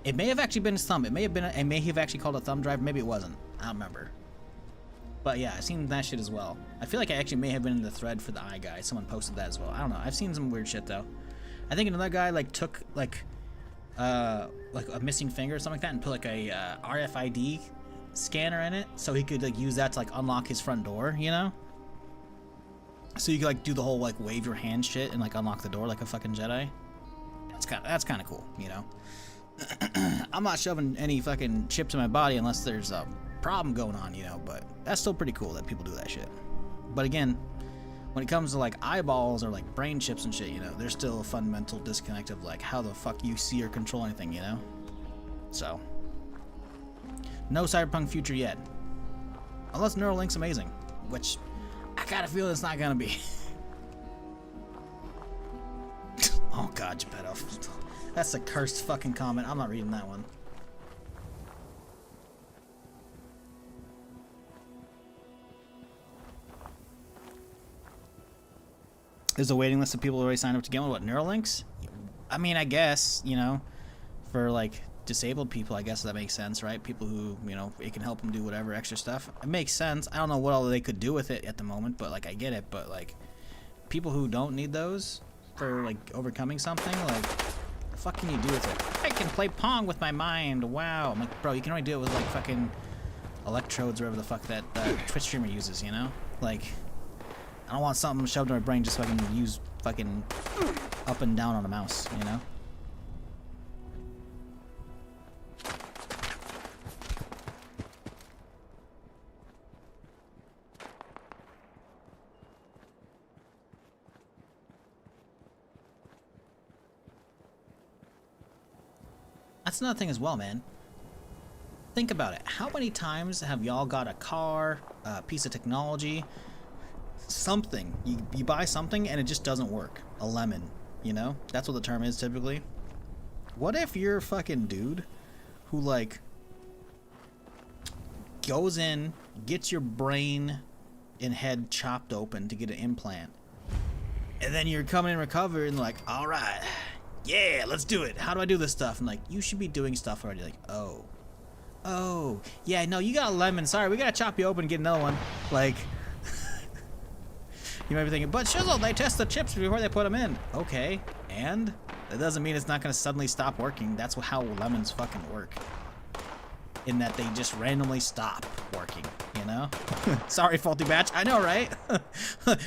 It may have actually been his thumb. It may have actually called a thumb drive. Maybe it wasn't. I don't remember. But yeah, I've seen that shit as well. I feel like I actually may have been in the thread for the eye guy. Someone posted that as well. I don't know. I've seen some weird shit though. I think another guy like took like a missing finger or something like that and put like a RFID scanner in it so he could like use that to like unlock his front door, you know? So you could like do the whole like wave your hand shit and like unlock the door like a fucking Jedi. That's kind of cool, you know. I'm not shoving any fucking chips in my body unless there's a problem going on, you know, but that's still pretty cool that people do that shit. But again, when it comes to like eyeballs or like brain chips and shit, you know, there's still a fundamental disconnect of like how the fuck you see or control anything, you know? So, no Cyberpunk future yet. Unless Neuralink's amazing, which I gotta feel it's not gonna be. Oh god, Geppetto. That's a cursed fucking comment. I'm not reading that one. There's a waiting list of people who already signed up to get one. What, Neuralinks? I mean, I guess, you know, for like disabled people, I guess that makes sense, right? People who, you know, it can help them do whatever extra stuff. It makes sense. I don't know what all they could do with it at the moment, but like I get it. But like people who don't need those for like overcoming something, like the fuck can you do with it? I can play Pong with my mind. Wow. I'm like, bro, you can only do it with like fucking electrodes or whatever the fuck that Twitch streamer uses, you know? Like, I don't want something shoved in my brain just so I can use fucking up and down on a mouse, you know? That's another thing as well, man. Think about it. How many times have y'all got a car, a piece of technology, something? You buy something and it just doesn't work. A lemon, you know? That's what the term is typically. What if you're a fucking dude who, like, goes in, gets your brain and head chopped open to get an implant, and then you're coming in recovered and like, all right, yeah, let's do it. How do I do this stuff? And like, you should be doing stuff already. Like, oh, yeah, no, you got a lemon. Sorry, we gotta chop you open and get another one. Like, you might be thinking, but Shizzle, they test the chips before they put them in. Okay, and that doesn't mean it's not gonna suddenly stop working. That's how lemons fucking work. In that they just randomly stop working, you know? Sorry, faulty batch. I know, right?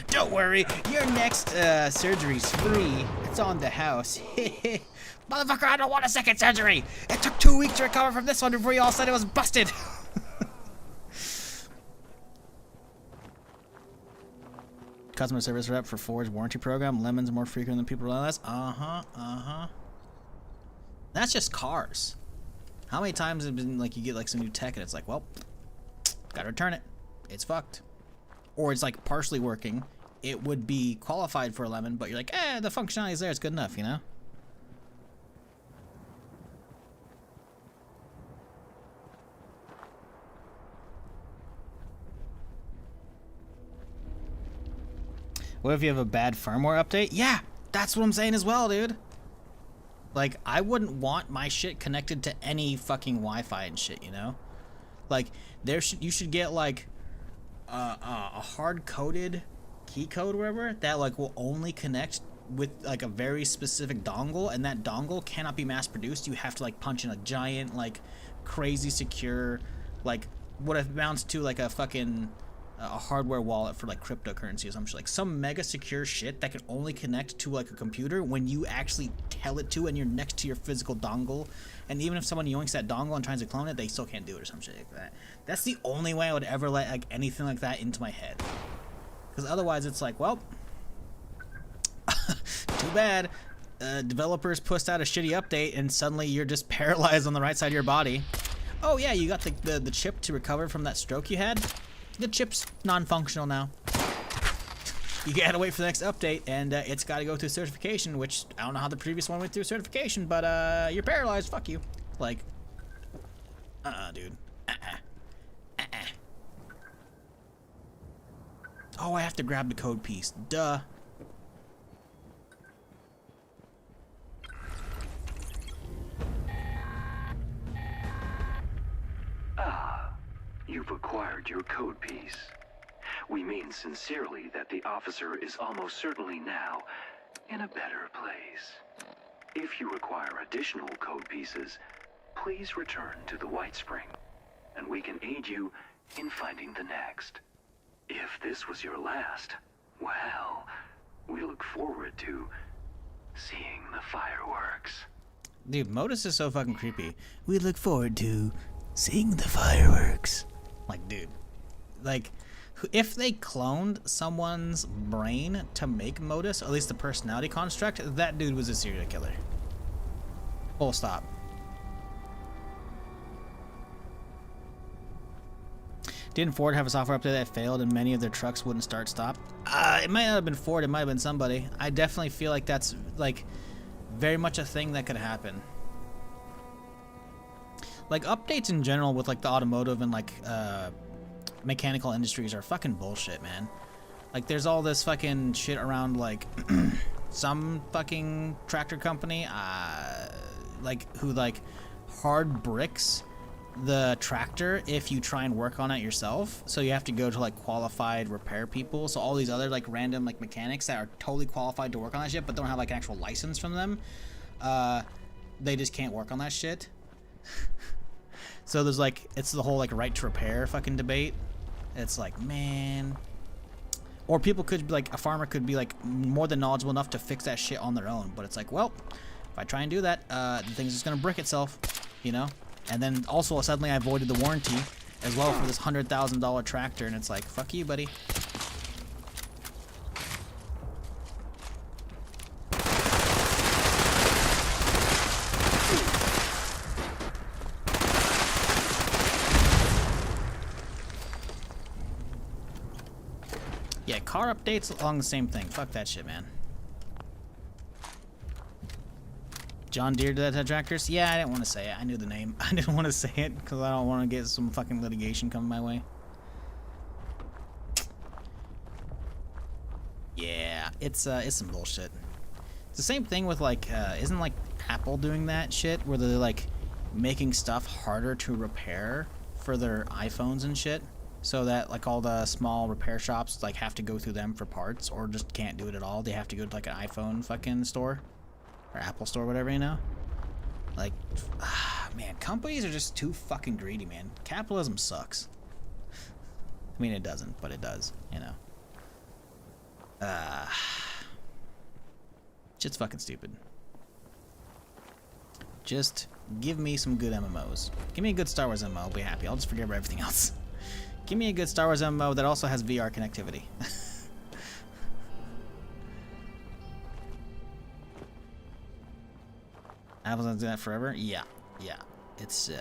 Don't worry, your next surgery's free. It's on the house. Motherfucker, I don't want a second surgery. It took 2 weeks to recover from this one before you all said it was busted. Customer service rep for Ford's warranty program. Lemons more frequent than people realize. That's just cars. How many times have it been like you get like some new tech and it's like, well, gotta return it. It's fucked. Or it's like partially working. It would be qualified for a lemon, but you're like, the functionality is there. It's good enough, you know? What if you have a bad firmware update? Yeah, that's what I'm saying as well, dude. Like, I wouldn't want my shit connected to any fucking Wi-Fi and shit, you know? Like, you should get like a hard-coded key code or whatever that like will only connect with like a very specific dongle, and that dongle cannot be mass-produced. You have to like punch in a giant, like, crazy secure, like what amounts to like a fucking a hardware wallet for like cryptocurrency or some shit, like some mega secure shit that can only connect to like a computer when you actually tell it to and you're next to your physical dongle. And even if someone yoinks that dongle and tries to clone it, they still can't do it or some shit like that. That's the only way I would ever let like anything like that into my head, because otherwise it's like, well, too bad. Developers pushed out a shitty update and suddenly you're just paralyzed on the right side of your body. Oh yeah, you got the chip to recover from that stroke you had. The chip's non-functional now. You gotta wait for the next update, and it's gotta go through certification, which I don't know how the previous one went through certification, but you're paralyzed, fuck you. Like, Dude. Oh, I have to grab the code piece. Duh. You've acquired your code piece. We mean sincerely that the officer is almost certainly now in a better place. If you require additional code pieces, please return to the White Spring, and we can aid you in finding the next. If this was your last, well, we look forward to seeing the fireworks. Dude, Modus is so fucking creepy. We look forward to seeing the fireworks. Like, dude. Like, if they cloned someone's brain to make Modus, or at least the personality construct, that dude was a serial killer. Full stop. Didn't Ford have a software update that failed and many of their trucks wouldn't start stop? It might not have been Ford, it might have been somebody. I definitely feel like that's like very much a thing that could happen. Like updates in general with like the automotive and like mechanical industries are fucking bullshit, man. Like there's all this fucking shit around like some fucking tractor company like who like hard bricks the tractor if you try and work on it yourself, so you have to go to like qualified repair people. So all these other like random like mechanics that are totally qualified to work on that shit but don't have like an actual license from them, they just can't work on that shit. So there's like, it's the whole like right to repair fucking debate. It's like, man. Or people could be like, a farmer could be like more than knowledgeable enough to fix that shit on their own, but it's like, well, if I try and do that, the thing's just gonna brick itself, you know? And then also suddenly I voided the warranty as well for this $100,000 tractor, and it's like, fuck you, buddy. Yeah, car updates along the same thing. Fuck that shit, man. John Deere did that to tractors? Yeah, I didn't want to say it. I knew the name. I didn't want to say it because I don't want to get some fucking litigation coming my way. Yeah, it's some bullshit. It's the same thing with like, isn't like Apple doing that shit where they're like making stuff harder to repair for their iPhones and shit? So that like all the small repair shops like have to go through them for parts or just can't do it at all. They have to go to like an iPhone fucking store. Or Apple Store, whatever, you know? Like, man, companies are just too fucking greedy, man. Capitalism sucks. I mean, it doesn't, but it does, you know? Shit's fucking stupid. Just give me some good MMOs. Give me a good Star Wars MMO, I'll be happy. I'll just forget about everything else. Give me a good Star Wars MMO that also has VR connectivity. Apple's gonna do that forever? Yeah. It's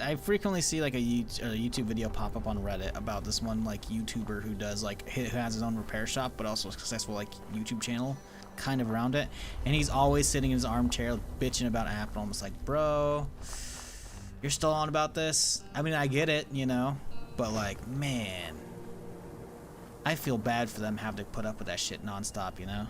I frequently see like a YouTube video pop up on Reddit about this one like YouTuber who does like who has his own repair shop but also a successful like YouTube channel kind of around it, and he's always sitting in his armchair bitching about Apple. I'm just like, bro, you're still on about this? I mean, I get it, you know, but like, man, I feel bad for them having to put up with that shit nonstop, you know?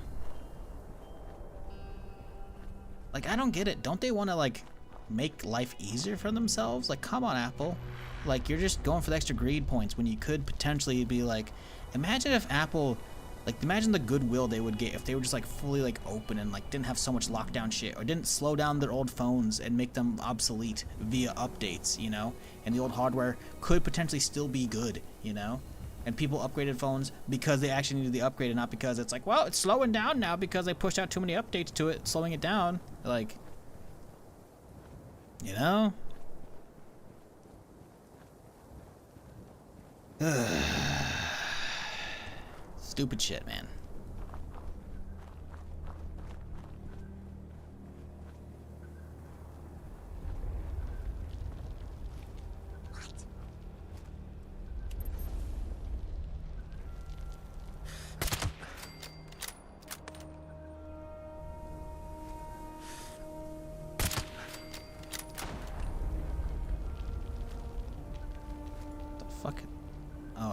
Like, I don't get it. Don't they want to, like, make life easier for themselves? Like, come on, Apple. Like, you're just going for the extra greed points when you could potentially be like, imagine if Apple, like, imagine the goodwill they would get if they were just, like, fully, like, open and, like, didn't have so much lockdown shit or didn't slow down their old phones and make them obsolete via updates, you know? And the old hardware could potentially still be good, you know? And people upgraded phones because they actually needed the upgrade and not because it's like, well, it's slowing down now because they pushed out too many updates to it, slowing it down. Like, you know? Stupid shit, man.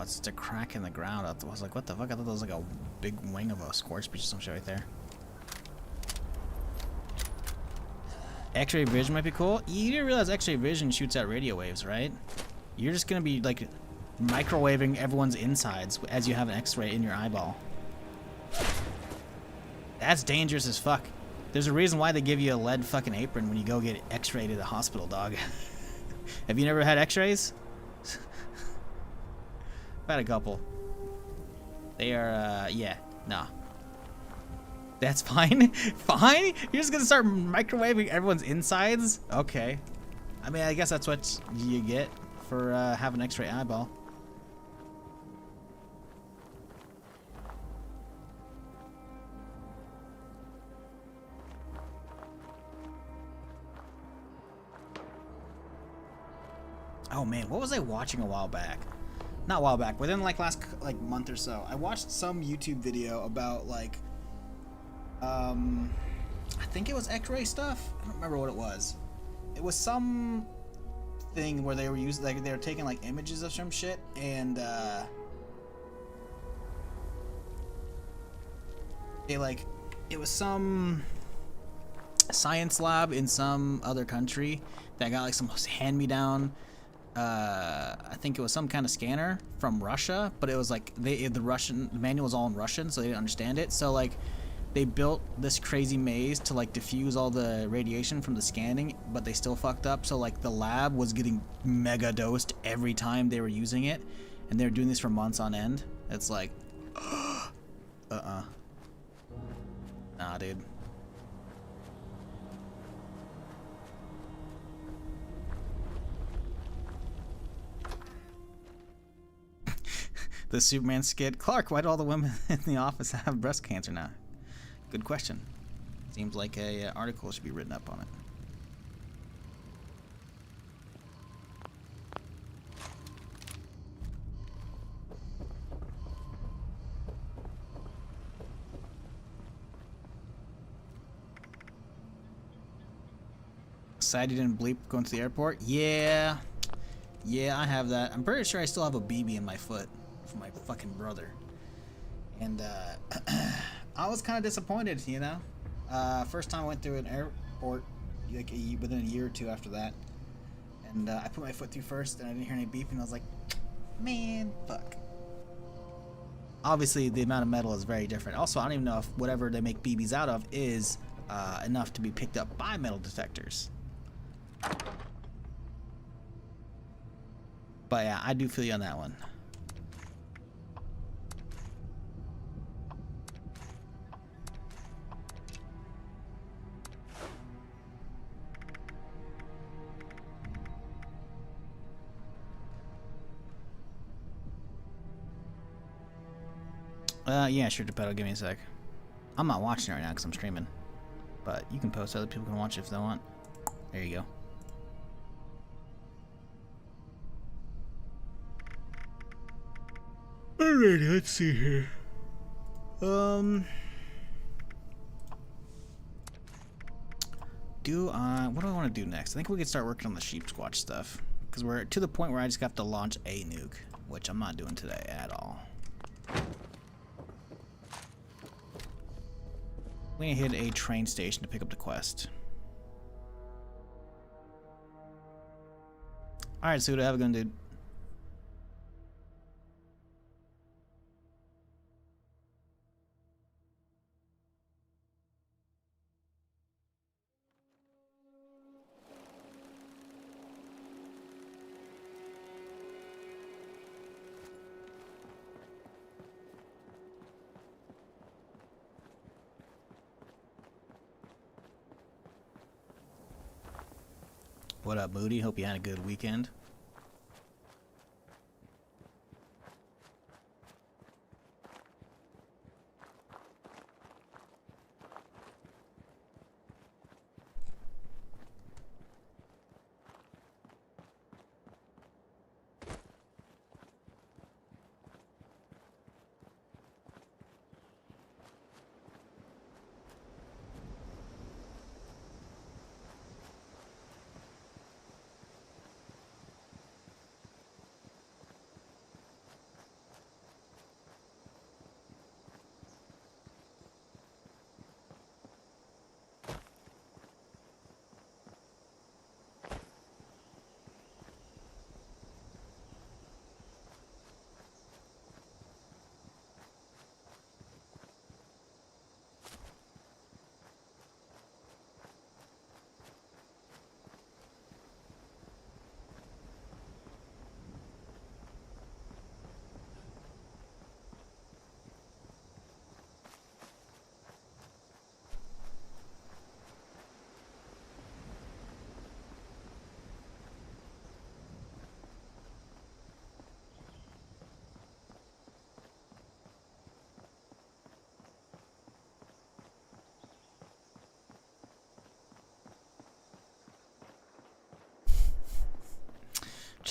it's just a crack in the ground. I was like, what the fuck? I thought that was like a big wing of a scorch beach or some shit right there. X-ray vision might be cool. You didn't realize X-ray vision shoots out radio waves, right? You're just gonna be like microwaving everyone's insides as you have an X-ray in your eyeball. That's dangerous as fuck. There's a reason why they give you a lead fucking apron when you go get X-rayed at the hospital, dog. Have you never had X-rays? I've had a couple. They are, yeah, nah. That's fine? Fine? You're just gonna start microwaving everyone's insides? Okay. I mean, I guess that's what you get for having an X-ray eyeball. Oh man, what was I watching a while back? Not a while back, within like last like month or so. I watched some YouTube video about like I think it was X-ray stuff. I don't remember what it was. It was some thing where they were using like they were taking like images of some shit and they like it was some science lab in some other country that got like some hand-me-down I think it was some kind of scanner from Russia, but it was like the manual was all in Russian, so they didn't understand it. So like they built this crazy maze to like diffuse all the radiation from the scanning, but they still fucked up. So like the lab was getting mega dosed every time they were using it, and they were doing this for months on end. It's like, nah, dude. The Superman skit. Clark, why do all the women in the office have breast cancer now? Good question. Seems like a article should be written up on it. Sad you didn't bleep going to the airport? Yeah, I have that. I'm pretty sure I still have a BB in my foot from my fucking brother. And I was kind of disappointed, you know. First time I went through an airport, like within a year or two after that, and I put my foot through first, and I didn't hear any beeping. I was like, man, fuck. Obviously, the amount of metal is very different. Also, I don't even know if whatever they make BBs out of is enough to be picked up by metal detectors. But yeah, I do feel you on that one. Yeah, sure, Geppetto, give me a sec. I'm not watching it right now because I'm streaming. But you can post, other people can watch it if they want. There you go. Alright, let's see here. What do I want to do next? I think we could start working on the sheep squatch stuff. Because we're to the point where I just have to launch a nuke, which I'm not doing today at all. We need to hit a train station to pick up the quest. Alright, Suda, have a good one, dude. What up, Moody? Hope you had a good weekend.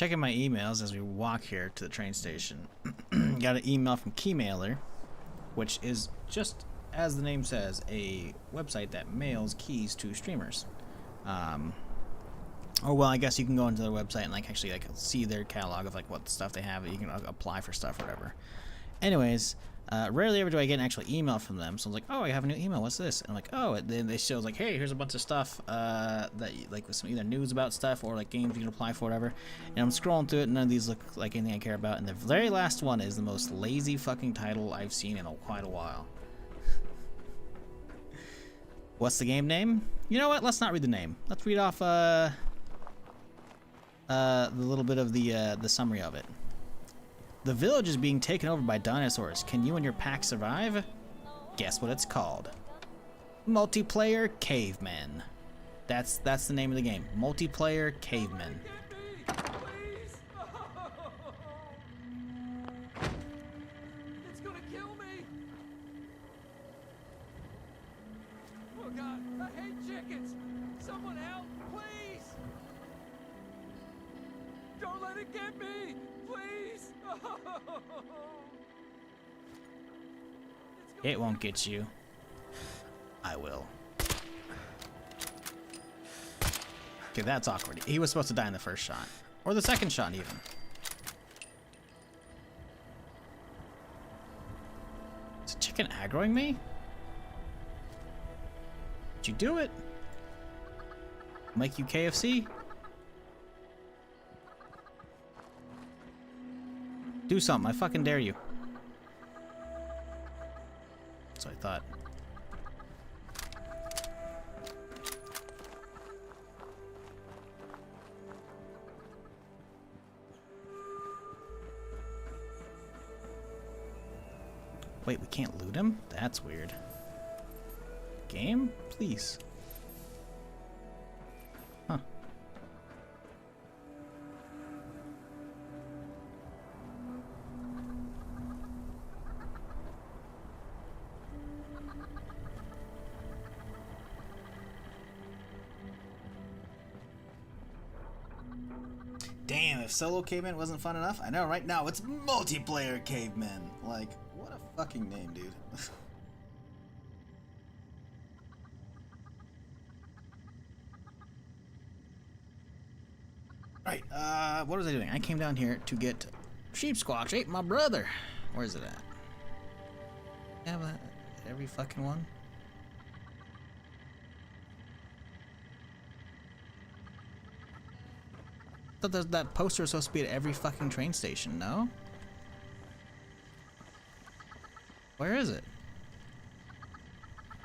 checking my emails as we walk here to the train station. Got an email from Keymailer, which is just as the name says, a website that mails keys to streamers. Or well, I guess you can go into their website and like actually like see their catalog of like what stuff they have. You can apply for stuff or whatever. Anyways, rarely ever do I get an actual email from them. So I was like, oh, I have a new email. What's this? And I'm like, oh, and then they show like, hey, here's a bunch of stuff that like with some either news about stuff or like games you can apply for, whatever. And I'm scrolling through it, and none of these look like anything I care about. And the very last one is the most lazy fucking title I've seen in quite a while. What's the game name? You know what? Let's not read the name. Let's read off the little bit of the summary of it. The village is being taken over by dinosaurs. Can you and your pack survive? Guess what it's called. Multiplayer Cavemen. That's the name of the game. Multiplayer Cavemen. It's gonna kill me. Oh God, I hate chickens. Someone help, please. Don't let it get me, please. It won't get you. I will. Okay, that's awkward. He was supposed to die in the first shot. Or the second shot, even. Is a chicken aggroing me? Did you do it? Make you KFC? Do something, I fucking dare you. That's what I thought. Wait, we can't loot him? That's weird. Game? Please. Huh. Damn, if solo caveman wasn't fun enough, I know right now it's multiplayer cavemen. Like, what a fucking name, dude. Right, what was I doing? I came down here to get Sheep Squatch ate my brother. Where's it at? Yeah, but every fucking one. I thought that poster was supposed to be at every fucking train station, no? Where is it?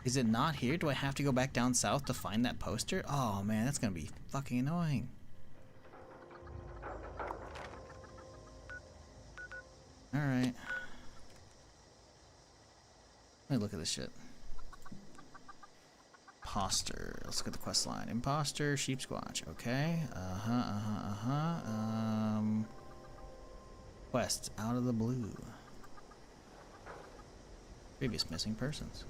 Is it not here? Do I have to go back down south to find that poster? Oh man, that's gonna be fucking annoying. Alright. Let me look at this shit. Imposter. Let's look at the quest line. Imposter, Sheep Squatch. Okay. Quest. Out of the blue. Previous missing persons.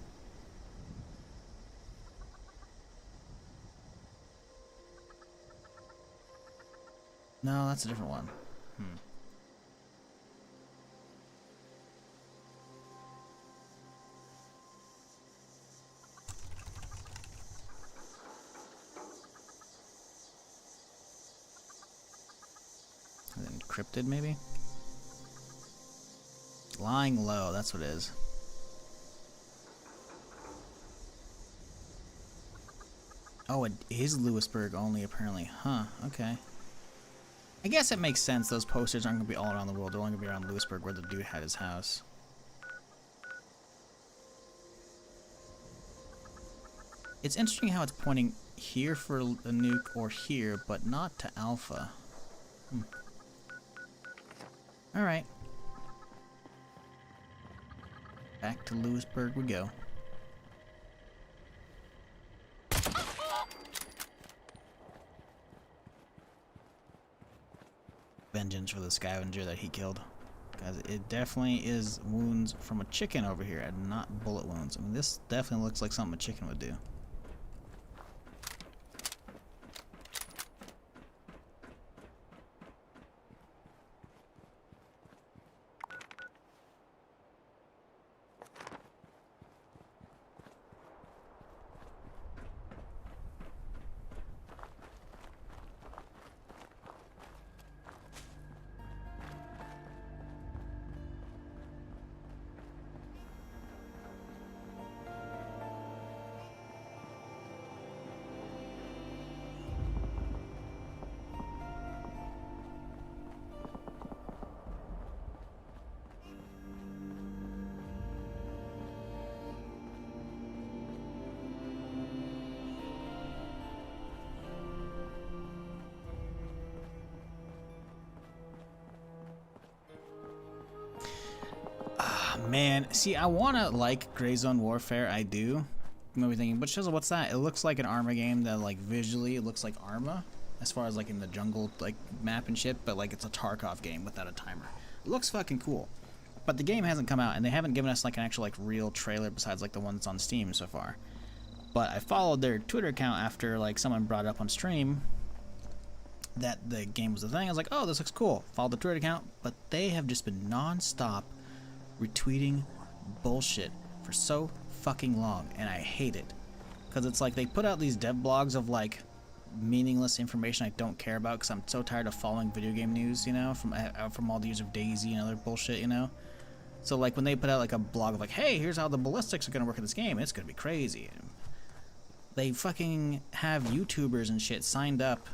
No, that's a different one. Encrypted, maybe? Lying low, that's what it is. Oh, it is Lewisburg only, apparently. Huh, okay. I guess it makes sense. Those posters aren't going to be all around the world. They're only going to be around Lewisburg, where the dude had his house. It's interesting how it's pointing here for a nuke or here, but not to Alpha. Alright. Back to Lewisburg we go. Vengeance for the scavenger that he killed. Guys, it definitely is wounds from a chicken over here and not bullet wounds. I mean, this definitely looks like something a chicken would do. Man, see, I wanna like Gray Zone Warfare, I do. I'm thinking, but Shizzle, what's that? It looks like an Arma game that, like, visually it looks like Arma, as far as like in the jungle like map and shit, but like it's a Tarkov game without a timer. It looks fucking cool. But the game hasn't come out, and they haven't given us like an actual like real trailer besides like the one that's on Steam so far. But I followed their Twitter account after like someone brought it up on stream that the game was a thing. I was like, oh, this looks cool. Followed the Twitter account, but they have just been non-stop retweeting bullshit for so fucking long, and I hate it. Because it's like they put out these dev blogs of like meaningless information I don't care about because I'm so tired of following video game news, you know, from all the years of DayZ and other bullshit, you know. So like when they put out like a blog of like, hey, here's how the ballistics are gonna work in this game, it's gonna be crazy. They fucking have YouTubers and shit signed up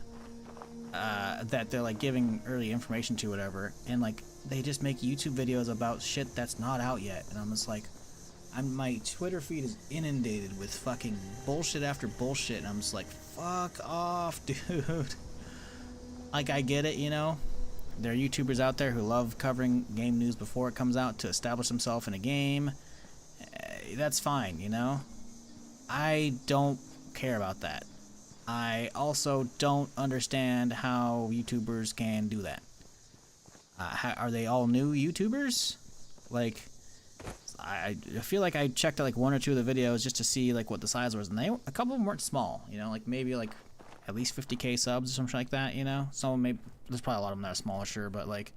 that they're like giving early information to, whatever, and like they just make YouTube videos about shit that's not out yet, and I'm just like, my Twitter feed is inundated with fucking bullshit after bullshit, and I'm just like, fuck off, dude. Like, I get it, you know, there are YouTubers out there who love covering game news before it comes out to establish themselves in a game. That's fine, you know. I don't care about that. I also don't understand how YouTubers can do that. Are they all new YouTubers? Like, I feel like I checked out like one or two of the videos just to see like what the size was, and a couple of them weren't small, you know, like maybe like at least 50k subs or something like that, you know. Some maybe there's probably a lot of them that are smaller, sure, but like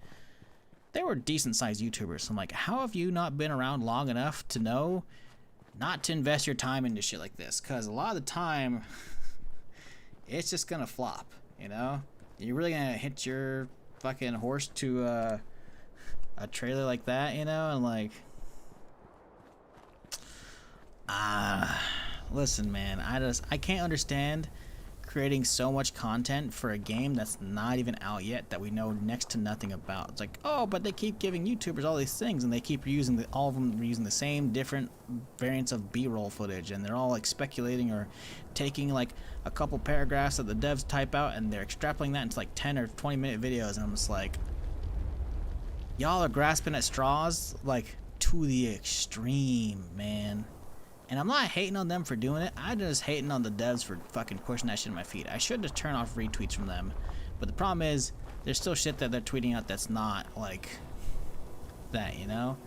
they were decent sized YouTubers. So I'm like, how have you not been around long enough to know not to invest your time into shit like this? Because a lot of the time it's just gonna flop, you know. You're really gonna hit your fucking horse to a trailer like that, you know, and like, listen, man, I can't understand creating so much content for a game that's not even out yet, that we know next to nothing about. It's like, oh, but they keep giving YouTubers all these things, and they keep reusing all of them reusing the same different variants of B-roll footage, and they're all like speculating or taking like a couple paragraphs that the devs type out, and they're extrapolating that into like 10 or 20 minute videos, and I'm just like, y'all are grasping at straws like to the extreme, man. And I'm not hating on them for doing it. I'm just hating on the devs for fucking pushing that shit in my feed. I should just turn off retweets from them. But the problem is, there's still shit that they're tweeting out that's not like that, you know?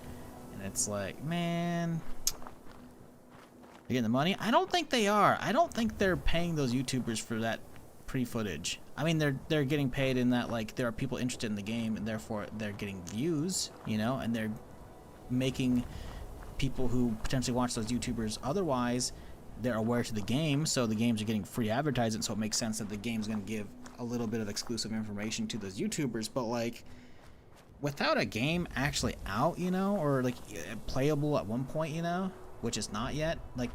And it's like, man, they're getting the money? I don't think they are. I don't think they're paying those YouTubers for that pre-footage. I mean, they're getting paid in that, like, there are people interested in the game, and therefore they're getting views, you know? And they're making people who potentially watch those YouTubers otherwise, they're aware to the game, so the games are getting free advertising, so it makes sense that the game's going to give a little bit of exclusive information to those YouTubers. But like, without a game actually out, you know, or like playable at one point, you know, which is not yet, like,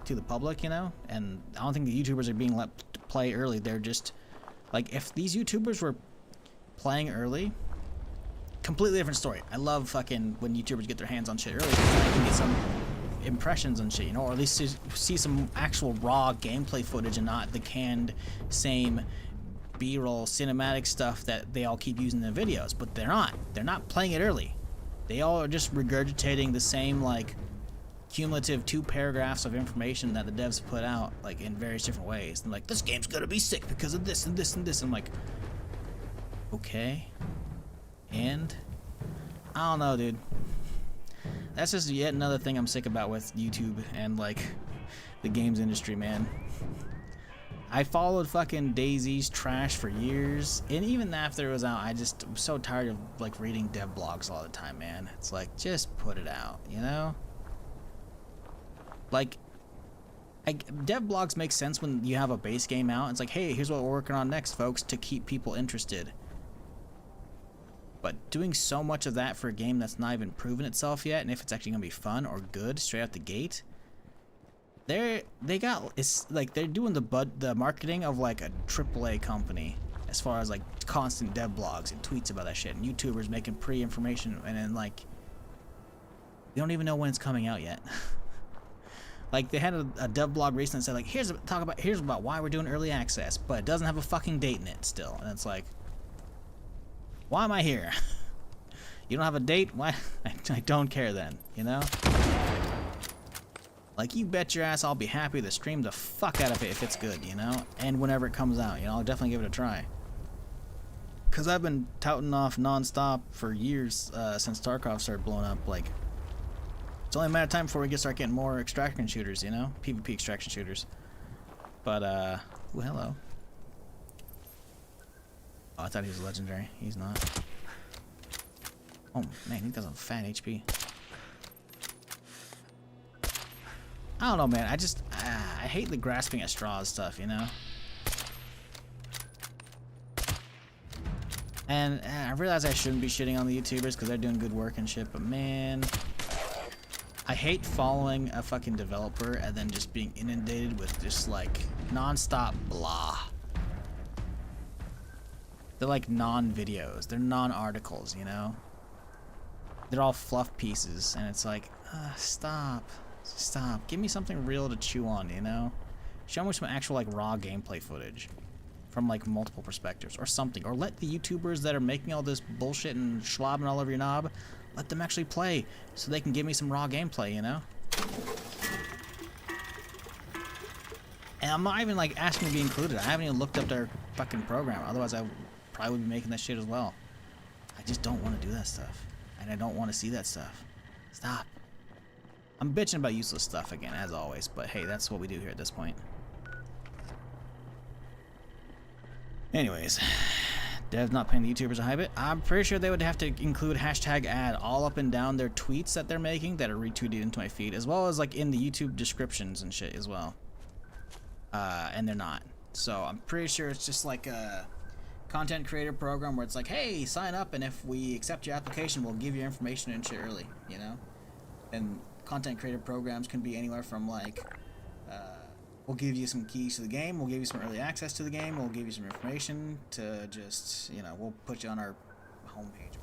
to the public, you know, and I don't think the YouTubers are being let to play early. They're just like, if these YouTubers were playing early, completely different story. I love fucking when YouTubers get their hands on shit early, because I can get some impressions and shit, you know, or at least see some actual raw gameplay footage and not the canned same B-roll cinematic stuff that they all keep using in their videos. But they're not playing it early. They all are just regurgitating the same like cumulative 2 paragraphs of information that the devs put out like in various different ways. And like, this game's gonna be sick because of this and this and this. I'm like, okay. And I don't know, dude. That's just yet another thing I'm sick about with YouTube and like the games industry, man. I followed fucking DayZ's trash for years, and even after it was out, I'm so tired of like reading dev blogs all the time, man. It's like, just put it out, you know? Like, dev blogs make sense when you have a base game out. It's like, hey, here's what we're working on next, folks, to keep people interested. But doing so much of that for a game that's not even proven itself yet, and if it's actually gonna be fun or good straight out the gate, it's like they're doing the marketing of like a AAA company as far as like constant dev blogs and tweets about that shit, and YouTubers making pre-information, and then like they don't even know when it's coming out yet. Like, they had a dev blog recently that said like, here's about why we're doing early access, but it doesn't have a fucking date in it still, and it's like, why am I here? You don't have a date? Why? I don't care then, you know? Like, you bet your ass I'll be happy to stream the fuck out of it if it's good, you know? And whenever it comes out, you know, I'll definitely give it a try. Because I've been touting off non-stop for years since Tarkov started blowing up. Like, it's only a matter of time before we start getting more extraction shooters, you know? PvP extraction shooters. But, ooh, hello. Oh, I thought he was legendary. He's not. Oh, man, he got some fat HP. I don't know, man. I hate the grasping at straws stuff, you know? And I realize I shouldn't be shitting on the YouTubers because they're doing good work and shit, but man, I hate following a fucking developer and then just being inundated with just like non-stop blah. They're like non-videos. They're non-articles, you know? They're all fluff pieces, and it's like, stop. Stop. Give me something real to chew on, you know? Show me some actual, like, raw gameplay footage from, like, multiple perspectives or something. Or let the YouTubers that are making all this bullshit and schlobbing all over your knob, let them actually play so they can give me some raw gameplay, you know? And I'm not even, like, asking to be included. I haven't even looked up their fucking program. Otherwise, I probably would be making that shit as well. I just don't want to do that stuff. And I don't want to see that stuff. Stop. I'm bitching about useless stuff again, as always, but hey, that's what we do here at this point. Anyways, devs not paying the YouTubers to hype it. I'm pretty sure they would have to include hashtag ad all up and down their tweets that they're making that are retweeted into my feed, as well as like in the YouTube descriptions and shit as well. And they're not. So I'm pretty sure it's just like a content creator program where it's like, hey, sign up, and if we accept your application, we'll give you information and shit early, you know? And content creator programs can be anywhere from like, we'll give you some keys to the game, we'll give you some early access to the game, we'll give you some information to just, you know, we'll put you on our homepage.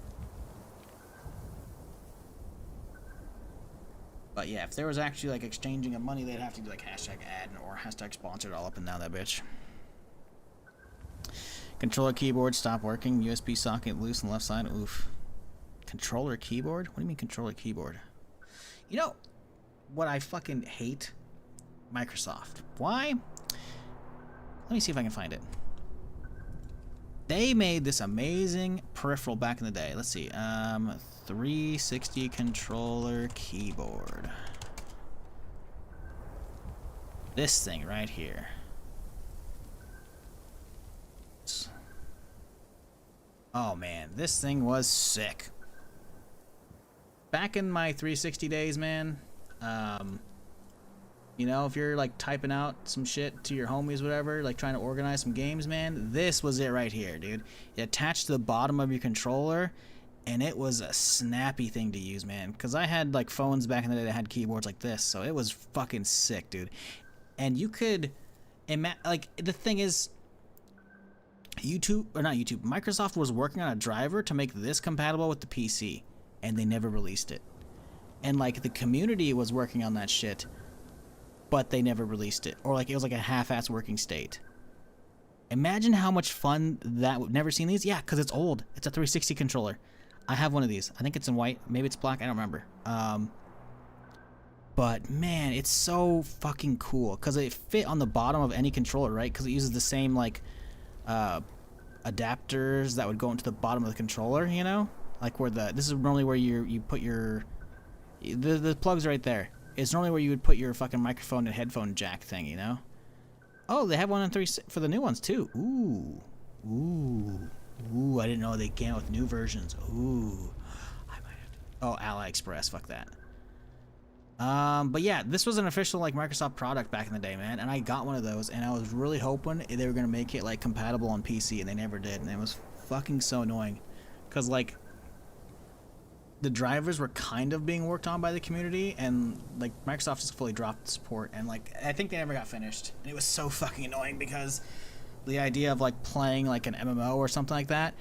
But yeah, if there was actually like exchanging of money, they'd have to do like hashtag ad or hashtag sponsored all up and down that bitch. Controller keyboard stopped working, USB socket loose on the left side, oof. Controller keyboard? What do you mean controller keyboard? You know what I fucking hate? Microsoft. Why? Let me see if I can find it. They made this amazing peripheral back in the day. Let's see. 360 controller keyboard. This thing right here. Oh man, this thing was sick. Back in my 360 days, man, you know, if you're like typing out some shit to your homies, whatever, like trying to organize some games, man, this was it right here, dude. It attached to the bottom of your controller, and it was a snappy thing to use, man. Because I had like phones back in the day that had keyboards like this, so it was fucking sick, dude. And you could, like, the thing is, Microsoft was working on a driver to make this compatible with the PC, and they never released it. And like the community was working on that shit, but they never released it, or like it was like a half-ass working state. Imagine how much fun that would. Never seen these? Yeah, because it's old. It's a 360 controller. I have one of these. I think it's in white. Maybe it's black. I don't remember. But man, it's so fucking cool because it fit on the bottom of any controller, right? Because it uses the same like adapters that would go into the bottom of the controller, you know, like where this is normally where you put your the plug's right there. It's normally where you would put your fucking microphone and headphone jack thing, you know. Oh, they have one in for the new ones too. Ooh, I didn't know they came out with new versions. Ooh, I might have to. Oh, AliExpress, fuck that. But yeah, this was an official like Microsoft product back in the day, man, and I got one of those, and I was really hoping they were gonna make it like compatible on PC, and they never did, and it was fucking so annoying, cause like the drivers were kind of being worked on by the community, and like Microsoft just fully dropped the support, and like I think they never got finished, and it was so fucking annoying because the idea of like playing like an MMO or something like that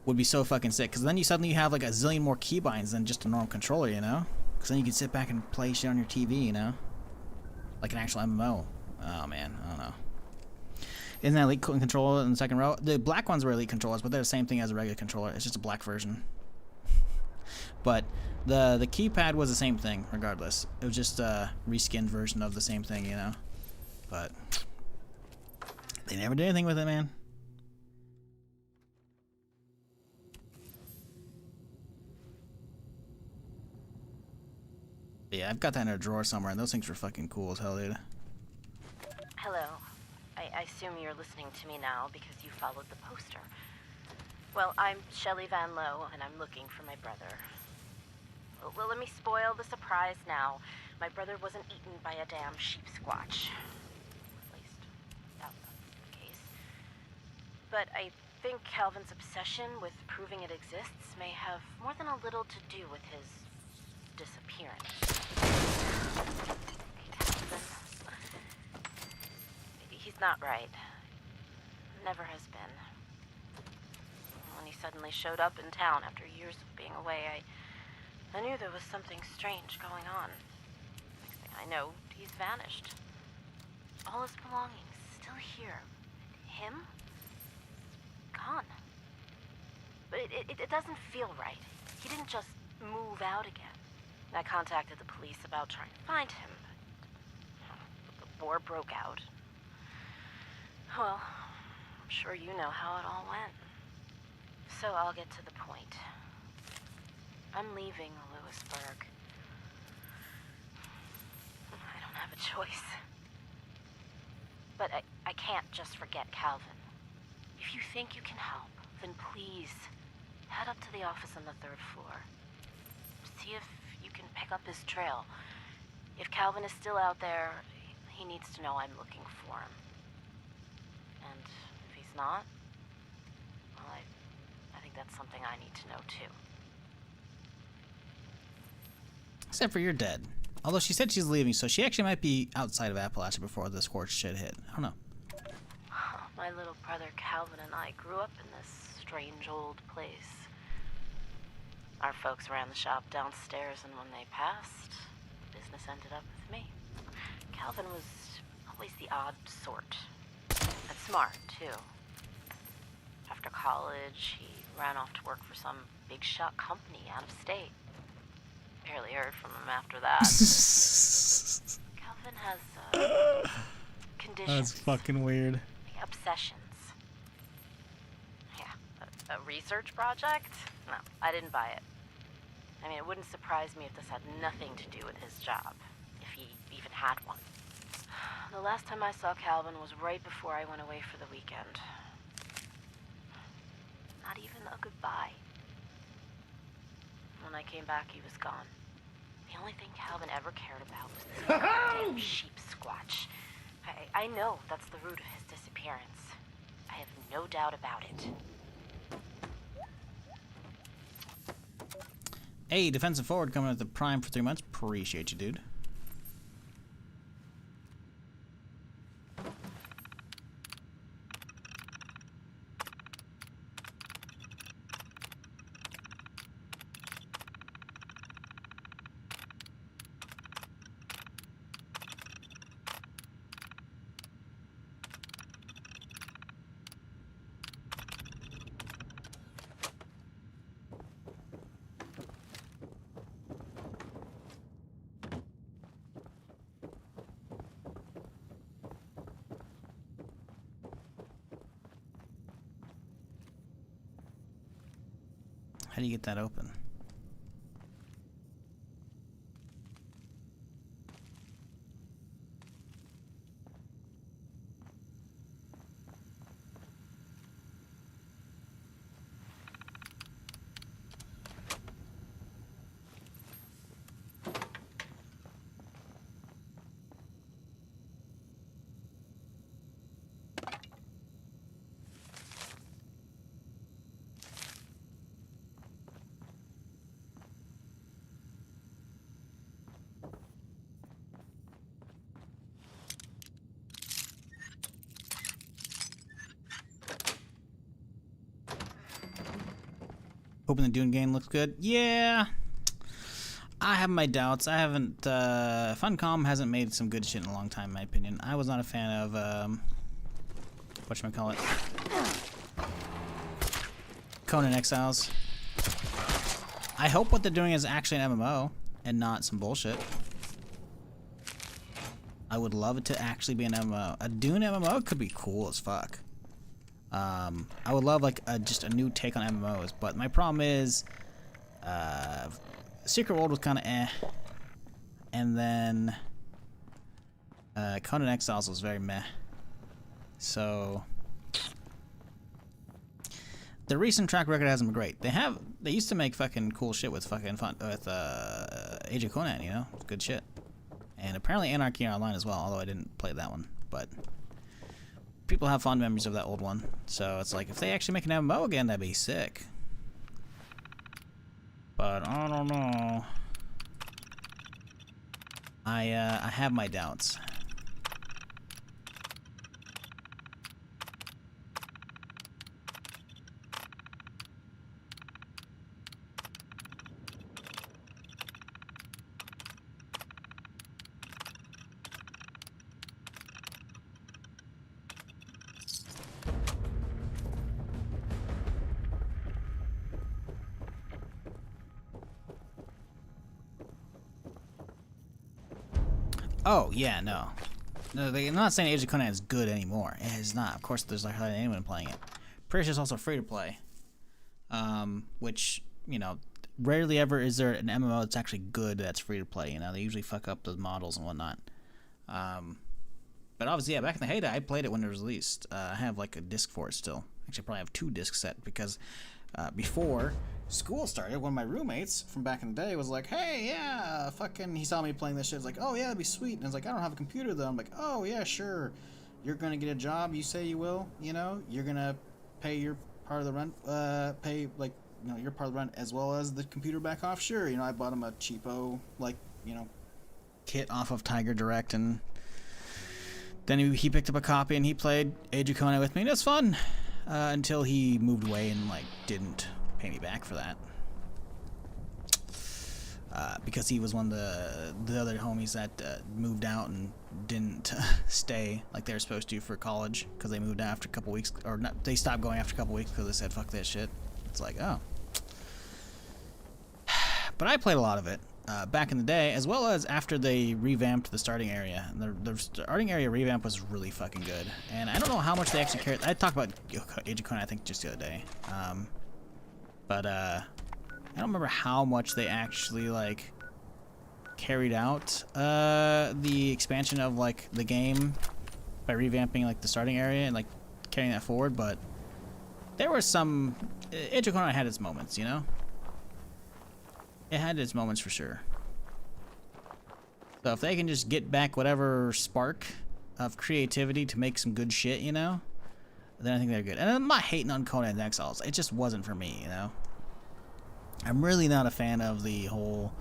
would be so fucking sick, because then you suddenly have like a zillion more keybinds than just a normal controller, you know. Because then you can sit back and play shit on your TV, you know? Like an actual MMO. Oh, man. I don't know. Isn't that Elite controller in the second row? The black ones were Elite controllers, but they're the same thing as a regular controller. It's just a black version. But the keypad was the same thing, regardless. It was just a reskinned version of the same thing, you know. But they never did anything with it, man. Yeah, I've got that in a drawer somewhere, and those things were fucking cool as hell, dude. Hello. I assume you're listening to me now because you followed the poster. Well, I'm Shelley Van Lowe, and I'm looking for my brother. Well, let me spoil the surprise now. My brother wasn't eaten by a damn sheep squatch. At least, doubt that's the case. But I think Calvin's obsession with proving it exists may have more than a little to do with his disappearance. Calvin. He's not right. Never has been. When he suddenly showed up in town after years of being away, I knew there was something strange going on. Next thing I know, he's vanished. All his belongings still here. Him? Gone. But it doesn't feel right. He didn't just move out again. I contacted the police about trying to find him, but the war broke out. Well, I'm sure you know how it all went. So I'll get to the point. I'm leaving Lewisburg. I don't have a choice. But I can't just forget Calvin. If you think you can help, then please head up to the office on the 3rd floor. See if you can pick up his trail. If Calvin is still out there, he needs to know I'm looking for him. And if he's not, well, I think that's something I need to know too. Except for you're dead. Although she said she's leaving, so she actually might be outside of Appalachia before this horse shit hit. I don't know. My little brother Calvin and I grew up in this strange old place. Our folks ran the shop downstairs, and when they passed, the business ended up with me. Calvin was always the odd sort. And smart, too. After college, he ran off to work for some big shot company out of state. Barely heard from him after that. Calvin has, conditions. That's fucking weird. Obsessions. Yeah, a research project? No, I didn't buy it. I mean, it wouldn't surprise me if this had nothing to do with his job, if he even had one. The last time I saw Calvin was right before I went away for the weekend. Not even a goodbye. When I came back, he was gone. The only thing Calvin ever cared about was this goddamn sheep squatch. I know that's the root of his disappearance. I have no doubt about it. Hey, defensive forward coming at the prime for 3 months. Appreciate you, dude. How do you get that open? Hoping the Dune game looks good. Yeah, I have my doubts. I haven't. Funcom hasn't made some good shit in a long time, in my opinion. I was not a fan of whatchamacallit, Conan Exiles. I hope what they're doing is actually an MMO and not some bullshit. I would love it to actually be an MMO. A Dune MMO could be cool as fuck. I would love like just a new take on MMOs, but my problem is Secret World was kind of eh, and then Conan Exiles was very meh. So the recent track record hasn't been great. They used to make fucking cool shit with fucking Age of Conan, you know, good shit. And apparently Anarchy Online as well, although I didn't play that one, but people have fond memories of that old one. So it's like, if they actually make an MMO again, that'd be sick. But I don't know. I have my doubts. Oh, yeah, no. No, they're not saying Age of Conan is good anymore. It is not. Of course, there's like hardly anyone playing it. Pretty sure it's also free to play. Which, you know, rarely ever is there an MMO that's actually good that's free to play. You know, they usually fuck up the models and whatnot. But obviously, yeah, back in the heyday, I played it when it was released. I have like a disc for it still. Actually, I probably have 2 disc set because before school started, one of my roommates from back in the day was like, hey, yeah, fucking, he saw me playing this shit. He's like, oh, yeah, that'd be sweet. And I was like, I don't have a computer, though. I'm like, oh, yeah, sure. You're going to get a job, you say you will, you know? You're going to pay your part of the rent, pay, like, you know, your part of the rent as well as the computer back off. Sure, you know, I bought him a cheapo, like, you know, kit off of Tiger Direct, and then he picked up a copy and he played Age of Conan with me, and it was fun until he moved away and, like, didn't pay me back for that. Because he was one of the other homies that moved out and didn't stay like they were supposed to for college because they moved out after a couple weeks, or not, they stopped going after a couple weeks because they said fuck that shit. It's like, oh. But I played a lot of it back in the day, as well as after they revamped the starting area. The starting area revamp was really fucking good, and I don't know how much they actually cared. I talked about Age of Conan I think just the other day, but I don't remember how much they actually like carried out the expansion of like the game by revamping like the starting area and like carrying that forward, but there were some Age of Conan had its moments, you know? It had its moments for sure. So if they can just get back whatever spark of creativity to make some good shit, you know, then I think they're good. And I'm not hating on Conan Exiles. It just wasn't for me, you know? I'm really not a fan of the whole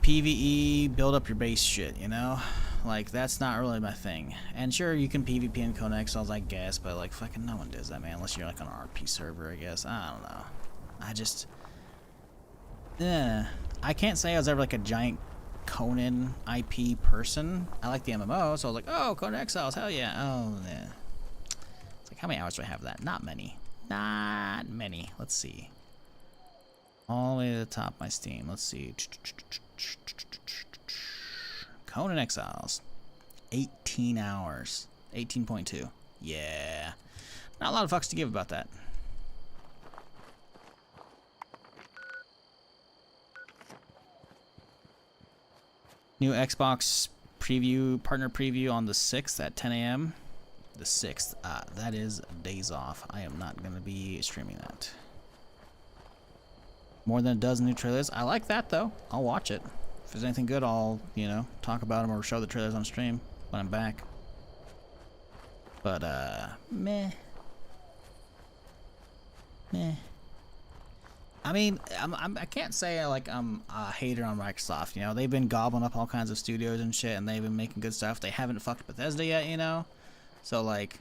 PvE build up your base shit, you know? Like, that's not really my thing. And sure, you can PvP in Conan Exiles, I guess, but like, fucking no one does that, man, unless you're like on an RP server, I guess. I don't know. I just... I can't say I was ever like a giant Conan IP person. I like the MMO, so I was like, oh, Conan Exiles, hell yeah. Oh, yeah. It's like, how many hours do I have of that? Not many. Not many. Let's see. All the way to the top of my Steam. Let's see. Conan Exiles. 18 hours. 18.2. Yeah. Not a lot of fucks to give about that. New Xbox preview, partner preview on the 6th at 10 a.m. The 6th. That is days off. I am not going to be streaming that. More than a dozen new trailers. I like that, though. I'll watch it. If there's anything good, I'll, you know, talk about them or show the trailers on stream when I'm back. But, meh. Meh. I mean, I can't say like I'm a hater on Microsoft, you know. They've been gobbling up all kinds of studios and shit, and they've been making good stuff. They haven't fucked Bethesda yet, you know. So, like,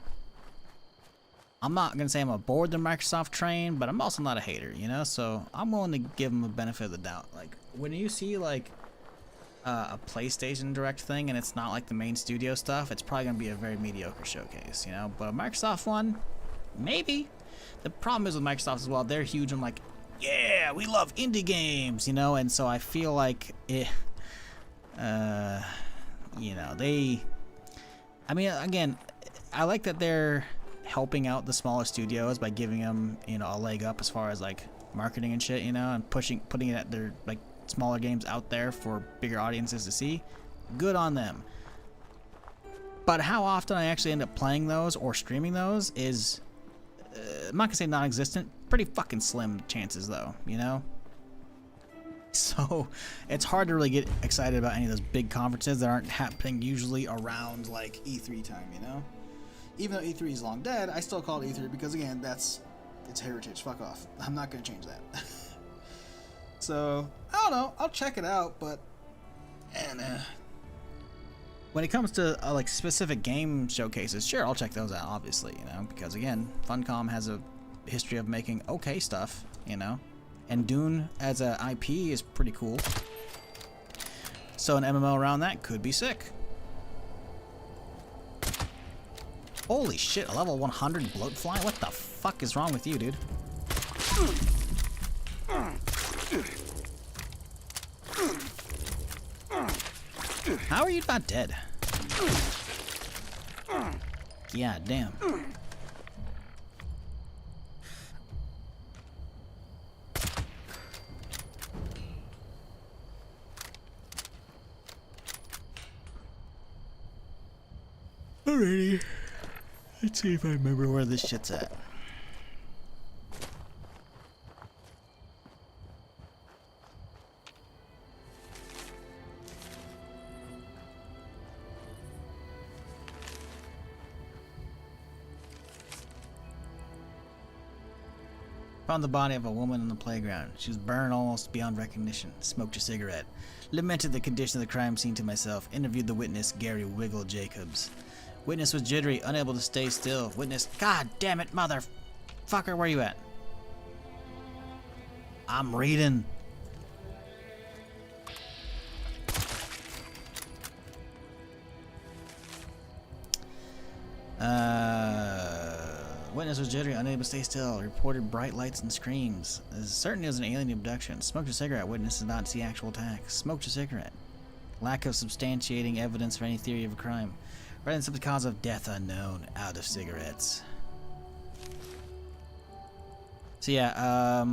I'm not going to say I'm aboard the Microsoft train, but I'm also not a hater, you know? So I'm willing to give them a benefit of the doubt. Like, when you see, like, a PlayStation Direct thing and it's not, like, the main studio stuff, it's probably going to be a very mediocre showcase, you know? But a Microsoft one, maybe. The problem is with Microsoft as well, they're huge on, like, yeah, we love indie games, you know, and so I feel like it, you know, I mean, again, I like that they're helping out the smaller studios by giving them, you know, a leg up as far as like marketing and shit, you know, and putting it at their like smaller games out there for bigger audiences to see. Good on them. But how often I actually end up playing those or streaming those is, I'm not gonna say non-existent, pretty fucking slim chances though, you know? So it's hard to really get excited about any of those big conferences that aren't happening usually around like E3 time, you know? Even though E3 is long dead, I still call it E3 because again, it's heritage, fuck off. I'm not gonna change that. So, I don't know, I'll check it out, but, when it comes to like specific game showcases, sure, I'll check those out, obviously, you know, because again, Funcom has a history of making okay stuff, you know, and Dune as a IP is pretty cool. So an MMO around that could be sick. Holy shit, a level 100 bloatfly? What the fuck is wrong with you, dude? How are you not dead? Yeah, damn. Alrighty. Let's see if I remember where this shit's at. Found the body of a woman on the playground. She was burned almost beyond recognition. Smoked a cigarette. Lamented the condition of the crime scene to myself. Interviewed the witness, Gary Wiggle Jacobs. Witness was jittery, unable to stay still. Witness, God damn it, motherfucker, where you at? I'm reading. Witness was jittery, unable to stay still. Reported bright lights and screams. This certainly was an alien abduction. Smoked a cigarette. Witness did not see actual attacks. Smoked a cigarette. Lack of substantiating evidence for any theory of a crime. Writing of the cause of death unknown. Out of cigarettes. So yeah,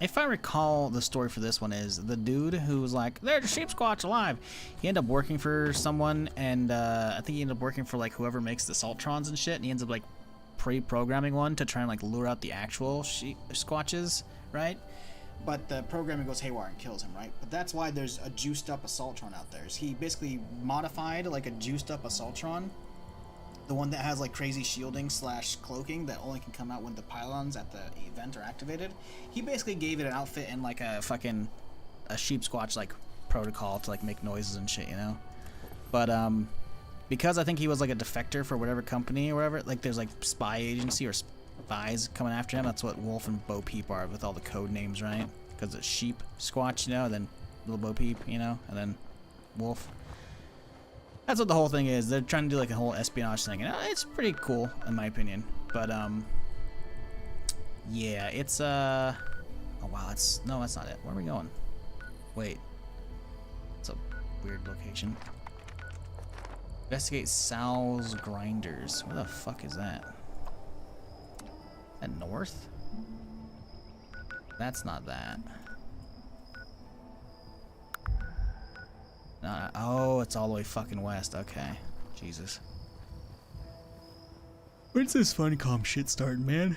if I recall, the story for this one is the dude who was like, there's a sheep squatch alive. He ended up working for someone, and I think he ended up working for like whoever makes the Saltrons and shit, and he ends up like pre-programming one to try and like lure out the actual sheep squatches, right? But the programming goes haywire and kills him, right? But that's why there's a juiced up Assaultron out there. He basically modified like a juiced up Assaultron, the one that has like crazy shielding slash cloaking that only can come out when the pylons at the event are activated. He basically gave it an outfit and like a fucking sheep squatch like protocol to like make noises and shit, you know? But because I think he was like a defector for whatever company or whatever, like there's like spy agency or spies coming after him. That's what Wolf and Bo Peep are with all the code names, right? Because it's sheep squatch, you know, then little Bo Peep, you know, and then Wolf. That's what the whole thing is. They're trying to do like a whole espionage thing, and it's pretty cool in my opinion. But yeah, it's oh wow, that's not it. Where are we going? Wait, it's a weird location. Investigate Sal's Grinders. Where the fuck is that? Is that north? That's not that. Oh, it's all the way fucking west. Okay. Jesus. When's this Funcom shit starting, man?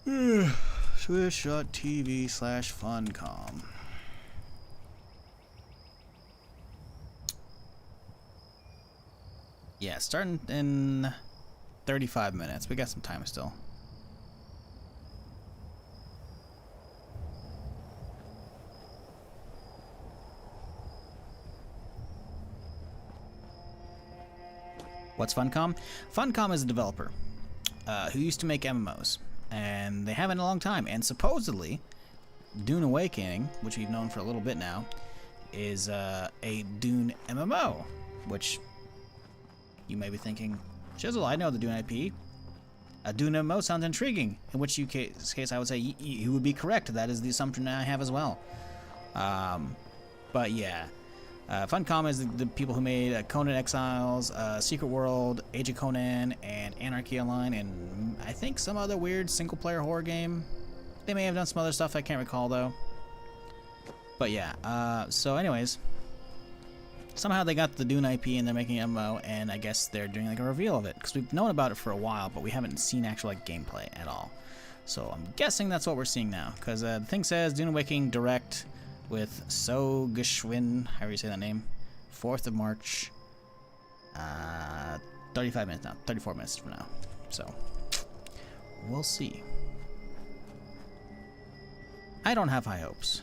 Twitch.tv/Funcom. Yeah, starting in 35 minutes. We got some time still. What's Funcom? Funcom is a developer who used to make MMOs, and they haven't in a long time. And supposedly, Dune Awakening, which we've known for a little bit now, is a Dune MMO, which you may be thinking, Shizzle, I know the Dune IP. A Dune MMO sounds intriguing, in which case I would say you would be correct. That is the assumption I have as well. But yeah. Funcom is the people who made Conan Exiles, Secret World, Age of Conan, and Anarchy Online, and I think some other weird single-player horror game. They may have done some other stuff I can't recall, though. But yeah, so anyways, somehow they got the Dune IP and they're making an MMO, and I guess they're doing like a reveal of it, because we've known about it for a while, but we haven't seen actual like gameplay at all. So I'm guessing that's what we're seeing now, because the thing says Dune Awakening Direct with So Geschwin, however you say that name, 4th of March, 35 minutes now, 34 minutes from now. So we'll see. I don't have high hopes.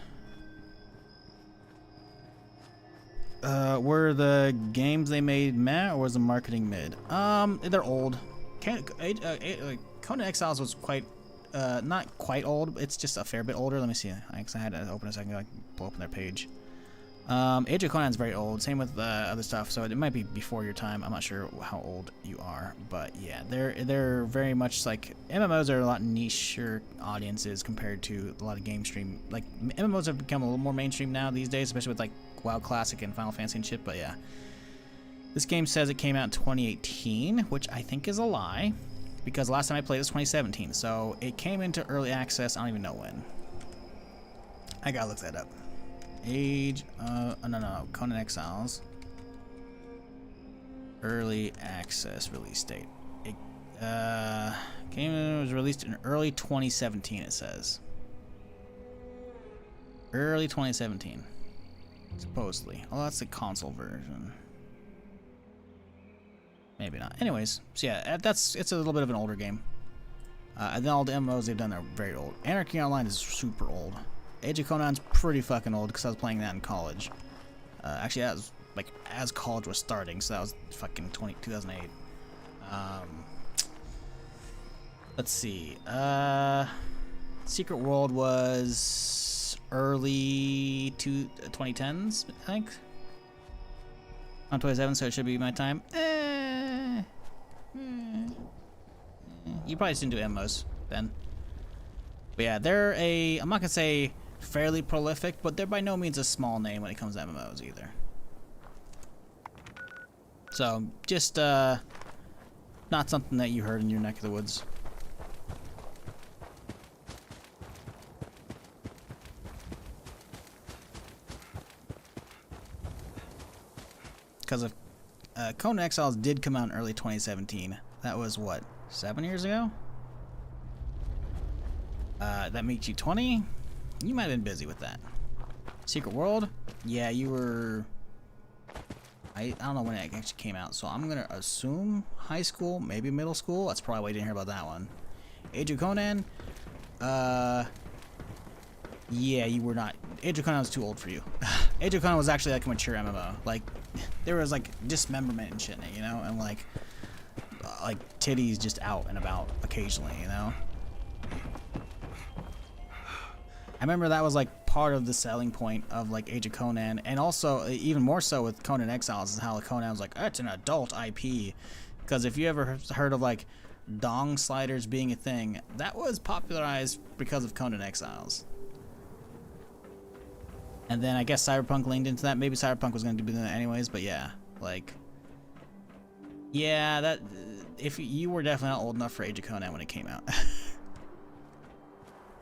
Were the games they made meh, or was the marketing mid? They're old. Conan Exiles was quite, not quite old. It's just a fair bit older. Let me see. I had to open a second, like pull open their page. Age of Conan's very old. Same with other stuff. So it might be before your time. I'm not sure how old you are, but yeah, they're very much like MMOs are a lot nicher audiences compared to a lot of game stream. Like MMOs have become a little more mainstream now these days, especially with like WoW Classic and Final Fantasy and shit. But yeah, this game says it came out in 2018, which I think is a lie, because last time I played it was 2017. So it came into early access. I don't even know when. I gotta look that up. No, Conan Exiles. Early access release date. It was released in early 2017, it says. Early 2017. Supposedly. Oh, that's the console version. Maybe not. Anyways, so yeah, it's a little bit of an older game. And then all the MMOs they've done are very old. Anarchy Online is super old. Age of Conan's pretty fucking old because I was playing that in college. Actually, that was like as college was starting, so that was fucking 2008. Let's see. Secret World was early 2010s, I think. I'm 27, so it should be my time. You probably just didn't do MMOs then. But yeah, they're I'm not gonna say fairly prolific, but they're by no means a small name when it comes to MMOs either. So just not something that you heard in your neck of the woods. Because of Conan Exiles did come out in early 2017. That was what, 7 years ago? That makes you 20? You might have been busy with that. Secret World? Yeah, you were... I don't know when it actually came out, so I'm gonna assume high school, maybe middle school. That's probably why you didn't hear about that one. Age of Conan? Yeah, you were not... Age of Conan was too old for you. Age of Conan was actually like a mature MMO. Like, there was like dismemberment and shit in it, you know? And like titties just out and about occasionally, you know? I remember that was like part of the selling point of like Age of Conan, and also even more so with Conan Exiles is how Conan was like, it's an adult IP. Because if you ever heard of like dong sliders being a thing, that was popularized because of Conan Exiles. And then I guess Cyberpunk linked into that. Maybe Cyberpunk was going to be doing that anyways, but yeah, like, yeah, that if you were definitely not old enough for Age of Conan when it came out.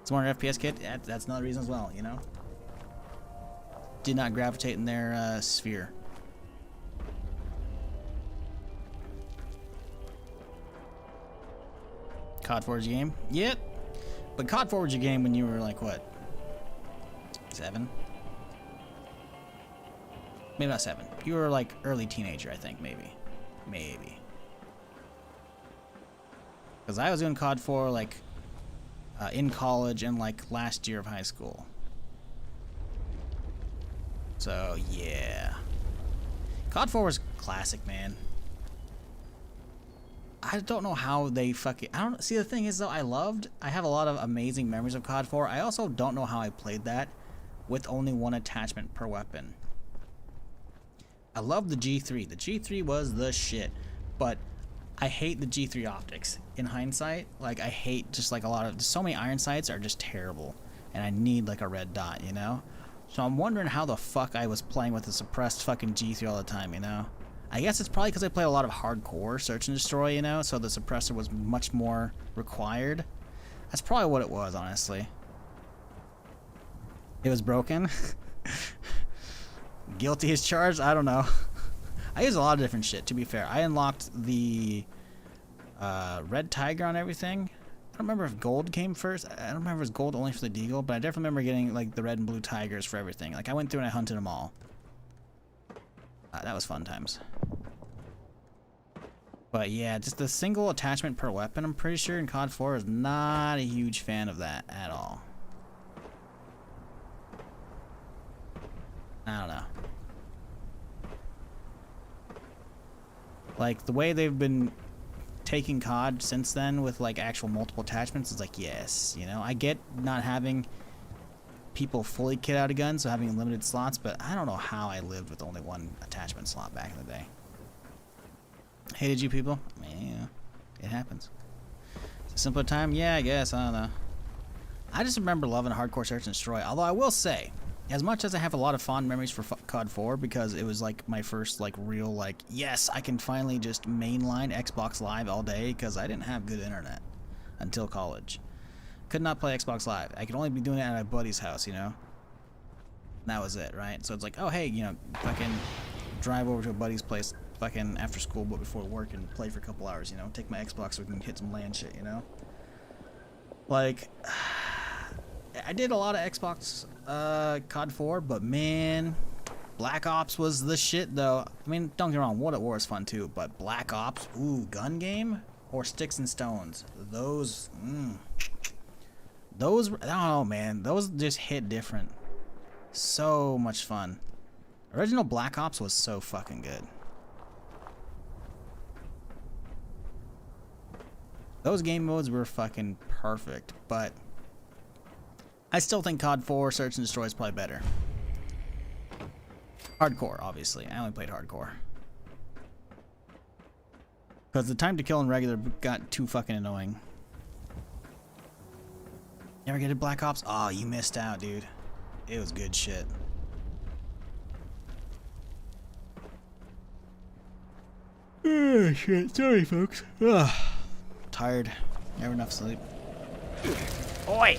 Smarter FPS kit, that's another reason as well, you know? Did not gravitate in their sphere. COD 4 was your game? Yep. But COD 4 was your game when you were like, what? 7? Maybe not 7. You were like early teenager, I think, maybe. Maybe. Because I was doing COD 4 like in college and like last year of high school. So yeah, COD 4 was classic, man. I don't know how they fucking... I don't see. The thing is though, I have a lot of amazing memories of COD 4. I also don't know how I played that with only one attachment per weapon. I love the G3. The G3 was the shit, but I hate the G3 optics. In hindsight, like, I hate just like a lot of, so many iron sights are just terrible, and I need like a red dot, you know? So I'm wondering how the fuck I was playing with a suppressed fucking G3 all the time, you know? I guess it's probably because I played a lot of hardcore search and destroy, you know? So the suppressor was much more required. That's probably what it was, honestly. It was broken. Guilty as charged? I don't know. I use a lot of different shit, to be fair. I unlocked the red tiger on everything. I don't remember if gold came first. I don't remember if it was gold only for the deagle, but I definitely remember getting like the red and blue tigers for everything. Like I went through and I hunted them all. That was fun times. But yeah, just the single attachment per weapon, I'm pretty sure in COD 4 is not a huge fan of that at all. I don't know. Like the way they've been taking COD since then with like actual multiple attachments is like, yes, you know, I get not having people fully kit out a gun, so having limited slots, but I don't know how I lived with only one attachment slot back in the day. Hated you people? Yeah, it happens. It's a simpler time? Yeah, I guess. I don't know. I just remember loving hardcore search and destroy, although I will say, as much as I have a lot of fond memories for COD 4 because it was like my first like real like, yes, I can finally just mainline Xbox Live all day because I didn't have good internet until college. Could not play Xbox Live. I could only be doing it at a buddy's house, you know? And that was it, right? So it's like, oh hey, you know, fucking drive over to a buddy's place fucking after school but before work and play for a couple hours, you know? Take my Xbox so we can hit some LAN shit, you know? Like, I did a lot of Xbox COD 4, but man, Black Ops was the shit though. I mean, don't get me wrong, World at War is fun too, but Black Ops, ooh, gun game or Sticks and Stones, those, those, I don't know, man, those just hit different. So much fun. Original Black Ops was so fucking good. Those game modes were fucking perfect, but I still think COD 4 Search and Destroy is probably better. Hardcore, obviously. I only played hardcore. Because the time to kill in regular got too fucking annoying. You ever get to Black Ops? Oh, you missed out, dude. It was good shit. Oh, shit. Sorry, folks. Ugh. Tired. Never enough sleep. Oi!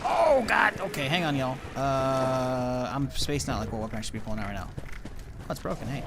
Oh, God! Okay, hang on, y'all. I'm spacing out like what weapon I should be pulling out right now. Oh, it's broken, hey.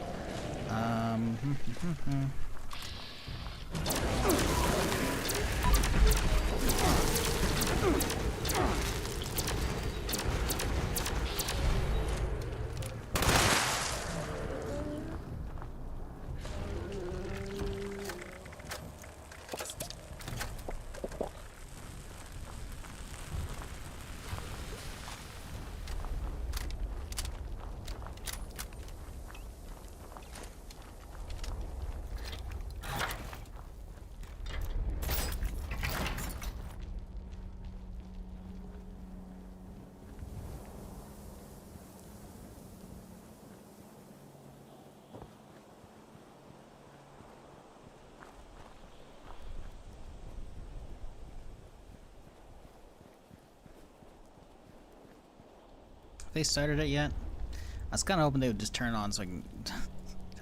They started it yet? I was kind of hoping they would just turn on so I can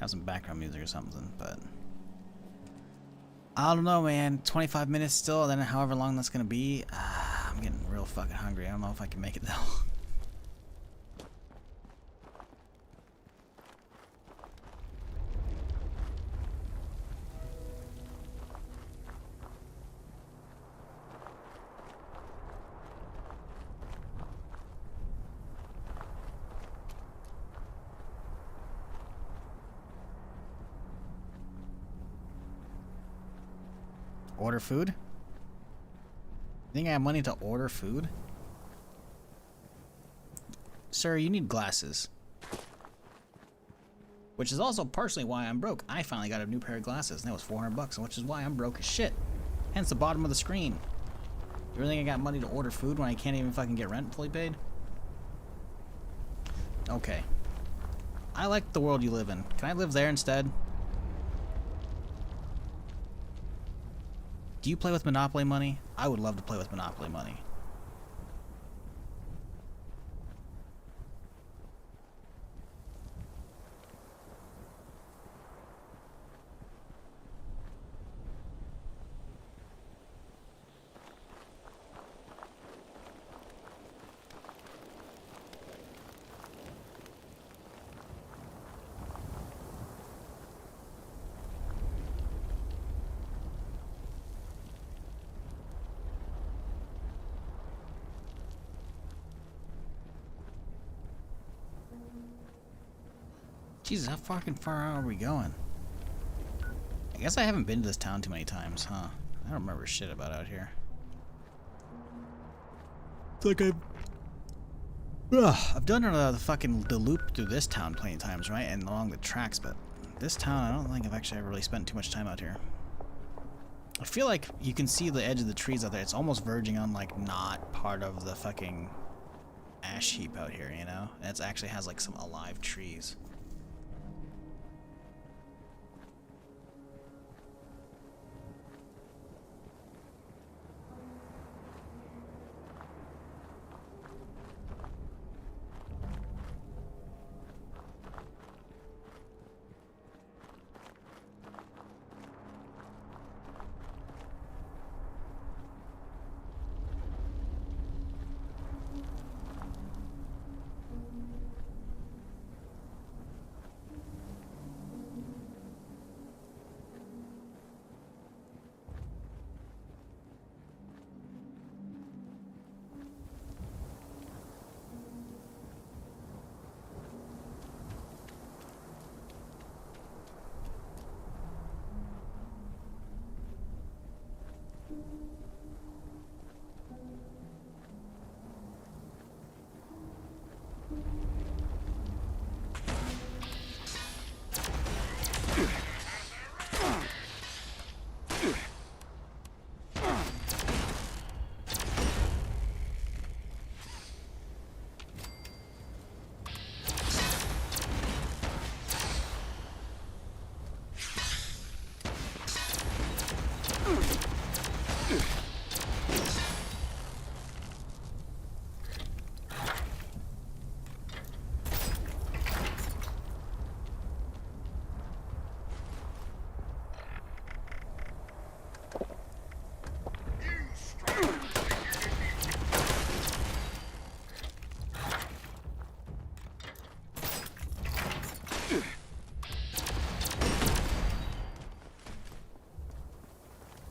have some background music or something, but I don't know, man. 25 minutes still, then however long that's gonna be. I'm getting real fucking hungry. I don't know if I can make it though. Order food? Think I have money to order food? Sir, you need glasses. Which is also partially why I'm broke. I finally got a new pair of glasses, and that was 400 bucks, which is why I'm broke as shit. Hence the bottom of the screen. You really think I got money to order food when I can't even fucking get rent fully paid? Okay. I like the world you live in. Can I live there instead? Do you play with Monopoly money? I would love to play with Monopoly money. Jesus, how fucking far are we going? I guess I haven't been to this town too many times, huh? I don't remember shit about out here. It's like I've done the loop through this town plenty of times, right? And along the tracks, but this town, I don't think I've actually ever really spent too much time out here. I feel like you can see the edge of the trees out there. It's almost verging on like not part of the fucking ash heap out here, you know? And it actually has like some alive trees.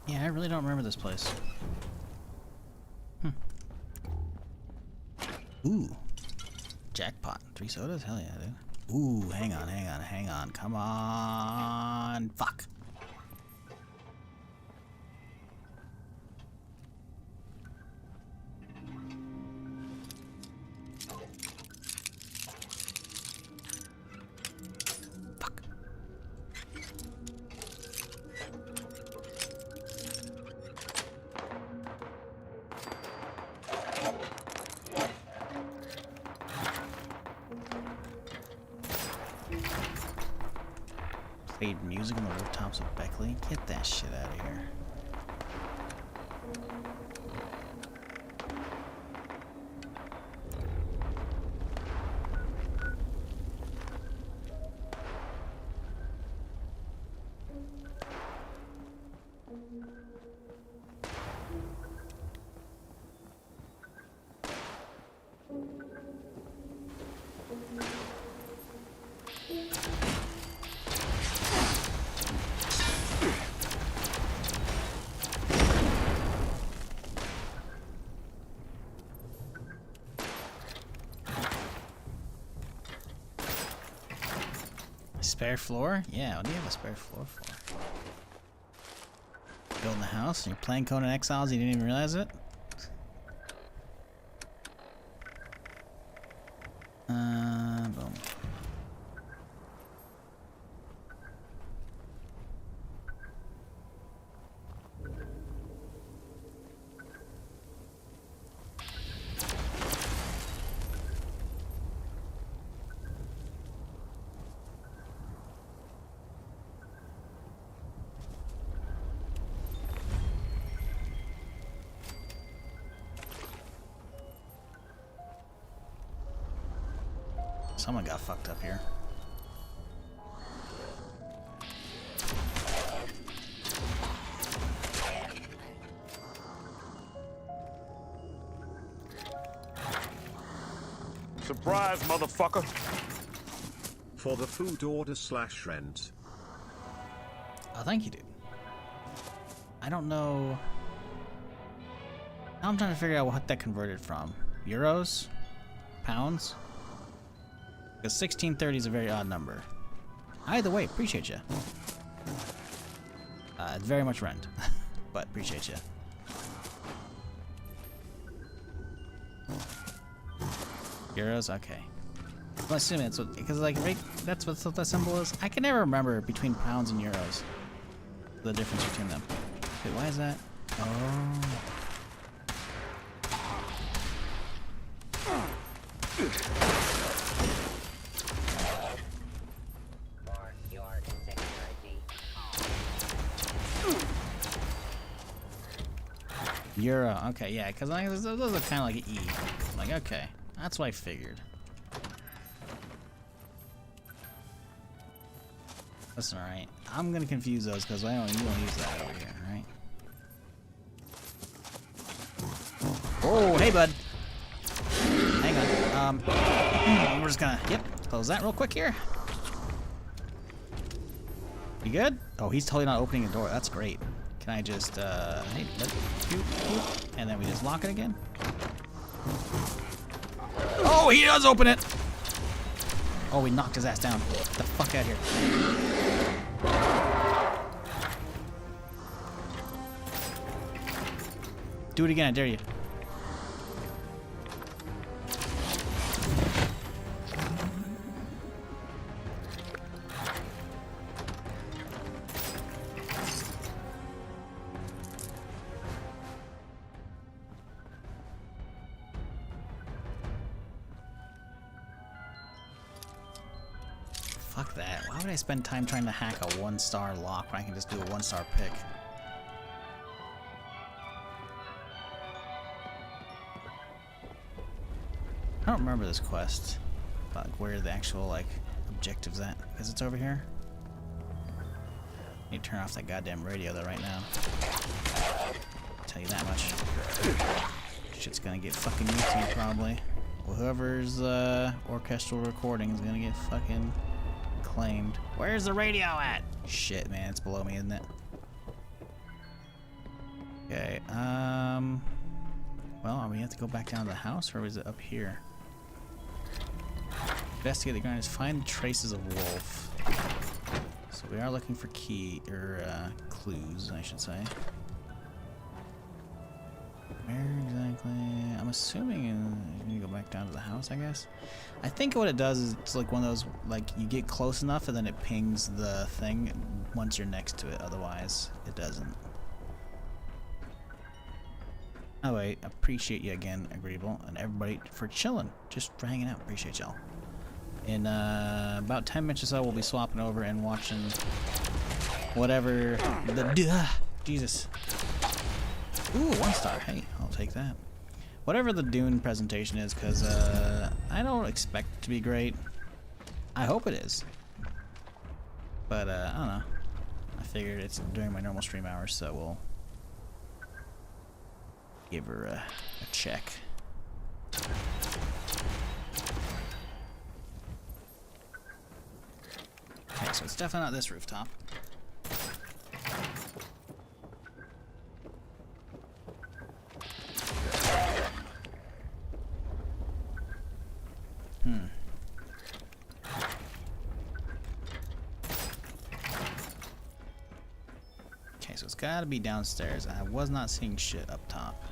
Yeah, I really don't remember this place. Ooh. Jackpot. 3 sodas? Hell yeah, dude. Ooh, hang on. Come on. Fuck. Played music on the rooftops of Beckley? Get that shit out of here. Spare floor? Yeah, what do you have a spare floor for? Building a house and you're playing Conan Exiles, you didn't even realize it? Boom. Someone got fucked up here. Surprise, motherfucker! For the food order / rent. Oh, thank you, dude. I don't know. Now I'm trying to figure out what that converted from. Euros? Pounds? Because 1630 is a very odd number. Either way, appreciate you. Very much rent, but appreciate you. Euros? Okay. I'm assuming that's what, because like, right, that's what that symbol is. I can never remember between pounds and euros. The difference between them. Wait, why is that? Oh. Euro, okay, yeah, because those are kind of like an E. Like, okay, that's what I figured. Listen, alright, I'm gonna confuse those because you don't use that over here, right? Oh, hey, bud. Hang on. We're just gonna, close that real quick here. You good? Oh, he's totally not opening the door. That's great. Can I just, hey, and then we just lock it again? Oh, he does open it! Oh, we knocked his ass down. Get the fuck out of here. Do it again, I dare you. Fuck that. Why would I spend time trying to hack a 1-star lock when I can just do a 1-star pick? I don't remember this quest. Like where the actual like objective's at. Because it's over here. Need to turn off that goddamn radio though right now. I'll tell you that much. Shit's gonna get fucking YouTube probably. Well, whoever's orchestral recording is gonna get fucking claimed. Where's the radio at? Shit, man, it's below me, isn't it? Okay, well, we have to go back down to the house, or is it up here? Investigate the ground is find the traces of wolf. So we are looking for clues, I should say. Where exactly? I'm assuming you go back down to the house, I guess. I think what it does is it's like one of those, like you get close enough and then it pings the thing once you're next to it. Otherwise, it doesn't. Oh wait, appreciate you again, Agreeable, and everybody for chilling, just for hanging out. Appreciate y'all. In about 10 minutes or so, we'll be swapping over and watching whatever the Jesus. Ooh, 1-star. Hey, I'll take that. Whatever the Dune presentation is, because I don't expect it to be great. I hope it is. But I don't know. I figured it's during my normal stream hours, so we'll give her a check. Okay, so it's definitely not this rooftop. Okay, so it's gotta be downstairs. I was not seeing shit up top.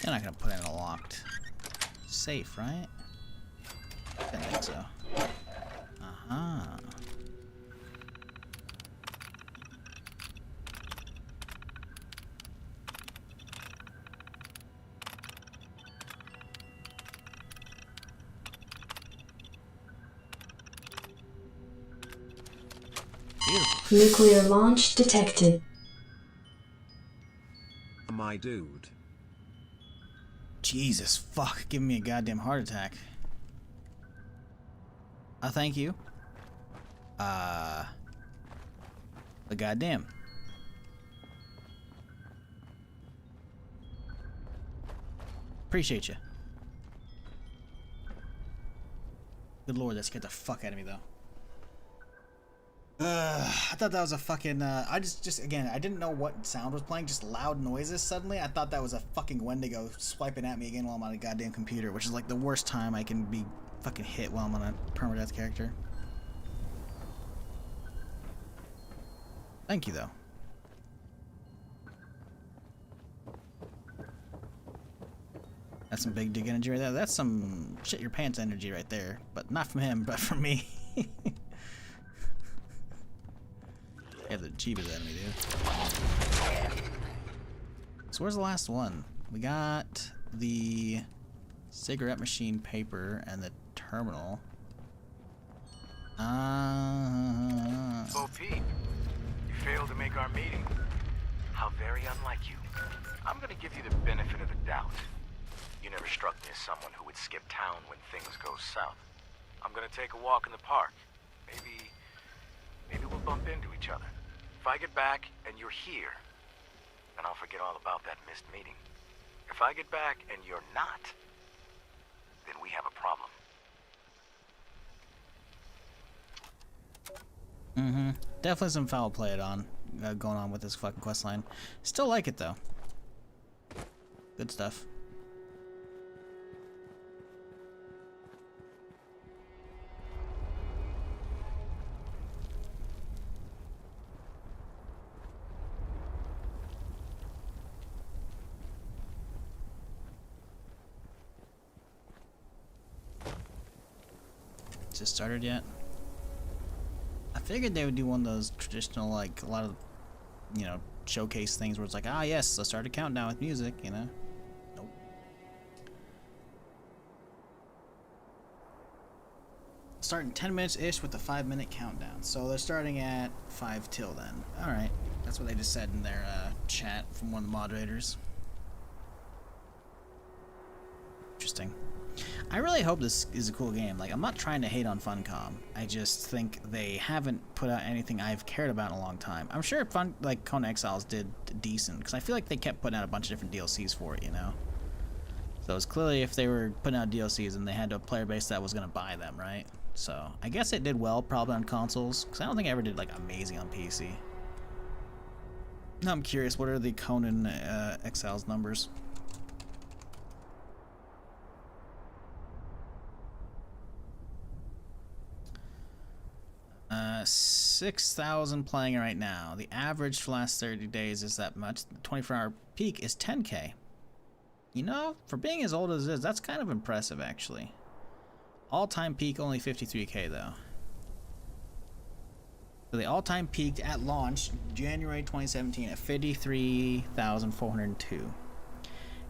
They're not gonna put in a locked safe, right? I didn't think so. Uh-huh. Nuclear launch detected. My dude. Jesus, fuck, giving me a goddamn heart attack. Thank you. The goddamn. Appreciate you. Good lord, that scared the fuck out of me though. I thought that was a fucking, I just again, I didn't know what sound was playing, just loud noises suddenly. I thought that was a fucking Wendigo swiping at me again while I'm on a goddamn computer, which is like the worst time I can be fucking hit while I'm on a permadeath character. Thank you, though. That's some big dick energy right there. That's some shit your pants energy right there. But not from him, but from me. Yeah, the cheapest enemy, dude. So where's the last one? We got the cigarette machine paper and the terminal. So Pete, you failed to make our meeting. How very unlike you. I'm gonna give you the benefit of the doubt. You never struck me as someone who would skip town when things go south. I'm gonna take a walk in the park. Maybe we'll bump into each other. If I get back and you're here, then I'll forget all about that missed meeting. If I get back and you're not, then we have a problem. Definitely some foul play going on with this fucking quest line. Still like it though. Good stuff. Just started yet? I figured they would do one of those traditional, like, a lot of, you know, showcase things where it's like, ah, yes, let's start a countdown with music, you know? Nope. Starting 10 minutes-ish with a 5-minute countdown. So they're starting at 5 till then. Alright. That's what they just said in their chat from one of the moderators. Interesting. I really hope this is a cool game. Like, I'm not trying to hate on Funcom. I just think they haven't put out anything I've cared about in a long time. I'm sure Conan Exiles did decent, because I feel like they kept putting out a bunch of different DLCs for it, you know? So it's clearly if they were putting out DLCs and they had a player base that was going to buy them, right? So I guess it did well, probably on consoles, because I don't think I ever did, like, amazing on PC. Now I'm curious, what are the Conan Exiles numbers? 6,000 playing right now. The average for the last 30 days is that much. The 24-hour peak is 10K. You know, for being as old as it is, that's kind of impressive, actually. All-time peak, only 53K, though. So the all-time peaked at launch, January 2017, at 53,402.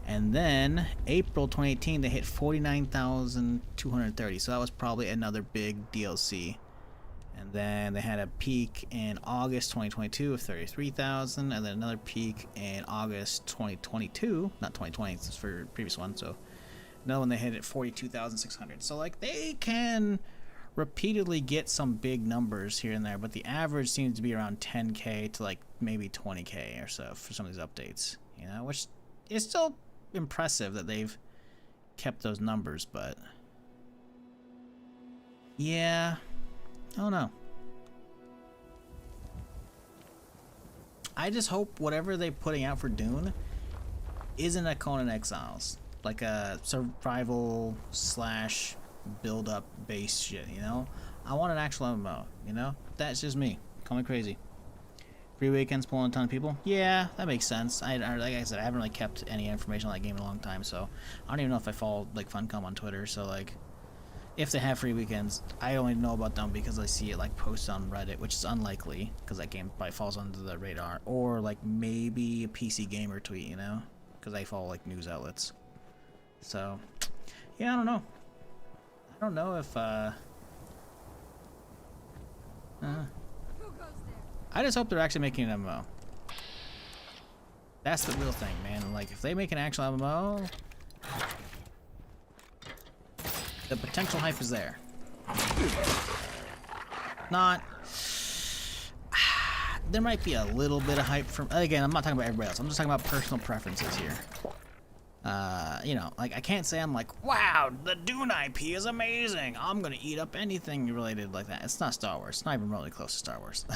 And then, April 2018, they hit 49,230. So that was probably another big DLC. And then they had a peak in August 2022 of 33,000, and then another peak in August 2022, not 2020, this is for the previous one, so another one they hit at 42,600. So, like, they can repeatedly get some big numbers here and there, but the average seems to be around 10K to, like, maybe 20K or so for some of these updates, you know, which is still impressive that they've kept those numbers, but yeah. Oh no. I just hope whatever they're putting out for Dune isn't a Conan Exiles. Like a survival slash build up based shit, you know? I want an actual MMO, you know? That's just me. Call me crazy. Free weekends pulling a ton of people? Yeah, that makes sense. Like I said, I haven't really kept any information on that game in a long time, so I don't even know if I follow like Funcom on Twitter, so like if they have free weekends, I only know about them because I see it like posted on Reddit, which is unlikely because that game probably falls under the radar, or like maybe a PC Gamer tweet, you know, because I follow like news outlets. So yeah, I don't know. I don't know if I just hope they're actually making an MMO. That's the real thing, man. Like, if they make an actual MMO, the potential hype is there. Not. There might be a little bit of hype from. Again, I'm not talking about everybody else. I'm just talking about personal preferences here. You know, like I can't say I'm like, wow, the Dune IP is amazing. I'm gonna eat up anything related like that. It's not Star Wars. It's not even remotely close to Star Wars.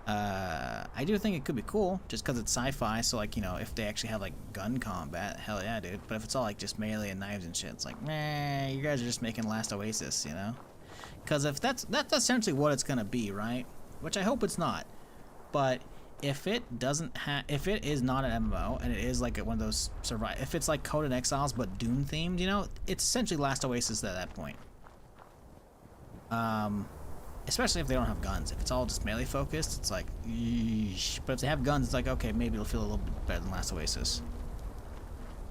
I do think it could be cool, just because it's sci-fi. So like, you know, if they actually have like gun combat, hell yeah, dude. But if it's all like just melee and knives and shit, it's like, meh, you guys are just making Last Oasis, you know? Because if that's essentially what it's gonna be, right? Which I hope it's not. But if it doesn't have, if it is not an MMO and it is like one of those survive, if it's like Code and Exiles but Dune themed, you know, it's essentially Last Oasis at that point. Especially if they don't have guns. If it's all just melee focused, it's like, yeesh. But if they have guns, it's like, okay, maybe it'll feel a little bit better than Last Oasis.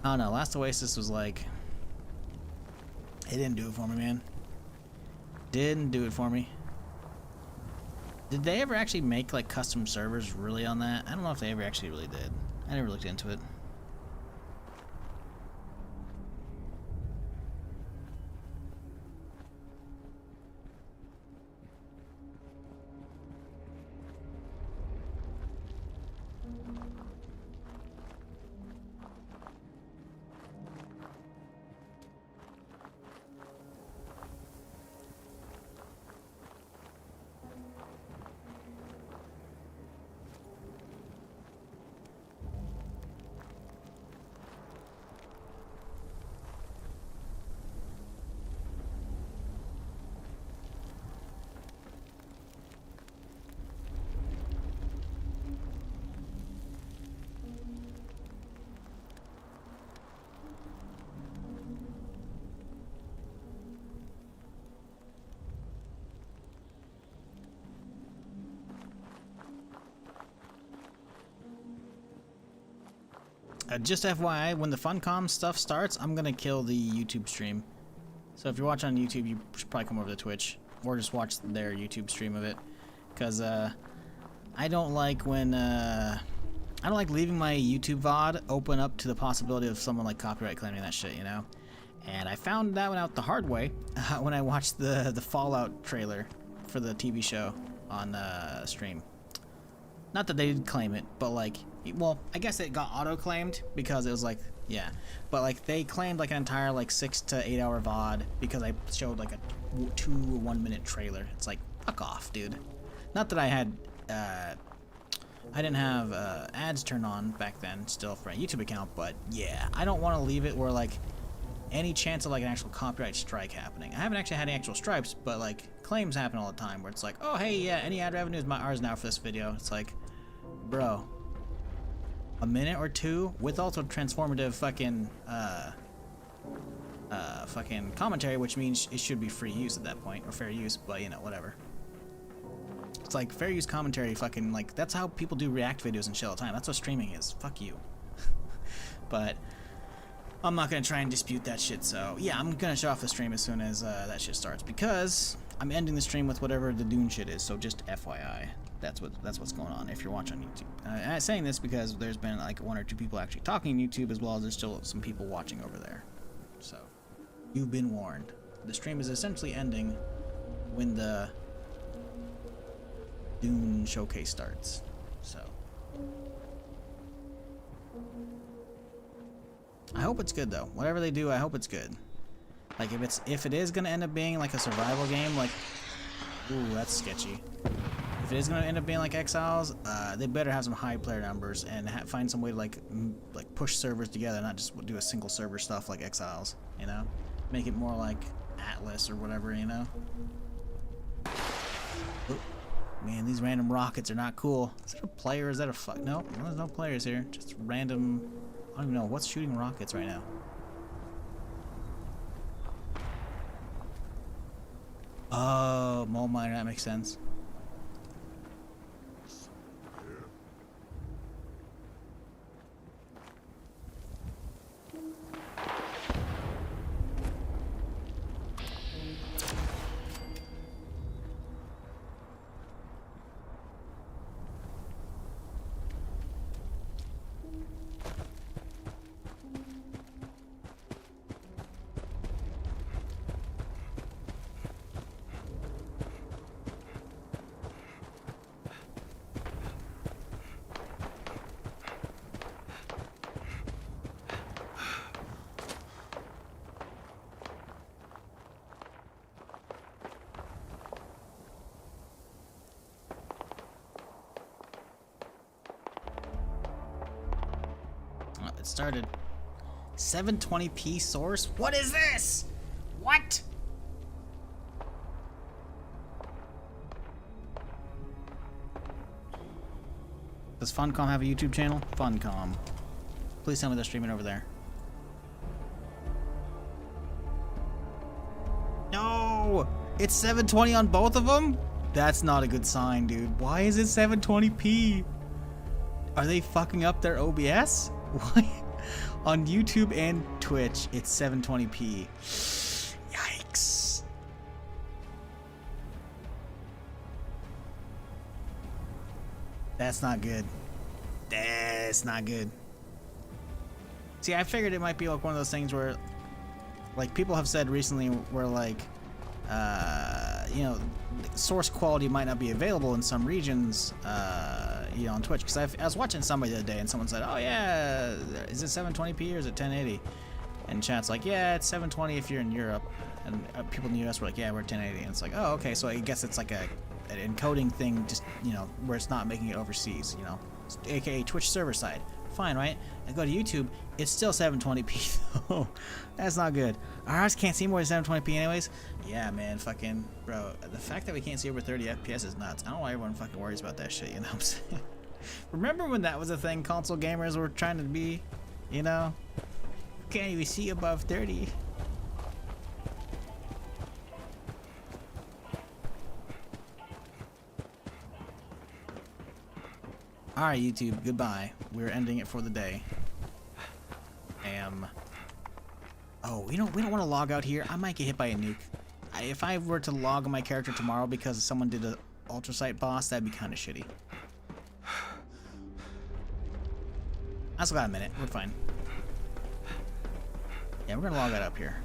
I don't know. Last Oasis was like, it didn't do it for me, man. Didn't do it for me. Did they ever actually make like custom servers really on that? I don't know if they ever actually really did. I never looked into it. Just FYI, when the Funcom stuff starts, I'm gonna kill the YouTube stream. So if you're watching on YouTube, you should probably come over to Twitch or just watch their YouTube stream of it, because I don't like when I don't like leaving my YouTube VOD open up to the possibility of someone like copyright claiming that shit, you know. And I found that one out the hard way when I watched the Fallout trailer for the TV show on stream. Not that they did claim it, but like, well, I guess it got auto-claimed because it was like, yeah. But like, they claimed like an entire like 6 to 8 hour VOD because I showed like a 2 1-minute trailer. It's like, fuck off, dude. Not that I had, I didn't have ads turned on back then still for my YouTube account, but yeah, I don't want to leave it where like any chance of like an actual copyright strike happening. I haven't actually had any actual stripes, but like claims happen all the time where it's like, oh hey, yeah, any ad revenue is ours now for this video. It's like, bro, a minute or two with also transformative fucking fucking commentary, which means it should be free use at that point, or fair use, but you know, whatever. It's like fair use commentary, fucking like, that's how people do react videos and shit all the time. That's what streaming is. Fuck you. But I'm not gonna try and dispute that shit, so yeah, I'm gonna shut off the stream as soon as that shit starts, because I'm ending the stream with whatever the Dune shit is, so just FYI. That's what's going on if you're watching on YouTube. I'm saying this because there's been like 1 or 2 people actually talking on YouTube, as well as there's still some people watching over there. So you've been warned. The stream is essentially ending when the Dune showcase starts. So I hope it's good though. Whatever they do, I hope it's good. Like if it is gonna end up being like a survival game, like, ooh, that's sketchy. If it is going to end up being like Exiles, they better have some high player numbers and find some way to like push servers together, not just do a single server stuff like Exiles, you know? Make it more like Atlas or whatever, you know? Ooh, man, these random rockets are not cool. Is that a player? Is that a fuck? No, there's no players here. Just random, I don't even know. What's shooting rockets right now? Oh, mole miner, that makes sense. it started. 720p source? What is this? What? Does Funcom have a YouTube channel? Funcom. Please tell me they're streaming over there. No! It's 720 on both of them? That's not a good sign, dude. Why is it 720p? Are they fucking up their OBS? Why? On YouTube and Twitch, it's 720p. Yikes. That's not good. That's not good. See, I figured it might be like one of those things where, like, people have said recently where, like, you know, source quality might not be available in some regions, you know, on Twitch. Because I was watching somebody the other day and someone said, oh yeah, is it 720p or is it 1080? And chat's like, yeah, it's 720 if you're in Europe. And people in the US were like, yeah, we're 1080. And it's like, oh, okay, so I guess it's like an encoding thing, just, you know, where it's not making it overseas, you know, aka Twitch server side. Fine, right? I go to YouTube, it's still 720p though. That's not good. Ours can't see more than 720p anyways. Yeah, man, fucking, bro, the fact that we can't see over 30 FPS is nuts. I don't know why everyone fucking worries about that shit, you know what I'm saying? Remember when that was a thing console gamers were trying to be, you know? Can't even see above 30. Alright, YouTube, goodbye. We're ending it for the day. Oh, we don't want to log out here. I might get hit by a nuke. If I were to log my character tomorrow because someone did an ultrasight boss, that'd be kind of shitty. I still got a minute. We're fine. Yeah, we're gonna log that up here.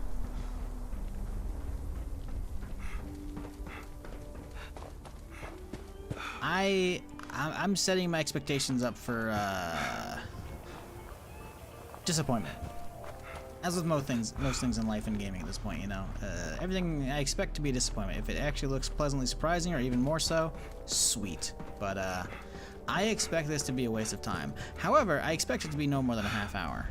I'm setting my expectations up for disappointment. As with most things in life and gaming at this point, you know, everything I expect to be a disappointment. If it actually looks pleasantly surprising, or even more so, sweet. But I expect this to be a waste of time. However, I expect it to be no more than a half hour.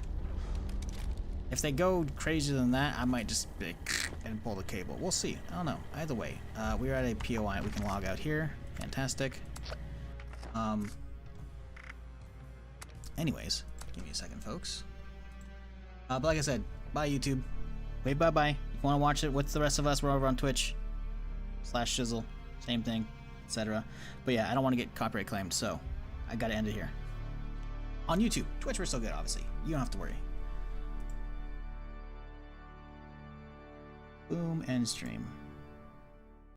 If they go crazier than that, I might just and pull the cable. We'll see. I don't know. Either way, we're at a POI. We can log out here. Fantastic. Anyways, give me a second, folks. But like I said, bye YouTube. Wait, bye-bye. If you want to watch it with the rest of us, we're over on Twitch /Shizzle. Same thing, etc. But yeah, I don't want to get copyright claimed, so I gotta end it here. On YouTube. Twitch, we're still good, obviously. You don't have to worry. Boom, end stream.